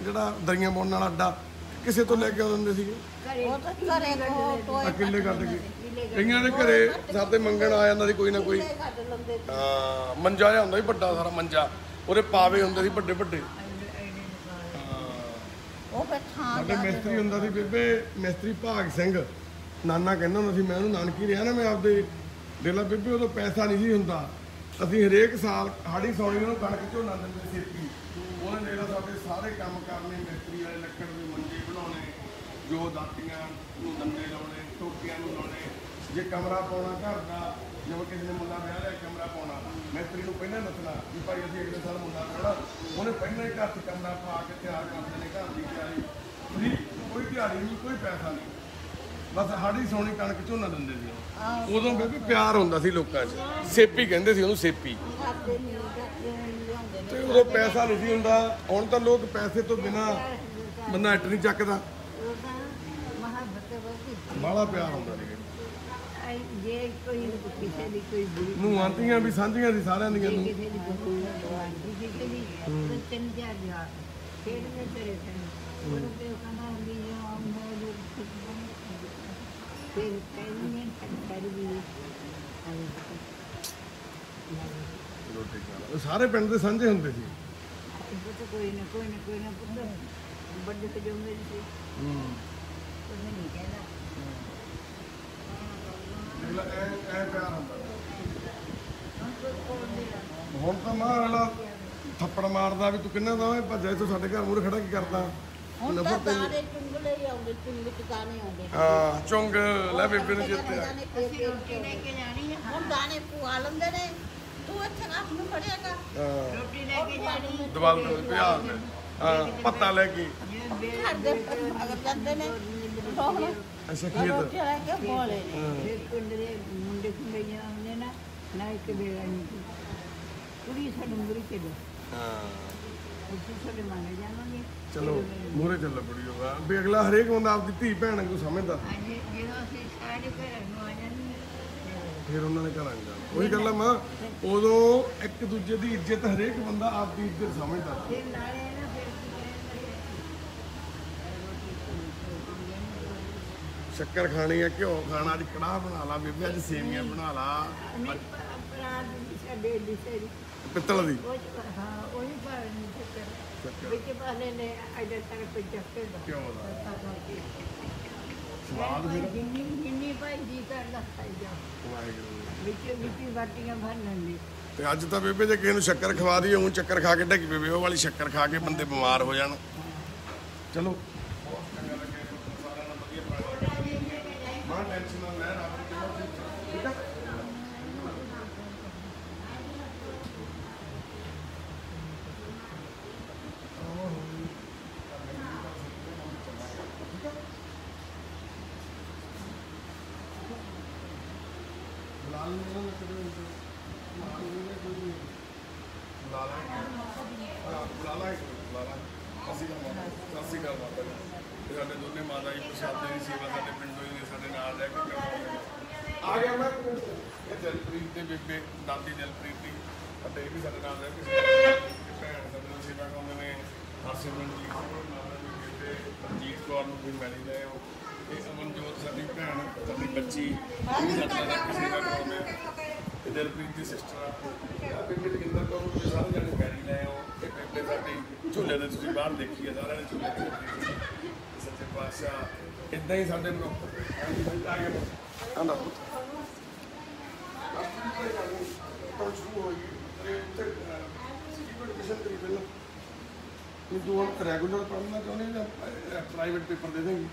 ਜਿਹੜਾ ਦਰੀਆਂ ਬੁਣਨ ਵਾਲਾ ਅੱਡਾ, ਕਿਸੇ ਤੋਂ ਲੈ ਕੇ ਆਉਂਦੇ ਸੀਗੇ? ਕਿੱਲੇ ਕੱਢ ਕੇ ਕਈਆਂ ਦੇ ਘਰੇ ਸਾਡੇ ਮੰਗਣ ਆ ਜਾਂਦਾ ਸੀ ਕੋਈ ਨਾ ਕੋਈ। ਹਾਂ, ਮੰਜਾ ਜਿਹਾ ਹੁੰਦਾ ਸੀ ਵੱਡਾ ਸਾਰਾ ਮੰਜਾ, ਉਹਦੇ ਪਾਵੇ ਹੁੰਦੇ ਸੀ ਵੱਡੇ ਵੱਡੇ। ਸਾਡੇ ਮਿਸਤਰੀ ਹੁੰਦਾ ਸੀ ਬੇਬੇ, ਮਿਸਤਰੀ ਭਾਗ ਸਿੰਘ, ਨਾਨਾ ਕਹਿੰਦਾ ਹੁੰਦਾ ਸੀ। ਮੈਂ ਉਹਨੂੰ ਨਾਨਕੀ ਰਿਹਾ ਨਾ, ਮੈਂ ਆਪਦੇ ਦੇਲਾ ਬੇਬੇ, ਉਦੋਂ ਪੈਸਾ ਨਹੀਂ ਸੀ ਹੁੰਦਾ। ਅਸੀਂ ਹਰੇਕ ਸਾਲ ਹਾੜੀ ਸੌਣੀ ਨੂੰ ਕਣਕ ਝੋਨਾ ਦਿੰਦੇ ਛੇਤੀ। ਉਹਨੇ ਦੇਲਾ ਸਾਡੇ ਸਾਰੇ ਕੰਮ ਕਰਨੇ, ਮਿਸਤਰੀ ਵਾਲੇ ਲੱਕੜ ਦੇ ਮੰਜੇ ਬਣਾਉਣੇ, ਜੋ ਦਾਤੀਆਂ ਨੂੰ ਦੰਦੇ ਲਾਉਣੇ, ਟੋਪੀਆਂ ਨੂੰ ਲਾਉਣੇ, ਜੇ ਕਮਰਾ ਪਾਉਣਾ ਘਰ ਦਾ, ਜਿਵੇਂ ਕਿਸੇ ਨੇ ਮੁੰਡਾ ਵਿਆਹ ਲਿਆ ਕਮਰਾ ਪਾਉਣਾ, ਮਿਸਤਰੀ ਨੂੰ ਪਹਿਲਾਂ ਦੱਸਣਾ ਵੀ ਭਾਈ ਅਸੀਂ ਅਗਲੇ ਸਾਲ ਮੁੰਡਾ ਵਿਆਹਣਾ। ਉਹਨੇ ਪਹਿਲਾਂ ਹੀ ਘਰ 'ਚ ਕਮਰਾ ਪਾ ਕੇ ਤਿਆਰ ਕਰਦੇ ਨੇ, ਘਰ ਦੀ ਤਿਆਰੀ ਫਰੀ, ਕੋਈ ਦਿਹਾੜੀ ਨਹੀਂ, ਕੋਈ ਪੈਸਾ ਨਹੀਂ, ਬਸ ਹਾੜੀ ਸੌਣੀ ਕਣਕ ਝੋਨਾ ਦਿੰਦੇ ਸੀ। ਉਦੋਂ ਬੇਬੀ ਪਿਆਰ ਹੁੰਦਾ ਸੀ ਲੋਕਾਂ 'ਚ, ਸੇਪੀ ਕਹਿੰਦੇ ਸੀ ਉਹਨੂੰ, ਸੇਪੀ। ਤੇ ਉਦੋਂ ਪੈਸਾ ਨਹੀਂ ਸੀ ਹੁੰਦਾ। ਹੁਣ ਤਾਂ ਲੋਕ ਪੈਸੇ ਤੋਂ ਬਿਨਾਂ ਬੰਦਾ ਇੱਟ ਨਹੀਂ ਚੱਕਦਾ। ਬਾਹਲਾ ਪਿਆਰ ਹੁੰਦਾ ਸੀ। ਜੇ ਕੋਈ ਕਿਸੇ ਦੀ ਕੋਈ ਬੁਰੀ ਨੂੰ ਆਂਟੀਆਂ ਵੀ ਸਾਂਝੀਆਂ ਸੀ ਸਾਰਿਆਂ ਦੀਆਂ ਨੂੰ। ਕਿਸੇ ਦੀ ਬੁਰੀ ਲੱਗਦੀ ਕਿਸੇ ਦੀ 3-4 ਹਜ਼ਾਰ ਫਿਰ ਮੈਂ ਤੇਰੇ ਤੇ ਉਹ ਤੇ ਕਹਿੰਦਾ ਵੀ ਮੈਂ ਲੋਕ ਫਿਰ ਕਹਿੰਦੇ ਕਰ ਵੀ ਰੋਟੀ ਖਾਣਾ ਸਾਰੇ ਪਿੰਡ ਦੇ ਸਾਂਝੇ ਹੁੰਦੇ ਸੀ। ਕੋਈ ਨਾ ਪੁੱਤ ਵੱਡੇ ਤੇ ਜੋ ਮੇਰੀ ਸੀ ਉਹਨੇ ਨਹੀਂ ਕਹਿਣਾ ਐ ਪਿਆਰ ਹੁੰਦਾ। ਹੁਣ ਤਾਂ ਮਾਂ ਵਾਲਾ ਥੱਪੜ ਮਾਰਦਾ ਵੀ ਤੂੰ ਕਿੰਨਾ ਦਾ ਭੱਜਿਆ ਤੂੰ ਸਾਡੇ ਘਰ ਮੂਹਰੇ ਖੜਾ ਕੀ ਕਰਦਾ। ਹੁਣ ਤਾਂ ਦਾਣੇ ਚੁੰਗਲੇ ਹੀ ਆਉਂਦੇ, ਚੁੰਗ ਟਿਕਾਣੇ ਆਉਂਦੇ। ਹਾਂ, ਚੁੰਗ ਲੈ ਬੇਬੇ ਨੂੰ ਜਿੱਤਿਆ। ਅਸੀਂ ਰੋਟੀ ਲੈ ਕੇ ਜਾਣੀ ਹੈ, ਹੁਣ ਦਾਣੇ ਪੁਆ ਲੈਂਦੇ ਨੇ। ਤੂੰ ਅੱਛਾ ਆਪ ਨੂੰ ਫੜਿਆਗਾ ਹਾਂ ਰੋਟੀ ਲੈ ਕੇ ਜਾਣੀ ਦਵਾਲ ਤੋਂ ਪਿਆ ਹੁੰਦਾ ਹਾਂ ਪੱਤਾ ਲੈ ਕੇ ਘਰ ਦੇ ਅਗਰ ਜਾਂਦੇ ਨੇ ਸੋਹਣਾ ਅੱਛਾ ਖੇਤ ਰੋਟੀ ਲੈ ਕੇ ਬੋਲੇ ਫਿਰ ਪਿੰਡ ਦੇ ਮੁੰਡੇ ਕੁੰਡੇ ਆਉਂਦੇ ਨਾ ਇੱਕ ਵੇਲਾ ਨਹੀਂ ਕੁੜੀ ਸਾਡੇ ਮੁਰੀ ਕੇ ਦੋ ਹਾਂ ਅਸੀਂ ਸਾਡੇ ਮੰਨ ਜਾਵਾਂਗੇ ਚਲੋ ਮੂਹਰੇ ਚੱਲ ਪੜੀਓ ਵੀ ਅਗਲਾ ਹਰੇਕ ਬੰਦਾ ਆਪਦੀ ਧੀ ਭੈਣ ਨੂੰ ਸਮਝਦਾ ਹਾਂਜੀ ਜਦੋਂ ਅਸੀਂ ਸਾਰੇ ਘਰ ਨੂੰ ਆ ਜਾਂਦੇ ਫਿਰ ਉਹਨਾਂ ਨੇ ਘਰਾਂ ਨੂੰ ਜਾਣਾ ਉਹੀ ਗੱਲ ਆ ਮਾਂ ਉਦੋਂ ਇੱਕ ਦੂਜੇ ਦੀ ਇੱਜ਼ਤ ਹਰੇਕ ਬੰਦਾ ਆਪਦੀ ਇੱਜ਼ਤ ਸਮਝਦਾ ਫਿਰ ਨਾਲੇ ਨਾ ਫਿਰ ਸ਼ੱਕਰ ਖਾਣੀ ਆ ਘਿਓ ਖਾਣਾ ਅੱਜ ਕੜਾਹ ਬਣਾ ਲਾ ਬੇਬੇ ਅੱਜ ਸੇਵੀਆਂ ਬਣਾ ਲਾ ਪ੍ਰਾਂਤ ਦੀ ਸਾਡੇ ਲਿਸਰੀ ਪਿੱਤਲ ਦੀ ਉਹ ਹਾਂ ਉਹ ਹੀ ਪਰ ਨਹੀਂ ਚੱਕਰ ਸ਼ੱਕਰ ਵਿੱਚ ਪਾਲੇ ਨੇ ਅਜੇ ਤੱਕ ਪੰਜਾਬੀ ਦਾ ਘਿਓ ਦਾ ਸਵਾਦ ਫਿਰ ਜਿੰਨੀ ਭਾਈ ਜੀ ਕਰਦਾ ਖਾਈ ਜਾ ਵਾਹਿਗੁਰੂ ਵਿੱਚ ਬਾਟੀਆਂ ਭਰ ਲੈਂਦੇ ਤੇ ਅੱਜ ਤਾਂ ਬੇਬੇ ਜੇ ਕਿਸੇ ਨੂੰ ਸ਼ੱਕਰ ਖਵਾ ਦਈਏ ਉਹ ਚੱਕਰ ਖਾ ਕੇ ਡੱਕ ਪਵੇ ਉਹ ਵਾਲੀ ਸ਼ੱਕਰ ਖਾ ਕੇ ਬੰਦੇ ਬਿਮਾਰ ਹੋ ਜਾਣ ਚਲੋ ਮਾਂ ਟੈਨਸ਼ਨ ਨਾ ਲੈ ਰੱਬ ਦੀ ਕਿਰਪਾ ਠੀਕ ਆ ਲਾਲ ਨੂੰ ਨਾ ਕਦੇ ਮਾਂ ਨੂੰ ਕੋਈ ਲਾਲਾ ਲਾਲਾ ਅਸੀਂ ਗੱਲ ਮਾਤਾ ਜੀ ਤੇ ਸਾਡੇ ਦੋਨੇ ਮਾਤਾ ਜੀ ਪ੍ਰਸ਼ਾਦੇ ਦੀ ਸੇਵਾ ਸਾਡੇ ਪਿੰਡੋਂ ਹੀ ਸਾਡੇ ਨਾਲ ਰਹਿ ਕੇ ਕਰਦੇ ਆ ਗਿਆ ਮੈਂ ਇਹ ਦਿਲਪ੍ਰੀਤ ਤੇ ਬੇਬੇ ਦਾਦੀ ਦਿਲਪ੍ਰੀਤ ਦੀ ਅਤੇ ਇਹ ਵੀ ਸਾਡੇ ਨਾਲ ਰਹਿ ਕੇ ਭੈਣ ਸਾਡੇ ਨਾਲ ਸੇਵਾ ਕਰਦੇ ਨੇ ਹਰਸਿਮਰਨ ਜੀ ਮਾਤਾ ਜੀ ਬੇਬੇ ਰਣਜੀਤ ਕੌਰ ਨੂੰ ਵੀ ਮਿਲ ਰਹੇ ਹੋ ਇਹ ਅਮਨਜੋਤ ਸਾਡੀ ਭੈਣ ਸਾਡੀ ਬੱਚੀ ਇਹ ਵੀ ਸਾਡੇ ਨਾਲ ਰਹਿ ਕੇ ਸੇਵਾ ਕਰਦੇ ਨੇ ਤੇ ਦਿਲਪ੍ਰੀਤ ਦੀ ਸਿਸਟਰ ਆ ਬੇਬੇ ਜਗਿੰਦਰ ਕੌਰ ਨੂੰ ਸਾਰੇ ਜਣੇ ਪੈਰੀ ਲੈ ਆਓ ਇਹ ਬੇਬੇ ਸਾਡੀ ਝੂਲੇ ਦੇ ਤੁਸੀਂ ਬਾਹਰ ਦੇਖੀ ਆ ਸਾਰਿਆਂ ਨੇ ਝੂਲੇ ਤੇ ਸੱਚੇ ਪਾਤਸ਼ਾਹ ਇਦਾਂ ਹੀ ਸਾਡੇ ਲੋਕ ਆ ਗਏ ਆਂਦਾ ਤਾਂ ਸ਼ੁਰੂ ਹੋ ਗਈ ਤੇ ਉੱਥੇ ਐਜੂਕੇਸ਼ਨ ਕਰੀ ਪਹਿਲਾਂ ਇਹ ਦੋ ਰੈਗੂਲਰ ਪੜ੍ਹਨਾ ਚਾਹੁੰਦੇ ਜਾਂ ਪ੍ਰਾਈਵੇਟ ਪੇਪਰ ਦੇ ਦੇਂਗੇ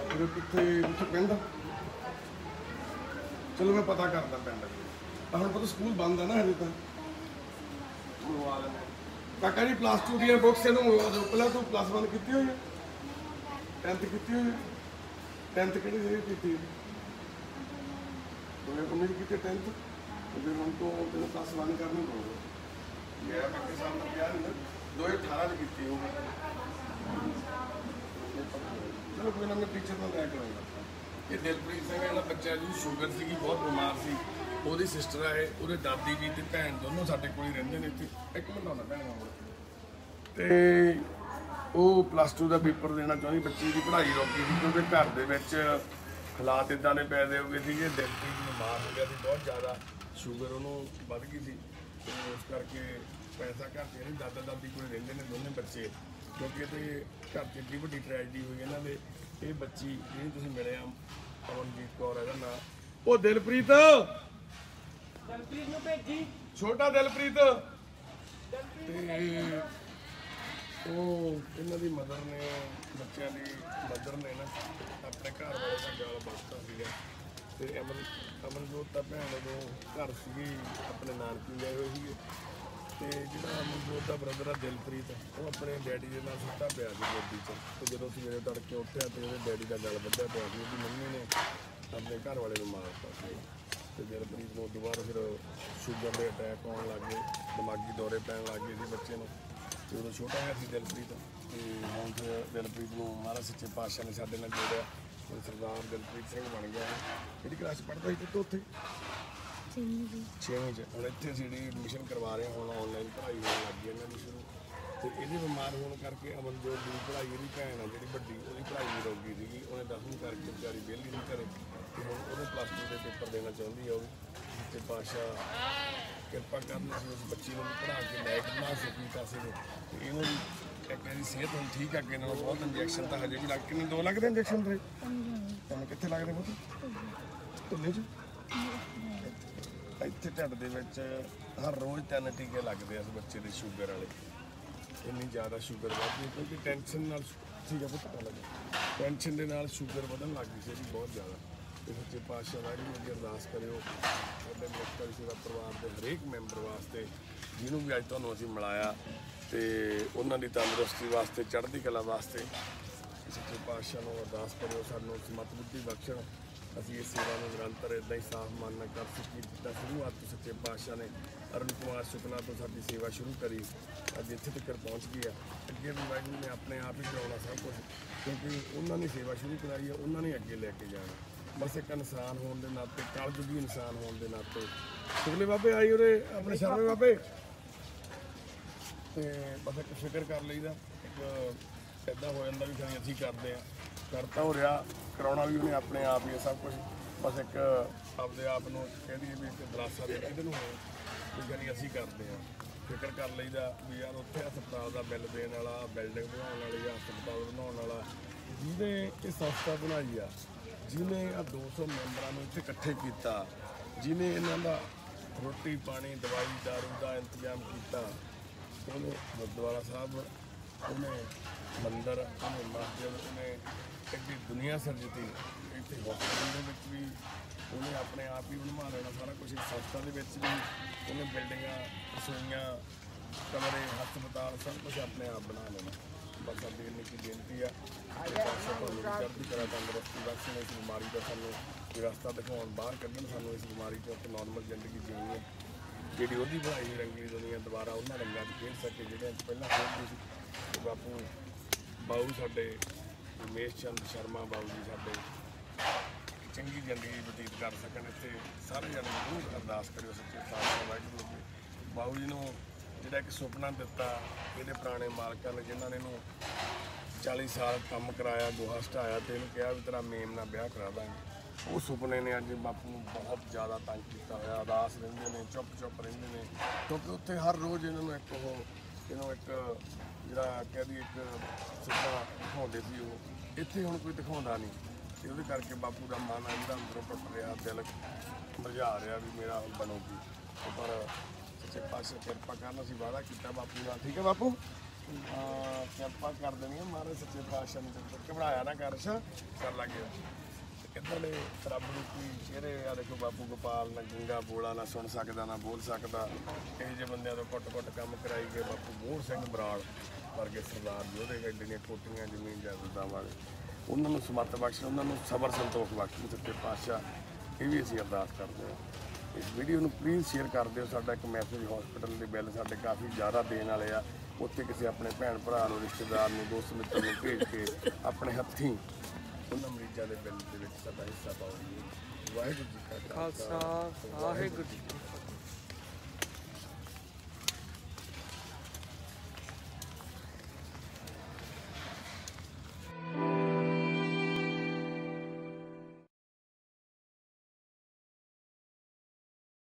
ਫਿਰ ਕਿੱਥੇ ਪਿੰਡ ਚਲੋ ਮੈਂ ਪਤਾ ਕਰਦਾ ਪਿੰਡ ਤਾਂ ਹੁਣ ਪਤਾ ਸਕੂਲ ਬੰਦ ਆ ਨਾ ਹਜੇ ਤਾਂ ਮੰਗਵਾ ਲੈਣਾ ਕਾਕਾ ਜੀ ਪਲੱਸ 2 ਦੀਆਂ ਬੁੱਕਸ ਇਹਨੂੰ ਮੰਗਵਾ ਦਿਓ ਪਹਿਲਾਂ ਤੂੰ ਪਲੱਸ 1 ਕੀਤੀ ਹੋਈ ਹੈ 10th ਕੀਤੀ ਹੋਈ ਹੈ 10th ਕਿਹੜੀ ਜਗ੍ਹਾ ਕੀਤੀ ਹੈ 2019 ਕੀਤੀ 10th ਤੇ ਫਿਰ ਹੁਣ ਤੋਂ ਤੈਨੂੰ ਪਲੱਸ 1 ਕਰਨੀ ਪਊਗਾ ਮੇਰਾ ਪੱਕੇ ਸਾਲ ਦਾ ਪਿਆ ਨਹੀਂ 2018 ਚ ਕੀਤੀ ਹੋਊਗੀ ਚਲੋ ਕੋਈ ਨਾ ਮੈਂ ਟੀਚਰ ਨਾਲ ਲੈ ਕੇ ਆਉਂਗਾ ਇਹ ਦਿਲਪ੍ਰੀਤ ਸਿੰਘ ਜਿਹੜਾ ਬੱਚਾ ਜੀ ਸ਼ੂਗਰ ਸੀਗੀ ਬਹੁਤ ਬਿਮਾਰ ਸੀ ਉਹਦੀ ਸਿਸਟਰ ਆਏ ਉਹਦੇ ਦਾਦੀ ਜੀ ਤੇ ਭੈਣ ਦੋਨੋਂ ਸਾਡੇ ਕੋਲ ਹੀ ਰਹਿੰਦੇ ਨੇ ਇੱਥੇ ਇੱਕ ਮਿੰਟ ਆਉਣਾ ਭੈਣ ਕੋਲ ਤੇ ਉਹ ਪਲੱਸ 2 ਦਾ ਪੇਪਰ ਦੇਣਾ ਚਾਹੁੰਦੀ ਬੱਚੀ ਦੀ ਪੜ੍ਹਾਈ ਰੋਕੀ ਸੀ ਕਿਉਂਕਿ ਘਰ ਦੇ ਵਿੱਚ ਹਾਲਾਤ ਇਦਾਂ ਦੇ ਪੈਦੇ ਹੋ ਗਏ ਸੀਗੇ ਦਿਲਪ੍ਰੀਤ ਬਿਮਾਰ ਹੋ ਗਿਆ ਸੀ ਬਹੁਤ ਜ਼ਿਆਦਾ ਸ਼ੂਗਰ ਉਹਨੂੰ ਵੱਧ ਗਈ ਸੀ ਤੇ ਉਸ ਕਰਕੇ ਪੈਸਾ ਘਰ 'ਚ ਨਹੀਂ ਦਾਦਾ ਦਾਦੀ ਕੋਲ ਰਹਿੰਦੇ ਨੇ ਦੋਨੇ ਬੱਚੇ ਕਿਉਂਕਿ ਇਹਦੇ ਘਰ 'ਚ ਏਡੀ ਵੱਡੀ ਟ੍ਰੈਜਡੀ ਹੋਈ ਇਹਨਾਂ ਦੇ ਇਹ ਬੱਚੀ ਜਿਹੜੀ ਤੁਸੀਂ ਮਿਲੇ ਆ ਅਮਨਜੀਤ ਕੌਰ ਇਹਦਾ ਨਾਂ ਉਹ ਦਿਲਪ੍ਰੀਤ ਨੂੰ ਭੇਜੀ ਛੋਟਾ ਦਿਲਪ੍ਰੀਤ ਤੇ ਉਹ ਇਹਨਾਂ ਦੀ ਮਦਰ ਨੇ ਬੱਚਿਆਂ ਦੀ ਮਦਰ ਨੇ ਨਾ ਆਪਣੇ ਘਰ ਵਾਲੇ ਦਾ ਗਾਲ ਬਸਤਾ ਸੀਗਾ ਤੇ ਅਮਨਜੋਤ ਦਾ ਭੈਣ ਉਦੋਂ ਘਰ ਸੀਗੀ ਆਪਣੇ ਨਾਨਕੀ ਗਏ ਹੋਏ ਸੀਗੇ ਤੇ ਜਿਹੜਾ ਅਮਨਜੋਤ ਦਾ ਬ੍ਰਦਰ ਆ ਦਿਲਪ੍ਰੀਤ ਉਹ ਆਪਣੇ ਡੈਡੀ ਦੇ ਨਾਲ ਸੁੱਤਾ ਪਿਆ ਸੀ ਗੋਦੀ 'ਚ ਤੇ ਜਦੋਂ ਸਵੇਰੇ ਤੜਕੇ ਉੱਠਿਆ ਤੇ ਉਹਦੇ ਡੈਡੀ ਦਾ ਗਲ ਵੱਢਿਆ ਪਿਆ ਸੀ ਉਹਦੀ ਮੰਮੀ ਨੇ ਆਪਣੇ ਘਰ ਵਾਲੇ ਨੂੰ ਮਾਰਤਾ ਸੀ ਤੇ ਦਿਲਪ੍ਰੀਤ ਨੂੰ ਦੁਬਾਰਾ ਫਿਰ ਸ਼ੂਗਰ ਦੇ ਅਟੈਕ ਆਉਣ ਲੱਗ ਗਏ ਦਿਮਾਗੀ ਦੌਰੇ ਪੈਣ ਲੱਗ ਗਏ ਸੀ ਬੱਚੇ ਨੂੰ ਤੇ ਉਦੋਂ ਛੋਟਾ ਜਿਹਾ ਸੀ ਦਿਲਪ੍ਰੀਤ ਤੇ ਹੁਣ ਫਿਰ ਦਿਲਪ੍ਰੀਤ ਨੂੰ ਮਹਾਰਾਜ ਸੱਚੇ ਪਾਤਸ਼ਾਹ ਨੇ ਸਾਡੇ ਨਾਲ ਜੋੜਿਆ ਤੇ ਸਰਦਾਰ ਦਿਲਪ੍ਰੀਤ ਸਿੰਘ ਬਣ ਗਿਆ ਕਿਹੜੀ ਕਲਾਸ ਪੜ੍ਹਦਾ ਸੀ ਤੂੰ ਉੱਥੇ 6ਵੀਂ ਚ ਹੁਣ ਇੱਥੇ ਅਸੀਂ ਜਿਹੜੀ ਐਡਮਿਸ਼ਨ ਕਰਵਾ ਰਹੇ ਹਾਂ ਹੁਣ ਆਨਲਾਈਨ ਪੜ੍ਹਾਈ ਹੋਣ ਲੱਗ ਗਈ ਇਹਨਾਂ ਦੀ ਸ਼ੁਰੂ ਤੇ ਇਹਦੇ ਬਿਮਾਰ ਹੋਣ ਕਰਕੇ ਅਮਨਜੋਤ ਦੀ ਪੜ੍ਹਾਈ ਇਹਦੀ ਭੈਣ ਆ ਜਿਹੜੀ ਵੱਡੀ ਉਹਦੀ ਪੜ੍ਹਾਈ ਵੀ ਰੁਕ ਗਈ ਸੀਗੀ ਉਹਨੇ 10ਵੀਂ ਕਰਕੇ ਵਿਚਾਰੀ ਵਿਹਲੀ ਸੀ ਘਰੇ ਤੇ ਹੁਣ ਉਹਦੇ ਪਲੱਸ 2 ਦੇ ਪੇਪਰ ਦੇਣਾ ਚਾਹੁੰਦੀ ਆ ਉਹ ਤੇ ਪਾਤਸ਼ਾਹ ਕਿਰਪਾ ਕਰਨ ਅਸੀਂ ਉਸ ਬੱਚੀ ਨੂੰ ਪੜ੍ਹਾ ਕੇ ਲਾਇਕ ਬਣਾ ਸਕੀ ਪਾਸੇ ਨੂੰ ਤੇ ਇਹਨੂੰ ਵੀ ਇੱਕ ਇਹਦੀ ਸਿਹਤ ਹੁਣ ਠੀਕ ਆ ਅੱਗੇ ਨਾਲੋਂ ਬਹੁਤ ਇੰਜੈਕਸ਼ਨ ਤਾਂ ਹਜੇ ਵੀ ਲੱਗ ਕਿੰਨੇ 2 ਲੱਗਦੇ ਇੰਜੈਕਸ਼ਨ ਤੇਰੇ ਤੁਹਾਨੂੰ ਕਿੱਥੇ ਲੱਗਦੇ ਬਹੁਤ ਢੁੱਲੇ 'ਚ ਇੱਥੇ ਢੱਡ ਦੇ ਵਿੱਚ ਹਰ ਰੋਜ਼ 3 ਟੀਕੇ ਲੱਗਦੇ ਆ ਇਸ ਬੱਚੇ ਦੇ ਸ਼ੂਗਰ ਵਾਲੇ ਇੰਨੀ ਜ਼ਿਆਦਾ ਸ਼ੂਗਰ ਵੱਧਦੀ ਕਿਉਂਕਿ ਟੈਨਸ਼ਨ ਨਾਲ ਠੀਕ ਆ ਪੁੱਤ ਲੱਗਾ ਟੈਨਸ਼ਨ ਦੇ ਨਾਲ ਸ਼ੂਗਰ ਵਧਣ ਲੱਗ ਗਈ ਸੀ ਇਹਦੀ ਬਹੁਤ ਜ਼ਿਆਦਾ ਤੇ ਸੱਚੇ ਪਾਤਸ਼ਾਹ ਵਾਹਿਗੁਰੂ ਦੀ ਅਰਦਾਸ ਕਰਿਓ ਸਾਡੇ ਮਿੱਤਰ ਸੇਵਾ ਪਰਿਵਾਰ ਦੇ ਹਰੇਕ ਮੈਂਬਰ ਵਾਸਤੇ, ਜਿਹਨੂੰ ਵੀ ਅੱਜ ਤੁਹਾਨੂੰ ਅਸੀਂ ਮਿਲਾਇਆ, ਤੇ ਉਹਨਾਂ ਦੀ ਤੰਦਰੁਸਤੀ ਵਾਸਤੇ, ਚੜ੍ਹਦੀ ਕਲਾ ਵਾਸਤੇ ਸੱਚੇ ਪਾਤਸ਼ਾਹ ਨੂੰ ਅਰਦਾਸ ਕਰਿਓ ਸਾਨੂੰ ਸਮਤ ਬੁੱਧੀ ਬਖਸ਼ਣ, ਅਸੀਂ ਇਸ ਸੇਵਾ ਨੂੰ ਨਿਰੰਤਰ ਇੱਦਾਂ ਹੀ ਸਾਫ਼ ਮਨ ਨਾਲ ਕਰ ਸਕੀਏ। ਜਿੱਦਾਂ ਸ਼ੁਰੂਆਤ ਤੋਂ ਸੱਚੇ ਪਾਤਸ਼ਾਹ ਨੇ ਅਰੁਣ ਕੁਮਾਰ ਸ਼ੁਕਲਾ ਤੋਂ ਸਾਡੀ ਸੇਵਾ ਸ਼ੁਰੂ ਕਰੀ, ਅੱਜ ਇੱਥੇ ਤੱਕ ਪਹੁੰਚ ਗਈ ਆ। ਅੱਗੇ ਵੀ ਵਾਹਿਗੁਰੂ ਨੇ ਆਪਣੇ ਆਪ ਹੀ ਕਰਾਉਣਾ ਸਭ ਕੁਝ, ਕਿਉਂਕਿ ਉਹਨਾਂ ਨੇ ਸੇਵਾ ਸ਼ੁਰੂ ਕਰਾਈ ਹੈ, ਉਹਨਾਂ ਨੇ ਅੱਗੇ ਲੈ ਕੇ ਜਾਣਾ। ਬਸ ਇੱਕ ਇਨਸਾਨ ਹੋਣ ਦੇ ਨਾਤੇ, ਕਲਯੁਗੀ ਇਨਸਾਨ ਹੋਣ ਦੇ ਨਾਤੇ। ਸ਼ੁਕਲੇ ਬਾਬੇ ਆਈ ਉਰੇ, ਆਪਣੇ ਸ਼ਰਮੇ ਬਾਬੇ, ਤੇ ਬਸ ਇੱਕ ਫਿਕਰ ਕਰ ਲਈਦਾ, ਇੱਕ ਇੱਦਾਂ ਹੋ ਜਾਂਦਾ ਵੀ ਖਾਣੀ ਅਸੀਂ ਕਰਦੇ ਆ, ਕਰਤਾ ਹੋ ਰਿਹਾ, ਕਰਾਉਣਾ ਵੀ ਉਹਨੇ ਆਪਣੇ ਆਪ ਹੀ ਹੈ ਸਭ ਕੁਝ। ਬਸ ਇੱਕ ਆਪਦੇ ਆਪ ਨੂੰ ਕਹਿ ਦਈਏ ਵੀ ਇੱਕ ਦਲਾਸਾ ਦੇ ਇਹਦੇ ਨੂੰ ਵੀ ਖਾਣੀ ਅਸੀਂ ਕਰਦੇ ਆ। ਫਿਕਰ ਕਰ ਲਈਦਾ ਵੀ ਯਾਰ ਉੱਥੇ ਹਸਪਤਾਲ ਦਾ ਬਿੱਲ ਦੇਣ ਵਾਲਾ, ਬਿਲਡਿੰਗ ਬਣਾਉਣ ਵਾਲੀ ਆ, ਹਸਪਤਾਲ ਬਣਾਉਣ ਵਾਲਾ, ਜਿਹਨੇ ਇਹ ਸੰਸਥਾ ਬਣਾਈ ਆ, ਜਿਹਨੇ ਆ 200 ਮੈਂਬਰਾਂ ਨੂੰ ਇੱਥੇ ਇਕੱਠੇ ਕੀਤਾ, ਜਿਹਨੇ ਇਹਨਾਂ ਦਾ ਰੋਟੀ ਪਾਣੀ ਦਵਾਈ ਦਾਰੂ ਦਾ ਇੰਤਜ਼ਾਮ ਕੀਤਾ, ਉਹਨੇ ਗੁਰਦੁਆਰਾ ਸਾਹਿਬ, ਉਹਨੇ ਮੰਦਰ, ਉਹਨੇ ਮਸਜਿਦ, ਉਹਨੇ ਇੱਡੀ ਦੁਨੀਆ ਸਿਰਜਤੀ। ਇੱਥੇ ਹਸਪਤਾਲ ਦੇ ਵਿੱਚ ਵੀ ਉਹਨੇ ਆਪਣੇ ਆਪ ਹੀ ਬਣਵਾ ਲੈਣਾ ਸਾਰਾ ਕੁਝ, ਸੰਸਥਾ ਦੇ ਵਿੱਚ ਵੀ ਉਹਨੇ ਬਿਲਡਿੰਗਾਂ, ਰਸੋਈਆਂ, ਕਮਰੇ, ਹਸਪਤਾਲ ਸਭ ਕੁਝ ਆਪਣੇ ਆਪ ਬਣਾ ਲੈਣਾ। ਬਸ ਸਾਡੀ ਇੰਨੀ ਕੀ ਬੇਨਤੀ ਆ, ਚੜ੍ਹਦੀ ਕਲਾ ਤੰਦਰੁਸਤੀ ਬਖਸ਼ਣ, ਇਸ ਬਿਮਾਰੀ ਦਾ ਸਾਨੂੰ ਰਸਤਾ ਦਿਖਾਉਣ, ਬਾਹਰ ਕੱਢਣ, ਸਾਨੂੰ ਇਸ ਬਿਮਾਰੀ ਤੋਂ ਇੱਕ ਨੋਰਮਲ ਜ਼ਿੰਦਗੀ ਜੀਣੀ ਹੈ, ਜਿਹੜੀ ਉਹਦੀ ਬਣਾਈ ਹੋਈ ਰੰਗਲੀ ਦੁਨੀਆ ਦੁਬਾਰਾ ਉਹਨਾਂ ਰੰਗਾਂ 'ਚ ਖੇਡ ਸਕੇ ਜਿਹੜਿਆਂ 'ਚ ਪਹਿਲਾਂ ਖੇਡਦੀ ਸੀ। ਤੇ ਬਾਪੂ ਬਾਊ ਸਾਡੇ ਰਮੇਸ਼ ਚੰਦ ਸ਼ਰਮਾ ਬਾਊ ਜੀ ਸਾਡੇ ਚੰਗੀ ਜ਼ਿੰਦਗੀ ਬਤੀਤ ਕਰ ਸਕਣ ਇੱਥੇ। ਸਾਰੇ ਜਣੇ ਜ਼ਰੂਰ ਅਰਦਾਸ ਕਰਿਓ ਸੱਚੇ ਪਾਤਸ਼ਾਹ ਵਾਹਿਗੁਰੂ ਜੀ, ਬਾਊ ਜੀ ਨੂੰ ਜਿਹੜਾ ਇੱਕ ਸੁਪਨਾ ਦਿੱਤਾ ਇਹਦੇ ਪੁਰਾਣੇ ਮਾਲਕਾਂ ਨੇ, ਜਿਨ੍ਹਾਂ ਨੇ ਇਹਨੂੰ 40 ਸਾਲ ਕੰਮ ਕਰਾਇਆ, ਗੋਹਾ ਸਟਾਇਆ, ਤੇ ਇਹਨੂੰ ਕਿਹਾ ਵੀ ਤੇਰਾ ਮੇਮ ਨਾਲ ਵਿਆਹ ਕਰਾ ਦਾਂਗੇ। ਉਹ ਸੁਪਨੇ ਨੇ ਅੱਜ ਬਾਪੂ ਨੂੰ ਬਹੁਤ ਜ਼ਿਆਦਾ ਤੰਗ ਕੀਤਾ ਹੋਇਆ, ਉਦਾਸ ਰਹਿੰਦੇ ਨੇ, ਚੁੱਪ ਰਹਿੰਦੇ ਨੇ, ਕਿਉਂਕਿ ਉੱਥੇ ਹਰ ਰੋਜ਼ ਇਹਨਾਂ ਨੂੰ ਇਹਨੂੰ ਇੱਕ ਜਿਹੜਾ ਕਹਿ ਦਈਏ ਇੱਕ ਸੁਪਨਾ ਦਿਖਾਉਂਦੇ ਸੀ, ਉਹ ਇੱਥੇ ਹੁਣ ਕੋਈ ਦਿਖਾਉਂਦਾ ਨਹੀਂ, ਤੇ ਉਹਦੇ ਕਰਕੇ ਬਾਪੂ ਦਾ ਮਨ ਜਿਹੜਾ ਅੰਦਰੋਂ ਟੁੱਟ ਰਿਹਾ, ਦਿਲ ਮੁਰਝਾ ਰਿਹਾ ਵੀ ਮੇਰਾ ਹੁਣ ਬਣੂਗੀ। ਪਰ ਸੱਚੇ ਪਾਤਸ਼ਾਹ ਕਿਰਪਾ ਕਰਨ, ਅਸੀਂ ਵਾਅਦਾ ਕੀਤਾ ਬਾਪੂ ਨਾਲ, ਠੀਕ ਹੈ ਬਾਪੂ, ਕਿਰਪਾ ਕਰ ਦੇਣੀ ਹੈ ਮਹਾਰਾਜ ਸੱਚੇ ਪਾਤਸ਼ਾਹ ਨੇ, ਘਬਰਾਇਆ ਨਾ ਕਰ, ਕਰ ਲੱਗੇ ਇੱਦਾਂ ਦੇ ਰੱਬ ਨੂੰ ਕੀ ਚਿਹਰੇ ਆ। ਦੇਖੋ ਬਾਪੂ ਗੋਪਾਲ ਨਾ ਗੰਗਾ ਬੋਲਾ, ਨਾ ਸੁਣ ਸਕਦਾ ਨਾ ਬੋਲ ਸਕਦਾ, ਇਹੋ ਜਿਹੇ ਬੰਦਿਆਂ ਤੋਂ ਘੁੱਟ ਕੰਮ ਕਰਾਈ ਗਏ। ਬਾਪੂ ਮੋਹਰ ਸਿੰਘ ਬਰਾੜ ਵਰਗੇ ਸਰਦਾਰ ਜੀ, ਉਹਦੇ ਗੱਡੀ ਦੀਆਂ ਕੋਠੀਆਂ ਜ਼ਮੀਨ ਜਾਇਦਾਦਾਂ ਵਾਲੇ, ਉਹਨਾਂ ਨੂੰ ਸਮੱਤ ਬਖਸ਼, ਉਹਨਾਂ ਨੂੰ ਸਬਰ ਸੰਤੋਖ ਬਖਸ਼ ਸੱਚੇ ਪਾਤਸ਼ਾਹ। ਇਹ ਵੀ ਅਸੀਂ ਅਰਦਾਸ ਕਰਦੇ ਹਾਂ। ਇਸ ਵੀਡੀਓ ਨੂੰ ਪਲੀਜ਼ ਸ਼ੇਅਰ ਕਰ ਦਿਓ। ਸਾਡਾ ਇੱਕ ਮੈਸੇਜ ਹਸਪੀਟਲ ਦੇ ਬਿੱਲ ਸਾਡੇ ਕਾਫੀ ਜ਼ਿਆਦਾ ਦੇਣ ਵਾਲੇ ਆ, ਉੱਥੇ ਕਿਸੇ ਆਪਣੇ ਭੈਣ ਭਰਾ ਨੂੰ, ਰਿਸ਼ਤੇਦਾਰ ਨੂੰ, ਦੋਸਤ ਮਿੱਤਰ ਨੂੰ ਭੇਜ ਕੇ ਆਪਣੇ ਹੱਥੀਂ ਉਹਨਾਂ ਮਰੀਜ਼ਾਂ ਦੇ ਬਿੱਲ ਦੇ ਵਿੱਚ ਸਾਡਾ ਹਿੱਸਾ ਪਾਓ। ਵਾਹਿਗੁਰੂ ਜੀ ਕਾ ਖਾਲਸਾ, ਵਾਹਿਗੁਰੂ ਜੀ ਕੀ ਫਤਿਹ।